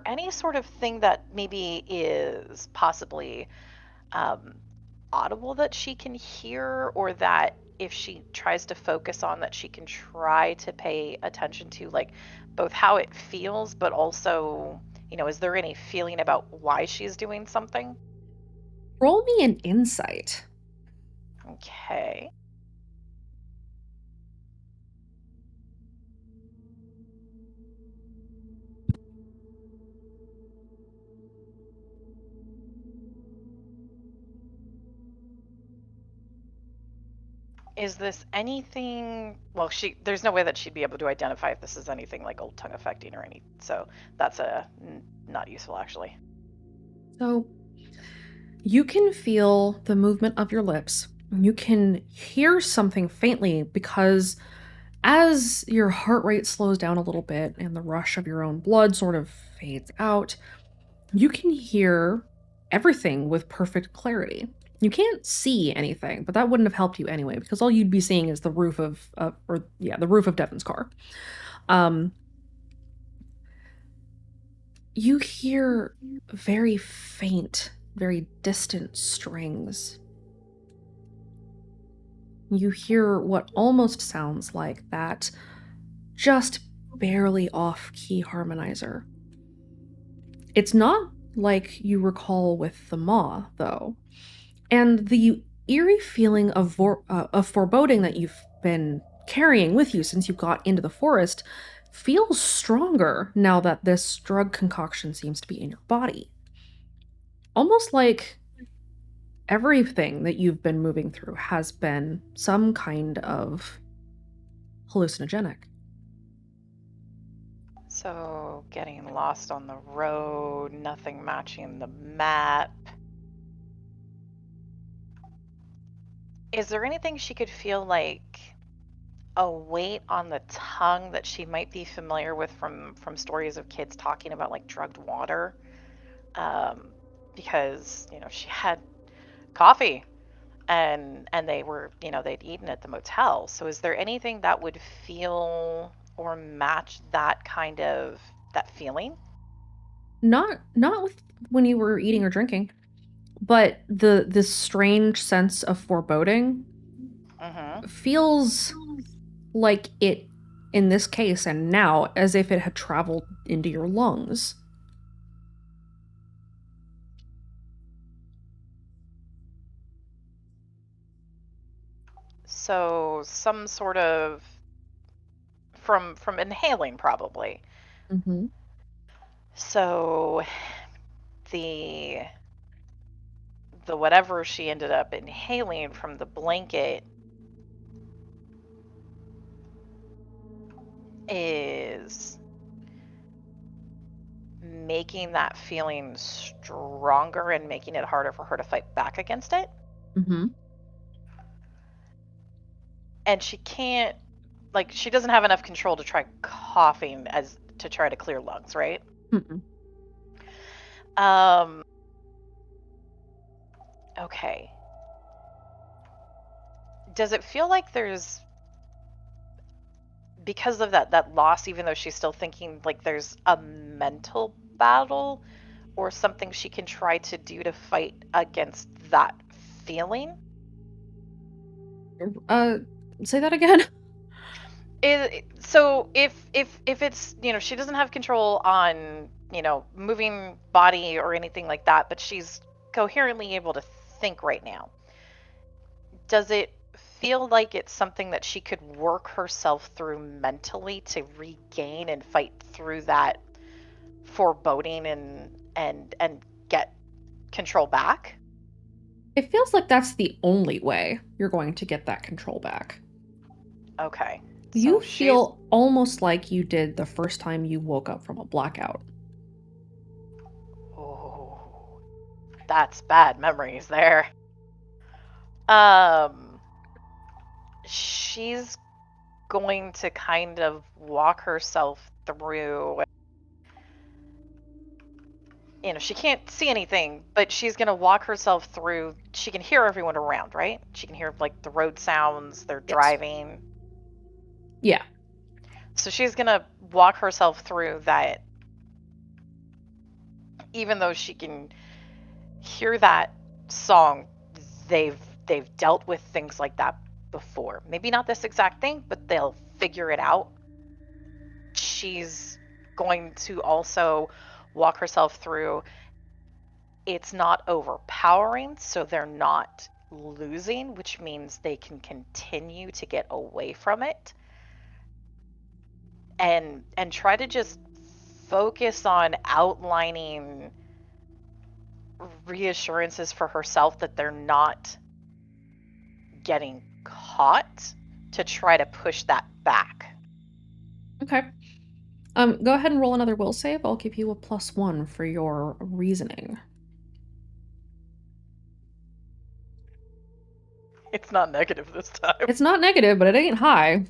any sort of thing that maybe is possibly audible that she can hear, or that if she tries to focus on, that she can try to pay attention to, like both how it feels, but also, is there any feeling about why she's doing something? Roll me an insight. Okay. Is this anything? Well, there's no way that she'd be able to identify if this is anything like old tongue affecting or any. So that's not useful, actually. So you can feel the movement of your lips. You can hear something faintly because as your heart rate slows down a little bit and the rush of your own blood sort of fades out, you can hear everything with perfect clarity. You can't see anything, but that wouldn't have helped you anyway, because all you'd be seeing is the roof of the roof of Devon's car. You hear very faint, very distant strings. You hear what almost sounds like that just barely off-key harmonizer. It's not like you recall with the maw, though. And the eerie feeling of foreboding that you've been carrying with you since you got into the forest feels stronger now that this drug concoction seems to be in your body. Almost like everything that you've been moving through has been some kind of hallucinogenic. So getting lost on the road, nothing matching the map. Is there anything she could feel, like a weight on the tongue that she might be familiar with from stories of kids talking about, like drugged water? Because she had coffee and they were, they'd eaten at the motel. So is there anything that would feel or match that kind of that feeling? Not with when you were eating or drinking, but this strange sense of foreboding feels like it, in this case and now, as if it had traveled into your lungs. So some sort of from inhaling, probably. Mm-hmm. So the whatever she ended up inhaling from the blanket is making that feeling stronger and making it harder for her to fight back against it. Mm-hmm. And she can't, she doesn't have enough control to try coughing as to try to clear lungs, right? Mm-mm. Okay. Does it feel like there's, because of that loss, even though she's still thinking, like there's a mental battle or something she can try to do to fight against that feeling? Say that again. So if it's, she doesn't have control on, moving body or anything like that, but she's coherently able to think right now, does it feel like it's something that she could work herself through mentally to regain and fight through that foreboding and get control back? It feels like that's the only way you're going to get that control back. Okay. You So she's feel almost like you did the first time you woke up from a blackout. oh, that's bad memories there. Um, she's going to kind of walk herself through. You know, she can't see anything, but she's going to walk herself through. She can hear everyone around, right? She can hear like the road sounds, they're driving. Yeah. So she's going to walk herself through that. Even though she can hear that song, they've dealt with things like that before. Maybe not this exact thing, but they'll figure it out. She's going to also walk herself through. It's not overpowering, so they're not losing, which means they can continue to get away from it. And try to just focus on outlining reassurances for herself that they're not getting caught, to try to push that back. Okay. Go ahead and roll another will save. I'll give you a +1 for your reasoning. It's not negative this time. It's not negative, but it ain't high.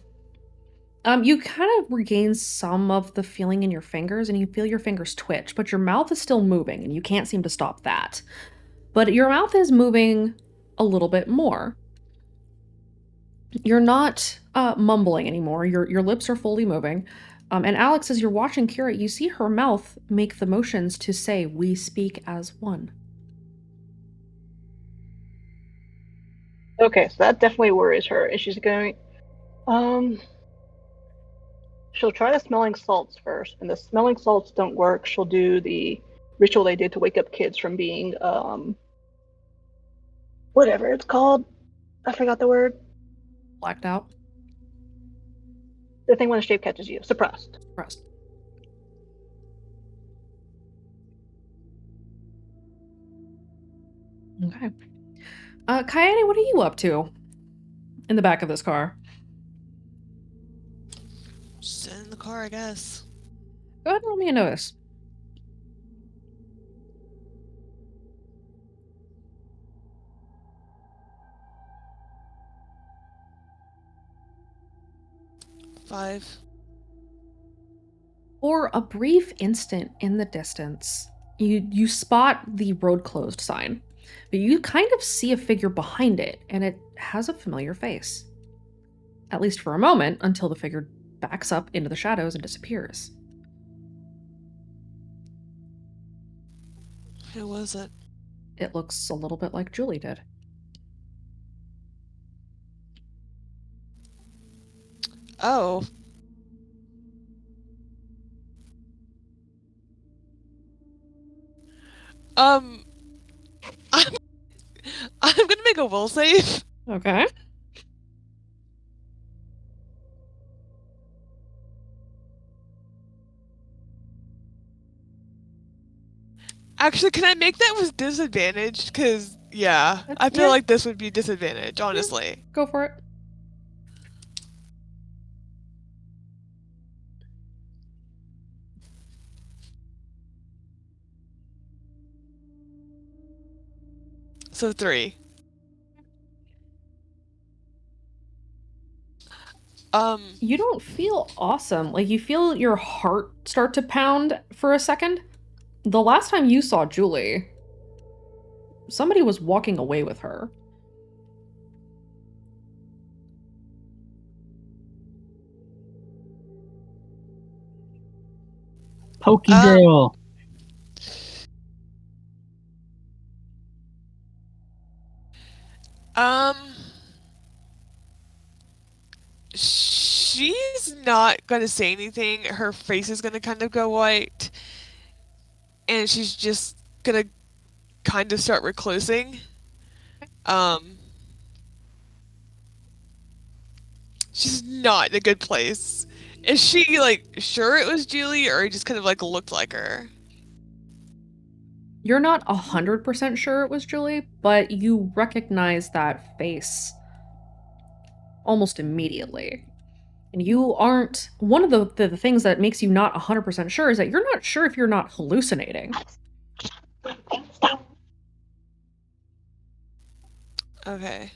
You kind of regain some of the feeling in your fingers, and you feel your fingers twitch, but your mouth is still moving, and you can't seem to stop that. But your mouth is moving a little bit more. You're not mumbling anymore. Your lips are fully moving. And Alex, as you're watching Kira, you see her mouth make the motions to say, "We speak as one." Okay, so that definitely worries her. And she's going, she'll try the smelling salts first. And the smelling salts don't work. She'll do the ritual they did to wake up kids from being, whatever it's called. I forgot the word. Blacked out. The thing when the shape catches you. Suppressed. Suppressed. Okay. Kaede, what are you up to in the back of this car? Sit in the car, I guess. Go ahead and roll me a notice. Five. For a brief instant in the distance, you spot the road closed sign, but you kind of see a figure behind it, and it has a familiar face. At least for a moment, until the figure backs up into the shadows and disappears. Who was it? It looks a little bit like Julie did. Oh. I'm gonna make a will save. Okay. Actually, can I make that with disadvantage? Because, yeah, I feel Yeah. like this would be disadvantage, honestly. Go for it. So 3. You don't feel awesome. Like, you feel your heart start to pound for a second. The last time you saw Julie, somebody was walking away with her. Pokey girl. She's not gonna say anything. Her face is gonna kind of go white. And she's just gonna kind of start reclusing. She's not in a good place. Is she, like, sure it was Julie, or it just kind of, like, looked like her? You're not 100% sure it was Julie, but you recognize that face almost immediately. And you aren't, one of the things that makes you not 100% sure is that you're not sure if you're not hallucinating. Okay.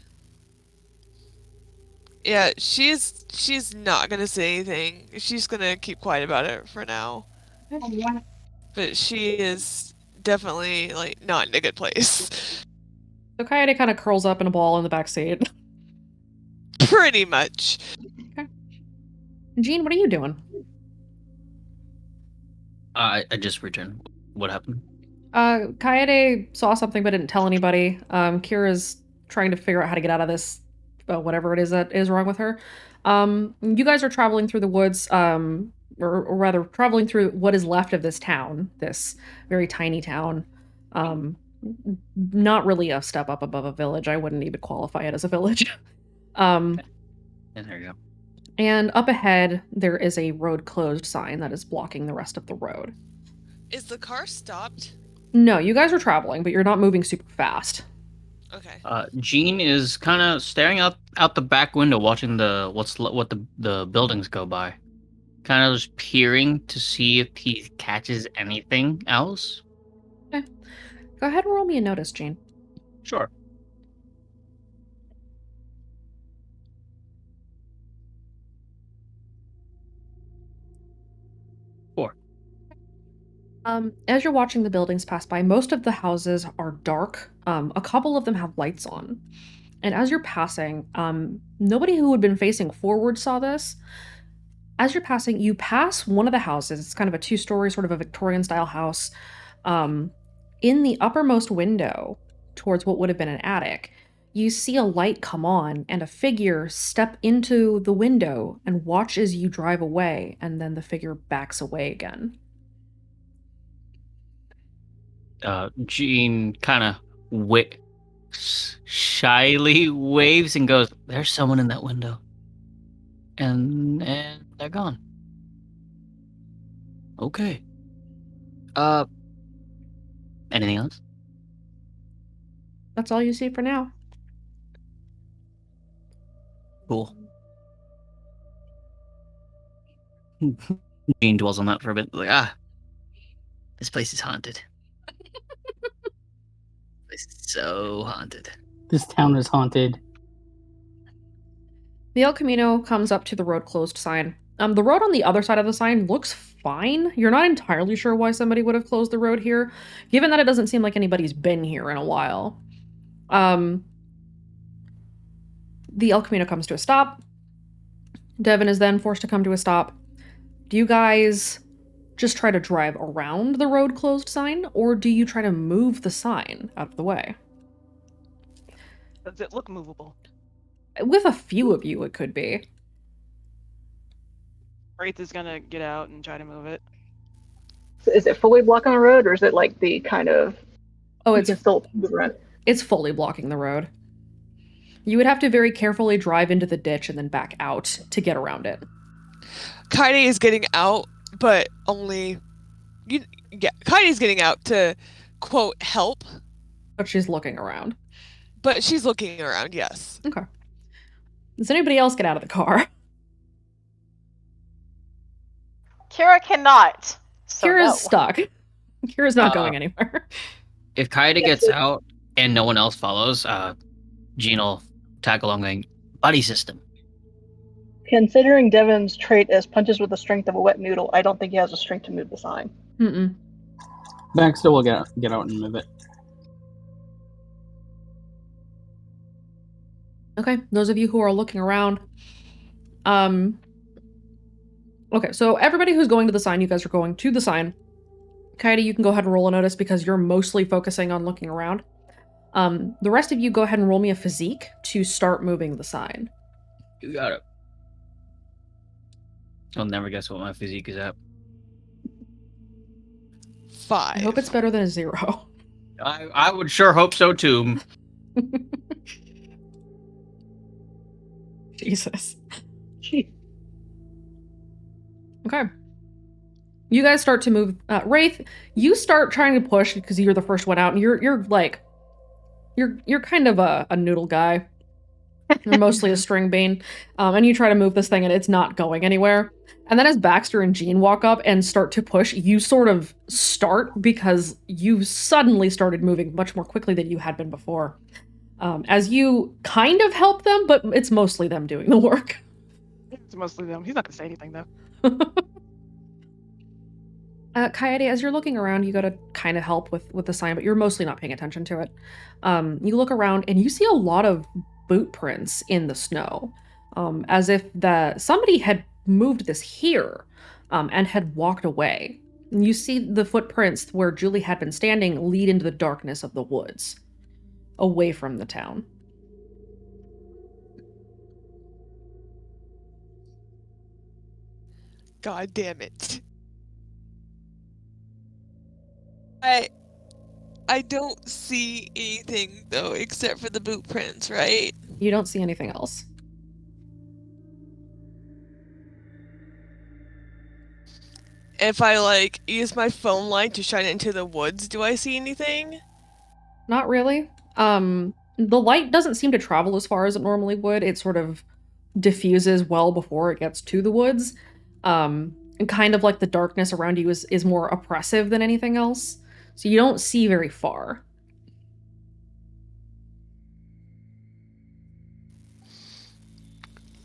Yeah, she's not gonna say anything. She's gonna keep quiet about it for now. But she is definitely like not in a good place. So Kaede kind of curls up in a ball in the back seat. Pretty much. Okay. Jean, what are you doing? I just returned. What happened? Kaede saw something but didn't tell anybody. Kira's trying to figure out how to get out of this, whatever it is that is wrong with her. You guys are traveling through the woods, or rather, traveling through what is left of this town, this very tiny town. Not really a step up above a village. I wouldn't even qualify it as a village. And there you go. And up ahead, there is a road closed sign that is blocking the rest of the road. Is the car stopped? No, you guys are traveling, but you're not moving super fast. Okay. Jean is kind of staring out the back window, watching what the buildings go by. Kind of just peering to see if he catches anything else. Okay. Go ahead and roll me a notice, Jean. Sure. As you're watching the buildings pass by, most of the houses are dark. A couple of them have lights on. And as you're passing, nobody who had been facing forward saw this. As you're passing, you pass one of the houses. It's kind of a two-story, sort of a Victorian-style house. In the uppermost window, towards what would have been an attic, you see a light come on and a figure step into the window and watch as you drive away, and then the figure backs away again. Jean kind of shyly waves and goes, "There's someone in that window," and they're gone. Okay. Anything else? That's all you see for now. Cool. Jean dwells on that for a bit. Like, this place is haunted. This is so haunted. This town is haunted. The El Camino comes up to the road closed sign. The road on the other side of the sign looks fine. You're not entirely sure why somebody would have closed the road here, given that it doesn't seem like anybody's been here in a while. The El Camino comes to a stop. Devin is then forced to come to a stop. Do you guys just try to drive around the road closed sign, or do you try to move the sign out of the way? Does it look movable? With a few of you, it could be. Wraith is gonna get out and try to move it. So is it fully blocking the road, or is it like the kind of? Oh, you it's can still move around it? It's fully blocking the road. You would have to very carefully drive into the ditch and then back out to get around it. Kaede is getting out, but only... Kaide's getting out to, quote, help. But she's looking around. But she's looking around, yes. Okay. Does anybody else get out of the car? Kira cannot. So Kira's no. stuck. Kira's not going anywhere. If Kaede gets out and no one else follows, Jean will tag along going, "Body system." Considering Devin's trait as punches with the strength of a wet noodle, I don't think he has the strength to move the sign. Mm-mm. Baxter will get out and move it. Okay, those of you who are looking around. Okay, so everybody who's going to the sign, you guys are going to the sign. Kaede, you can go ahead and roll a notice because you're mostly focusing on looking around. The rest of you go ahead and roll me a physique to start moving the sign. You got it. I'll never guess what my physique is at. 5. I hope it's better than a 0. I would sure hope so too. Jesus. Gee. Okay. You guys start to move. Wraith, you start trying to push because you're the first one out, and you're kind of a noodle guy. They're mostly a string bean. And you try to move this thing and it's not going anywhere. And then as Baxter and Jean walk up and start to push, you sort of start because you suddenly started moving much more quickly than you had been before. As you kind of help them, but it's mostly them doing the work. It's mostly them. He's not gonna say anything though. Coyote, as you're looking around, you gotta kind of help with the sign, but you're mostly not paying attention to it. You look around and you see a lot of boot prints in the snow, as if somebody had moved this here and had walked away. And you see the footprints where Julie had been standing lead into the darkness of the woods, away from the town. God damn it. I don't see anything though except for the boot prints, right? You don't see anything else. If I like use my phone light to shine it into the woods, do I see anything? Not really. The light doesn't seem to travel as far as it normally would. It sort of diffuses well before it gets to the woods. And kind of like the darkness around you is more oppressive than anything else. So you don't see very far.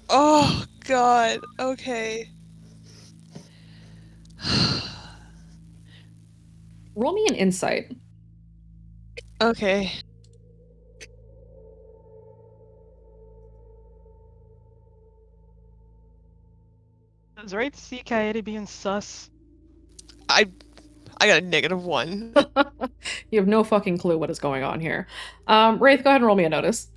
Oh god, okay. Roll me an insight. Okay. Does Wraith see Coyote being sus? I got a -1. You have no fucking clue what is going on here. Wraith, go ahead and roll me a notice.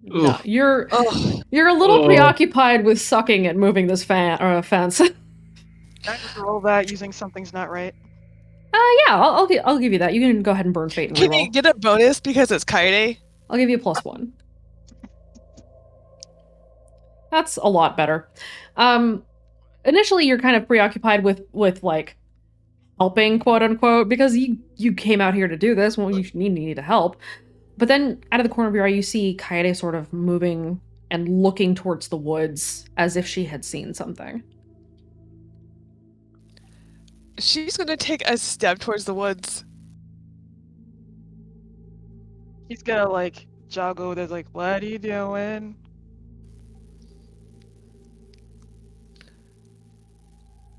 No, you're a little preoccupied with sucking at moving this fence. Can I just roll that using something's not right? Yeah, I'll give you that. You can go ahead and burn fate and Can reroll. you get a bonus because it's Kaede? I'll give you a +1. That's a lot better. Initially you're kind of preoccupied with like helping, quote unquote, because you came out here to do this. Well, you need to help. But then out of the corner of your eye, you see Coyote sort of moving and looking towards the woods as if she had seen something. She's gonna take a step towards the woods. He's gonna like jog over there like, what are you doing?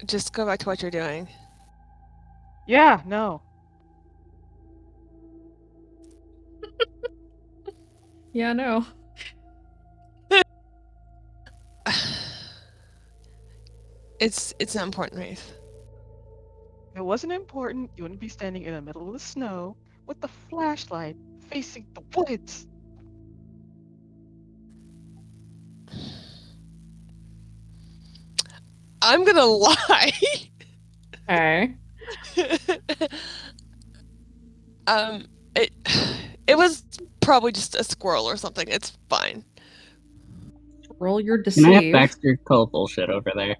Just go back to what you're doing. Yeah, no. Yeah, no. It's not important, Wraith. If it wasn't important, you wouldn't be standing in the middle of the snow with the flashlight facing the woods. I'm gonna lie. Okay. It was probably just a squirrel or something. It's fine. Roll your Can I have deceive. Baxter call bullshit over there?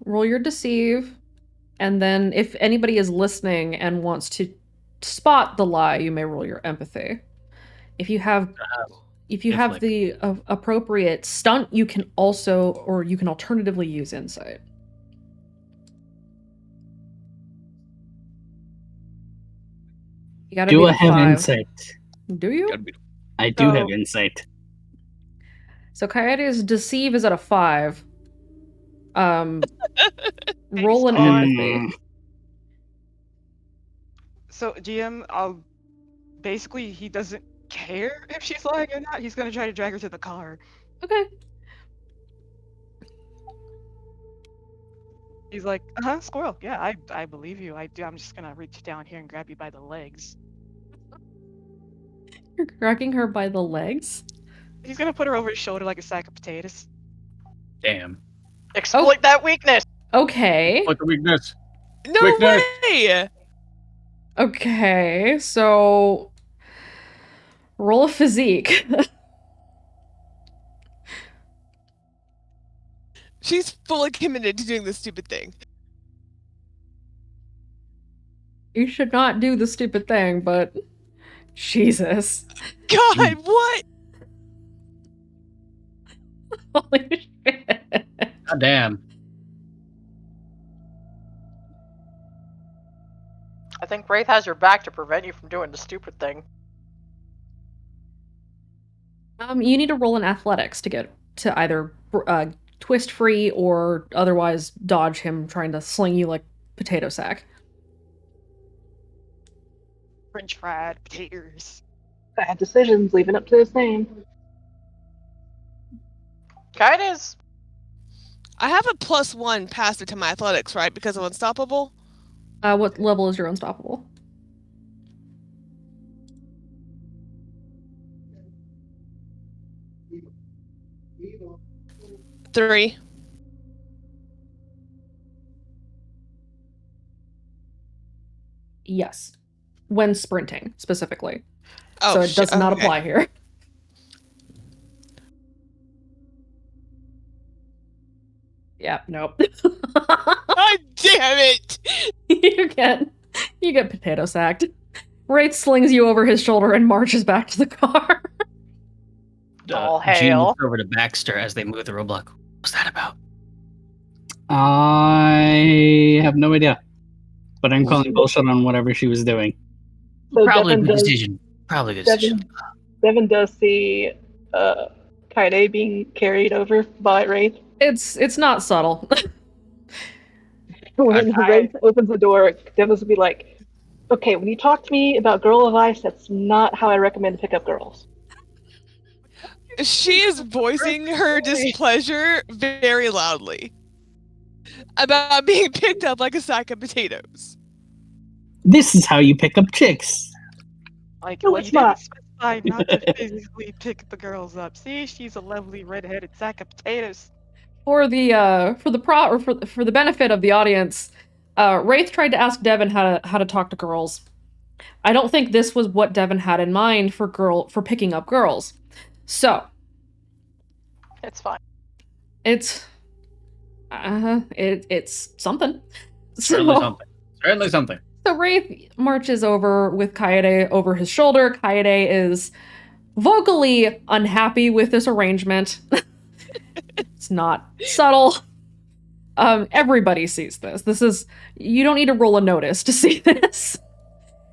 Roll your deceive. And then if anybody is listening and wants to spot the lie, you may roll your empathy. If you have the appropriate stunt, you can alternatively use insight. You gotta Do be I the have 5. insight? Do you? I do have insight. So Coyote's deceive is at a 5. Roll an empathy. So GM, basically he doesn't care if she's lying or not. He's gonna try to drag her to the car. Okay. He's like, squirrel. Yeah, I believe you. I do. I'm just gonna reach down here and grab you by the legs. You're grabbing her by the legs? He's gonna put her over his shoulder like a sack of potatoes. Damn. Exploit that weakness. Okay. Like a weakness. No Quickness. way! Okay, so roll a physique. She's fully committed to doing this stupid thing. You should not do the stupid thing, but Jesus. God, what? Holy shit. God damn. I think Wraith has your back to prevent you from doing the stupid thing. You need to roll in athletics to get to either twist free or otherwise dodge him trying to sling you like potato sack. French fried potatoes. Bad decisions, leaving up to his name. Kaide's. I have a +1 past it to my athletics, right? Because of unstoppable. What level is your unstoppable? Three. Yes. When sprinting, specifically. Oh, so it does not okay. apply here. Yeah, nope. God damn it! You get potato sacked. Wraith slings you over his shoulder and marches back to the car. All Jean hail. looks over to Baxter as they move the roadblock. What's that about? I have no idea. But I'm calling bullshit on whatever she was doing. So Probably a Devin good does, decision. Probably a good decision. Devin does see Kaide being carried over by Wraith. It's not subtle. When Wraith opens the door, Devin's will be like, okay, when you talk to me about Girl of Ice, that's not how I recommend to pick up girls. She is voicing her displeasure very loudly about being picked up like a sack of potatoes. This is how you pick up chicks. Like, No, well, it's you didn't not. specify not to physically pick the girls up. See, she's a lovely red-headed sack of potatoes. For the benefit of the audience, Wraith tried to ask Devin how to talk to girls. I don't think this was what Devin had in mind for picking up girls. So It's fine. it's something. Certainly So- something. Certainly something. So Wraith marches over with Kaede over his shoulder. Kaede is vocally unhappy with this arrangement. It's not subtle. Everybody sees this. You don't need to roll a notice to see this.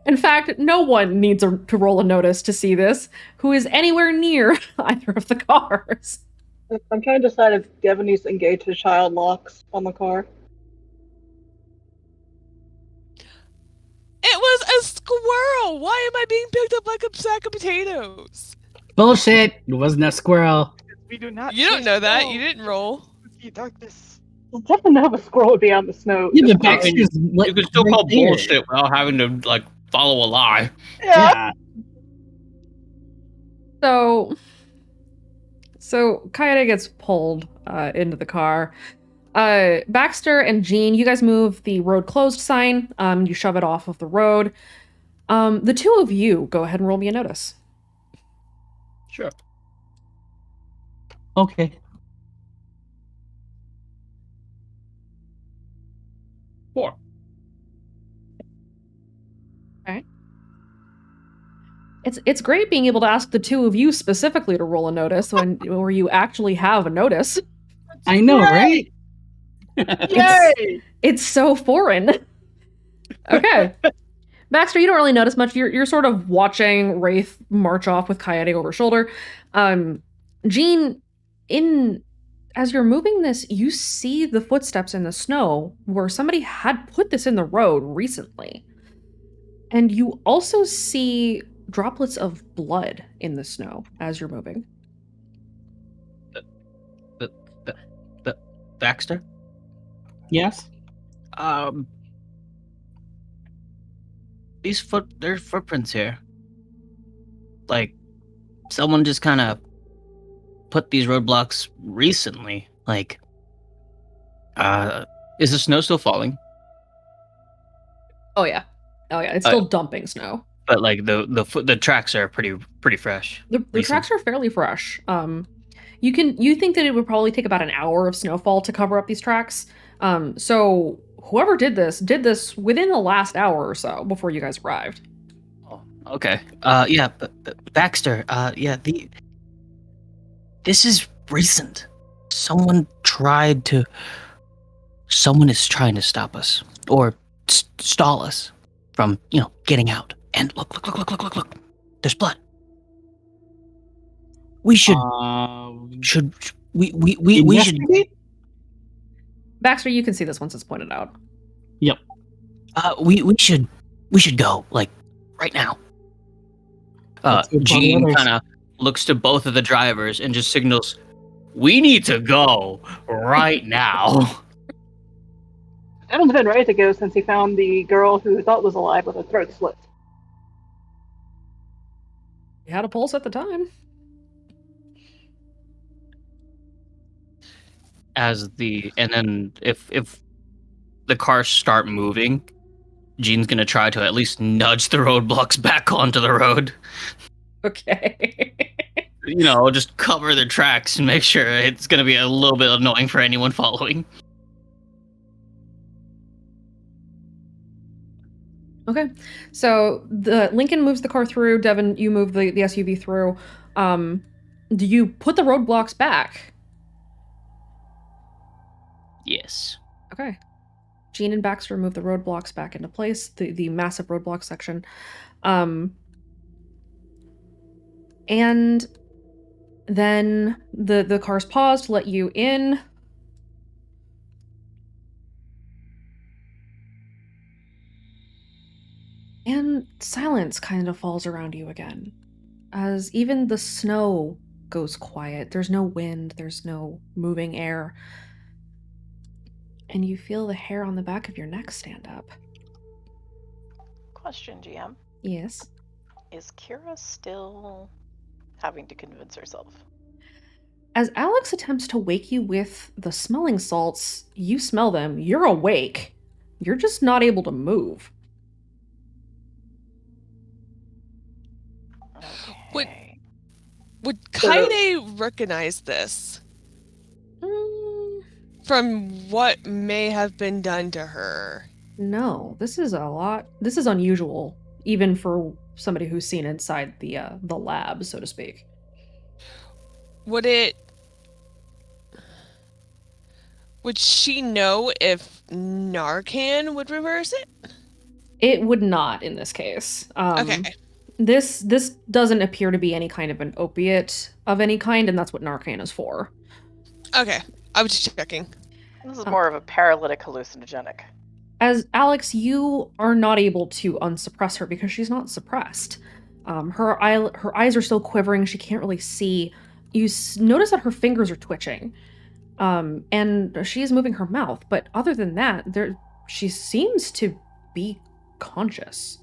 In fact, no one needs to roll a notice to see this who is anywhere near either of the cars. I'm trying to decide if Devin needs to engage his child locks on the car. It was a squirrel! Why am I being picked up like a sack of potatoes? Bullshit! It wasn't a squirrel. We do not. You don't chase know that. squirrels You didn't roll. in darkness. Well, Devin know if a squirrel would be on the snow. Yeah, Just but Baxter's You could still right call there. bullshit without having to like follow a lie. Yeah. So Kaede gets pulled into the car. Baxter and Jean, you guys move the road closed sign. You shove it off of the road. The two of you go ahead and roll me a notice. Sure. Okay. Four. It's great being able to ask the two of you specifically to roll a notice where you actually have a notice. I know, right? It's so foreign. Okay. Baxter, you don't really notice much. You're sort of watching Wraith march off with Kaede over shoulder. Jean, as you're moving this, you see the footsteps in the snow where somebody had put this in the road recently. And you also see droplets of blood in the snow as you're moving. Baxter? Yes. There's footprints here. Like, someone just kind of put these roadblocks recently. Like, is the snow still falling? Oh yeah, it's still dumping snow. But like the tracks are pretty fresh. The tracks are fairly fresh. You think that it would probably take about an hour of snowfall to cover up these tracks. So whoever did this within the last hour or so before you guys arrived. Oh, okay. Yeah, but Baxter. Yeah, this is recent. Someone is trying to stop us or stall us from, getting out. And look. There's blood. We should we should. Investigate? Baxter, you can see this once it's pointed out. Yep. We should go, like, right now. Let's go to the Jean others. kind of looks to both of the drivers and just signals, "We need to go right now." Adam's been ready to go since he found the girl who thought was alive with her throat slit. You had a pulse at the time. And then if the cars start moving, Jean's gonna try to at least nudge the roadblocks back onto the road. Okay. Just cover their tracks and make sure it's gonna be a little bit annoying for anyone following. Okay. So the Lincoln moves the car through. Devin, you move the SUV through. Do you put the roadblocks back? Yes. Okay. Jean and Baxter move the roadblocks back into place, the massive roadblock section. And then the cars pause to let you in. And silence kind of falls around you again, as even the snow goes quiet. There's no wind, there's no moving air. And you feel the hair on the back of your neck stand up. Question, GM. Yes. Is Kira still having to convince herself? As Alex attempts to wake you with the smelling salts, you smell them, you're awake. You're just not able to move. Okay. Would Kaede recognize this? From what may have been done to her? No, this is unusual, even for somebody who's seen inside the lab, so to speak. Would she know if Narcan would reverse it? It would not in this case. Okay. This doesn't appear to be any kind of an opiate of any kind, and that's what Narcan is for. Okay, I was just checking. This is more of a paralytic hallucinogenic. As Alex, you are not able to unsuppress her because she's not suppressed. Her eyes are still quivering. She can't really see. You notice that her fingers are twitching, and she is moving her mouth. But other than that, she seems to be conscious.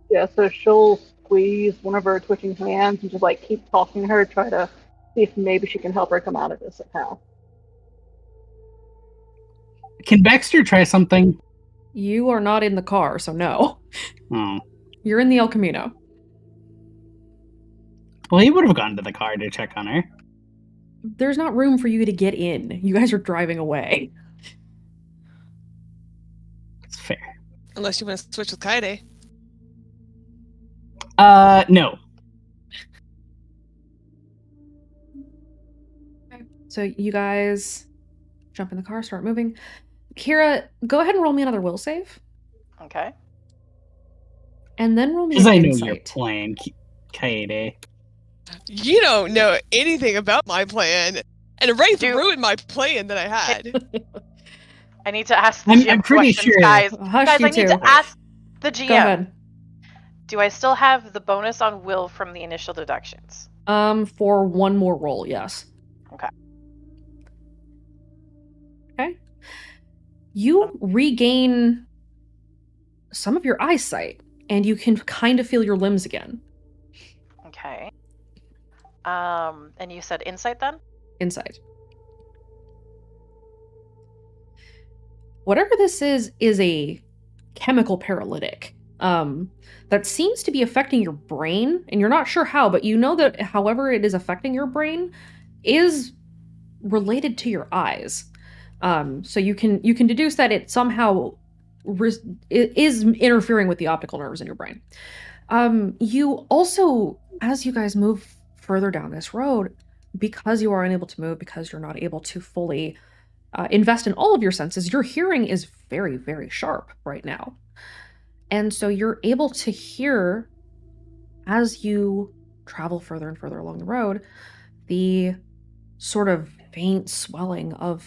Yeah, so she'll squeeze one of her twitching hands and just keep talking to her, try to see if maybe she can help her come out of this somehow. Can Baxter try something? You are not in the car, so no. Oh. You're in the El Camino. Well, he would have gone to the car to check on her. There's not room for you to get in. You guys are driving away. It's fair. Unless you want to switch with Kaede. No. Okay. So you guys jump in the car, start moving. Kira, go ahead and roll me another will save. Okay. And then roll me Because an I know insight. your plan, Kaede. You don't know anything about my plan. And Wraith ruined my plan that I had. I need to ask the I'm GM pretty questions, sure- guys. Hush, Guys, you I need two. to ask the GM. Go ahead. Do I still have the bonus on will from the initial deductions? For one more roll, yes. Okay. Okay. You regain some of your eyesight, and you can kind of feel your limbs again. Okay. And you said insight then? Insight. Whatever this is a chemical paralytic that seems to be affecting your brain, and you're not sure how, but you know that however it is affecting your brain is related to your eyes. So you can deduce that it somehow is interfering with the optical nerves in your brain. You also, as you guys move further down this road, because you are unable to move, because you're not able to fully invest in all of your senses, your hearing is very, very sharp right now. And so you're able to hear, as you travel further and further along the road, the sort of faint swelling of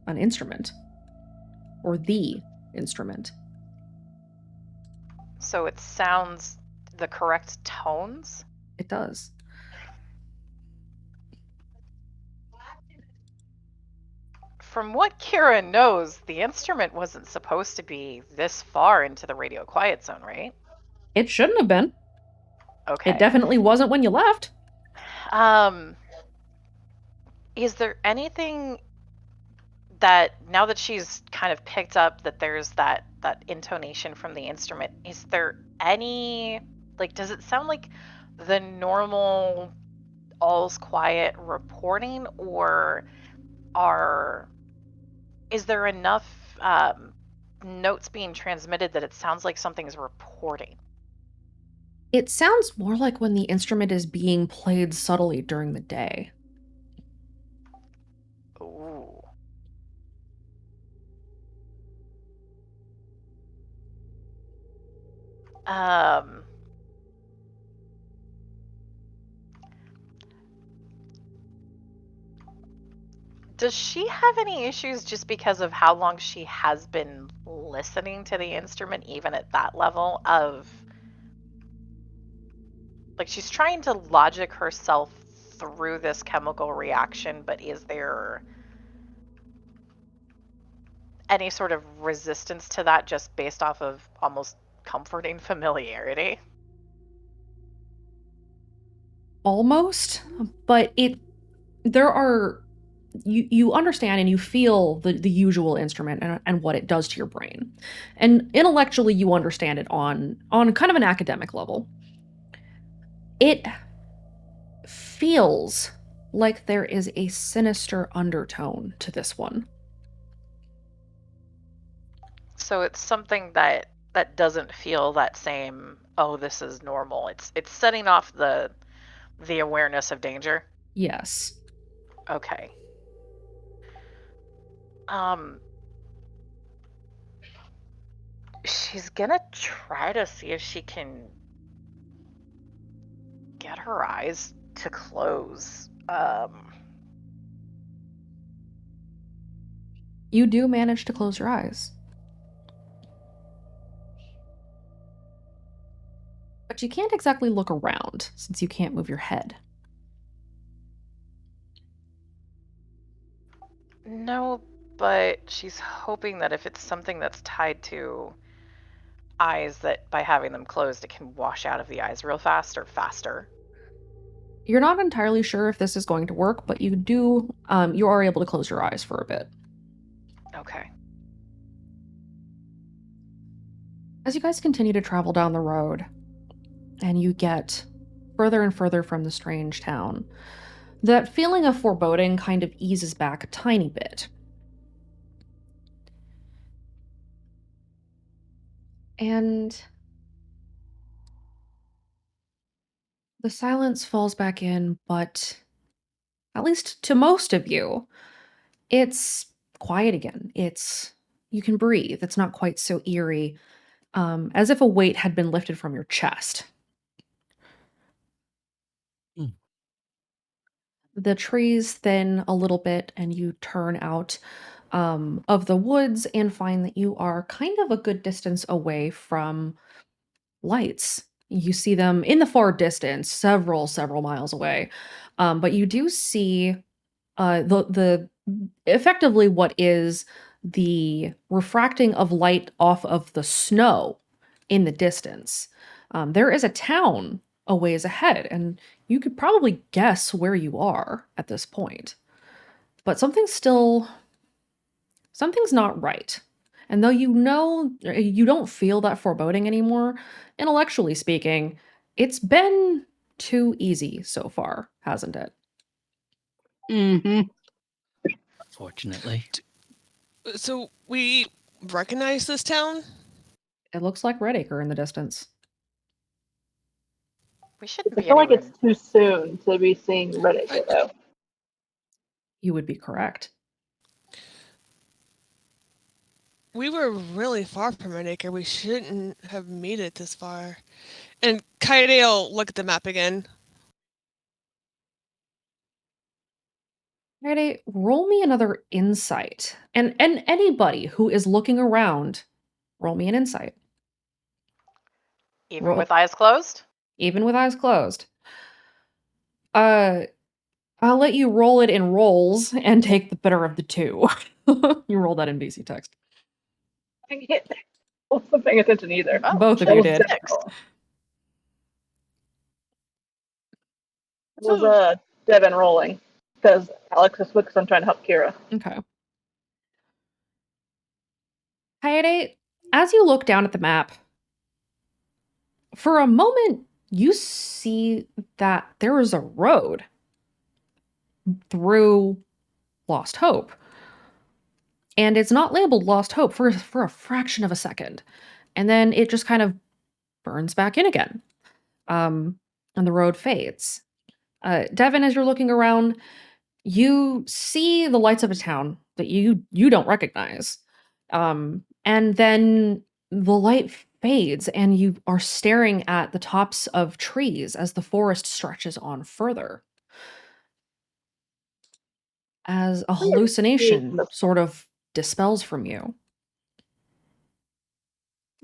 an instrument, or the instrument. So it sounds the correct tones? It does. From what Kira knows, the instrument wasn't supposed to be this far into the radio quiet zone, right? It shouldn't have been. Okay. It definitely wasn't when you left. Is there anything that, now that she's kind of picked up that there's that intonation from the instrument, is there any, like, does it sound like the normal all's quiet reporting, or is there enough notes being transmitted that it sounds like something's reporting? It sounds more like when the instrument is being played subtly during the day. Ooh. Does she have any issues just because of how long she has been listening to the instrument, even at that level of, like, she's trying to logic herself through this chemical reaction, but is there any sort of resistance to that just based off of almost comforting familiarity? Almost, but you understand and you feel the usual instrument and what it does to your brain. And intellectually you understand it on kind of an academic level. It feels like there is a sinister undertone to this one. So it's something that doesn't feel that same, oh, this is normal. It's setting off the awareness of danger. Yes. Okay. She's gonna try to see if she can get her eyes to close. You do manage to close your eyes. But you can't exactly look around, since you can't move your head. No, but she's hoping that if it's something that's tied to eyes, that by having them closed, it can wash out of the eyes real fast or faster. You're not entirely sure if this is going to work, but you are able to close your eyes for a bit. Okay. As you guys continue to travel down the road, and you get further and further from the strange town, that feeling of foreboding kind of eases back a tiny bit. And the silence falls back in, but at least to most of you, it's quiet again. You can breathe. It's not quite so eerie, as if a weight had been lifted from your chest. The trees thin a little bit, and you turn out of the woods and find that you are kind of a good distance away from lights. You see them in the far distance, several miles away, but you do see the effectively what is the refracting of light off of the snow in the distance. There is a town a ways ahead, and you could probably guess where you are at this point. But something's not right. And though you don't feel that foreboding anymore, intellectually speaking, it's been too easy so far, hasn't it? Mm-hmm. Fortunately. So we recognize this town? It looks like Redacre in the distance. We shouldn't I be feel like anywhere. it's too soon to be seeing Redacre, though. You would be correct. We were really far from Redacre. We shouldn't have made it this far. And Kaede will look at the map again. Ready? Roll me another insight. And anybody who is looking around, roll me an insight. Even Roll. with eyes closed? Even with eyes closed. I'll let you roll it in rolls and take the better of the two. You roll that in BC text. I wasn't paying attention either. Oh, Both of That you was did. difficult. It was Devin rolling because Alex is because I'm trying to help Kira. Okay. Kaede, as you look down at the map, for a moment you see that there is a road through Lost Hope. And it's not labeled Lost Hope for a fraction of a second. And then it just kind of burns back in again. And the road fades. Devin, as you're looking around, you see the lights of a town that you don't recognize. And then the light fades and you are staring at the tops of trees as the forest stretches on further. As a hallucination sort of dispels from you.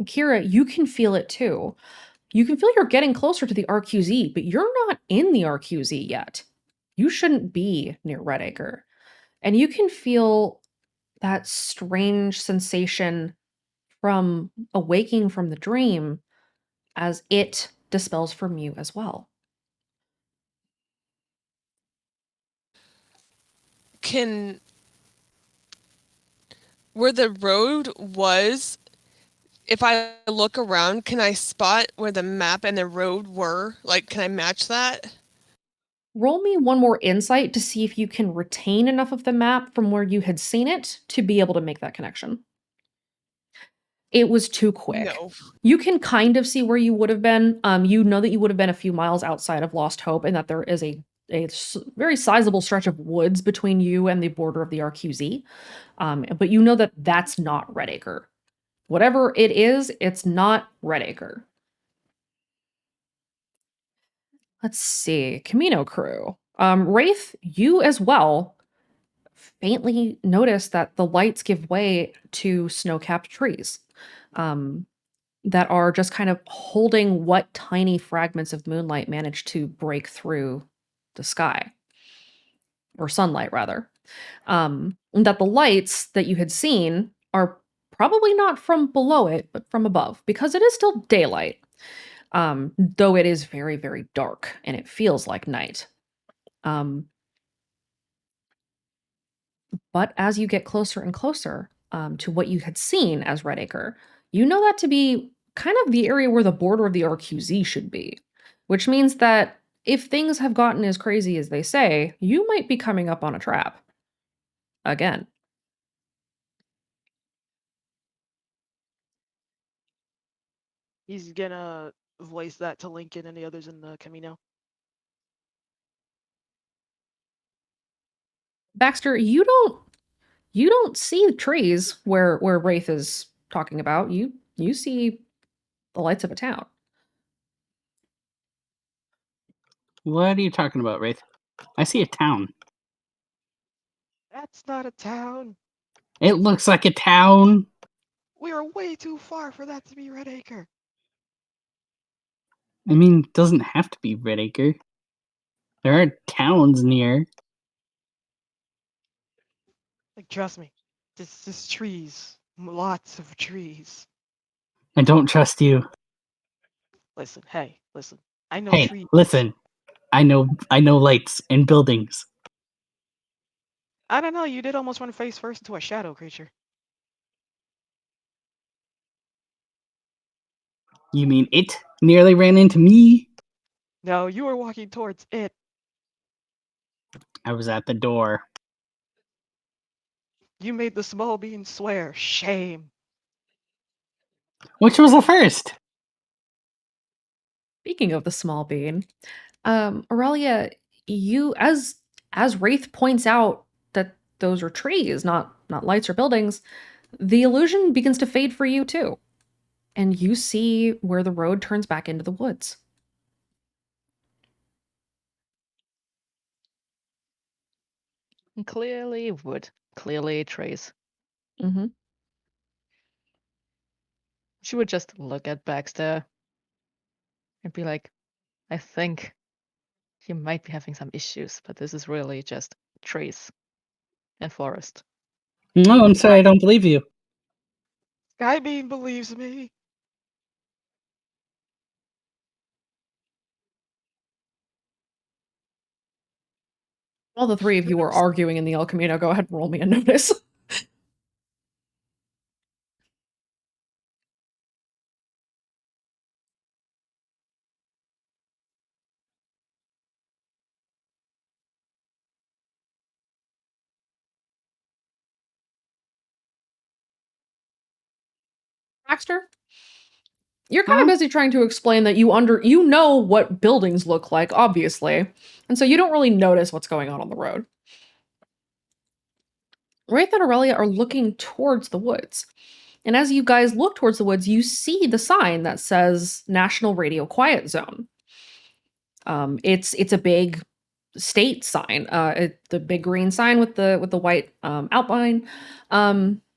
Kira, you can feel it too. You can feel you're getting closer to the RQZ, but you're not in the RQZ yet. You shouldn't be near Redacre. And you can feel that strange sensation from awaking from the dream as it dispels from you as well. Where the road was, if I look around, can I spot where the map and the road were? Like, can I match that? Roll me one more insight to see if you can retain enough of the map from where you had seen it to be able to make that connection. It was too quick. No. You can kind of see where you would have been. You know that you would have been a few miles outside of Lost Hope and that there is a very sizable stretch of woods between you and the border of the RQZ. But you know that that's not Redacre. Whatever it is, it's not Redacre. Let's see. Camino crew. Wraith, you as well faintly notice that the lights give way to snow-capped trees. That are just kind of holding what tiny fragments of moonlight manage to break through the sky. Or sunlight, rather. That the lights that you had seen are probably not from below it, but from above, because it is still daylight. Though it is very, very dark, and it feels like night. But as you get closer and closer to what you had seen as Redacre, you know that to be kind of the area where the border of the RQZ should be. Which means that if things have gotten as crazy as they say, you might be coming up on a trap. Again. He's gonna voice that to Lincoln and the others in the Camino. Baxter, you don't see trees where Wraith is talking about. You see the lights of a town. What are you talking about, Wraith? I see a town. That's not a town. It looks like a town. We are way too far for that to be Redacre. I mean, it doesn't have to be Redacre. There are towns near. Like, trust me, this is trees. Lots of trees. I don't trust you. Listen, hey, listen. I know Hey, trees. listen. I know lights and buildings. I don't know, you did almost run face first into a shadow creature. You mean it nearly ran into me? No, you were walking towards it. I was at the door. You made the small bean swear. Shame. Which was the first? Speaking of the small bean, Aurelia, you as Wraith points out that those are trees, not lights or buildings, the illusion begins to fade for you too. And you see where the road turns back into the woods. Clearly wood. Clearly trees. Mm-hmm. She would just look at Baxter and be like, I think you might be having some issues, but this is really just trees and forest. No, I'm sorry, I don't believe you. Skybeam believes me. While the three of you were arguing in the El Camino, go ahead and roll me a notice. Baxter? You're kind of busy trying to explain that you know what buildings look like, obviously, and so you don't really notice what's going on the road. Wraith and Aurelia are looking towards the woods, and as you guys look towards the woods, you see the sign that says National Radio Quiet Zone. It's a big state sign, the big green sign with the white outline.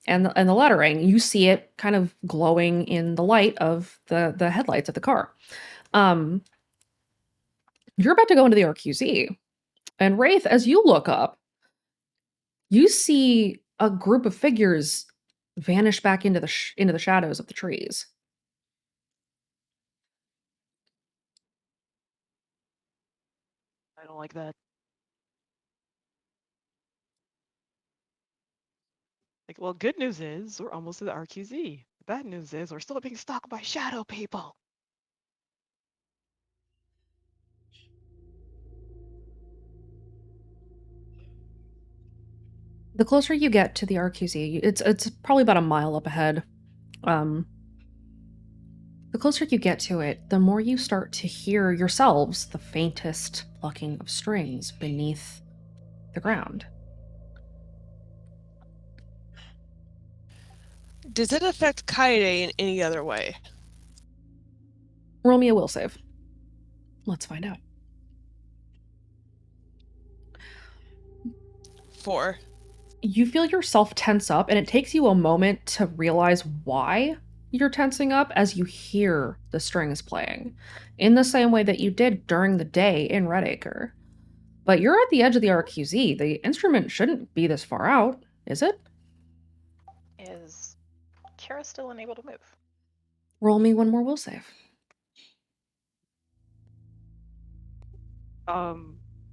And the lettering, you see it kind of glowing in the light of the headlights of the car. You're about to go into the RQZ, and Wraith, as you look up, you see a group of figures vanish back into the shadows of the trees. I don't like that. Like, well, good news is we're almost to the RQZ. Bad news is we're still being stalked by shadow people. The closer you get to the RQZ, it's probably about a mile up ahead. The closer you get to it, the more you start to hear yourselves the faintest plucking of strings beneath the ground. Does it affect Kaede in any other way? Roll me a will save. Let's find out. 4. You feel yourself tense up, and it takes you a moment to realize why you're tensing up as you hear the strings playing, in the same way that you did during the day in Redacre. But you're at the edge of the RQZ. The instrument shouldn't be this far out, is it? Is Kira still unable to move? Roll me one more will save.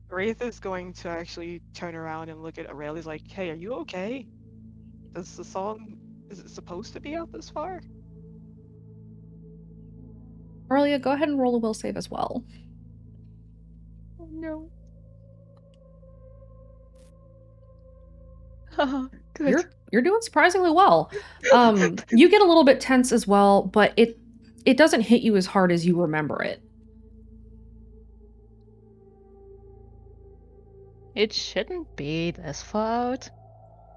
Wraith is going to actually turn around and look at Aurelia's like, hey, are you okay? Is it supposed to be out this far? Aurelia, go ahead and roll a will save as well. Oh no. Good. You're doing surprisingly well. You get a little bit tense as well, but it doesn't hit you as hard as you remember it. It shouldn't be this far out.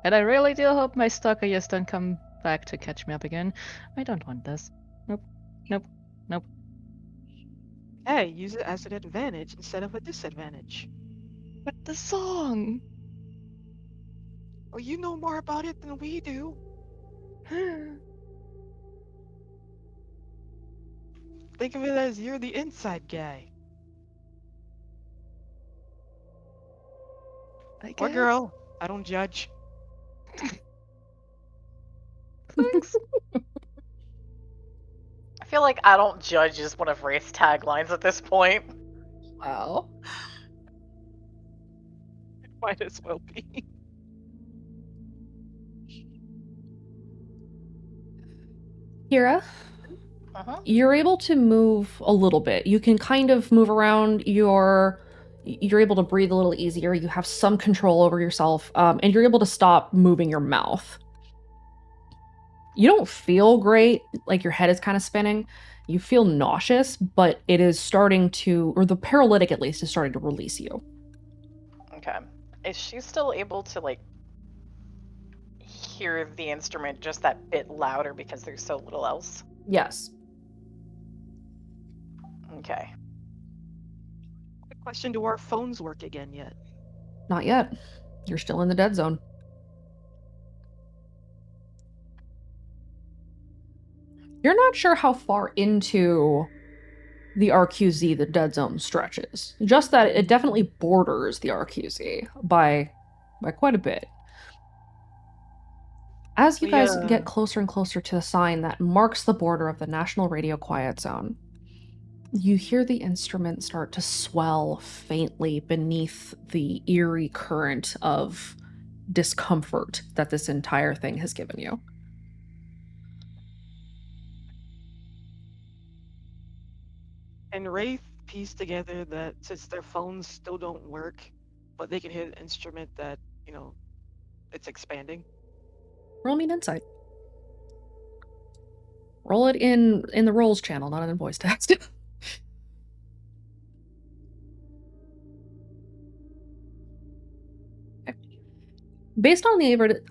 And I really do hope my stalker just don't come back to catch me up again. I don't want this. Nope. Nope. Nope. Hey, use it as an advantage instead of a disadvantage. But the song! Well, you know more about it than we do. Think of it as you're the inside guy. Or girl. I don't judge. Thanks. I feel like I don't judge is one of Wraith's taglines at this point. Wow. It might as well be. Kira, you're able to move a little bit. You can kind of move around. You're you're able to breathe a little easier. You have some control over yourself, and you're able to stop moving your mouth. You don't feel great, like your head is kind of spinning. You feel nauseous, but it is starting to, or the paralytic at least, is starting to release you. Okay. Is she still able to, like, hear the instrument just that bit louder because there's so little else? Yes. Okay. Quick question, do our phones work again yet? Not yet. You're still in the dead zone. You're not sure how far into the RQZ the dead zone stretches. Just that it definitely borders the RQZ by quite a bit. As you guys get closer and closer to the sign that marks the border of the National Radio Quiet Zone, you hear the instrument start to swell faintly beneath the eerie current of discomfort that this entire thing has given you. And Wraith pieced together that since their phones still don't work, but they can hear the instrument that, you know, it's expanding. Roll me an insight. Roll it in the rolls channel, not in voice text. Okay. Based on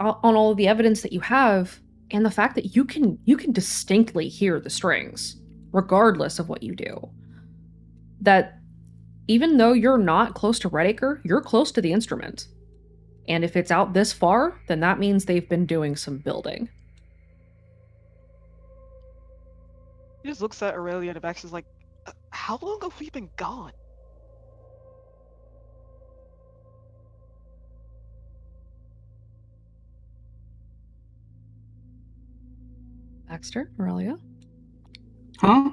all of the evidence that you have, and the fact that you can distinctly hear the strings, regardless of what you do, that even though you're not close to Redacre, you're close to the instrument. And if it's out this far, then that means they've been doing some building. He just looks at Aurelia and Bax is like, how long have we been gone? Baxter, Aurelia? Huh?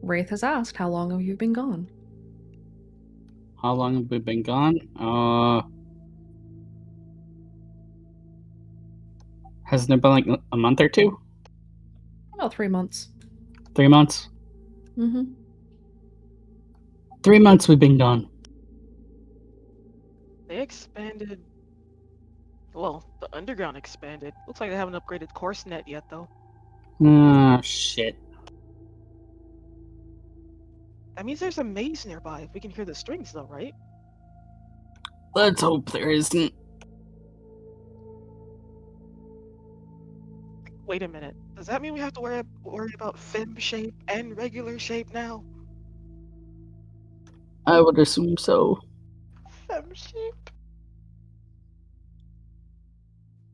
Wraith has asked, how long have you been gone? How long have we been gone? Hasn't it been like a month or two? About 3 months. 3 months? Mm-hmm. 3 months we've been gone. They expanded. Well, the underground expanded. Looks like they haven't upgraded course net yet, though. Ah, shit. That means there's a maze nearby. If we can hear the strings, though, right? Let's hope there isn't. Wait a minute. Does that mean we have to worry about fem shape and regular shape now? I would assume so. Fem shape.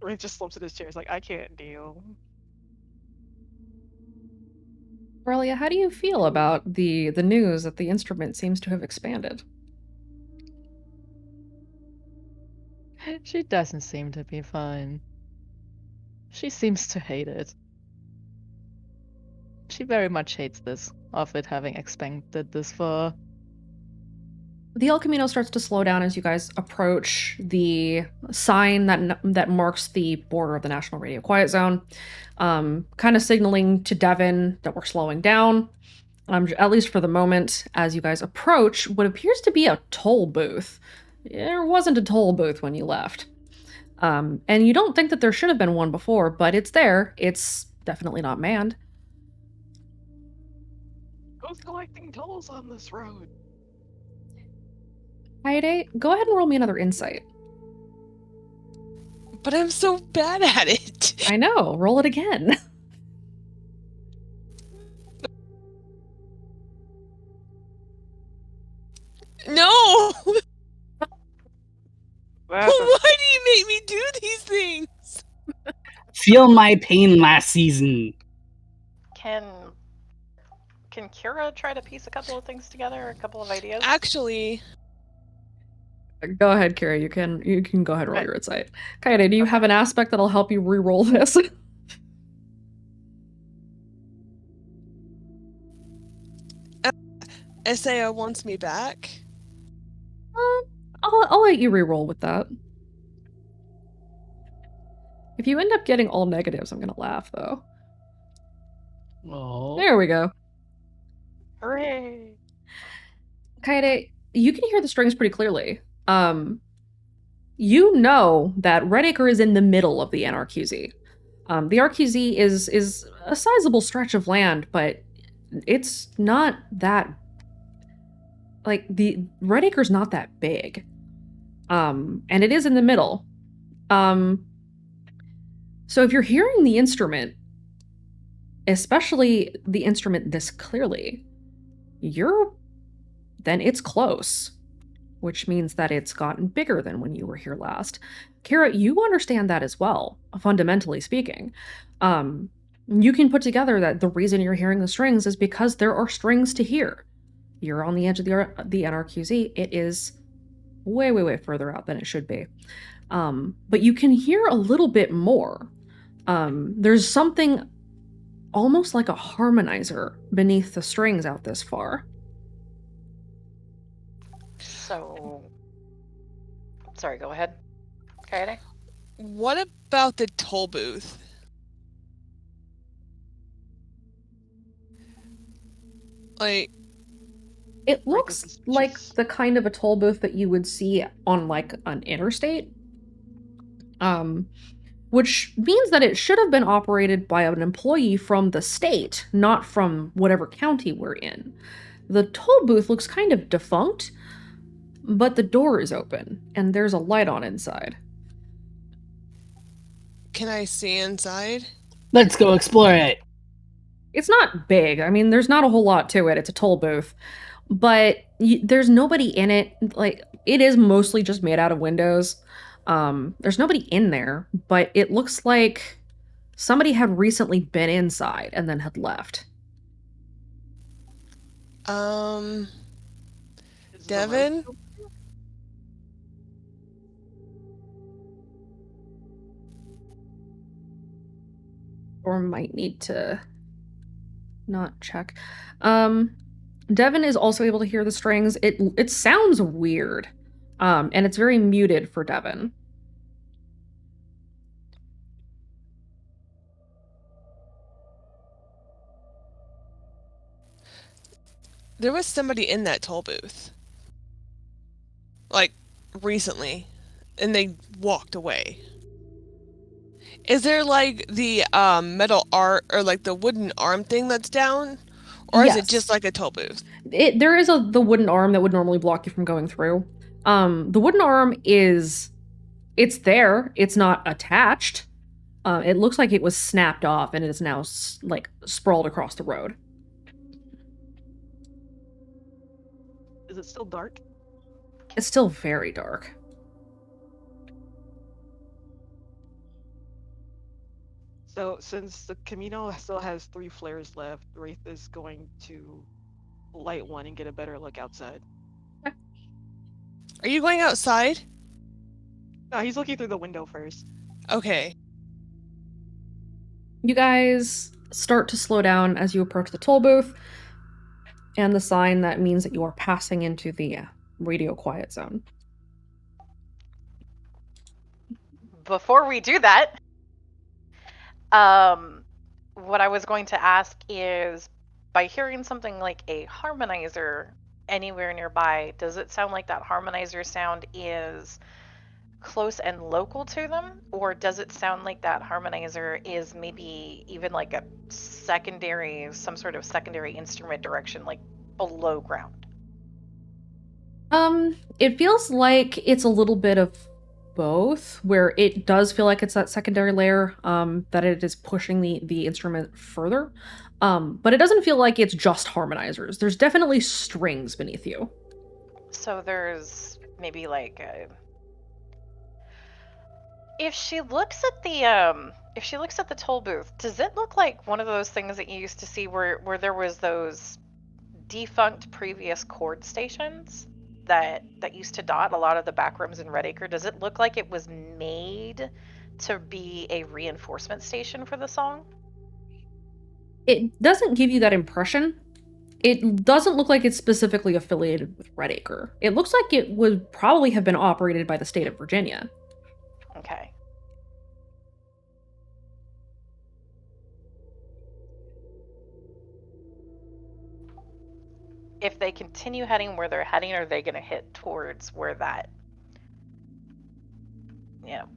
Ray just slumps in his chair. He's like, I can't deal. Aurelia, how do you feel about the news that the instrument seems to have expanded? She doesn't seem to be fine. She seems to hate it. She very much hates this, of it having expanded this far. The El Camino starts to slow down as you guys approach the sign that marks the border of the National Radio Quiet Zone, kind of signaling to Devin that we're slowing down, at least for the moment, as you guys approach what appears to be a toll booth. There wasn't a toll booth when you left. And you don't think that there should have been one before, but it's there. It's definitely not manned. Who's collecting tolls on this road? Kaede, go ahead and roll me another insight. But I'm so bad at it. I know. Roll it again. No! Why do you make me do these things? Feel my pain last season. Can Kira try to piece a couple of things together, a couple of ideas? Actually, go ahead, Kira. You can go ahead and roll your insight. Kaede, do you have an aspect that'll help you re-roll this? Saya wants me back. I'll let you re-roll with that. If you end up getting all negatives, I'm gonna laugh though. Oh. There we go. Hooray! Kaede, you can hear the strings pretty clearly. You know that Redacre is in the middle of the NRQZ. The RQZ is a sizable stretch of land, but it's not that, like, the Redacre's not that big. And it is in the middle. So if you're hearing the instrument, especially the instrument this clearly, then it's close, which means that it's gotten bigger than when you were here last. Kira, you understand that as well, fundamentally speaking. You can put together that the reason you're hearing the strings is because there are strings to hear. You're on the edge of the NRQZ. It is way, way, way further out than it should be. But you can hear a little bit more. There's something almost like a harmonizer beneath the strings out this far. So, sorry, go ahead. Kaede? What about the toll booth? Like, it looks like the kind of a toll booth that you would see on like an interstate. Which means that it should have been operated by an employee from the state, not from whatever county we're in. The toll booth looks kind of defunct, but the door is open, and there's a light on inside. Can I see inside? Let's go explore it. It's not big. I mean, there's not a whole lot to it. It's a toll booth. But there's nobody in it. Like, it is mostly just made out of windows. There's nobody in there, but it looks like somebody had recently been inside and then had left. Devin? Or might need to not check. Devin is also able to hear the strings. It sounds weird. And it's very muted for Devin. There was somebody in that toll booth. Like, recently. And they walked away. Is there, like, the metal arm, or, like, the wooden arm thing that's down? Or is it just, like, a toll booth? There is the wooden arm that would normally block you from going through. The wooden arm it's there. It's not attached. It looks like it was snapped off and it is now, like, sprawled across the road. Is it still dark? It's still very dark. So, since the Camino still has 3 flares left, Wraith is going to light one and get a better look outside. Are you going outside? No, he's looking through the window first. Okay. You guys start to slow down as you approach the toll booth, and the sign that means that you are passing into the radio quiet zone. Before we do that, what I was going to ask is, by hearing something like a harmonizer anywhere nearby, does it sound like that harmonizer sound is close and local to them, or does it sound like that harmonizer is maybe even like a secondary, some sort of secondary instrument direction, like below ground? It feels like it's a little bit of both, where it does feel like it's that secondary layer, that it is pushing the instrument further. But it doesn't feel like it's just harmonizers. There's definitely strings beneath you. So there's maybe like a... If she looks at the toll booth, does it look like one of those things that you used to see where there was those defunct previous chord stations that used to dot a lot of the back rooms in Redacre? Does it look like it was made to be a reinforcement station for the song? It doesn't give you that impression. It doesn't look like it's specifically affiliated with Redacre. It looks like it would probably have been operated by the state of Virginia. Okay. if they continue heading where they're heading, are they going to hit towards where that,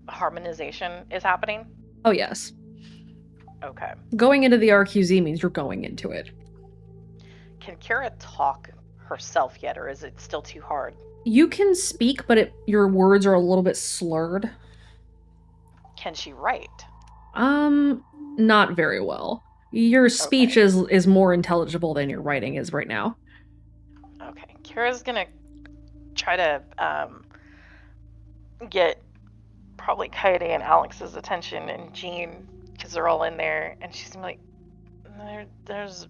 harmonization is happening? Oh, yes. Okay. Going into the RQZ means you're going into it. Can Kira talk herself yet, or is it still too hard? You can speak, but your words are a little bit slurred. Can she write? Not very well. Your speech is more intelligible than your writing is right now. Okay. Kira's gonna try to get probably Kaede and Alex's attention and Jean, because they're all in there, and she's gonna be like, there's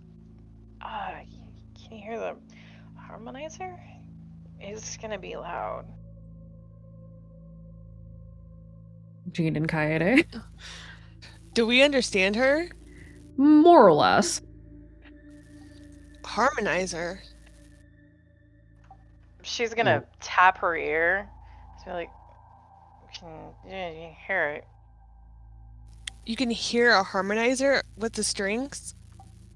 can you hear the harmonizer? It's gonna be loud. Jean and Kaede. Do we understand her? More or less. Harmonizer. She's gonna tap her ear. She's like, you hear it? You can hear a harmonizer with the strings?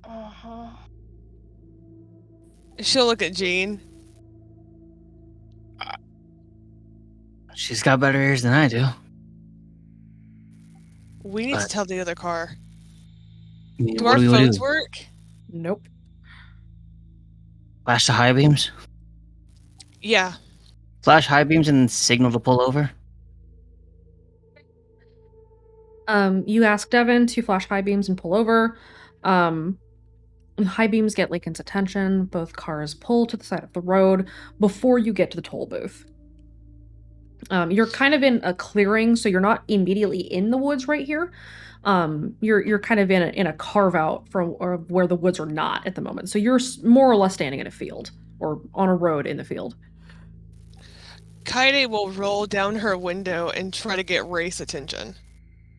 Uh-huh. She'll look at Jean. She's got better ears than I do. We need to tell the other car. Do What our do we phones do? work? Nope. Flash the high beams? Yeah. Flash high beams and signal to pull over? You ask Devin to flash high beams and pull over. High beams get Lincoln's attention. Both cars pull to the side of the road before you get to the toll booth. You're kind of in a clearing, so you're not immediately in the woods right here. You're kind of in a carve out from where the woods are not at the moment. So you're more or less standing in a field or on a road in the field. Kaede will roll down her window and try to get Wraith's attention.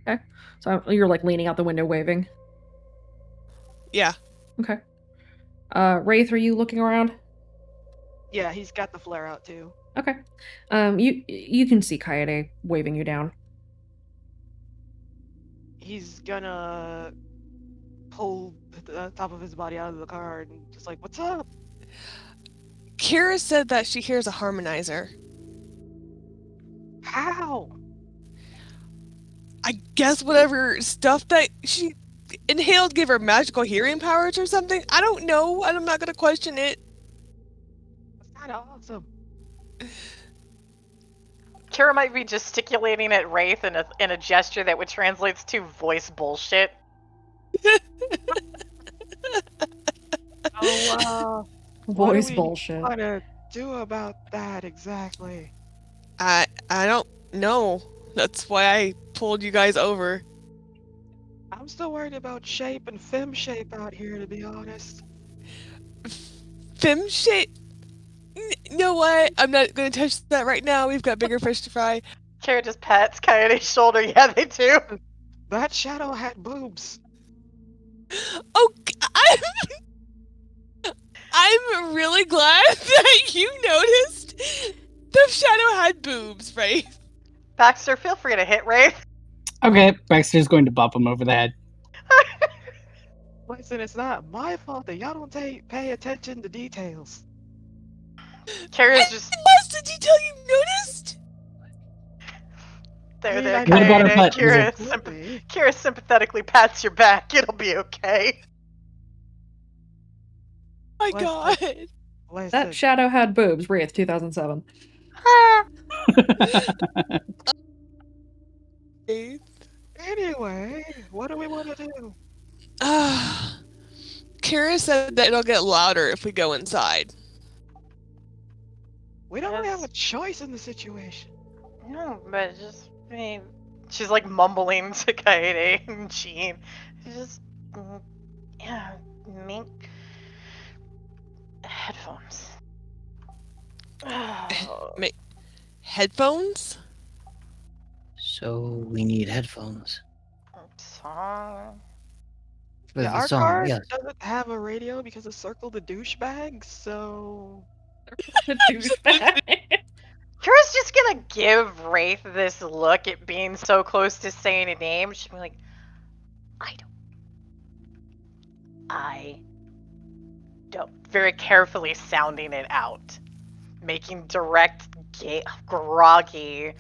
Okay. So you're like leaning out the window waving. Yeah. Okay. Wraith, are you looking around? Yeah, he's got the flare out too. Okay. You can see Kaede waving you down. He's gonna pull the top of his body out of the car and just like, what's up? Kira said that she hears a harmonizer. How? I guess whatever stuff that she inhaled gave her magical hearing powers or something. I don't know, and I'm not gonna question it. That's kind of awesome. Kira might be gesticulating at Wraith in a gesture that would translate to voice bullshit. Oh, Voice what do we bullshit. want to do about that exactly? I don't know. That's why I pulled you guys over. I'm still worried about shape and fem shape out here, to be honest. Fem shape? You know what? I'm not gonna touch that right now. We've got bigger fish to fry. Kira just pats Coyote's shoulder. Yeah, they do. That shadow had boobs. Oh, I'm really glad that you noticed. The shadow had boobs, right? Baxter, feel free to hit Wraith. Okay, Baxter's going to bop him over the head. Listen, it's not my fault that y'all don't pay attention to details. Kira's just. What's the detail you noticed? There, mean, there, I What about her Coyote. butt? Kira sympathetically pats your back. It'll be okay. My Listen. God. Listen, That shadow had boobs, Wraith, 2007. anyway, what do we want to do? Kira said that it'll get louder if we go inside. We don't really have a choice in the situation. No, but just, I mean, she's like mumbling to Coyote and Jean. Just, yeah, make headphones. Make headphones? So we need headphones. Song. For Yeah, the our song, car yes. doesn't have a radio because of Circle the Douchebag, so... Kira's just gonna give Wraith this look at being so close to saying a name. She'll be like, I very carefully sounding it out, making direct, groggy,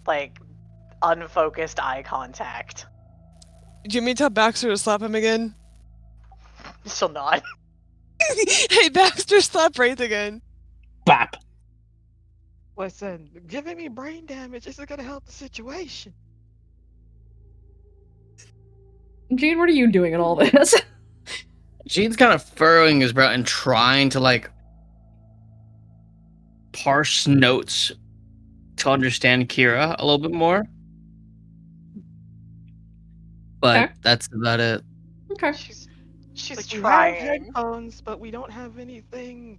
like unfocused eye contact. Do you mean tell Baxter to slap him again? She'll not. Hey, Baxter, slap Wraith again. Bap. Listen, giving me brain damage isn't gonna help the situation. Gene, what are you doing in all this? Gene's kind of furrowing his brow and trying to like parse notes to understand Kira a little bit more. But Okay. that's about it. Okay. She's Like, we have trying. headphones, but we don't have anything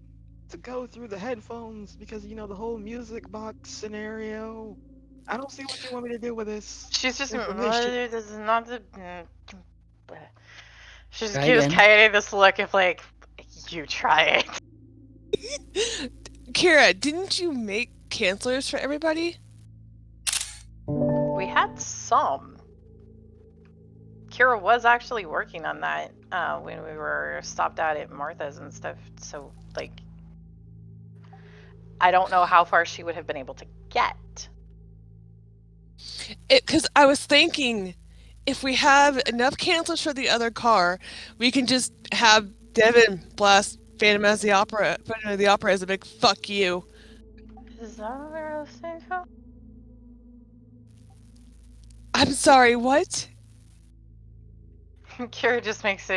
to go through the headphones because you know the whole music box scenario. I don't see what you want me to do with this. She's just information. this is not the. She just Try gives again. Kaede this look of like, you try it. Kira, didn't you make cancelers for everybody? We had some. Kira was actually working on that when we were stopped out at Martha's and stuff. So, like, I don't know how far she would have been able to get. Because I was thinking, if we have enough cancelers for the other car, we can just have Devin blast Phantom as the Opera, Phantom of the Opera as a big fuck you. Is that what I was thinking? I'm sorry, what? Kira just makes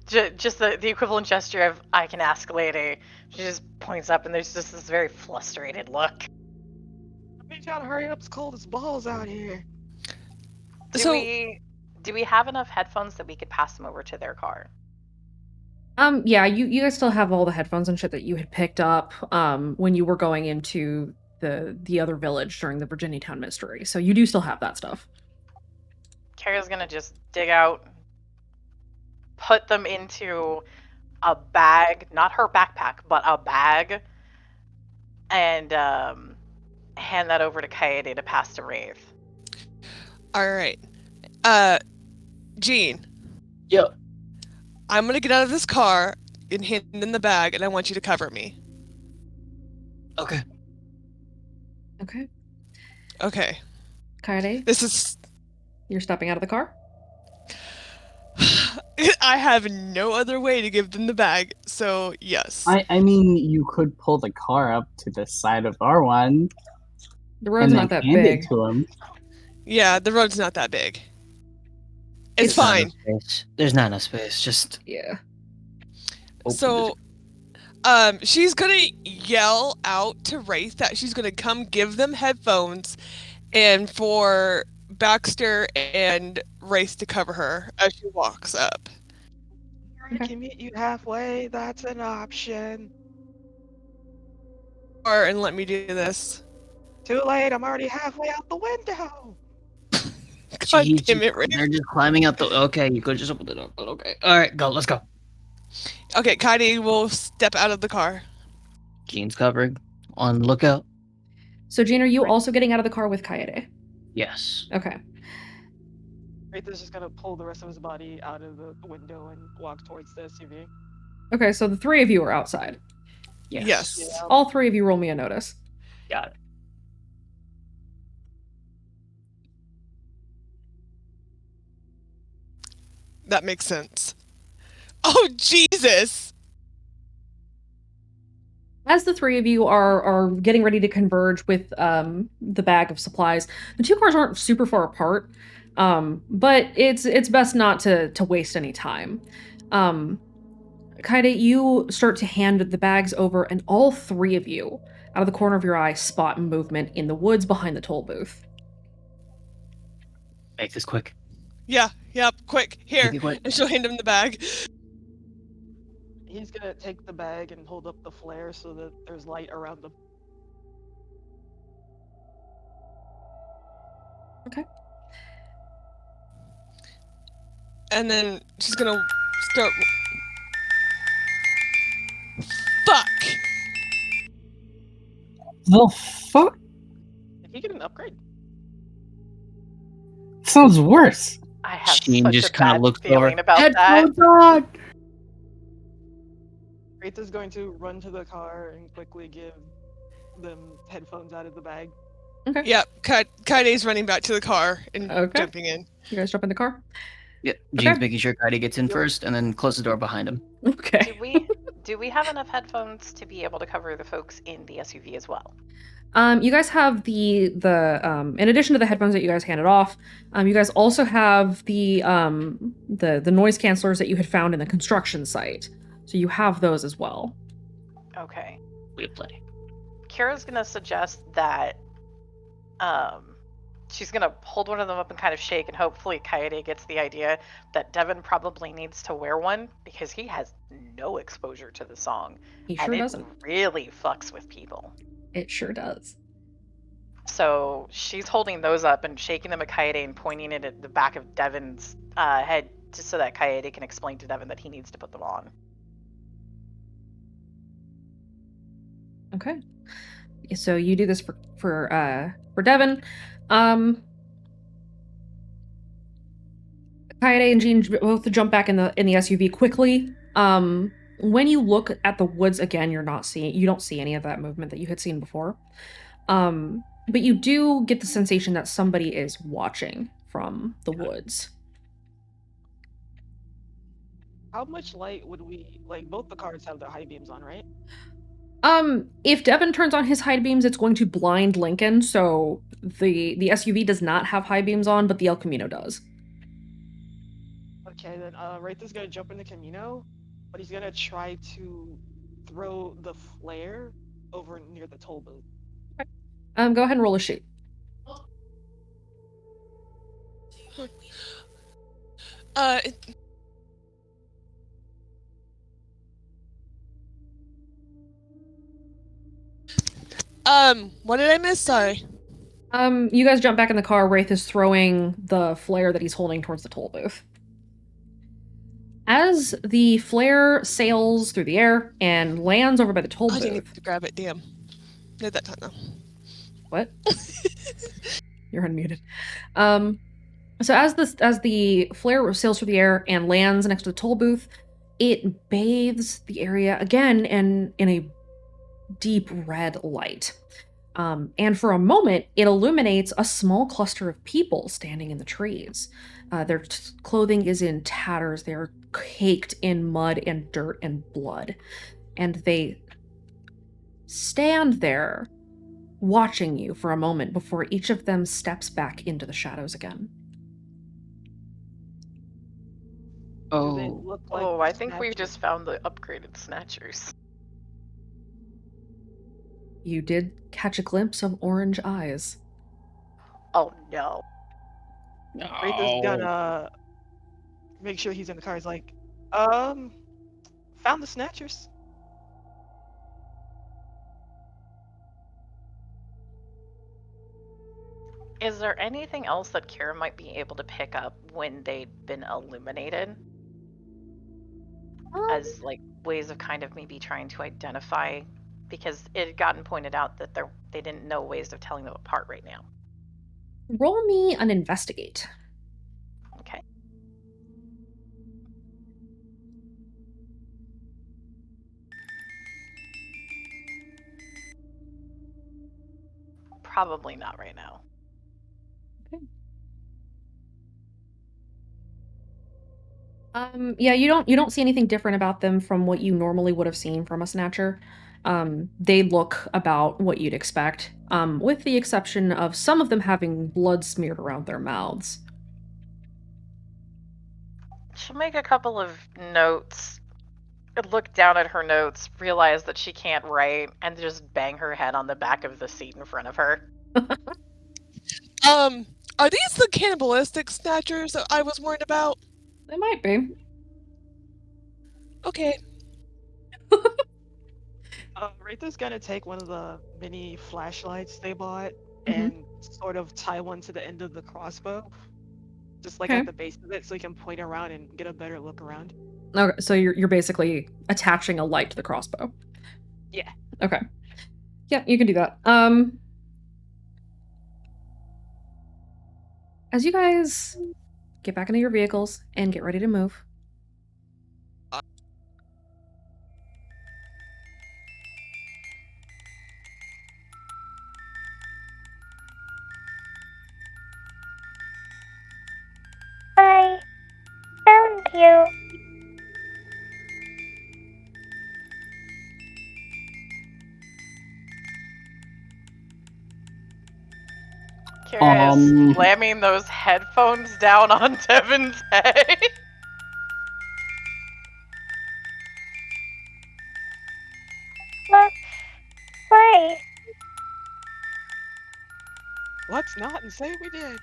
just the equivalent gesture of I can ask lady. She just points up and there's just this very frustrated look. I need y'all to hurry up. It's cold as balls out here. Do we have enough headphones that we could pass them over to their car? Yeah, you guys still have all the headphones and shit that you had picked up when you were going into the other village during the Virginia Town mystery. So you do still have that stuff. Kara's gonna just dig out, put them into a bag, not her backpack, but a bag, and hand that over to Kaede to pass to Wraith. Alright. Gene. Yo. I'm gonna get out of this car and hand in the bag, and I want you to cover me. Okay. Okay. Okay. Kaede, This is... you're stepping out of the car? I have no other way to give them the bag, so yes. I mean, you could pull the car up to the side of our one. The road's and not then that hand big. it to him. Yeah, the road's not that big. It's not fine. enough space. There's not enough space. Just Yeah. open So, she's gonna yell out to Wraith that she's gonna come give them headphones, and for Baxter and Wraith to cover her as she walks up. I can meet you halfway. That's an option. Or and let me do this. Too late. I'm already halfway out the window. God Jeez, damn it, Wraith. they're just climbing out the. Okay, you could just open it up, but okay. All right, go. Let's go. Okay, Kaede will step out of the car. Gene's covering. On lookout. So, Gene, are you also getting out of the car with Kaede? Yes. Okay. Wraith is just gonna pull the rest of his body out of the window and walk towards the SUV. Okay, so the three of you are outside. Yes. Yeah. All three of you roll me a notice. Got it. That makes sense. Oh, Jesus! As the three of you are getting ready to converge with the bag of supplies, the two cars aren't super far apart, but it's best not to waste any time. Kaede, you start to hand the bags over, and all three of you, out of the corner of your eye, spot movement in the woods behind the toll booth. Make this quick. Yeah, yep, quick, here. Make it quick. And she'll hand him the bag. He's gonna take the bag and hold up the flare so that there's light around them. Okay. And then she's gonna start... Fuck! The fuck? Did he get an upgrade? Sounds worse. I have Gene such just a kinda bad looks feeling over. about that. Headphones on! Wraith is going to run to the car and quickly give them headphones out of the bag. Okay. Yep, Kaide's running back to the car and Okay. jumping in. You guys jump in the car? Yep. Gene's Okay. making sure Kaide gets in first, and then close the door behind him. Okay. Do we have enough headphones to be able to cover the folks in the SUV as well? You guys have the in addition to the headphones that you guys handed off, you guys also have the noise cancelers that you had found in the construction site. So you have those as well. Okay. We have plenty. Kira's gonna suggest that she's gonna hold one of them up and kind of shake, and hopefully Kaede gets the idea that Devin probably needs to wear one because he has no exposure to the song. He and sure it doesn't. really fucks with people. It sure does. So she's holding those up and shaking them at Kaede and pointing it at the back of Devin's head just so that Kaede can explain to Devin that he needs to put them on. Okay. So you do this for Devin. Kaede and Jean both jump back in the SUV quickly. When you look at the woods again, you don't see any of that movement that you had seen before. But you do get the sensation that somebody is watching from the woods. How much light would we like? Both the cars have their high beams on, right? If Devin turns on his high beams, it's going to blind Lincoln, so the SUV does not have high beams on, but the El Camino does. Okay, then Wraith is gonna jump in the Camino, but he's gonna try to throw the flare over near the toll booth. Go ahead and roll a shoot. What did I miss? Sorry. You guys jump back in the car. Wraith is throwing the flare that he's holding towards the toll booth. As the flare sails through the air and lands over by the toll I booth. didn't need to grab it. Damn. Did that time though. What? You're unmuted. So as the flare sails through the air and lands next to the toll booth, it bathes the area again in a deep red light. And for a moment, it illuminates a small cluster of people standing in the trees. Their clothing is in tatters. They're caked in mud and dirt and blood. And they stand there watching you for a moment before each of them steps back into the shadows again. Do they look like I think Snatchers? we've just found the upgraded Snatchers. You did catch a glimpse of orange eyes. Oh no. Wraith is gonna make sure he's in the car. He's like, found the Snatchers. Is there anything else that Kira might be able to pick up when they've been illuminated? As like ways of kind of maybe trying to identify, because it had gotten pointed out that they didn't know ways of telling them apart right now. Roll me an investigate. Okay. Probably not right now. Yeah, you don't see anything different about them from what you normally would have seen from a Snatcher. They look about what you'd expect, with the exception of some of them having blood smeared around their mouths. She'll make a couple of notes, look down at her notes, realize that she can't write, and just bang her head on the back of the seat in front of her. Are these the cannibalistic Snatchers that I was worried about? They might be. Okay. Wraith is gonna take one of the mini flashlights they bought and sort of tie one to the end of the crossbow, just like Okay. at the base of it, so he can point around and get a better look around. Okay, so you're basically attaching a light to the crossbow. Yeah. Okay. Yeah, you can do that. As you guys get back into your vehicles and get ready to move. you. Kira is slamming those headphones down on Devin's head. Why? Let's not and say we did.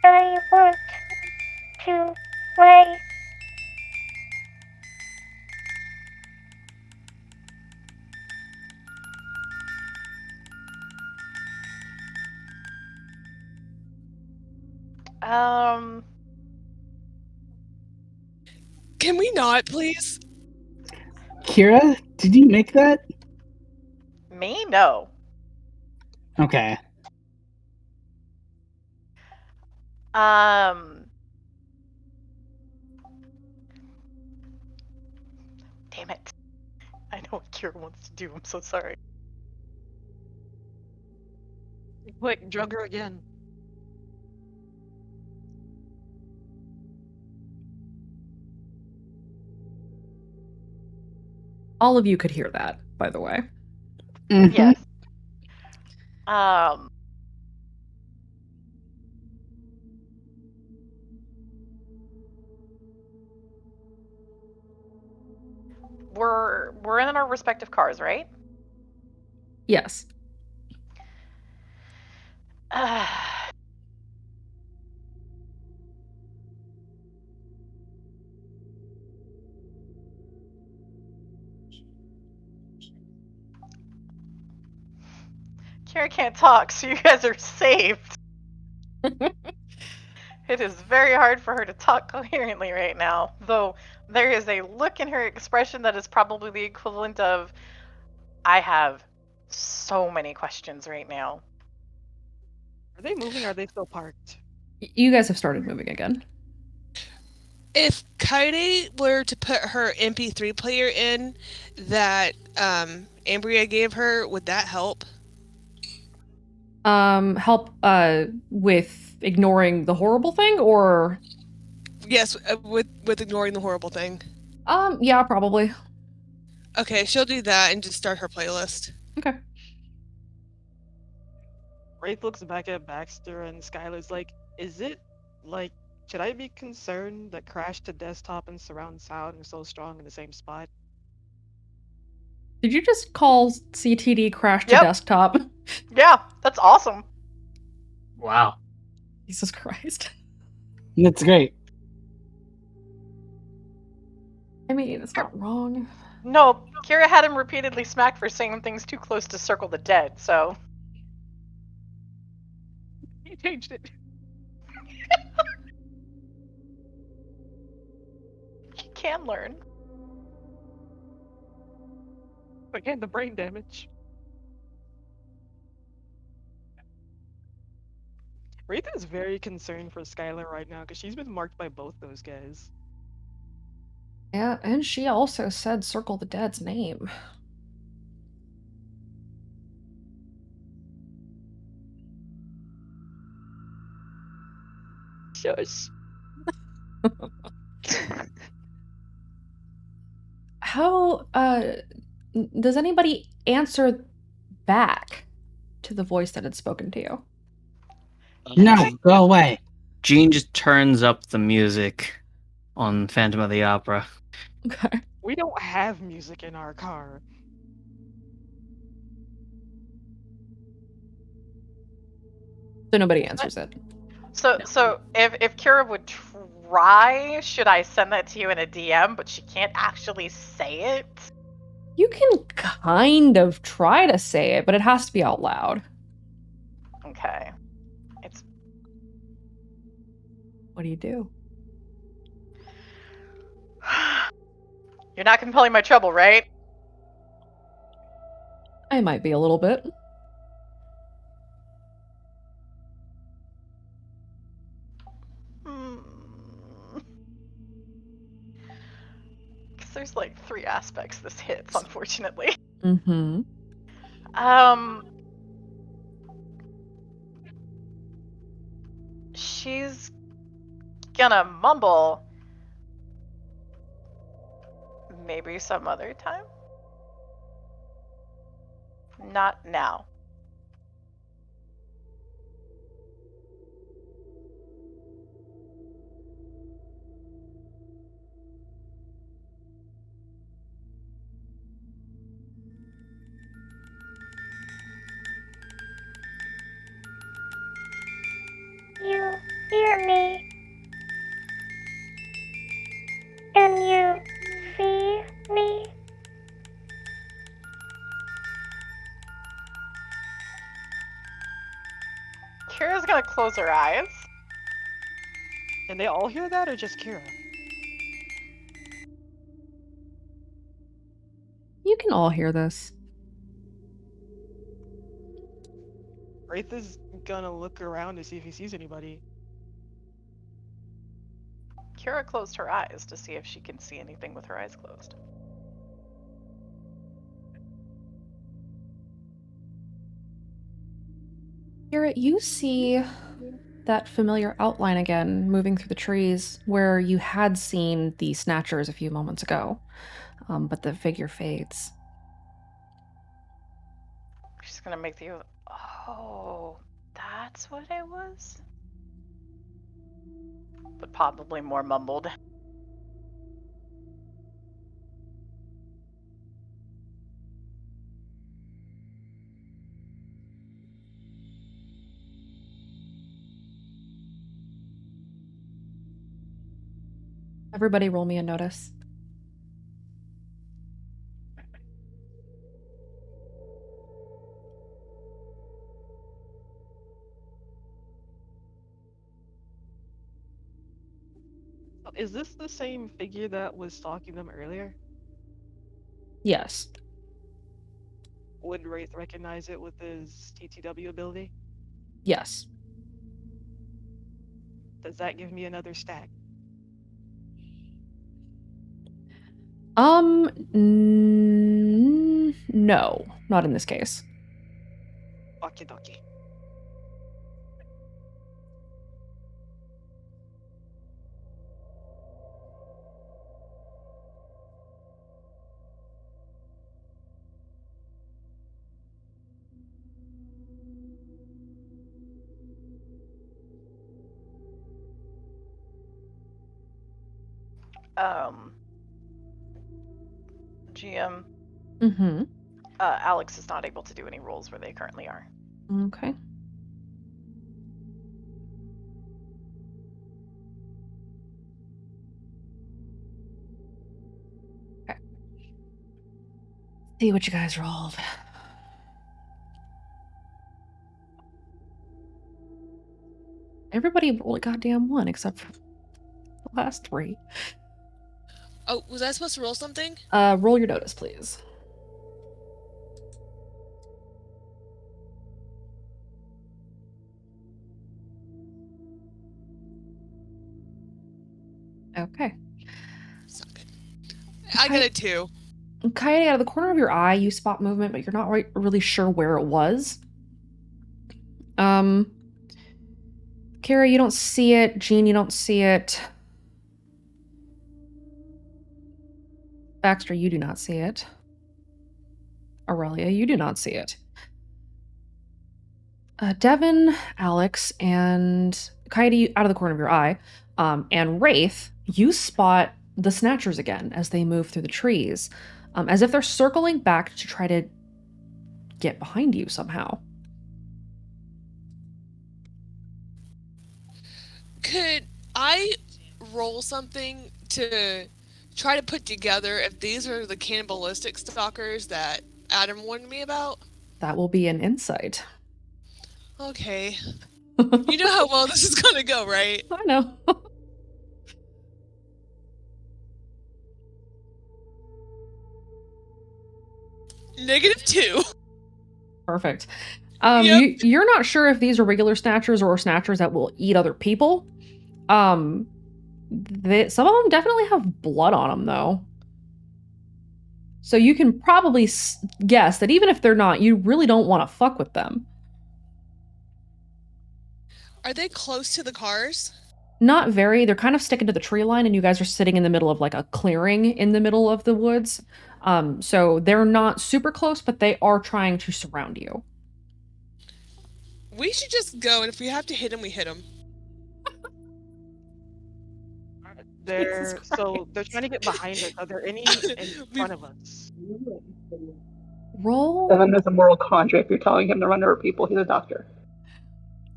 I want to play. Can we not, please? Kira, did you make that? Me? No. Okay. Damn it. I know what Kira wants to do. I'm so sorry. Quick, drug her again. All of you could hear that, by the way. Yes. We're in our respective cars, right? Yes. Kira can't talk, so you guys are saved. It is very hard for her to talk coherently right now, though there is a look in her expression that is probably the equivalent of, I have so many questions right now. Are they moving or are they still parked? You guys have started moving again. If Kaede were to put her MP3 player in that Ambria gave her, would that help? Help with ignoring the horrible thing, or Yes, with ignoring the horrible thing. yeah, probably. Okay, she'll do that and just start her playlist. Okay. Wraith looks back at Baxter and Skylar's like, is it, like, should I be concerned that crash to desktop and surround sound are so strong in the same spot? Did you just call CTD crash to desktop? Yeah, that's awesome. Wow. Jesus Christ. That's great. I mean, it's not wrong. No, Kira had him repeatedly smacked for saying things too close to Circle the Dead, so... He changed it. He can learn. Again, the brain damage. Wraith is very concerned for Skylar right now because she's been marked by both those guys. Yeah, and she also said Circle the Dead's name. Shush. How, does anybody answer back to the voice that had spoken to you? No, go away. Jean just turns up the music on Phantom of the Opera. Okay. We don't have music in our car. So nobody answers it. So if Kira would try, should I send that to you in a DM, but she can't actually say it? You can kind of try to say it, but it has to be out loud. Okay. What do you do? You're not compelling my trouble, right? I might be a little bit. Because there's like 3 aspects this hits, unfortunately. Mm-hmm. she's gonna mumble. Maybe some other time? Not now. You hear me. Can you see me? Kira's gonna close her eyes. Can they all hear that or just Kira? You can all hear this. Wraith is gonna look around to see if he sees anybody. Kira closed her eyes to see if she can see anything with her eyes closed. Garrett, you see that familiar outline again moving through the trees where you had seen the Snatchers a few moments ago, but the figure fades. She's gonna make the. Oh, that's what it was? But probably more mumbled. Everybody roll me a notice. Is this the same figure that was stalking them earlier? Yes. Would Wraith recognize it with his TTW ability? Yes. Does that give me another stack? No, not in this case. Okie dokie. GM. Mm-hmm. Alex is not able to do any rolls where they currently are. Okay. Okay. See what you guys rolled. Everybody rolled a goddamn one except for the last three. Oh, was I supposed to roll something? Roll your notice, please. Okay. It's not good. I got a 2. Kaede, out of the corner of your eye, you spot movement, but you're not really sure where it was. Kara, you don't see it. Jean, you don't see it. Baxter, you do not see it. Aurelia, you do not see it. Devin, Alex, and Kaede, out of the corner of your eye, and Wraith, you spot the Snatchers again as they move through the trees, as if they're circling back to try to get behind you somehow. Could I roll something to try to put together if these are the cannibalistic stalkers that Adam warned me about? That will be an insight. Okay. You know how well this is gonna go, right? I know. -2. Perfect. Yep. You're not sure if these are regular Snatchers or Snatchers that will eat other people. Some of them definitely have blood on them, though. So you can probably guess that even if they're not, you really don't want to fuck with them. Are they close to the cars? Not very. They're kind of sticking to the tree line, and you guys are sitting in the middle of like a clearing in the middle of the woods. So they're not super close, but they are trying to surround you. We should just go, and if we have to hit him, we hit him. They're trying to get behind us. Are there any in front of us? Roll. Devin is a moral contra if you're telling him to run over people. He's a doctor.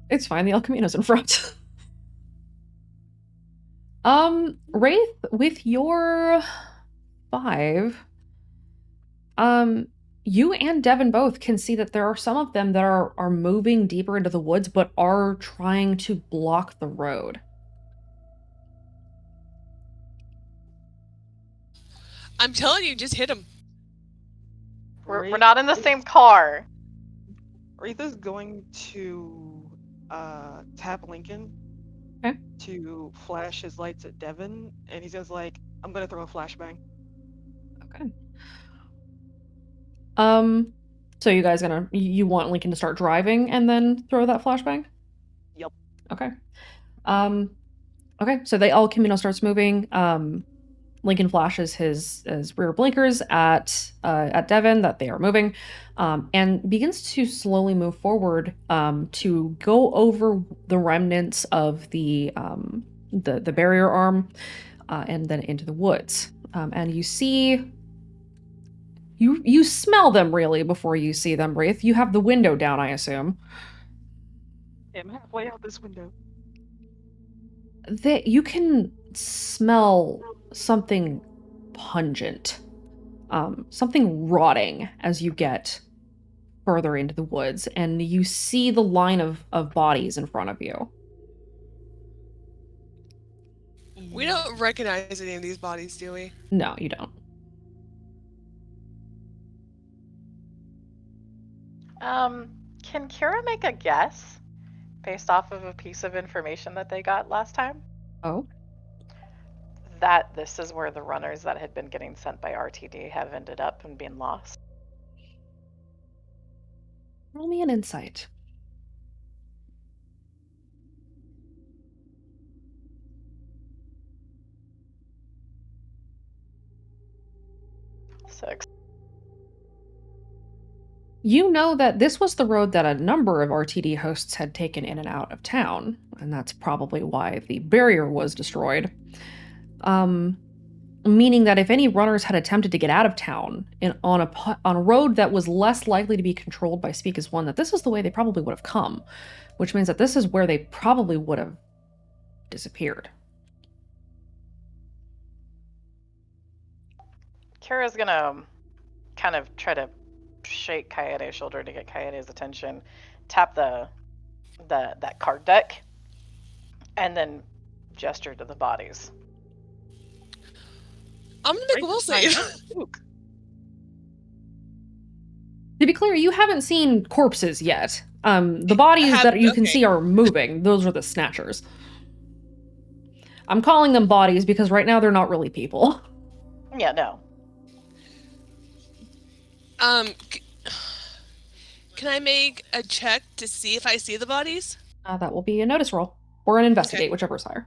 It's fine. The El Camino's in front. Wraith, with your 5, you and Devin both can see that there are some of them that are moving deeper into the woods, but are trying to block the road. I'm telling you, just hit him. We're not in the same car. Wraith is going to tap Lincoln to flash his lights at Devin, and he's just like, I'm gonna throw a flashbang. Okay. So you guys you want Lincoln to start driving and then throw that flashbang? Yep. Okay. Okay, so the El Camino starts moving. Lincoln flashes his rear blinkers at Devin that they are moving, and begins to slowly move forward to go over the remnants of the barrier arm, and then into the woods. And you see, you smell them really before you see them, Wraith. You have the window down, I assume. I'm halfway out this window. You can smell something pungent, something rotting as you get further into the woods, and you see the line of bodies in front of you. We don't recognize any of these bodies, do we? No, you don't. Can Kira make a guess based off of a piece of information that they got last time? Oh? That this is where the runners that had been getting sent by RTD have ended up and been lost. Roll me an insight. Six. You know that this was the road that a number of RTD hosts had taken in and out of town, and that's probably why the barrier was destroyed. Meaning that if any runners had attempted to get out of town on a road that was less likely to be controlled by Speak as One, that this is the way they probably would have come, which means that this is where they probably would have disappeared. Kira's gonna kind of try to shake Kaede's shoulder to get Kaede's attention, tap that card deck, and then gesture to the bodies. I'm gonna make a will save. To be clear, you haven't seen corpses yet. The bodies that you can see are moving. Those are the snatchers. I'm calling them bodies because right now they're not really people. Yeah, no. Can I make a check to see if I see the bodies? That will be a notice roll or an investigate, whichever is higher.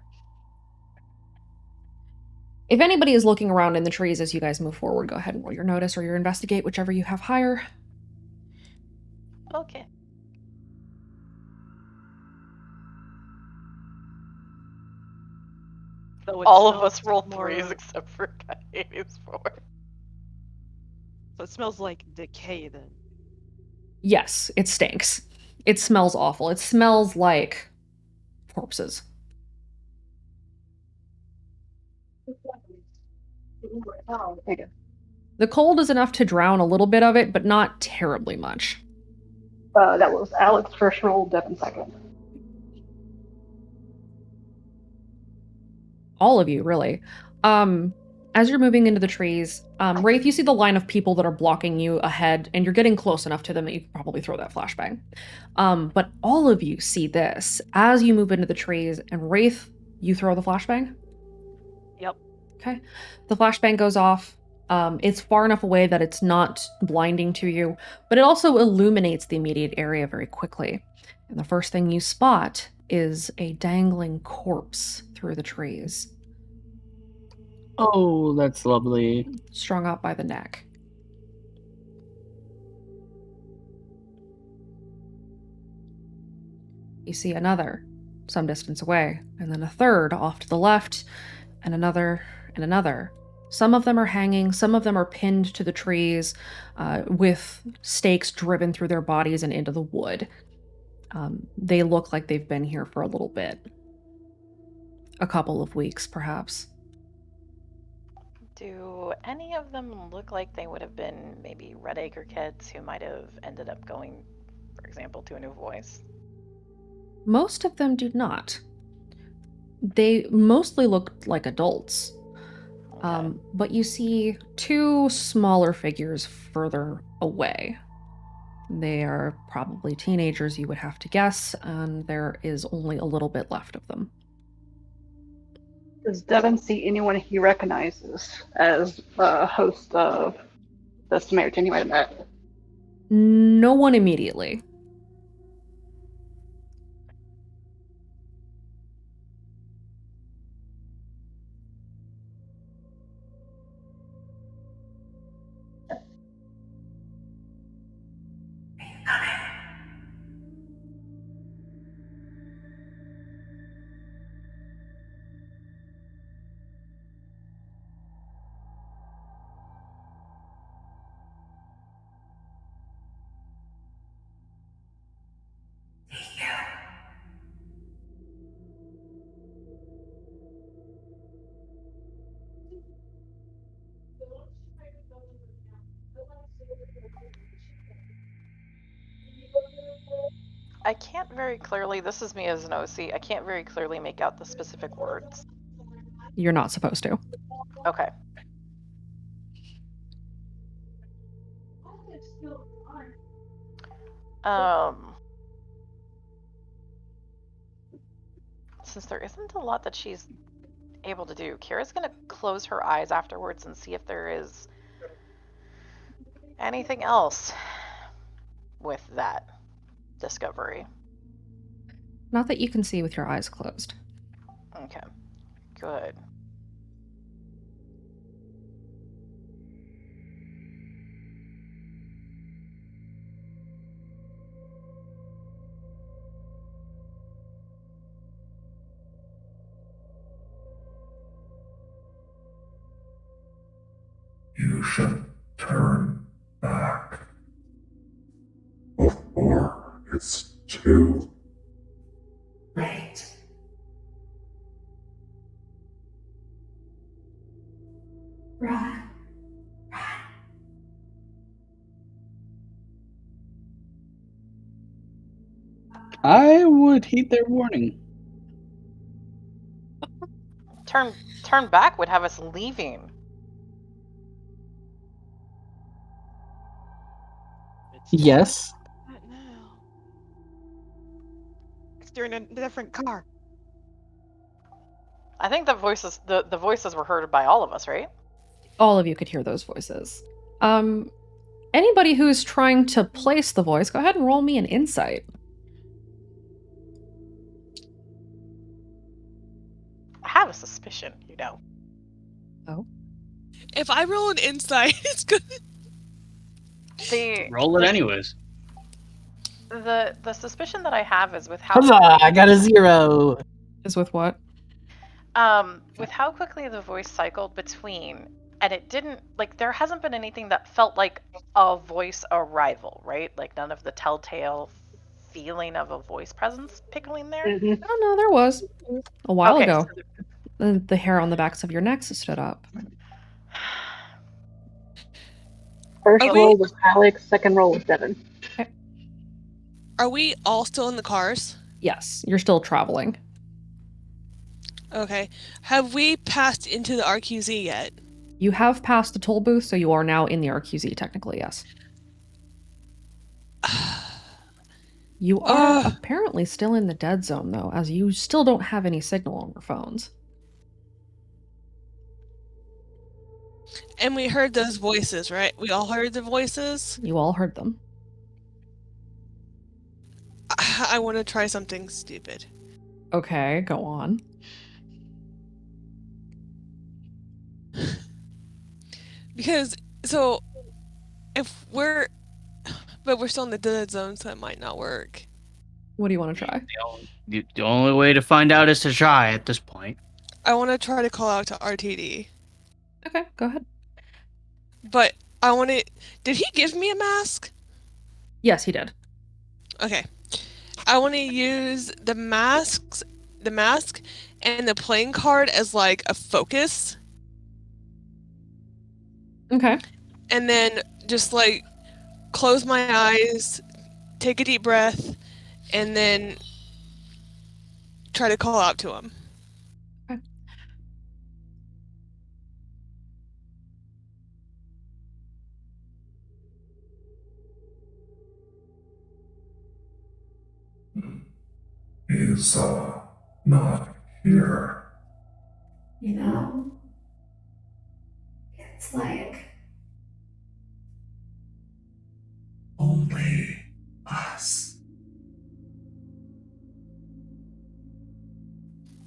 If anybody is looking around in the trees as you guys move forward, go ahead and roll your notice or your investigate, whichever you have higher. Okay. So all of us roll threes except for Kaede's 4. So it smells like decay then. Yes, it stinks. It smells awful. It smells like corpses. The cold is enough to drown a little bit of it, but not terribly much. That was Alex first roll, Devin second. All of you, really. As you're moving into the trees, Wraith, you see the line of people that are blocking you ahead, and you're getting close enough to them that you can probably throw that flashbang. But all of you see this as you move into the trees, and Wraith, you throw the flashbang? Yep. Okay. The flashbang goes off. It's far enough away that it's not blinding to you, but it also illuminates the immediate area very quickly. And the first thing you spot is a dangling corpse through the trees, Oh, that's lovely. strung up by the neck. You see another some distance away, and then a third off to the left, and another, and another. Some of them are hanging, some of them are pinned to the trees with stakes driven through their bodies and into the wood. They look like they've been here for a little bit. A couple of weeks, perhaps. Do any of them look like they would have been maybe Red Acre kids who might have ended up going, for example, to a new voice? Most of them do not. They mostly look like adults. But you see two smaller figures further away. They are probably teenagers, you would have to guess, and there is only a little bit left of them. Does Devin see anyone he recognizes as a host of the Samaritan he might have met? No one immediately. I can't very clearly, this is me as an OC, I can't very clearly make out the specific words. You're not supposed to. Okay. Since there isn't a lot that she's able to do, Kira's gonna close her eyes afterwards and see if there is anything else with that discovery. Not that you can see with your eyes closed. Okay, good. You should turn back before it's too late. Run. I would heed their warning. Turn back would have us leaving. Yes. They're in a different car. I think the voices were heard by all of us, right? All of you could hear those voices. Anybody who's trying to place the voice, go ahead and roll me an insight. I have a suspicion, you know. Oh. If I roll an insight, it's good. Roll it anyways. The suspicion that I have is with how Huzzah! I got a 0. Is with what? With how quickly the voice cycled between, and it didn't, like, there hasn't been anything that felt like a voice arrival, right? Like, none of the telltale feeling of a voice presence pickling there. Oh no, there was a while Okay, ago. The hair on the backs of your necks stood up. First roll was Alex, second roll was Devin. Are we all still in the cars? Yes, you're still traveling. Okay. Have we passed into the RQZ yet? You have passed the toll booth, so you are now in the RQZ, technically, yes. You are apparently still in the dead zone, though, as you still don't have any signal on your phones. And we heard those voices, right? We all heard the voices? You all heard them. I want to try something stupid. Okay, go on. Because so if we're but we're still in the dead zone, so it might not work. What do you want to try? The only way to find out is to try at this point. I want to try to call out to RTD. Okay, go ahead. But I want to. Did he give me a mask? Yes, he did. Okay. I want to use the mask, and the playing card as like a focus. Okay. And then just like close my eyes, take a deep breath, and then try to call out to him. Okay. He's not here. You know, it's like Only us.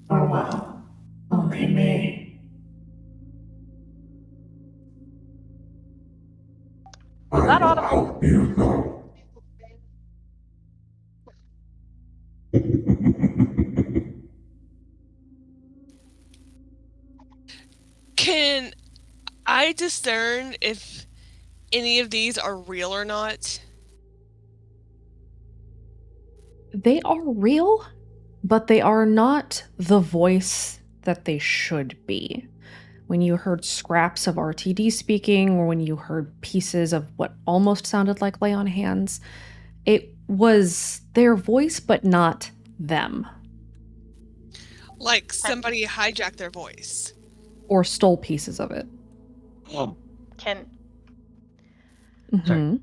Or well, only me. Was that I will audible? help you though. Can I discern if any of these are real or not? They are real, but they are not the voice that they should be. When you heard scraps of RTD speaking, or when you heard pieces of what almost sounded like Lay on Hands, it was their voice, but not them. Like somebody hijacked their voice. Or stole pieces of it. Can Mhm.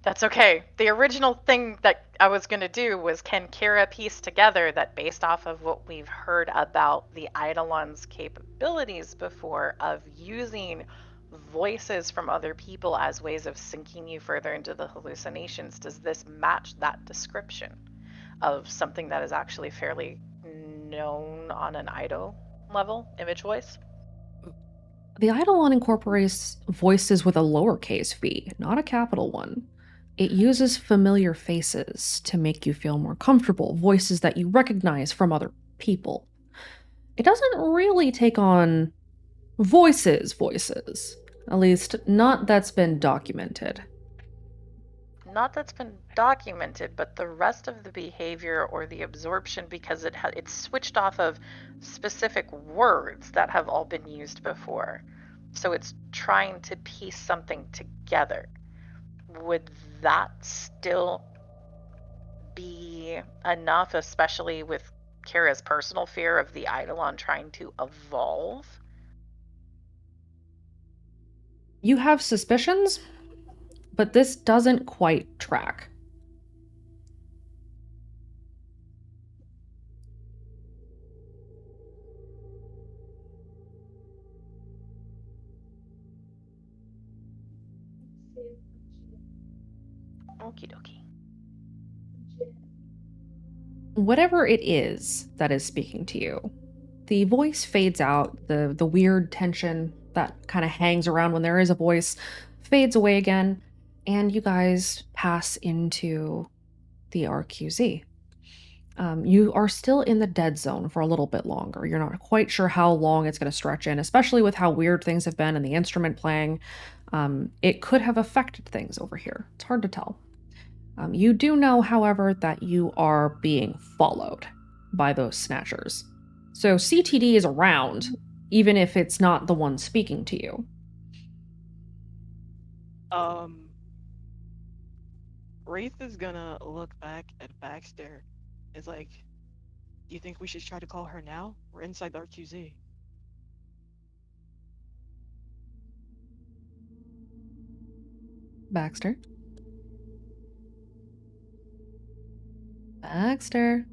That's okay. The original thing that I was going to do was, can Kira piece together that based off of what we've heard about the Eidolon's capabilities before of using voices from other people as ways of sinking you further into the hallucinations, does this match that description of something that is actually fairly known on an Eidol level, image voice? The Eidolon incorporates voices with a lowercase v, not a capital one. It uses familiar faces to make you feel more comfortable, voices that you recognize from other people. It doesn't really take on voices, at least not that's been documented. Not that's been documented, but the rest of the behavior or the absorption, because it's switched off of specific words that have all been used before. So it's trying to piece something together. Would that still be enough, especially with Kira's personal fear of the Eidolon trying to evolve? You have suspicions, but this doesn't quite track. Okie dokie. Whatever it is that is speaking to you, the voice fades out, the weird tension that kind of hangs around when there is a voice fades away again, and you guys pass into the RQZ. You are still in the dead zone for a little bit longer. You're not quite sure how long it's going to stretch in, especially with how weird things have been and the instrument playing. It could have affected things over here. It's hard to tell. You do know, however, that you are being followed by those snatchers. So CTD is around, even if it's not the one speaking to you. Wraith is gonna look back at Baxter. It's like, do you think we should try to call her now? We're inside the RQZ. Baxter? Baxter?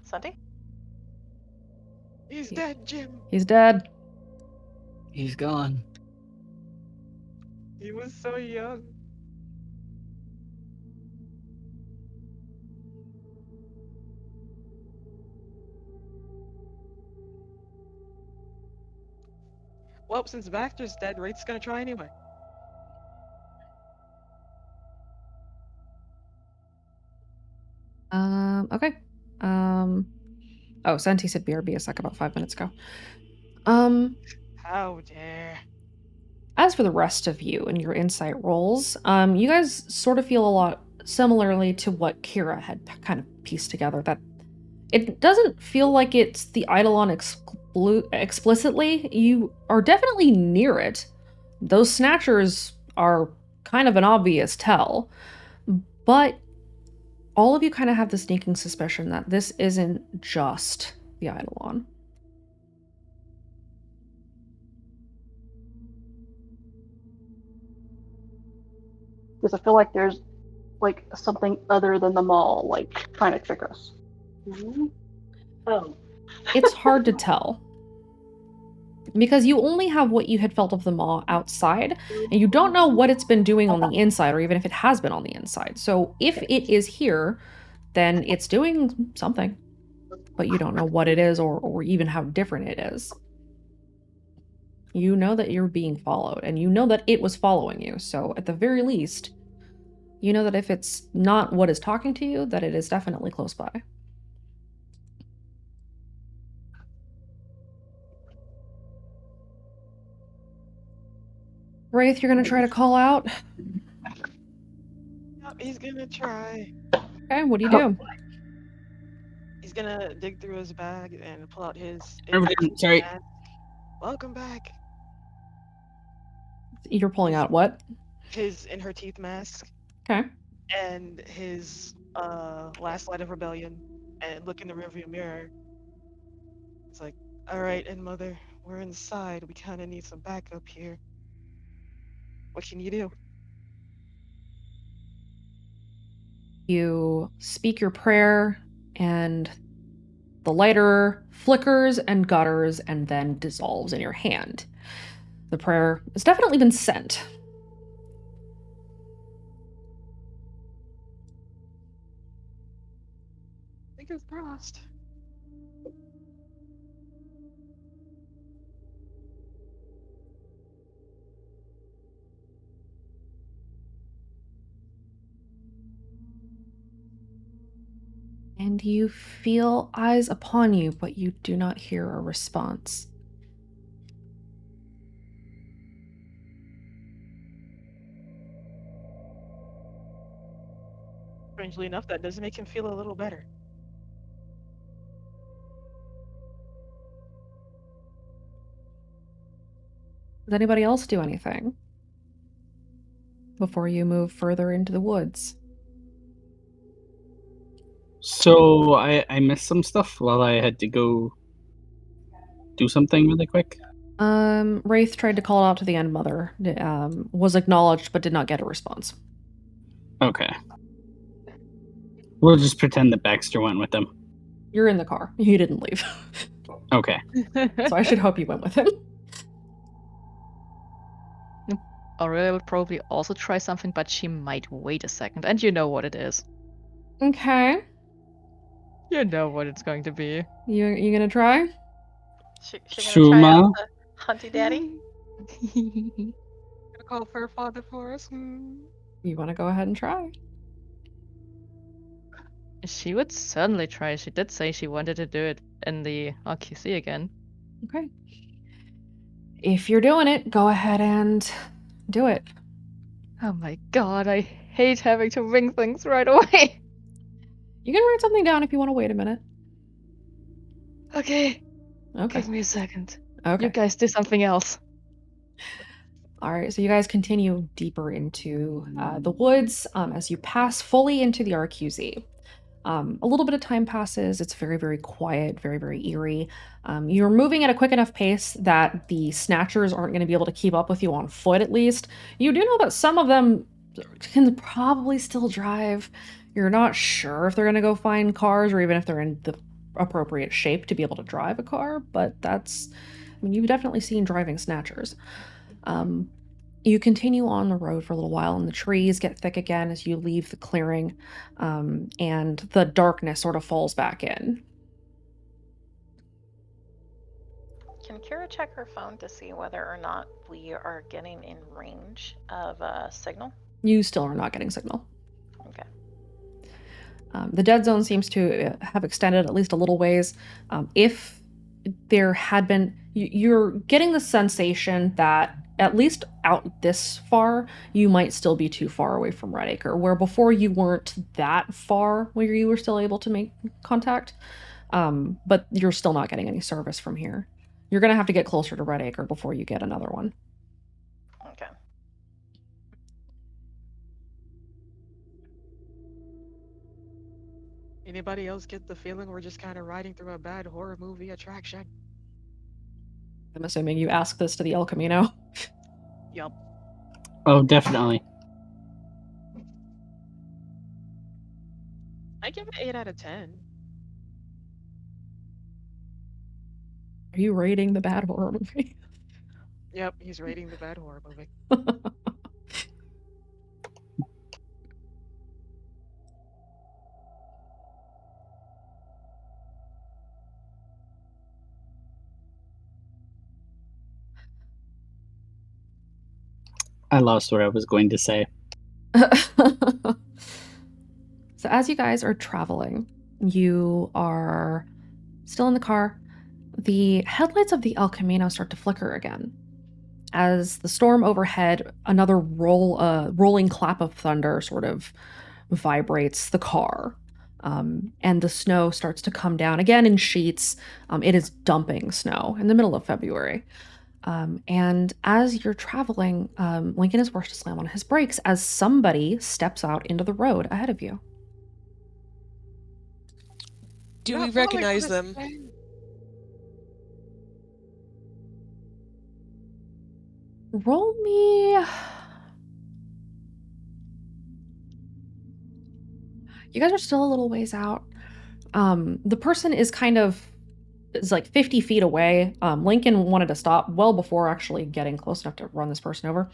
Sunday? He's dead, Jim. He's dead. He's gone. He was so young. Well, since Baxter's dead, Wraith's gonna try anyway. Okay. Oh, Senti said BRB a sec about 5 minutes ago. How dare. As for the rest of you and your insight rolls, you guys sort of feel a lot similarly to what Kira had kind of pieced together, that it doesn't feel like it's the Eidolon explicitly. You are definitely near it. Those snatchers are kind of an obvious tell, but all of you kind of have the sneaking suspicion that this isn't just the Eidolon. Because I feel like there's like something other than the mall, like trying to trick us. Oh. It's hard to tell. Because you only have what you had felt of the mall outside, and you don't know what it's been doing on the inside, or even if it has been on the inside. So if it is here, then it's doing something. But you don't know what it is, or even how different it is. You know that you're being followed, and you know that it was following you. So at the very least, you know that if it's not what is talking to you, that it is definitely close by. Wraith, you're gonna try to call out? Yep, he's gonna try. Okay, what do you do? He's gonna dig through his bag and pull out his Sorry. mask. Welcome back. You're pulling out what? His in her teeth mask. Okay. And his last light of rebellion, and look in the rearview mirror. It's like, all right, and mother, we're inside. We kind of need some backup here. What can you do? You speak your prayer, and the lighter flickers and gutters and then dissolves in your hand. The prayer has definitely been sent. Fingers crossed. And you feel eyes upon you, but you do not hear a response. Strangely enough, that does make him feel a little better. Does anybody else do anything before you move further into the woods? So I missed some stuff while I had to go do something really quick. Wraith tried to call out to the End Mother, was acknowledged but did not get a response. Okay. We'll just pretend that Baxter went with them. You're in the car. You didn't leave. Okay. So I should hope you went with him. Aurelia would probably also try something, but she might wait a second, and you know what it is. Okay. You know what it's going to be. You gonna try? She gonna try Shuma? out the Hunty Daddy? Gonna call for her father for us. You want to go ahead and try? She would certainly try. She did say she wanted to do it in the RQC again. Okay. If you're doing it, go ahead and do it. Oh my god, I hate having to ring things right away. You can write something down if you want to wait a minute. Okay. Okay. Give me a second. Okay. You guys do something else. All right, so you guys continue deeper into the woods as you pass fully into the RQZ. A little bit of time passes. It's very, very quiet, very, very eerie. You're moving at a quick enough pace that the snatchers aren't going to be able to keep up with you on foot, at least. You do know that some of them can probably still drive. You're not sure if they're going to go find cars or even if they're in the appropriate shape to be able to drive a car, but that's, I mean, you've definitely seen driving snatchers. You continue on the road for a little while, and the trees get thick again as you leave the clearing, and the darkness sort of falls back in. Can Kira check her phone to see whether or not we are getting in range of a signal? You still are not getting signal. Okay. The dead zone seems to have extended at least a little ways. If there had been, you're getting the sensation that at least out this far, you might still be too far away from Redacre, where before you weren't that far where you were still able to make contact, but you're still not getting any service from here. You're going to have to get closer to Redacre before you get another one. Okay. Anybody else get the feeling we're just kind of riding through a bad horror movie attraction? I'm assuming you ask this to the El Camino. Yup. Oh, definitely. I give it 8 out of 10. Are you rating the bad horror movie? Yep, he's rating the bad horror movie. I lost what I was going to say. So as you guys are traveling, you are still in the car. The headlights of the El Camino start to flicker again. As the storm overhead, another rolling clap of thunder sort of vibrates the car. And the snow starts to come down again in sheets. It is dumping snow in the middle of February. And as you're traveling, Lincoln is forced to slam on his brakes as somebody steps out into the road ahead of you. Do we recognize them? Roll me. You guys are still a little ways out. The person is like 50 feet away. Lincoln wanted to stop well before actually getting close enough to run this person over.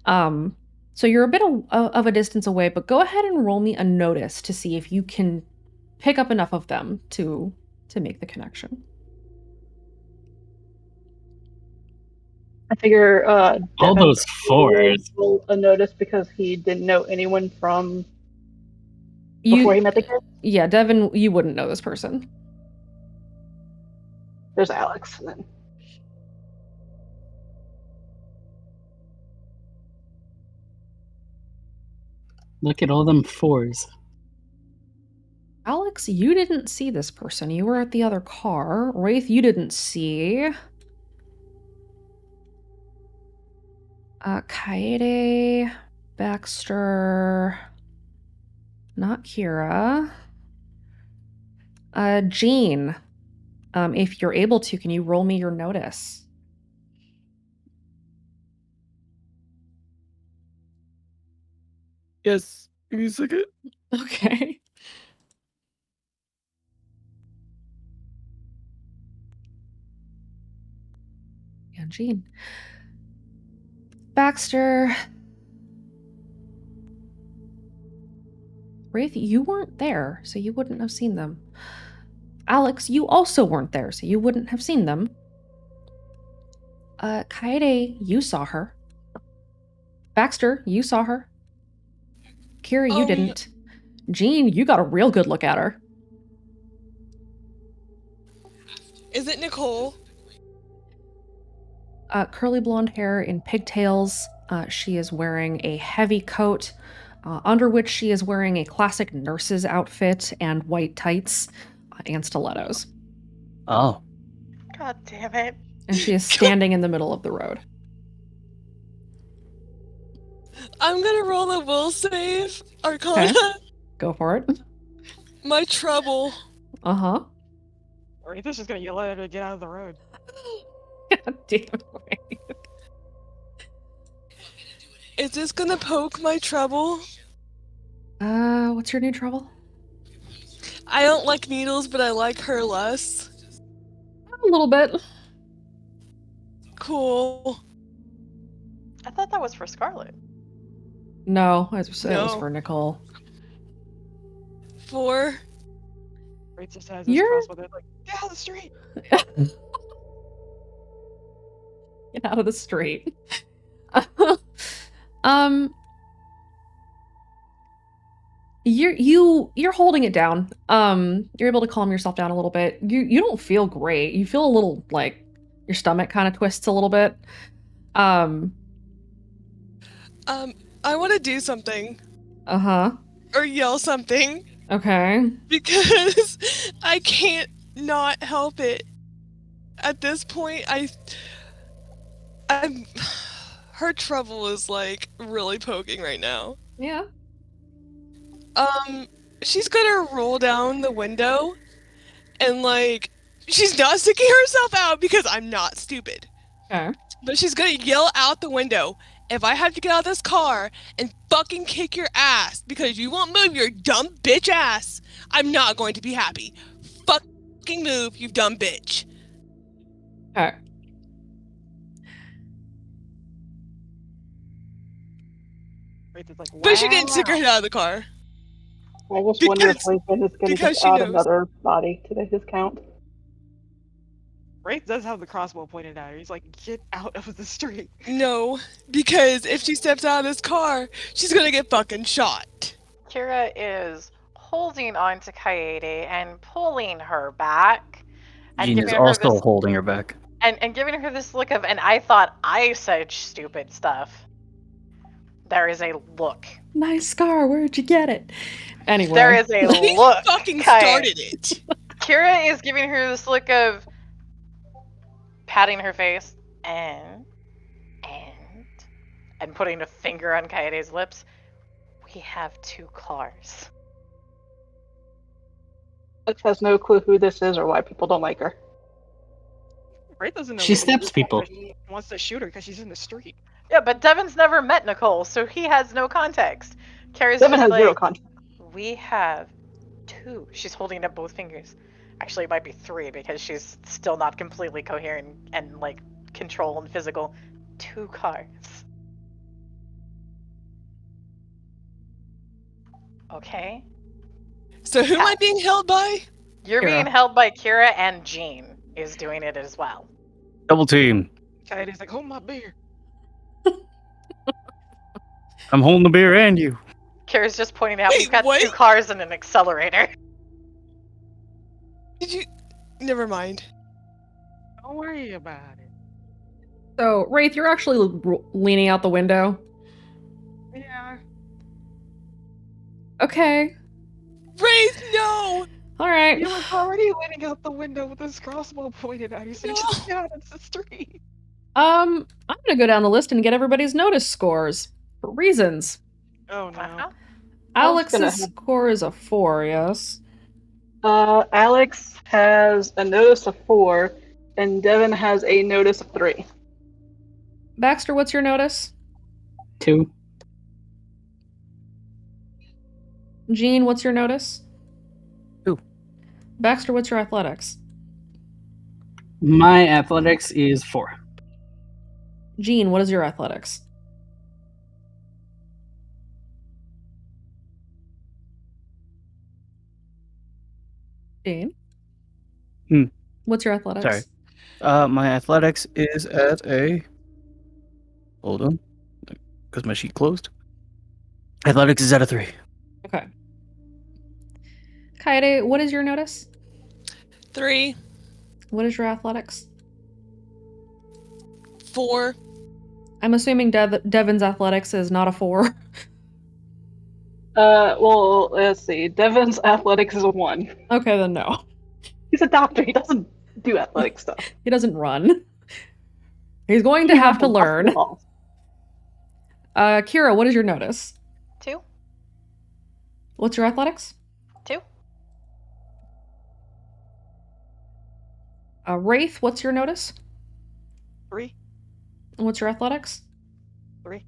So you're a bit of a distance away, but go ahead and roll me a notice to see if you can pick up enough of them to make the connection. I figure all Devin those fours. roll a notice because he didn't know anyone from before he met the kid. Yeah, Devin, you wouldn't know this person. There's Alex then. Look at all them fours. Alex, you didn't see this person. You were at the other car. Wraith, you didn't see. Kaede, Baxter, not Kira. Jean, if you're able to, can you roll me your notice? Yes, give me a second. Okay. Yeah, Jean. Baxter. Wraith, you weren't there, so you wouldn't have seen them. Alex, you also weren't there, so you wouldn't have seen them. Kaede, you saw her. Baxter, you saw her. Kira, you didn't. Jean, you got a real good look at her. Is it Nicole? Curly blonde hair in pigtails. She is wearing a heavy coat, under which she is wearing a classic nurse's outfit and white tights and stilettos. Oh. God damn it. And she is standing in the middle of the road. I'm gonna roll a will save. Arcana. Okay. Go for it. My trouble. Uh-huh. Wraith is just gonna yell at her to get out of the road. God damn it. Is this gonna poke my trouble? What's your new trouble? I don't like needles, but I like her less. A little bit. Cool. I thought that was for Scarlet. No, it was No. for Nicole. 4. Wraith just has this You're- crossbow. They're like, get out of the street. Get out of the street. um, you're holding it down. You're able to calm yourself down a little bit. You don't feel great. You feel a little like your stomach kind of twists a little bit. I want to do something Uh-huh. or yell something Okay. because I can't not help it. At this point, I'm her trouble is like really poking right now. Yeah. She's gonna roll down the window and like she's not sticking herself out because I'm not stupid. Okay. But she's gonna yell out the window, if I have to get out of this car and fucking kick your ass because you won't move your dumb bitch ass, I'm not going to be happy. Fucking move, you dumb bitch. Okay. But she didn't stick her head out of the car. I just wonder if Lincoln is going to because just she add knows. another body to his count. Wraith does have the crossbow pointed at her. He's like, get out of the street. No, because if she steps out of this car, she's gonna get fucking shot. Kira is holding on to Kaede and pulling her back. And Jean is giving her also this, holding her back. and giving her this look of, and I thought I said stupid stuff. There is a look. Nice scar. Where'd you get it? Anyway. There is a He look. fucking Kaede. started it. Kira is giving her this look of patting her face and putting a finger on Kaede's lips. We have 2 cars. Alex has no clue who this is or why people don't like her. Wraith doesn't know. She what to steps do. people. He wants to shoot her because she's in the street. Yeah, but Devin's never met Nicole, so he has no context. Kara's Devin just has like, zero context. we have 2. She's holding up both fingers. Actually, it might be 3 because she's still not completely coherent and like control and physical. 2 cars. Okay. So who am I being held by? You're Kira. being held by Kira, and Jean is doing it as well. Double team. Kaede's like, hold my beer. I'm holding the beer and you. Kira's just pointing out Wait, we've got what? 2 cars and an accelerator. Did you? Never mind. Don't worry about it. So, Wraith, you're actually leaning out the window. Yeah. Okay. Wraith, no! All right. He was already leaning out the window with his crossbow pointed at you, so No. just get out into the street. I'm gonna go down the list and get everybody's notice scores for reasons. Oh no. Uh-huh. I was gonna Alex's score is a 4, yes. Alex has a notice of 4, and Devin has a notice of 3. Baxter, what's your notice? 2. Jean, what's your notice? 2. Baxter, what's your athletics? My athletics is 4. Jean, what is your athletics? Jean? Hmm. What's your athletics? Sorry. My athletics is at a. Hold on. Because my sheet closed. Athletics is at a 3. Okay. Kaede, what is your notice? 3, What is your athletics? 4. I'm assuming Devin's athletics is not a 4. Well, let's see. Devin's athletics is a 1. Okay, then no. He's a doctor. He doesn't do athletic stuff. He doesn't run. He's going to have to learn. Kira, what is your notice? 2. What's your athletics? 2. Wraith, what's your notice? 3. And what's your athletics? 3.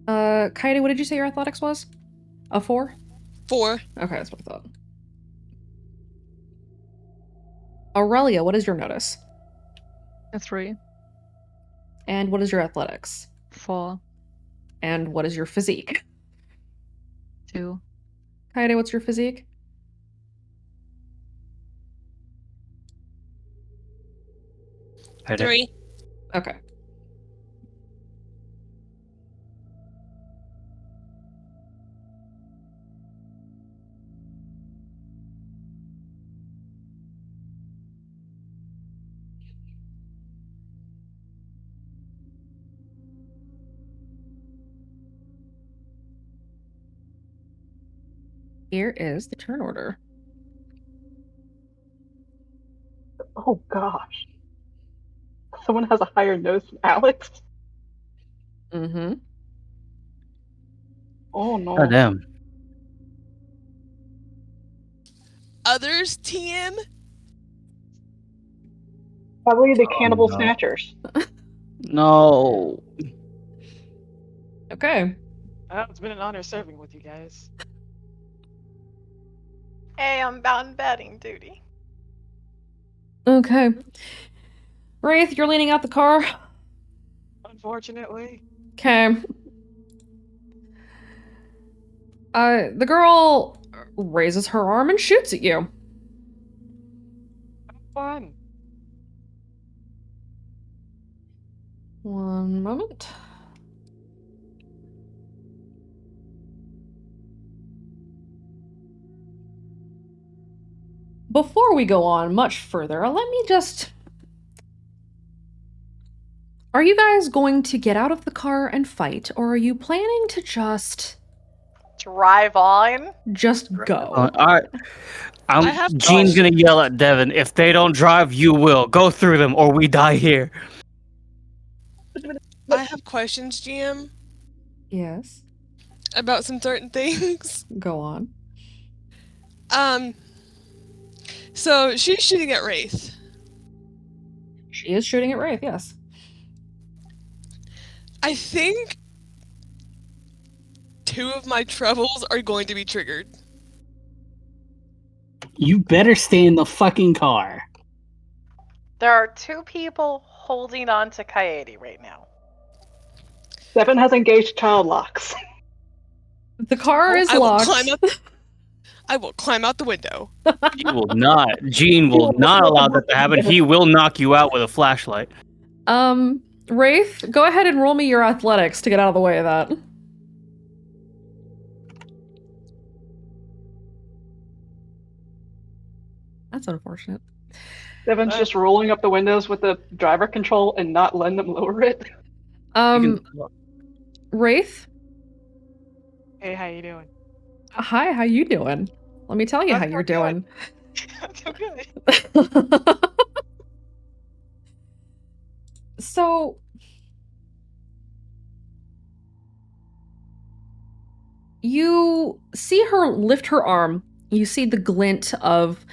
Kaede, what did you say your athletics was? A 4? 4. Okay, that's what I thought. Aurelia, what is your notice? A 3. And what is your athletics? 4. And what is your physique? 2. Kaede, what's your physique? I did. 3. Okay. Here is the turn order. Oh gosh. Someone has a higher nose than Alex. Mm-hmm. Oh no. Oh damn. Others TM? Probably the Oh, cannibal no. snatchers. No. Okay. It's been an honor serving with you guys. Hey, I'm on batting duty. Okay. Wraith, you're leaning out the car. Unfortunately. Okay. The girl raises her arm and shoots at you. Fun. One moment. Before we go on much further, let me just... Are you guys going to get out of the car and fight, or are you planning to just... Drive on? Just go? Alright. I have Gene's gonna yell at Devin, if they don't drive, you will. Go through them or we die here. I have questions, GM, Yes. about some certain things. Go on. So she's shooting at Wraith. She is shooting at Wraith, yes. I think 2 of my troubles are going to be triggered. You better stay in the fucking car. There are 2 people holding on to Coyote right now. Devin has engaged child locks. The car is I will locked. I will climb out the window. You will not. Gene will not allow that to happen. He will knock you out with a flashlight. Wraith, go ahead and roll me your athletics to get out of the way of that. That's unfortunate. Devin's just rolling up the windows with the driver control and not letting them lower it. Wraith? Hey, how you doing? Hi, how you doing? Let me tell you how you're doing. I'm good. So... You see her lift her arm. You see the glint of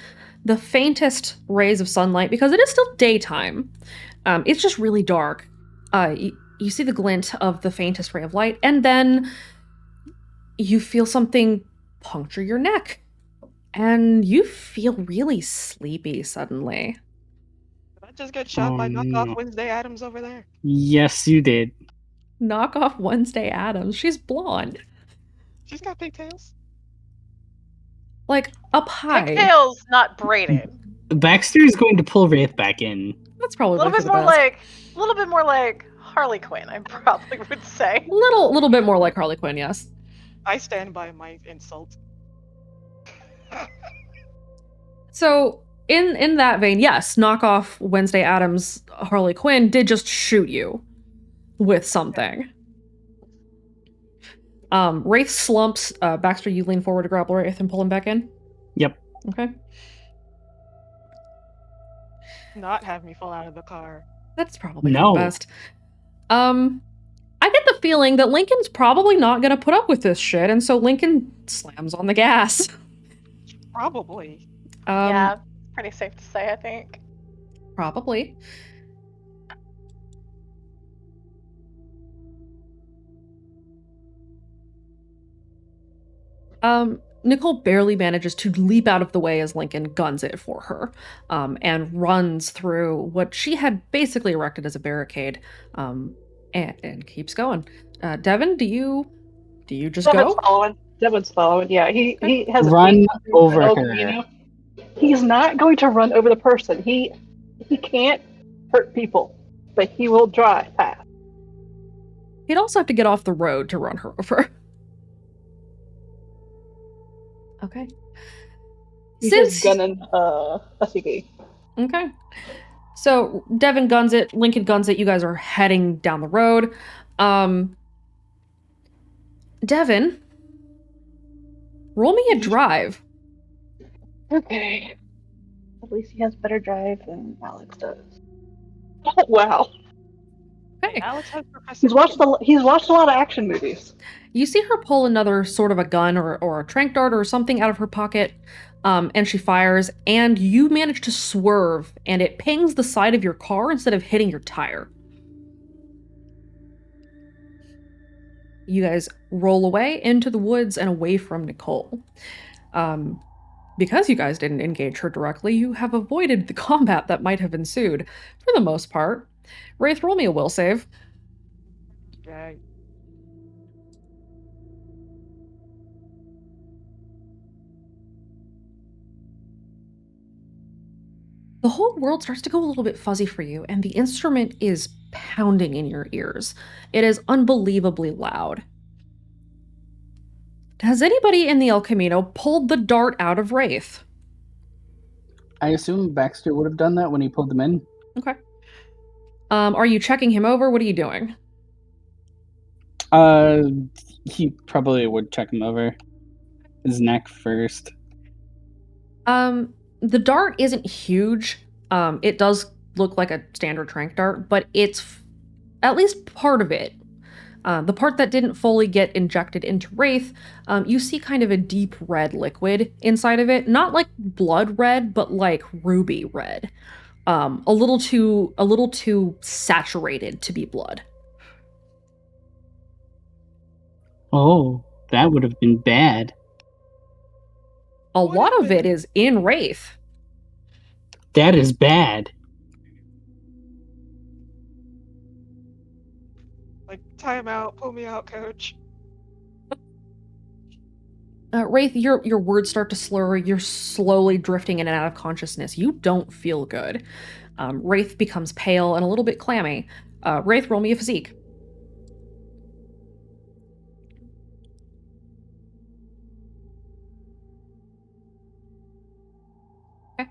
the faintest rays of sunlight, because it is still daytime. It's just really dark. You see the glint of the faintest ray of light, and then you feel something puncture your neck. And you feel really sleepy suddenly. Did I just get shot by knockoff Wednesday Addams over there? Yes, you did. Knock off Wednesday Addams. She's blonde. She's got pigtails. Like, up high. Pigtails, not braided. Baxter is going to pull Wraith back in. That's probably A little bit more like Harley Quinn, I probably would say. Little bit more like Harley Quinn, yes. I stand by my insult. So, in that vein, yes, knockoff Wednesday Addams Harley Quinn did just shoot you with something. Wraith slumps. Baxter, you lean forward to grapple Wraith and pull him back in? Yep. Okay. Not have me fall out of the car. That's probably for the best. I get the feeling that Lincoln's probably not going to put up with this shit, and so Lincoln slams on the gas. Probably. Yeah, pretty safe to say, I think. Probably. Nicole barely manages to leap out of the way as Lincoln guns it for her, and runs through what she had basically erected as a barricade, and keeps going. Devin, do you just Devin's go? following. Devin's following. Yeah, he has a Run beat over El her. Camino. He's not going to run over the person. He can't hurt people, but he will drive past. He'd also have to get off the road to run her over. Okay. He's just gunning SUV. Okay. So Devin guns it, Lincoln guns it, you guys are heading down the road. Devin, roll me a drive. Okay. At least he has better drive than Alex does. Oh wow. Okay. Alex has Professor. He's watched a lot of action movies. You see her pull another sort of a gun or a tranq dart or something out of her pocket, and she fires, and you manage to swerve, and it pings the side of your car instead of hitting your tire. You guys roll away into the woods and away from Nicole. Because you guys didn't engage her directly, you have avoided the combat that might have ensued, for the most part. Wraith, roll me a will save. Okay. The whole world starts to go a little bit fuzzy for you, and the instrument is pounding in your ears. It is unbelievably loud. Has anybody in the El Camino pulled the dart out of Wraith? I assume Baxter would have done that when he pulled them in. Okay. Are you checking him over? What are you doing? He probably would check him over. His neck first. The dart isn't huge. It does look like a standard tranq dart, but it's at least part of it. The part that didn't fully get injected into Wraith, you see kind of a deep red liquid inside of it. Not like blood red, but like ruby red. A little too saturated to be blood. Oh, that would have been bad. A lot of it is in Wraith. That is bad. Like, time out, pull me out, coach. Wraith, your words start to slur. You're slowly drifting in and out of consciousness. You don't feel good. Wraith becomes pale and a little bit clammy. Wraith, roll me a physique. Okay.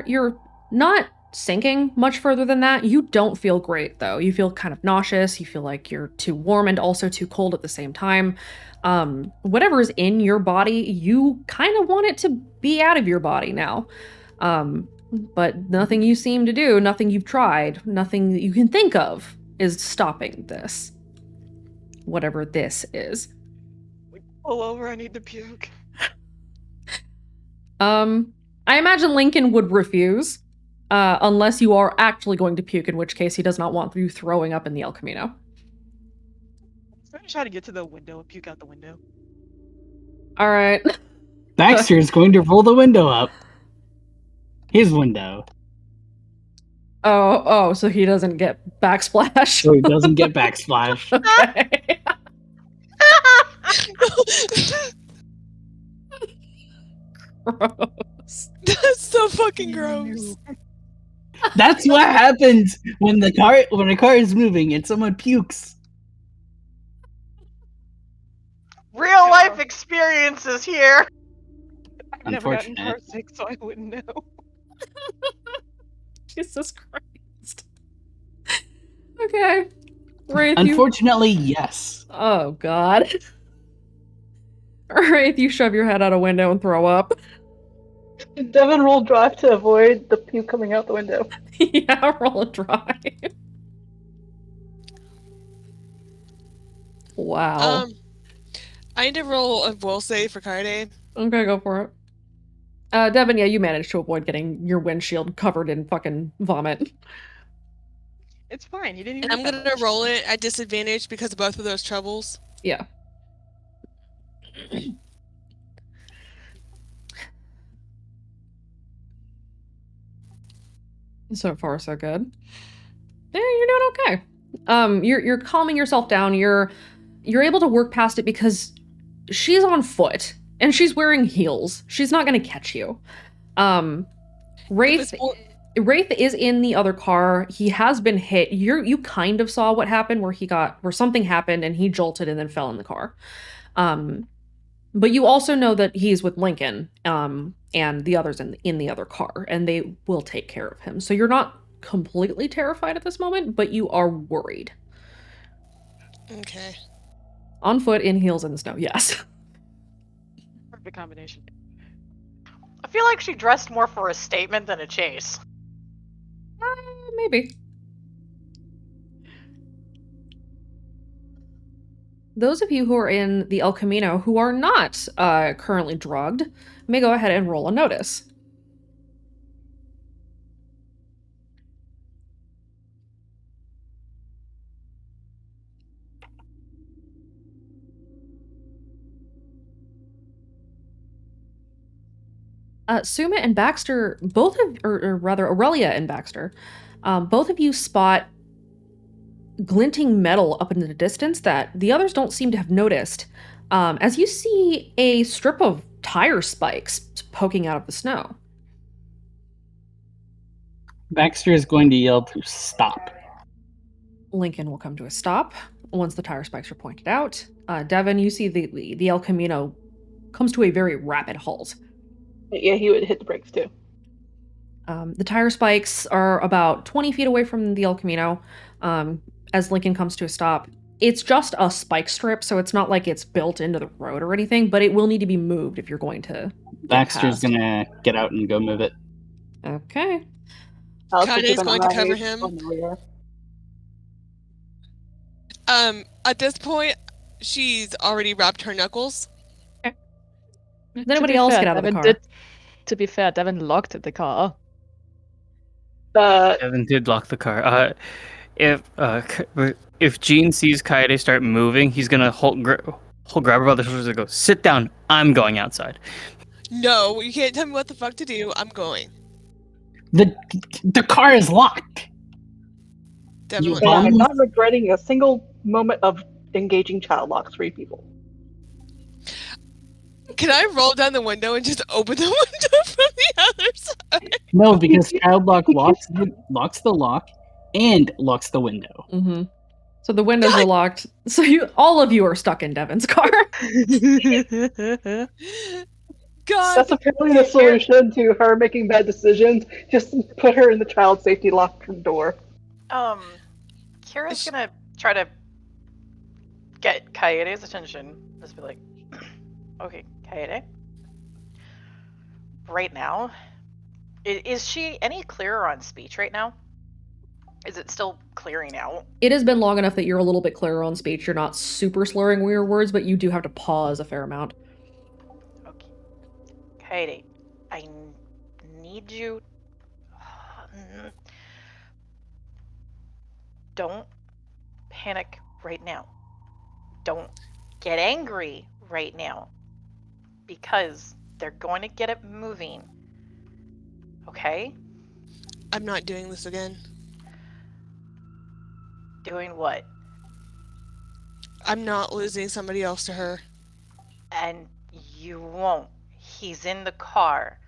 You're not sinking much further than that. You don't feel great, though. You feel kind of nauseous. You feel like you're too warm and also too cold at the same time. Whatever is in your body, you kind of want it to be out of your body now. But nothing you seem to do, nothing you've tried, nothing that you can think of is stopping this. Whatever this is. Pull over, I need to puke. I imagine Lincoln would refuse, unless you are actually going to puke, in which case he does not want you throwing up in the El Camino. I'm gonna try to get to the window and puke out the window. Alright. Baxter is going to roll the window up. His window. Oh, so he doesn't get backsplash? So he doesn't get backsplash. Okay. Gross. That's so fucking gross. That's what happens when a car is moving and someone pukes. Real life experiences here. I've never gotten car Unfortunate. sick, so I wouldn't know. Jesus Christ. Okay. Wraith, Unfortunately, yes. Oh, God. Wraith, you shove your head out a window and throw up. Devin rolled drive to avoid the puke coming out the window. Yeah, roll a drive. Wow. I need to roll a will save for Kaide. Okay, go for it. Devin, yeah, you managed to avoid getting your windshield covered in fucking vomit. It's fine, you didn't even. I'm gonna roll it at disadvantage because of both of those troubles. Yeah. So far, so good. Yeah, you're doing okay. You're calming yourself down. You're able to work past it because she's on foot and she's wearing heels. She's not gonna catch you. Wraith, Wraith is in the other car. He has been hit. You kind of saw what happened where something happened and he jolted and then fell in the car. But you also know that he's with Lincoln, and the others in the other car, and they will take care of him. So you're not completely terrified at this moment, but you are worried. Okay. On foot, in heels, in the snow. Yes. Perfect combination. I feel like she dressed more for a statement than a chase. Maybe. Those of you who are in the El Camino who are not currently drugged may go ahead and roll a notice. Suma and Baxter, or rather Aurelia and Baxter, both of you spot glinting metal up in the distance that the others don't seem to have noticed, as you see a strip of tire spikes poking out of the snow. Baxter is going to yell to stop. Lincoln will come to a stop once the tire spikes are pointed out. Devin, you see the El Camino comes to a very rapid halt. Yeah, he would hit the brakes too. The tire spikes are about 20 feet away from the El Camino. As Lincoln comes to a stop, it's just a spike strip, so it's not like it's built into the road or anything, but it will need to be moved if you're going to. Baxter's gonna get out and go move it. Okay. Kaide's going to cover him. At this point, she's already wrapped her knuckles. Does anybody else get out of the car? To be fair, Devin locked the car. Devin did lock the car. If Jean sees Kaede start moving, he's gonna grab her by the shoulders and go, "Sit down. I'm going outside." No, you can't tell me what the fuck to do. I'm going. The car is locked. Definitely. I'm not regretting a single moment of engaging child locks for you people. Can I roll down the window and just open the window from the other side? No, because child lock locks the lock and locks the window. Mm-hmm. So the windows are locked. So all of you are stuck in Devin's car. God. That's apparently the solution to her making bad decisions. Just put her in the child safety locked door. Kira's gonna try to get Kaede's attention. Just be like, okay, Kaede. Right now, is she any clearer on speech right now? Is it still clearing out? It has been long enough that you're a little bit clearer on speech. You're not super slurring your words, but you do have to pause a fair amount. Kaede, I need you. Don't panic right now. Don't get angry right now. Because they're going to get it moving. Okay? I'm not doing this again. Doing what? I'm not losing somebody else to her. And you won't. He's in the car.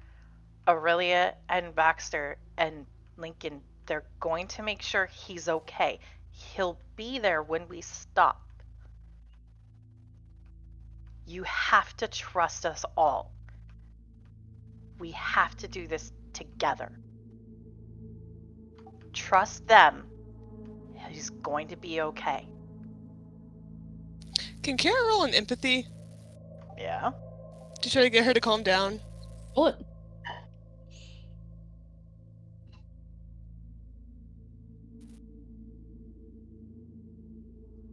Aurelia and Baxter and Lincoln, they're going to make sure he's okay. He'll be there when we stop. You have to trust us all. We have to do this together. Trust them. He's going to be okay. Can Kara roll an empathy? Yeah. To try to get her to calm down? Roll it.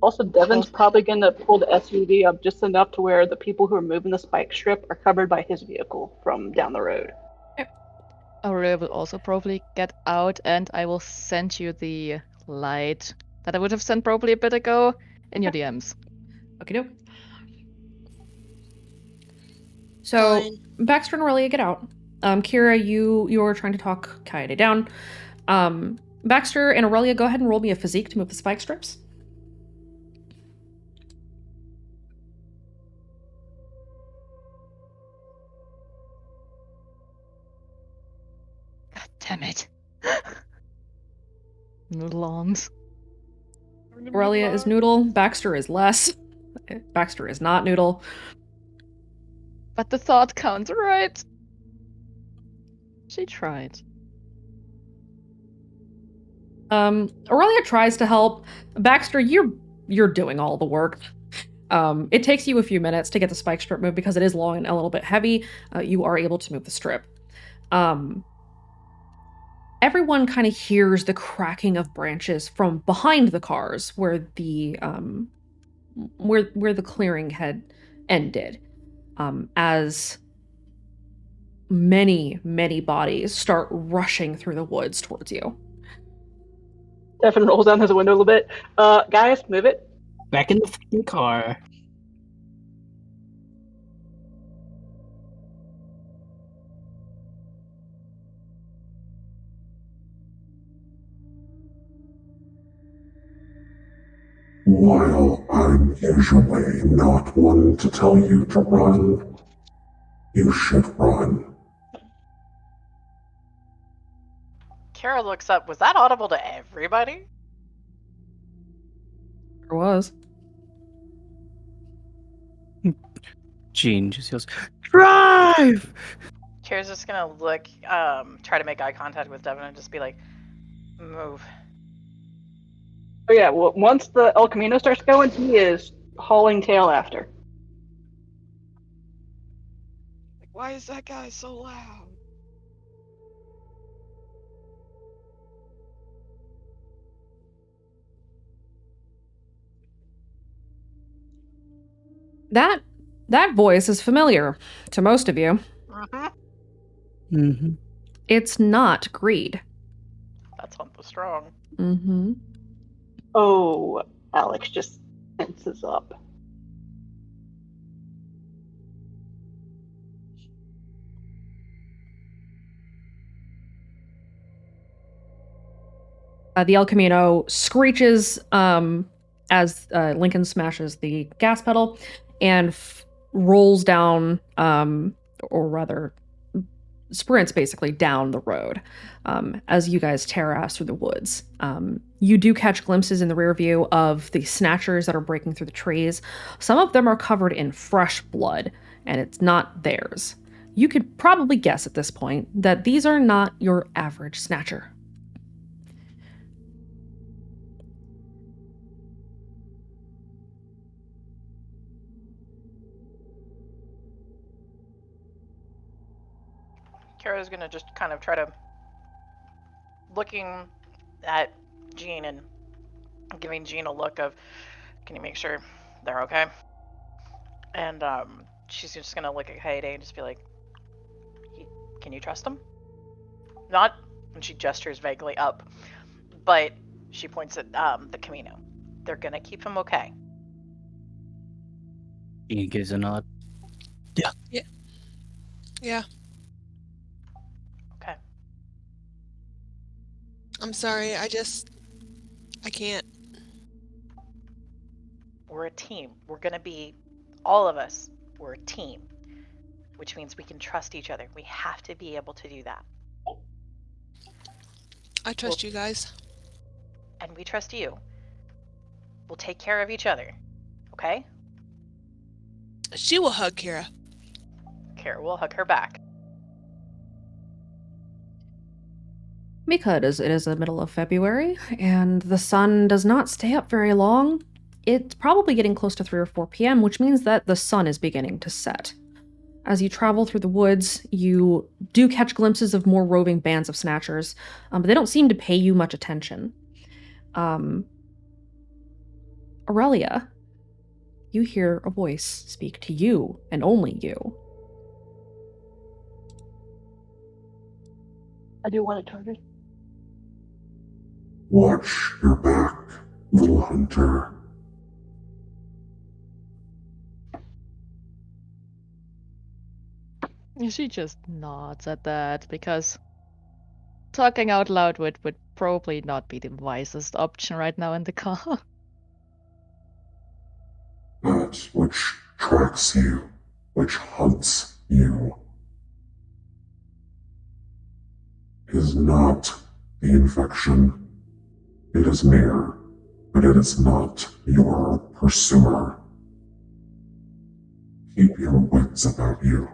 Also, Devin's probably going to pull the SUV up just enough to where the people who are moving the spike strip are covered by his vehicle from down the road. Aurelia will also probably get out, and I will send you the light that I would have sent probably a bit ago in your DMs. Okay, doke. So Baxter and Aurelia get out. Kira, you're trying to talk Kaede down. Baxter and Aurelia, go ahead and roll me a physique to move the spike strips. God damn it. Noodle arms. Aurelia is Noodle. Baxter is less. Baxter is not Noodle. But the thought counts, right? She tried. Aurelia tries to help. Baxter, you're doing all the work. It takes you a few minutes to get the spike strip moved because it is long and a little bit heavy. You are able to move the strip. Everyone kind of hears the cracking of branches from behind the cars where the clearing had ended. As many bodies start rushing through the woods towards you. Stefan rolls down his window a little bit. Guys, move it. Back in the fucking car. While I'm usually not one to tell you to run, you should run. Kara looks up. Was that audible to everybody? There was. Jean just yells, "Drive!" Kara's just gonna look, try to make eye contact with Devin and just be like, move. Oh yeah, well, once the El Camino starts going, he is hauling tail after. Like, why is that guy so loud? That voice is familiar to most of you. Mm-hmm. It's not Greed. That's on the strong. Mm-hmm. Oh, Alex just tenses up. The El Camino screeches as Lincoln smashes the gas pedal and rolls down, or rather sprints basically down the road as you guys tear ass through the woods. You do catch glimpses in the rear view of the snatchers that are breaking through the trees. Some of them are covered in fresh blood, and it's not theirs. You could probably guess at this point that these are not your average snatcher. Kara's gonna just kind of try to looking at Jean and giving Jean a look of, can you make sure they're okay? And she's just gonna look at Kaede and just be like, can you trust them? Not, and she gestures vaguely up, but she points at the Camino. They're gonna keep him okay. He gives a nod. Yeah. Okay. I'm sorry, I can't. We're a team. We're gonna be, all of us, we're a team. Which means we can trust each other. We have to be able to do that. I trust you guys. And we trust you. We'll take care of each other. Okay? She will hug Kara. Kara will hug her back. Mika, it is the middle of February, and the sun does not stay up very long. It's probably getting close to 3 or 4 p.m., which means that the sun is beginning to set. As you travel through the woods, you do catch glimpses of more roving bands of snatchers, but they don't seem to pay you much attention. Aurelia, you hear a voice speak to you, and only you. I do want to target. Watch your back, little hunter. She just nods at that because talking out loud would probably not be the wisest option right now in the car. That which tracks you, which hunts you, is not The infection, it is near, but it is not your pursuer. Keep your wits about you.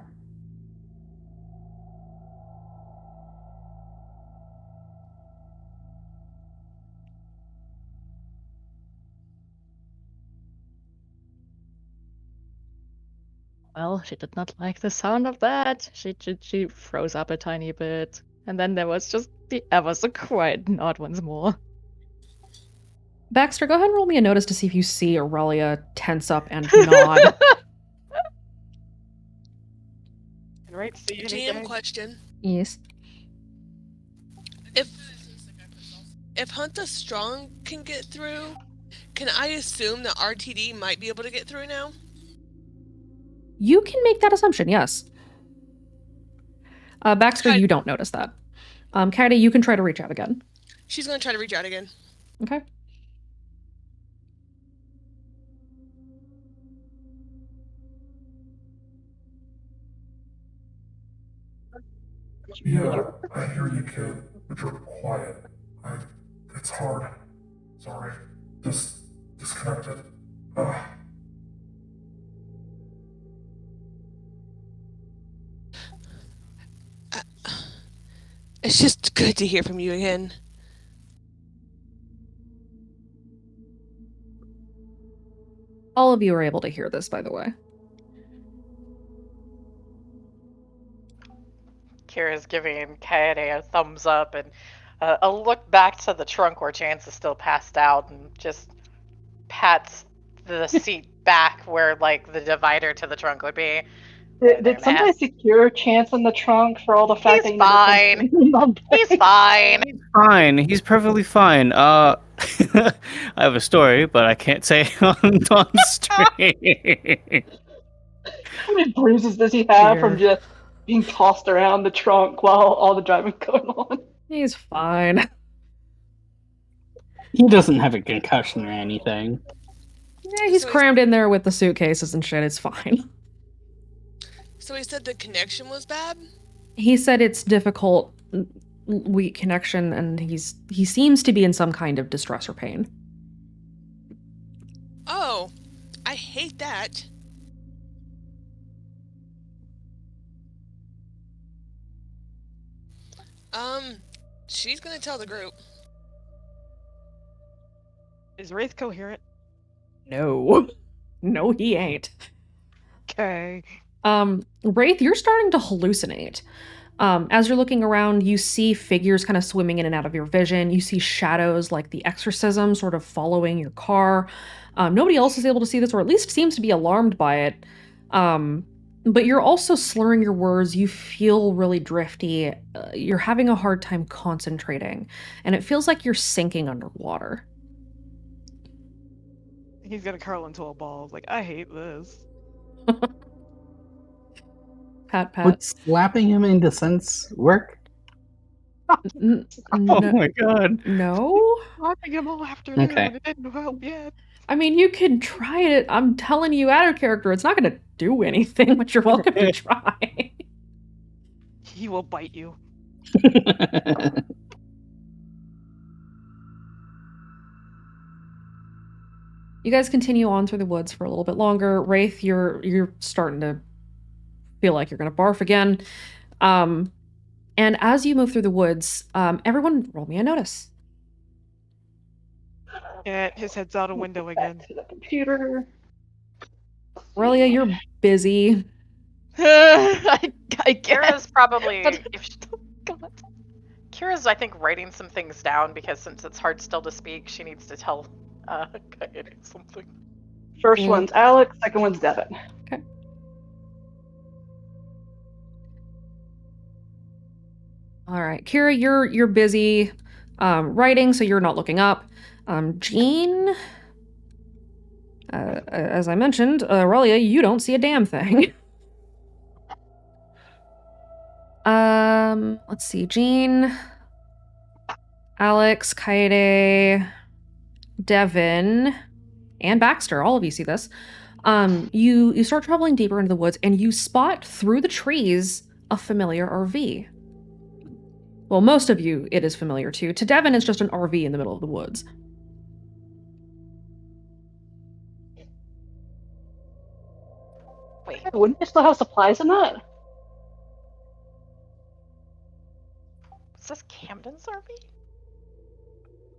Well, she did not like the sound of that. She froze up a tiny bit. And then there was just the ever so quiet nod once more. Baxter, go ahead and roll me a notice to see if you see Aurelia tense up and nod. Right, see you GM again. question. Yes. If Hunter Strong can get through, can I assume that RTD might be able to get through now? You can make that assumption, yes. Baxter, you don't notice that. Kaede, you can try to reach out again. She's gonna try to reach out again. Okay. Yeah, I hear you, kid, but you're quiet. It's hard. Sorry. Disconnected. It's just good to hear from you again. All of you are able to hear this, by the way. Kira's giving Kaede a thumbs up and a look back to the trunk where Chance is still passed out and just pats the seat back where, like, the divider to the trunk would be. Did somebody secure Chance in the trunk for all the fact He's that he fine. He's fine. Fine, he's perfectly fine. I have a story, but I can't say on stream. How many bruises does he have from just being tossed around the trunk while all the driving's going on? He's fine. He doesn't have a concussion or anything. Yeah, he's crammed in there with the suitcases and shit. It's fine. So he said the connection was bad? He said it's difficult, weak connection, and he seems to be in some kind of distress or pain. Oh, I hate that. She's gonna tell the group. Is Wraith coherent? No. No, he ain't. Okay. Wraith, you're starting to hallucinate. As you're looking around, you see figures kind of swimming in and out of your vision. You see shadows like the exorcism sort of following your car. Nobody else is able to see this, or at least seems to be alarmed by it. But you're also slurring your words. You feel really drifty. You're having a hard time concentrating. And it feels like you're sinking underwater. He's gonna curl into a ball. Like, I hate this. Pat. Would slapping him into sense work? Oh my god. No? Slapping him all afternoon. Okay. It didn't help yet. I mean, you can try it. I'm telling you, out of character, it's not going to do anything, but you're welcome to try. He will bite you. You guys continue on through the woods for a little bit longer. Wraith, you're starting to feel like you're going to barf again. And as you move through the woods, everyone roll me a notice. Yeah, his head's out a window again. To the computer. Aurelia, you're busy. I Kira's probably. Kira's, I think, writing some things down because since it's hard still to speak, she needs to tell Kaede something. First one's Alex, second one's Devin. Okay. All right, Kira, you're busy writing, so you're not looking up. Jean, as I mentioned, Aurelia, you don't see a damn thing. Let's see, Jean, Alex, Kaede, Devin, and Baxter. All of you see this. You start traveling deeper into the woods, and you spot through the trees a familiar RV. Well, most of you, it is familiar to. To Devin, it's just an RV in the middle of the woods. Wait, Wouldn't they still have supplies in that? is this Camden's RV?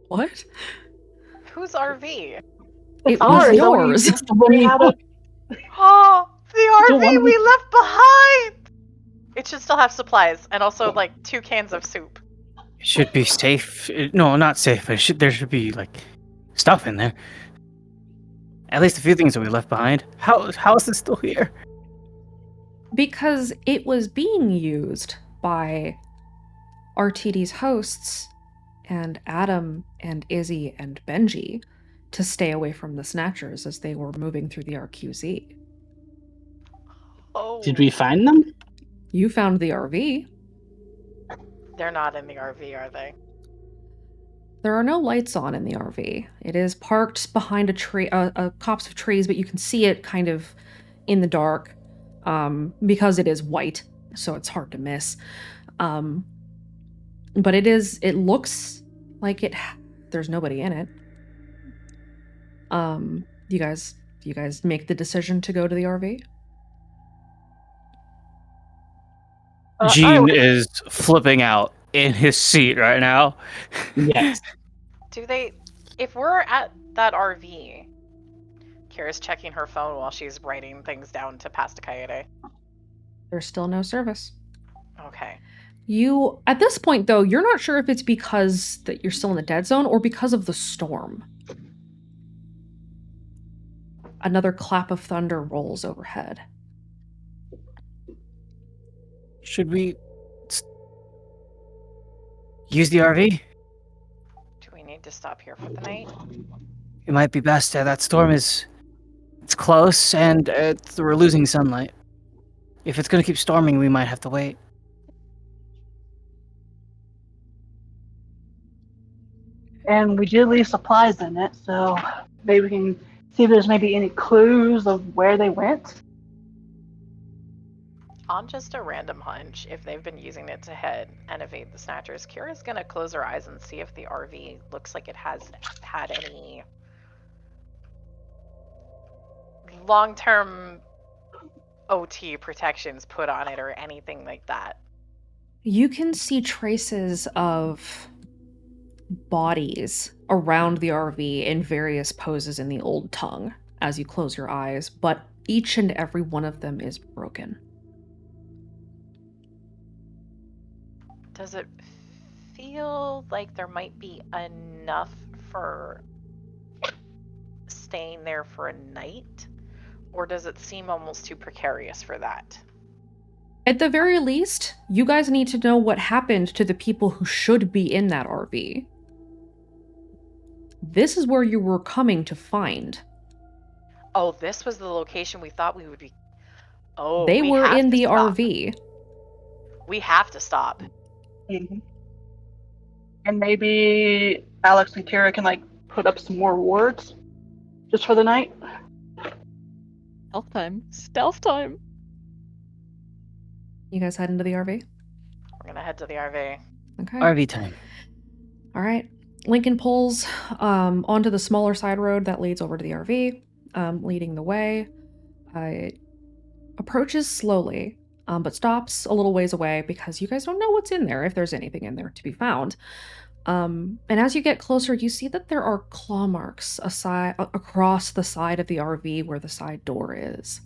What? Whose RV? It ours. was That we yours. used to bring out of- Oh, the Don't RV wanna we be- left behind! It should still have supplies, and also, like, 2 cans of soup. It should be safe. No, not safe. There should be like stuff in there. At least a few things that we left behind. How is this still here? Because it was being used by RTD's hosts and Adam and Izzy and Benji to stay away from the Snatchers as they were moving through the RQZ. Oh. Did we find them? You found the RV. They're not in the RV, are they? There are no lights on in the RV. It is parked behind a tree, a copse of trees, but you can see it kind of in the dark because it is white, so it's hard to miss. But it looks like there's nobody in it. You guys make the decision to go to the RV? Gene is flipping out in his seat right now. Yes. Do they... If we're at that RV... Kira's checking her phone while she's writing things down to pass to Kaede. There's still no service. Okay. You, at this point though, you're not sure if it's because that you're still in the dead zone or because of the storm. Another clap of thunder rolls overhead. Should we use the RV? Do we need to stop here for the night? It might be best. That storm it's close, and we're losing sunlight. If it's gonna keep storming, we might have to wait. And we did leave supplies in it, so maybe we can see if there's maybe any clues of where they went. On just a random hunch, if they've been using it to head and evade the Snatchers, Kira's gonna close her eyes and see if the RV looks like it has had any long-term OT protections put on it or anything like that. You can see traces of bodies around the RV in various poses in the old tongue as you close your eyes, but each and every one of them is broken. Does it feel like there might be enough for staying there for a night? Or does it seem almost too precarious for that? At the very least, you guys need to know what happened to the people who should be in that RV. This is where you were coming to find. Oh, this was the location we thought we would be. Oh, They we were have in to the stop. RV. We have to stop. Mm-hmm. And maybe Alex and Kira can put up some more wards just for the night. Stealth time. Stealth time. You guys head into the RV? We're gonna head to the RV. Okay. RV time. All right. Lincoln pulls onto the smaller side road that leads over to the RV, leading the way. It approaches slowly, but stops a little ways away because you guys don't know what's in there, if there's anything in there to be found. And as you get closer, you see that there are claw marks across the side of the RV where the side door is.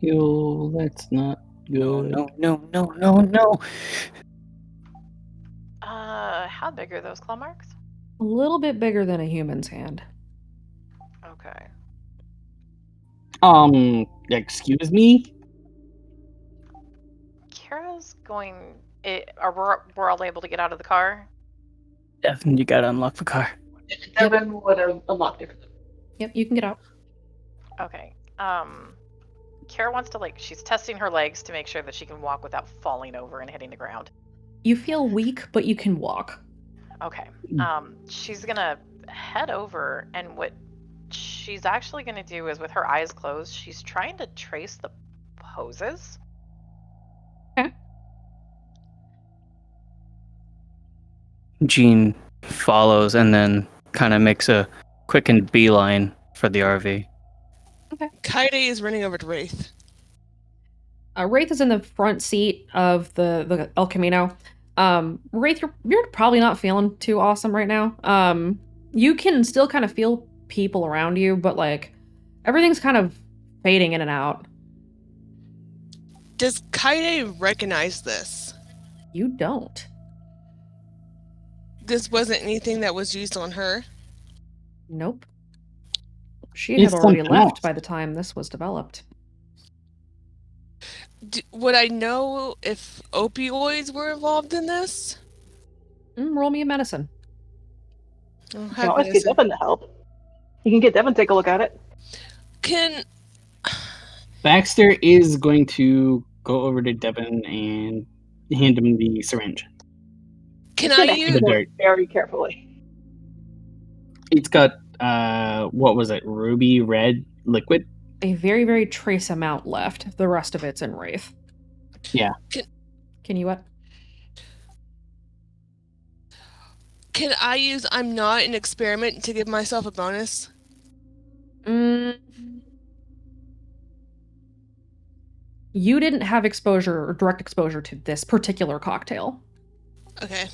Yo, that's not good. No. How big are those claw marks? A little bit bigger than a human's hand. Okay. Excuse me? Kira's going. We're all able to get out of the car? Devin, you gotta unlock the car. Devin would have unlocked it. Yep, you can get out. Okay. Kira wants to she's testing her legs to make sure that she can walk without falling over and hitting the ground. You feel weak, but you can walk. Okay. She's gonna head over, and what she's actually gonna do is, with her eyes closed, she's trying to trace the poses. Okay. Jean follows and then kind of makes a quickened beeline for the RV. Kaide is running over to Wraith. Wraith is in the front seat of the El Camino. Wraith, you're probably not feeling too awesome right now. You can still kind of feel people around you, but like everything's kind of fading in and out. Does Kaide recognize this? You don't. This wasn't anything that was used on her? Nope. She It's had already something left else. by the time this was developed. Would I know if opioids were involved in this? Roll me a medicine. I'll You have can always get medicine. Devin to help. You can get Devin to take a look at it. Can Baxter is going to go over to Devin and hand him the syringe. can Should I have use The dirt. very carefully. It's got what was it? Ruby red liquid. A very, very trace amount left. The rest of it's in Wraith. Yeah. Can you what? Can I use I'm not an experiment to give myself a bonus? You didn't have exposure or direct exposure to this particular cocktail. Okay.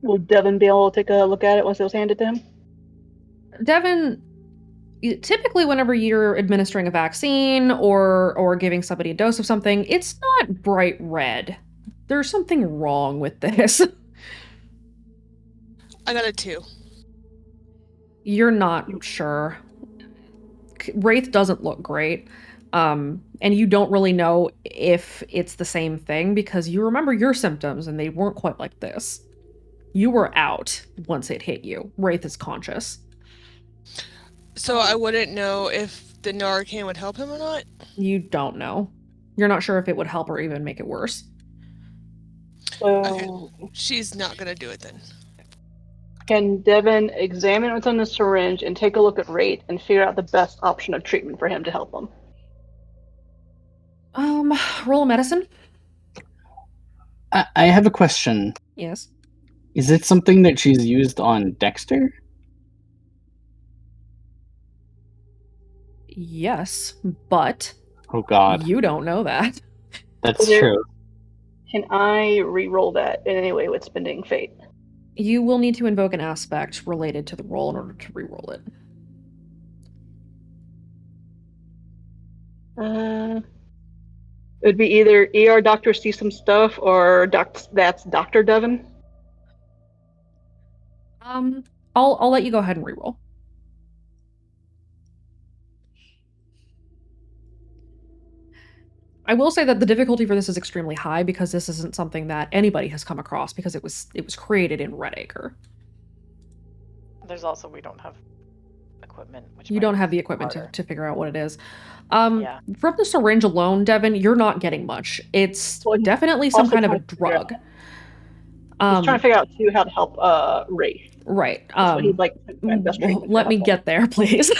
Will Devin be able to take a look at it once it was handed to him? Devin, typically whenever you're administering a vaccine or giving somebody a dose of something, it's not bright red. There's something wrong with this. I got a 2. You're not sure. Wraith doesn't look great. And you don't really know if it's the same thing because you remember your symptoms and they weren't quite like this. You were out once it hit you. Wraith is conscious. So I wouldn't know if the Narcan would help him or not? You don't know. You're not sure if it would help or even make it worse. Okay. She's not gonna do it then. Can Devin examine what's on the syringe and take a look at Wraith and figure out the best option of treatment for him to help him? Roll a medicine. I have a question. Yes. Is it something that she's used on Dexter? Yes, but Oh God, you don't know that. that's Is there- true. Can I re-roll that in any way with spending fate? You will need to invoke an aspect related to the roll in order to re-roll it. It would be either ER Doctor sees some stuff or that's Dr. Devin. I'll let you go ahead and re-roll. I will say that the difficulty for this is extremely high because this isn't something that anybody has come across because it was created in Redacre. There's also, we don't have equipment. Which You might don't be have the equipment harder. to figure out what it is. Yeah. From the syringe alone, Devin, you're not getting much. It's definitely some also kind of a trying to figure out- drug. He's trying to figure out too how to help Wraith. Right. That's what he'd like best treatment to Let me help get there, please.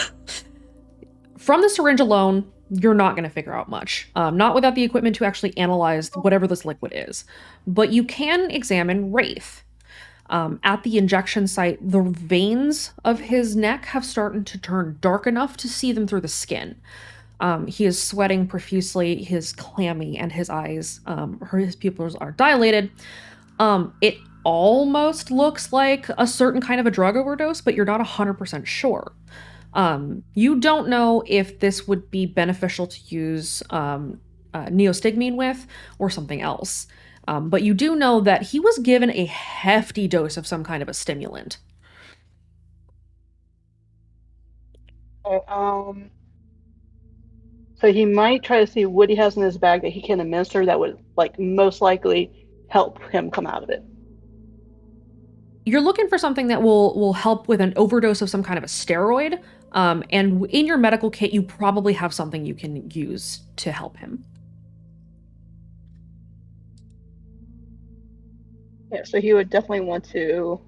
From the syringe alone, you're not going to figure out much. Not without the equipment to actually analyze whatever this liquid is. But you can examine Wraith. At the injection site, the veins of his neck have started to turn dark enough to see them through the skin. He is sweating profusely, he is clammy, and his eyes, his pupils are dilated. It almost looks like a certain kind of a drug overdose, but you're not 100% sure. You don't know if this would be beneficial to use neostigmine with or something else. But you do know that he was given a hefty dose of some kind of a stimulant. So he might try to see what he has in his bag that he can administer that would most likely help him come out of it. You're looking for something that will help with an overdose of some kind of a steroid. And in your medical kit, you probably have something you can use to help him. Yeah, so he would definitely want to.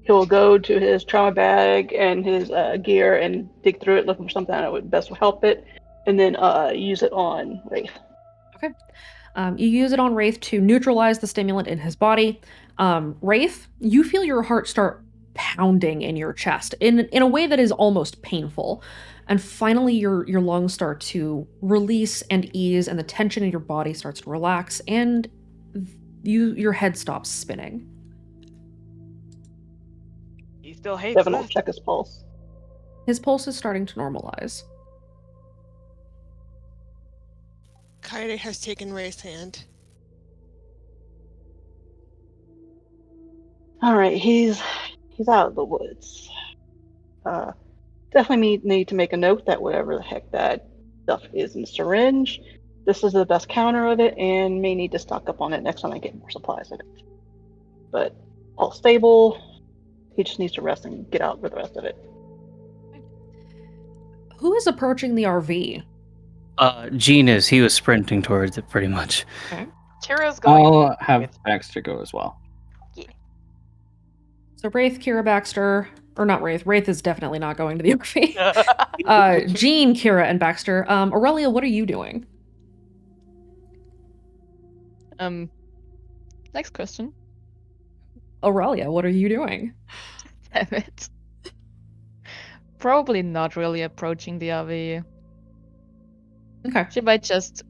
He'll go to his trauma bag and his gear and dig through it, looking for something that would best help it, and then use it on Wraith. Okay. You use it on Wraith to neutralize the stimulant in his body. Wraith, you feel your heart start pounding in your chest in a way that is almost painful. And finally, your lungs start to release and ease, and the tension in your body starts to relax, and your head stops spinning. He still hates Devin will this. check his pulse. His pulse is starting to normalize. Kaede has taken Ray's hand. All right, he's out of the woods. Definitely need to make a note that whatever the heck that stuff is in the syringe, this is the best counter of it, and may need to stock up on it next time I get more supplies of it. But all stable. He just needs to rest and get out for the rest of it. Who is approaching the RV? Gene is. He was sprinting towards it pretty much. Okay. Kira's going. I'll have Baxter go as well. So Wraith, Kira, Baxter, or not Wraith. Wraith is definitely not going to the RV. Jean, Kira, and Baxter. Aurelia, what are you doing? Next question. Aurelia, what are you doing? Damn it. Probably not really approaching the RV. Okay. She might just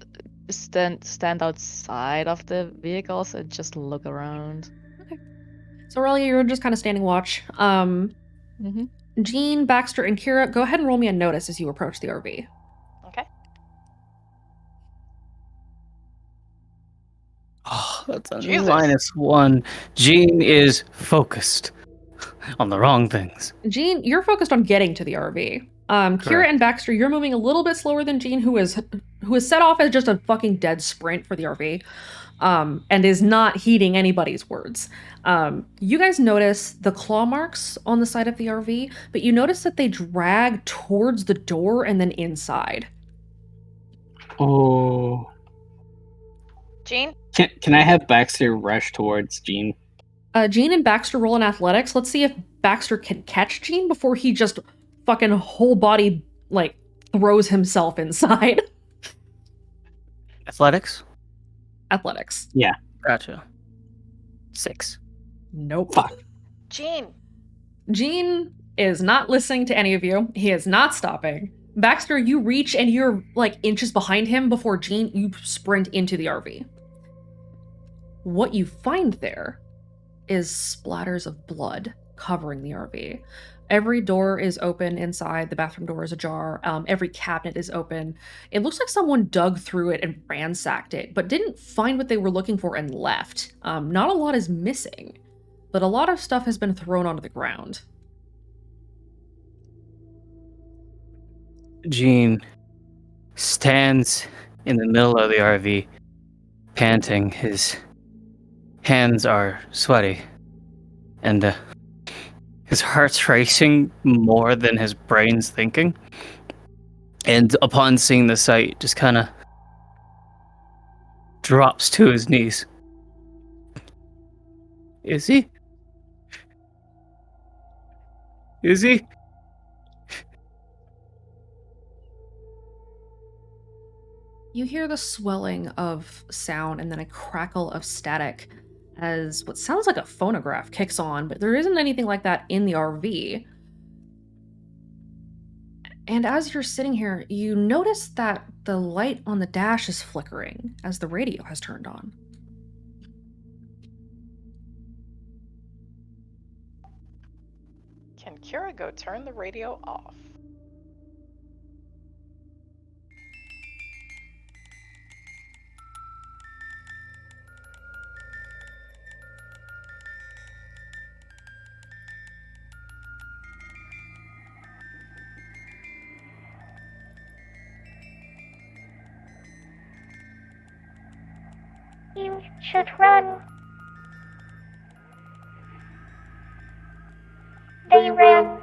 stand outside of the vehicles and just look around. So Aurelia, you're just kind of standing watch. Jean, Baxter, and Kira, go ahead and roll me a notice as you approach the RV. Okay. Oh, that's a Jesus. -1. Gene is focused on the wrong things. Jean, you're focused on getting to the RV. Kira Correct. and Baxter, you're moving a little bit slower than Jean, who is set off as just a fucking dead sprint for the RV, and is not heeding anybody's words. You guys notice the claw marks on the side of the RV, but you notice that they drag towards the door and then inside. Oh. Gene? Can I have Baxter rush towards Jean? Jean and Baxter roll in athletics. Let's see if Baxter can catch Jean before he just fucking whole body, like, throws himself inside. Athletics? Athletics. Yeah. Gotcha. 6. Nope. Fuck. Gene. Jean is not listening to any of you. He is not stopping. Baxter, you reach and you're like inches behind him before Jean, you sprint into the RV. What you find there is splatters of blood covering the RV. Every door is open inside. The bathroom door is ajar. Every cabinet is open. It looks like someone dug through it and ransacked it, but didn't find what they were looking for and left. Not a lot is missing, but a lot of stuff has been thrown onto the ground. Gene stands in the middle of the RV, panting. His hands are sweaty, and his heart's racing more than his brain's thinking. And upon seeing the sight, just kind of drops to his knees. Is he? Is he? You hear the swelling of sound and then a crackle of static as what sounds like a phonograph kicks on, but there isn't anything like that in the RV. And as you're sitting here, you notice that the light on the dash is flickering as the radio has turned on. Can Kira go turn the radio off? You should run. They ran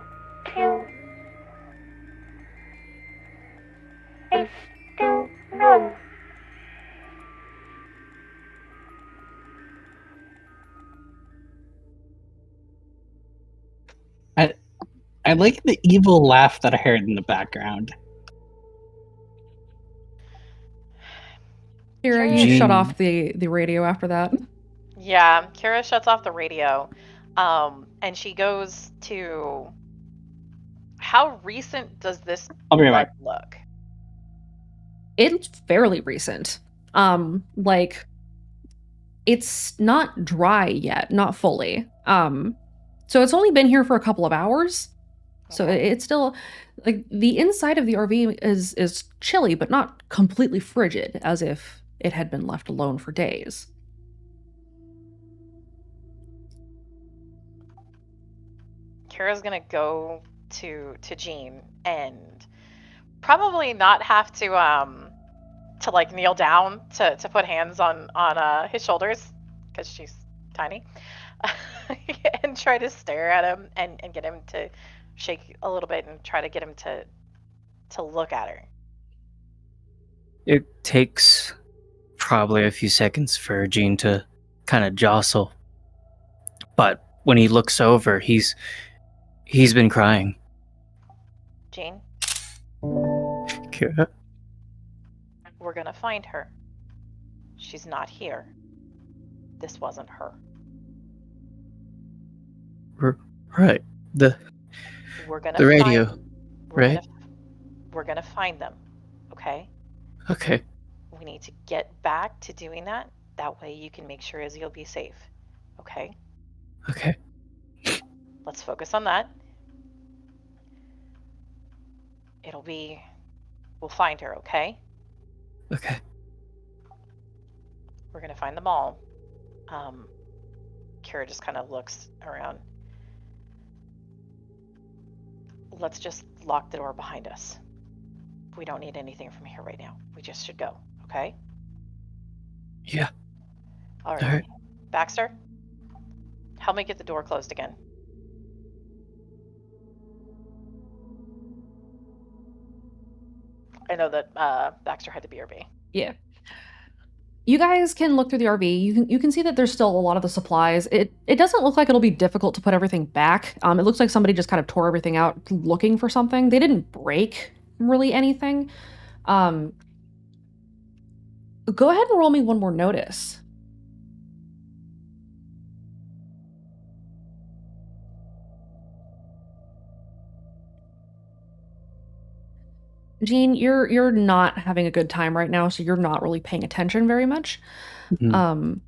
too. They still run. I like the evil laugh that I heard in the background. Kira, you shut off the radio after that. Yeah, Kira shuts off the radio, and she goes to. How recent does this I'll be blood right back. look? It's fairly recent. Like it's not dry yet, not fully. So it's only been here for a couple of hours. So it's still like the inside of the RV is chilly, but not completely frigid, as if it had been left alone for days. Kira's gonna go to Jean and probably not have to like kneel down to put hands on his shoulders because she's tiny, and try to stare at him and get him to shake a little bit and try to get him to look at her. It takes probably a few seconds for Jean to kind of jostle. But when he looks over, he's been crying. Jean, Kira? we're gonna find her. She's not here. This wasn't her. Right. The radio, right? We're gonna find them, okay? Okay. We need to get back to doing that. That way you can make sure Izzy will be safe, okay? Okay. Let's focus on that. We'll find her, okay? Okay. We're gonna find them all. Kira just kind of looks around. Let's just lock the door behind us. We don't need anything from here right now. We just should go, okay? Yeah. All right. All right. Baxter, help me get the door closed again. I know that Baxter had to BRB. Yeah. You guys can look through the RV. You can see that there's still a lot of the supplies. It doesn't look like it'll be difficult to put everything back. It looks like somebody just kind of tore everything out looking for something. They didn't break really anything. Go ahead and roll me one more notice. Jean, you're not having a good time right now, so you're not really paying attention very much. Mm-hmm.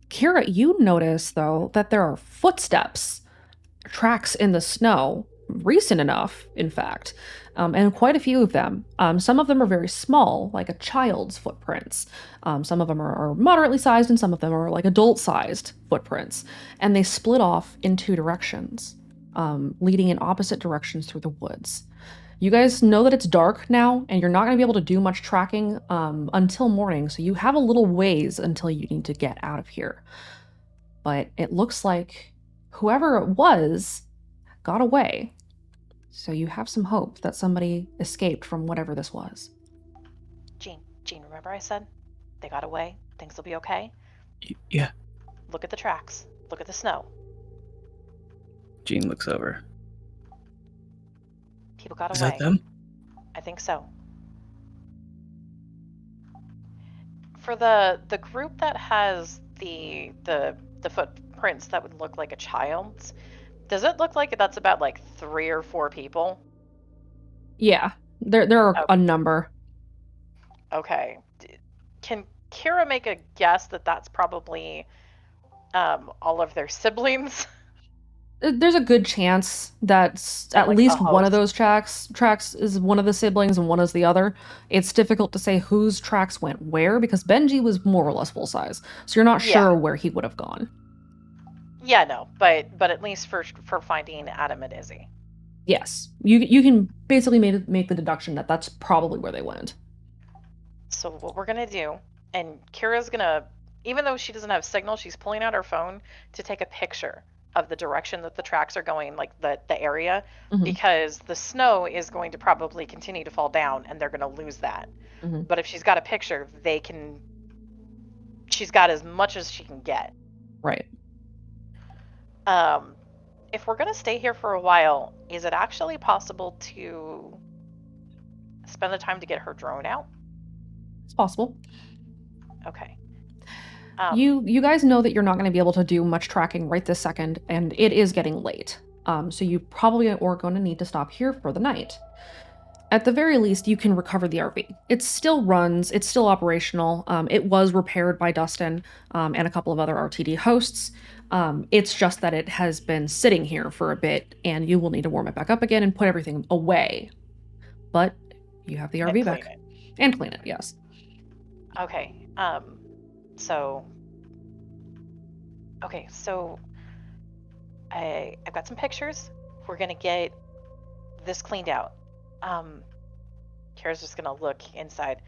Kira, you notice though that there are footsteps, tracks in the snow, recent enough, in fact, and quite a few of them. Some of them are very small, like a child's footprints. Some of them are moderately sized, and some of them are like adult-sized footprints, and they split off in two directions. Leading in opposite directions through the woods. You guys know that it's dark now, and you're not going to be able to do much tracking until morning, so you have a little ways until you need to get out of here. But it looks like whoever it was got away, so you have some hope that somebody escaped from whatever this was. Jean, remember I said they got away? Things will be okay? Yeah. Look at the tracks. Look at the snow. Jean looks over. People got Is away. that them? I think so. For the group that has the footprints that would look like a child's, does it look like that's about like 3 or 4 people? Yeah, there are a number. Okay. Can Kira make a guess that that's probably all of their siblings? There's a good chance that at like, least a one of host. those tracks is one of the siblings and one is the other. It's difficult to say whose tracks went where because Benji was more or less full size, so you're not sure where he would have gone. Yeah, no, but at least for finding Adam and Izzy. Yes, you can basically make the deduction that that's probably where they went. So what we're gonna do, and Kira's gonna, even though she doesn't have signal, she's pulling out her phone to take a picture of the direction that the tracks are going, like the area, because the snow is going to probably continue to fall down and they're going to lose that. But if she's got a picture, she's got as much as she can get. Right. If we're going to stay here for a while, is it actually possible to spend the time to get her drone out? It's possible. Okay. You guys know that you're not going to be able to do much tracking right this second, and it is getting late. So you probably are going to need to stop here for the night. At the very least, you can recover the RV. It still runs, it's still operational. It was repaired by Dustin and a couple of other RTD hosts. It's just that it has been sitting here for a bit, and you will need to warm it back up again and put everything away. But you have the RV And back. clean it. And clean it, yes. Okay. So I've got some pictures. We're gonna get this cleaned out. Kara's just gonna look inside.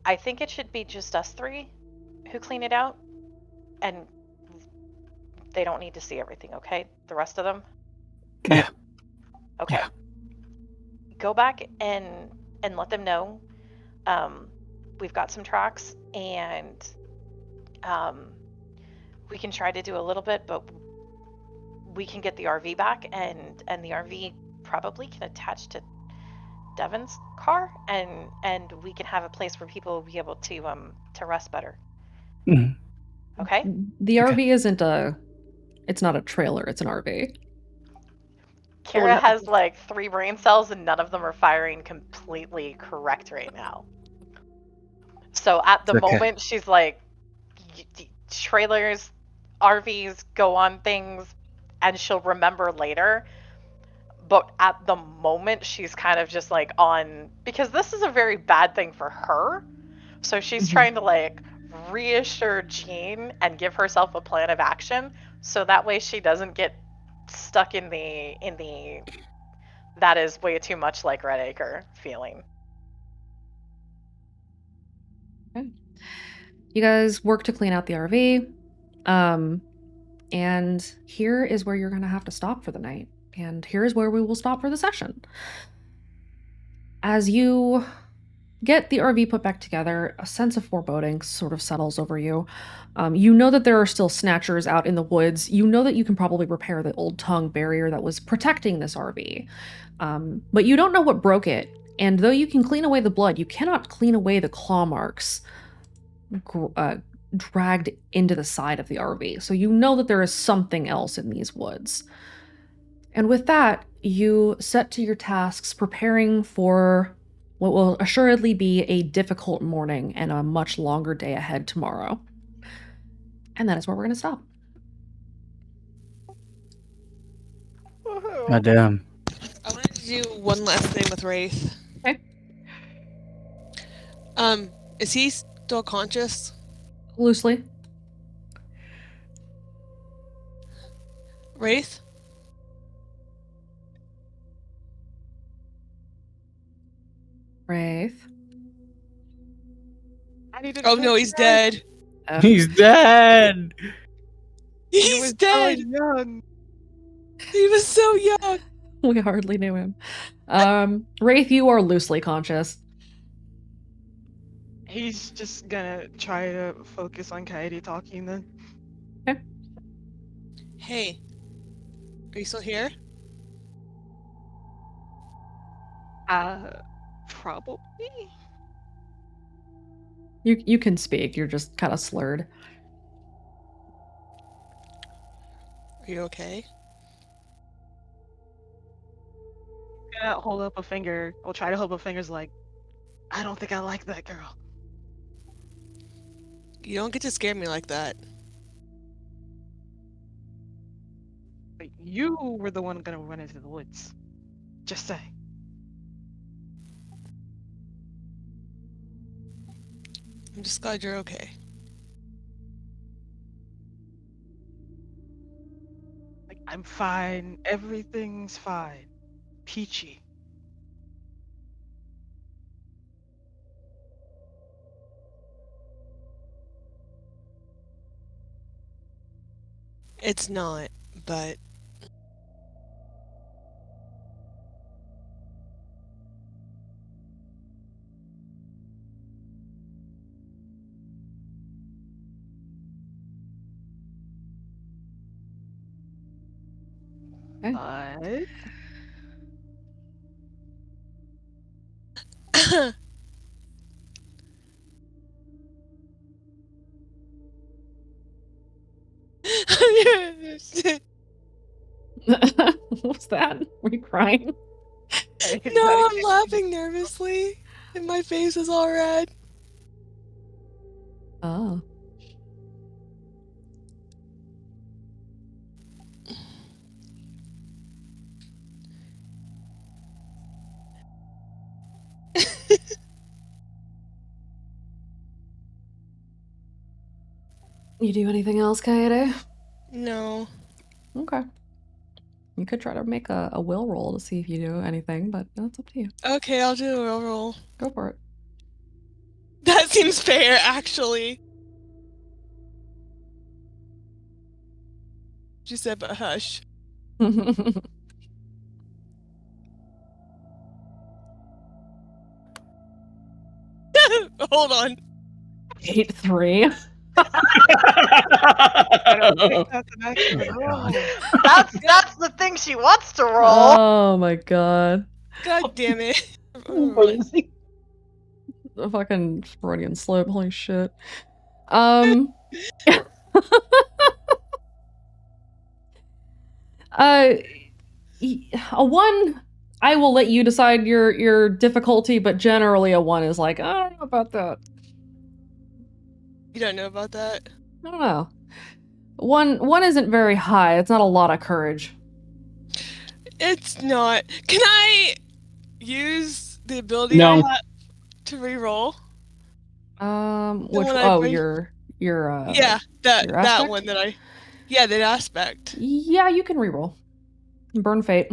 I think it should be just us three who clean it out, and they don't need to see everything, okay? The rest of them? Yeah. Okay. Yeah. Go back and let them know. We've got some tracks, and we can try to do a little bit, but we can get the RV back, and the RV probably can attach to Devin's car, and we can have a place where people will be able to rest better. Mhm. Okay? The RV isn't it's not a trailer, it's an RV. Kara has like 3 brain cells, and none of them are firing completely correct right now. So at the Okay. moment, she's like, trailers, RVs go on things, and she'll remember later. But at the moment, she's kind of just like on, because this is a very bad thing for her. So she's trying to like reassure Jean and give herself a plan of action, so that way she doesn't get stuck in the that is way too much like Redacre feeling. Okay. You guys work to clean out the RV. And here is where you're going to have to stop for the night. And here is where we will stop for the session. As you get the RV put back together, a sense of foreboding sort of settles over you. You know that there are still snatchers out in the woods. You know that you can probably repair the old tongue barrier that was protecting this RV. But you don't know what broke it. And though you can clean away the blood, you cannot clean away the claw marks dragged into the side of the RV. So you know that there is something else in these woods. And with that, you set to your tasks, preparing for what will assuredly be a difficult morning and a much longer day ahead tomorrow. And that is where we're going to stop. God damn. I wanted to do one last thing with Wraith. Okay. Is he still conscious? Loosely. Wraith? Wraith. Oh no, he's dead. He's dead. He's dead. So young. He was so young. We hardly knew him. Wraith, you are loosely conscious. He's just gonna try to focus on Kaede talking then. Okay. Hey, are you still here? Probably. You can speak, you're just kind of slurred. Are you okay? Gonna hold up a finger. We'll try to hold up fingers like, I don't think I like that girl. You don't get to scare me like that. But you were the one gonna run into the woods. Just say. I'm just glad you're okay. Like, I'm fine. Everything's fine. Peachy. It's not, but But What's that? Were you crying? No, I'm laughing nervously, and my face is all red. Oh. You do anything else, Kaede? No. Okay. You could try to make a will roll to see if you do anything, but that's up to you. Okay, I'll do a will roll. Go for it. That seems fair, actually. She said, but hush. Hold on. 8-3. That's the thing she wants to roll. Oh my god. God damn it. A fucking Freudian slip, holy shit. A 1, I will let you decide your difficulty, but generally a 1 is like, I don't know about that. You don't know about that? I don't know. 1 isn't very high. It's not a lot of courage. It's not. Can I use the ability No. I have to reroll? Which one I bring- your yeah, that your aspect? one that I. Yeah, that aspect. Yeah, you can reroll. Burn fate.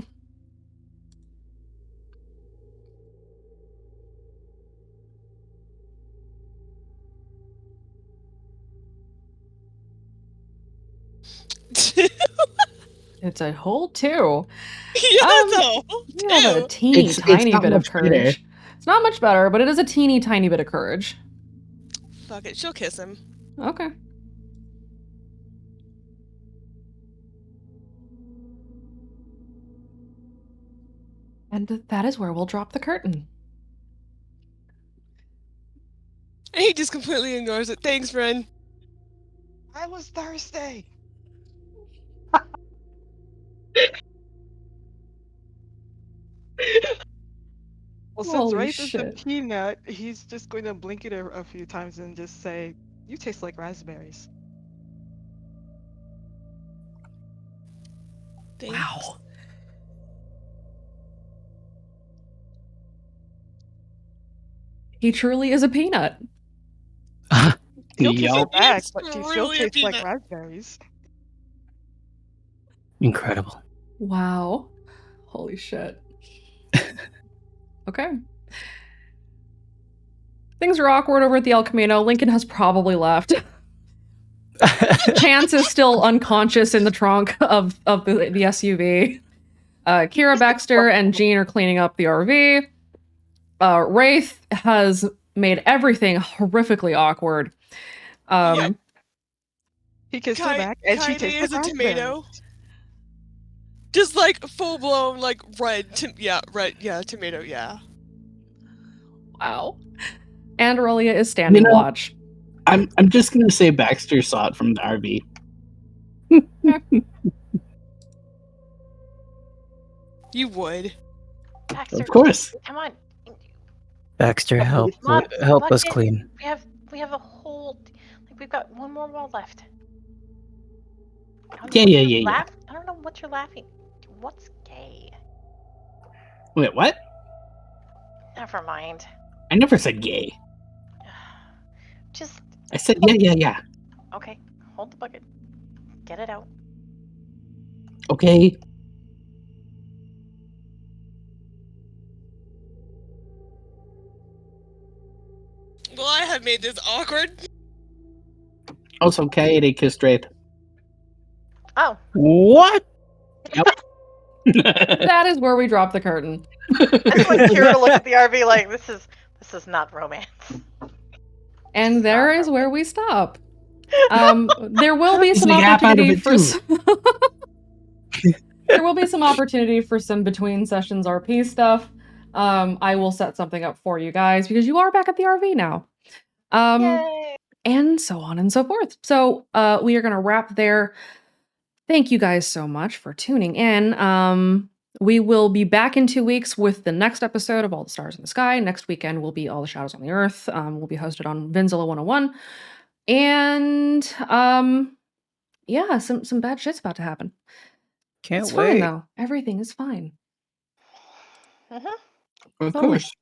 It's a whole 2. Yeah, it's a whole You have a teeny tiny not bit of much better. courage. It's not much better, but it is a teeny tiny bit of courage. Fuck it, she'll kiss him. Okay. And that is where we'll drop the curtain. And he just completely ignores it. Thanks, friend. I was thirsty. Well, since Holy Wraith is a shit. peanut, he's just going to blink it a few times and just say, "You taste like raspberries." Thanks. Wow. He truly is a peanut. He'll kiss Yup. it back, It's but she still really a tastes like peanut. raspberries. Incredible. Wow. Holy shit. Okay. Things are awkward over at the El Camino. Lincoln has probably left. Chance is still unconscious in the trunk of the SUV. Kira Baxter and Jean are cleaning up the RV. Wraith has made everything horrifically awkward. He kissed her back, and she Kaede tastes is like a tomato. raspberries. Just like full blown, like red. Red. Yeah, tomato. Yeah. Wow. And Aurelia is standing You know- watch. I'm just gonna say Baxter saw it from the RV. You would. Baxter, Of course. come on. Baxter, help Look, help us look, clean. We have a whole, like, we've got one more wall left. Yeah. I don't know what you're laughing. What's gay? Wait, what? Never mind. I never said gay. Just I said yeah. okay. Hold the bucket. Get it out. Okay. Well, I have made this awkward. Also, Kaede kissed Wraith. Oh. What? Yep. That is where we drop the curtain. I just want Kira to look at the RV like this is not romance. And there is where we stop. There will be some Like half out of opportunity it, for there will be some opportunity for some between sessions RP stuff. I will set something up for you guys because you are back at the RV now. Yay. And so on and so forth. So we are gonna wrap there. Thank you guys so much for tuning in. We will be back in 2 weeks with the next episode of All the Stars in the Sky. Next weekend will be All the Shadows on the Earth. Will be hosted on Vinzilla 101. And yeah, some bad shit's about to happen. Can't It's wait. fine though. Everything is fine. Mhm. Of Totally. course.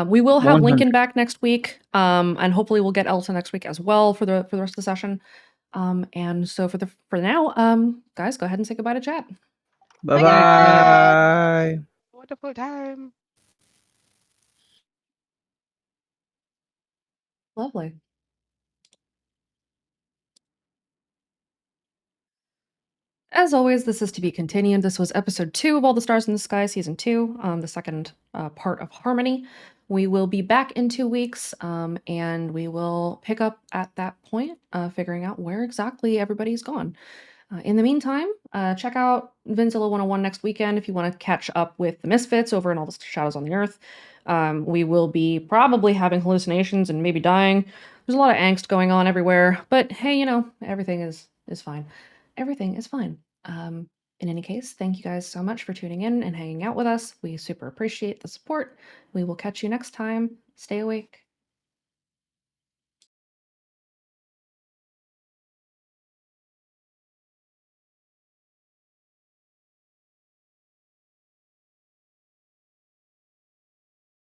We will have 100. Lincoln back next week. And hopefully we'll get Elsa next week as well for the rest of the session. And so for now, guys, go ahead and say goodbye to chat. Bye bye. Wonderful time. Lovely. As always, this is to be continued. This was episode 2 of All the Stars in the Sky, season 2, the second part of Harmony. We will be back in 2 weeks, and we will pick up at that point, figuring out where exactly everybody's gone. In the meantime, check out Vinzilla 101 next weekend if you want to catch up with the Misfits over in All the Shadows on the Earth. We will be probably having hallucinations and maybe dying. There's a lot of angst going on everywhere, but hey, everything is fine. Everything is fine. In any case, thank you guys so much for tuning in and hanging out with us. We super appreciate the support. We will catch you next time. Stay awake.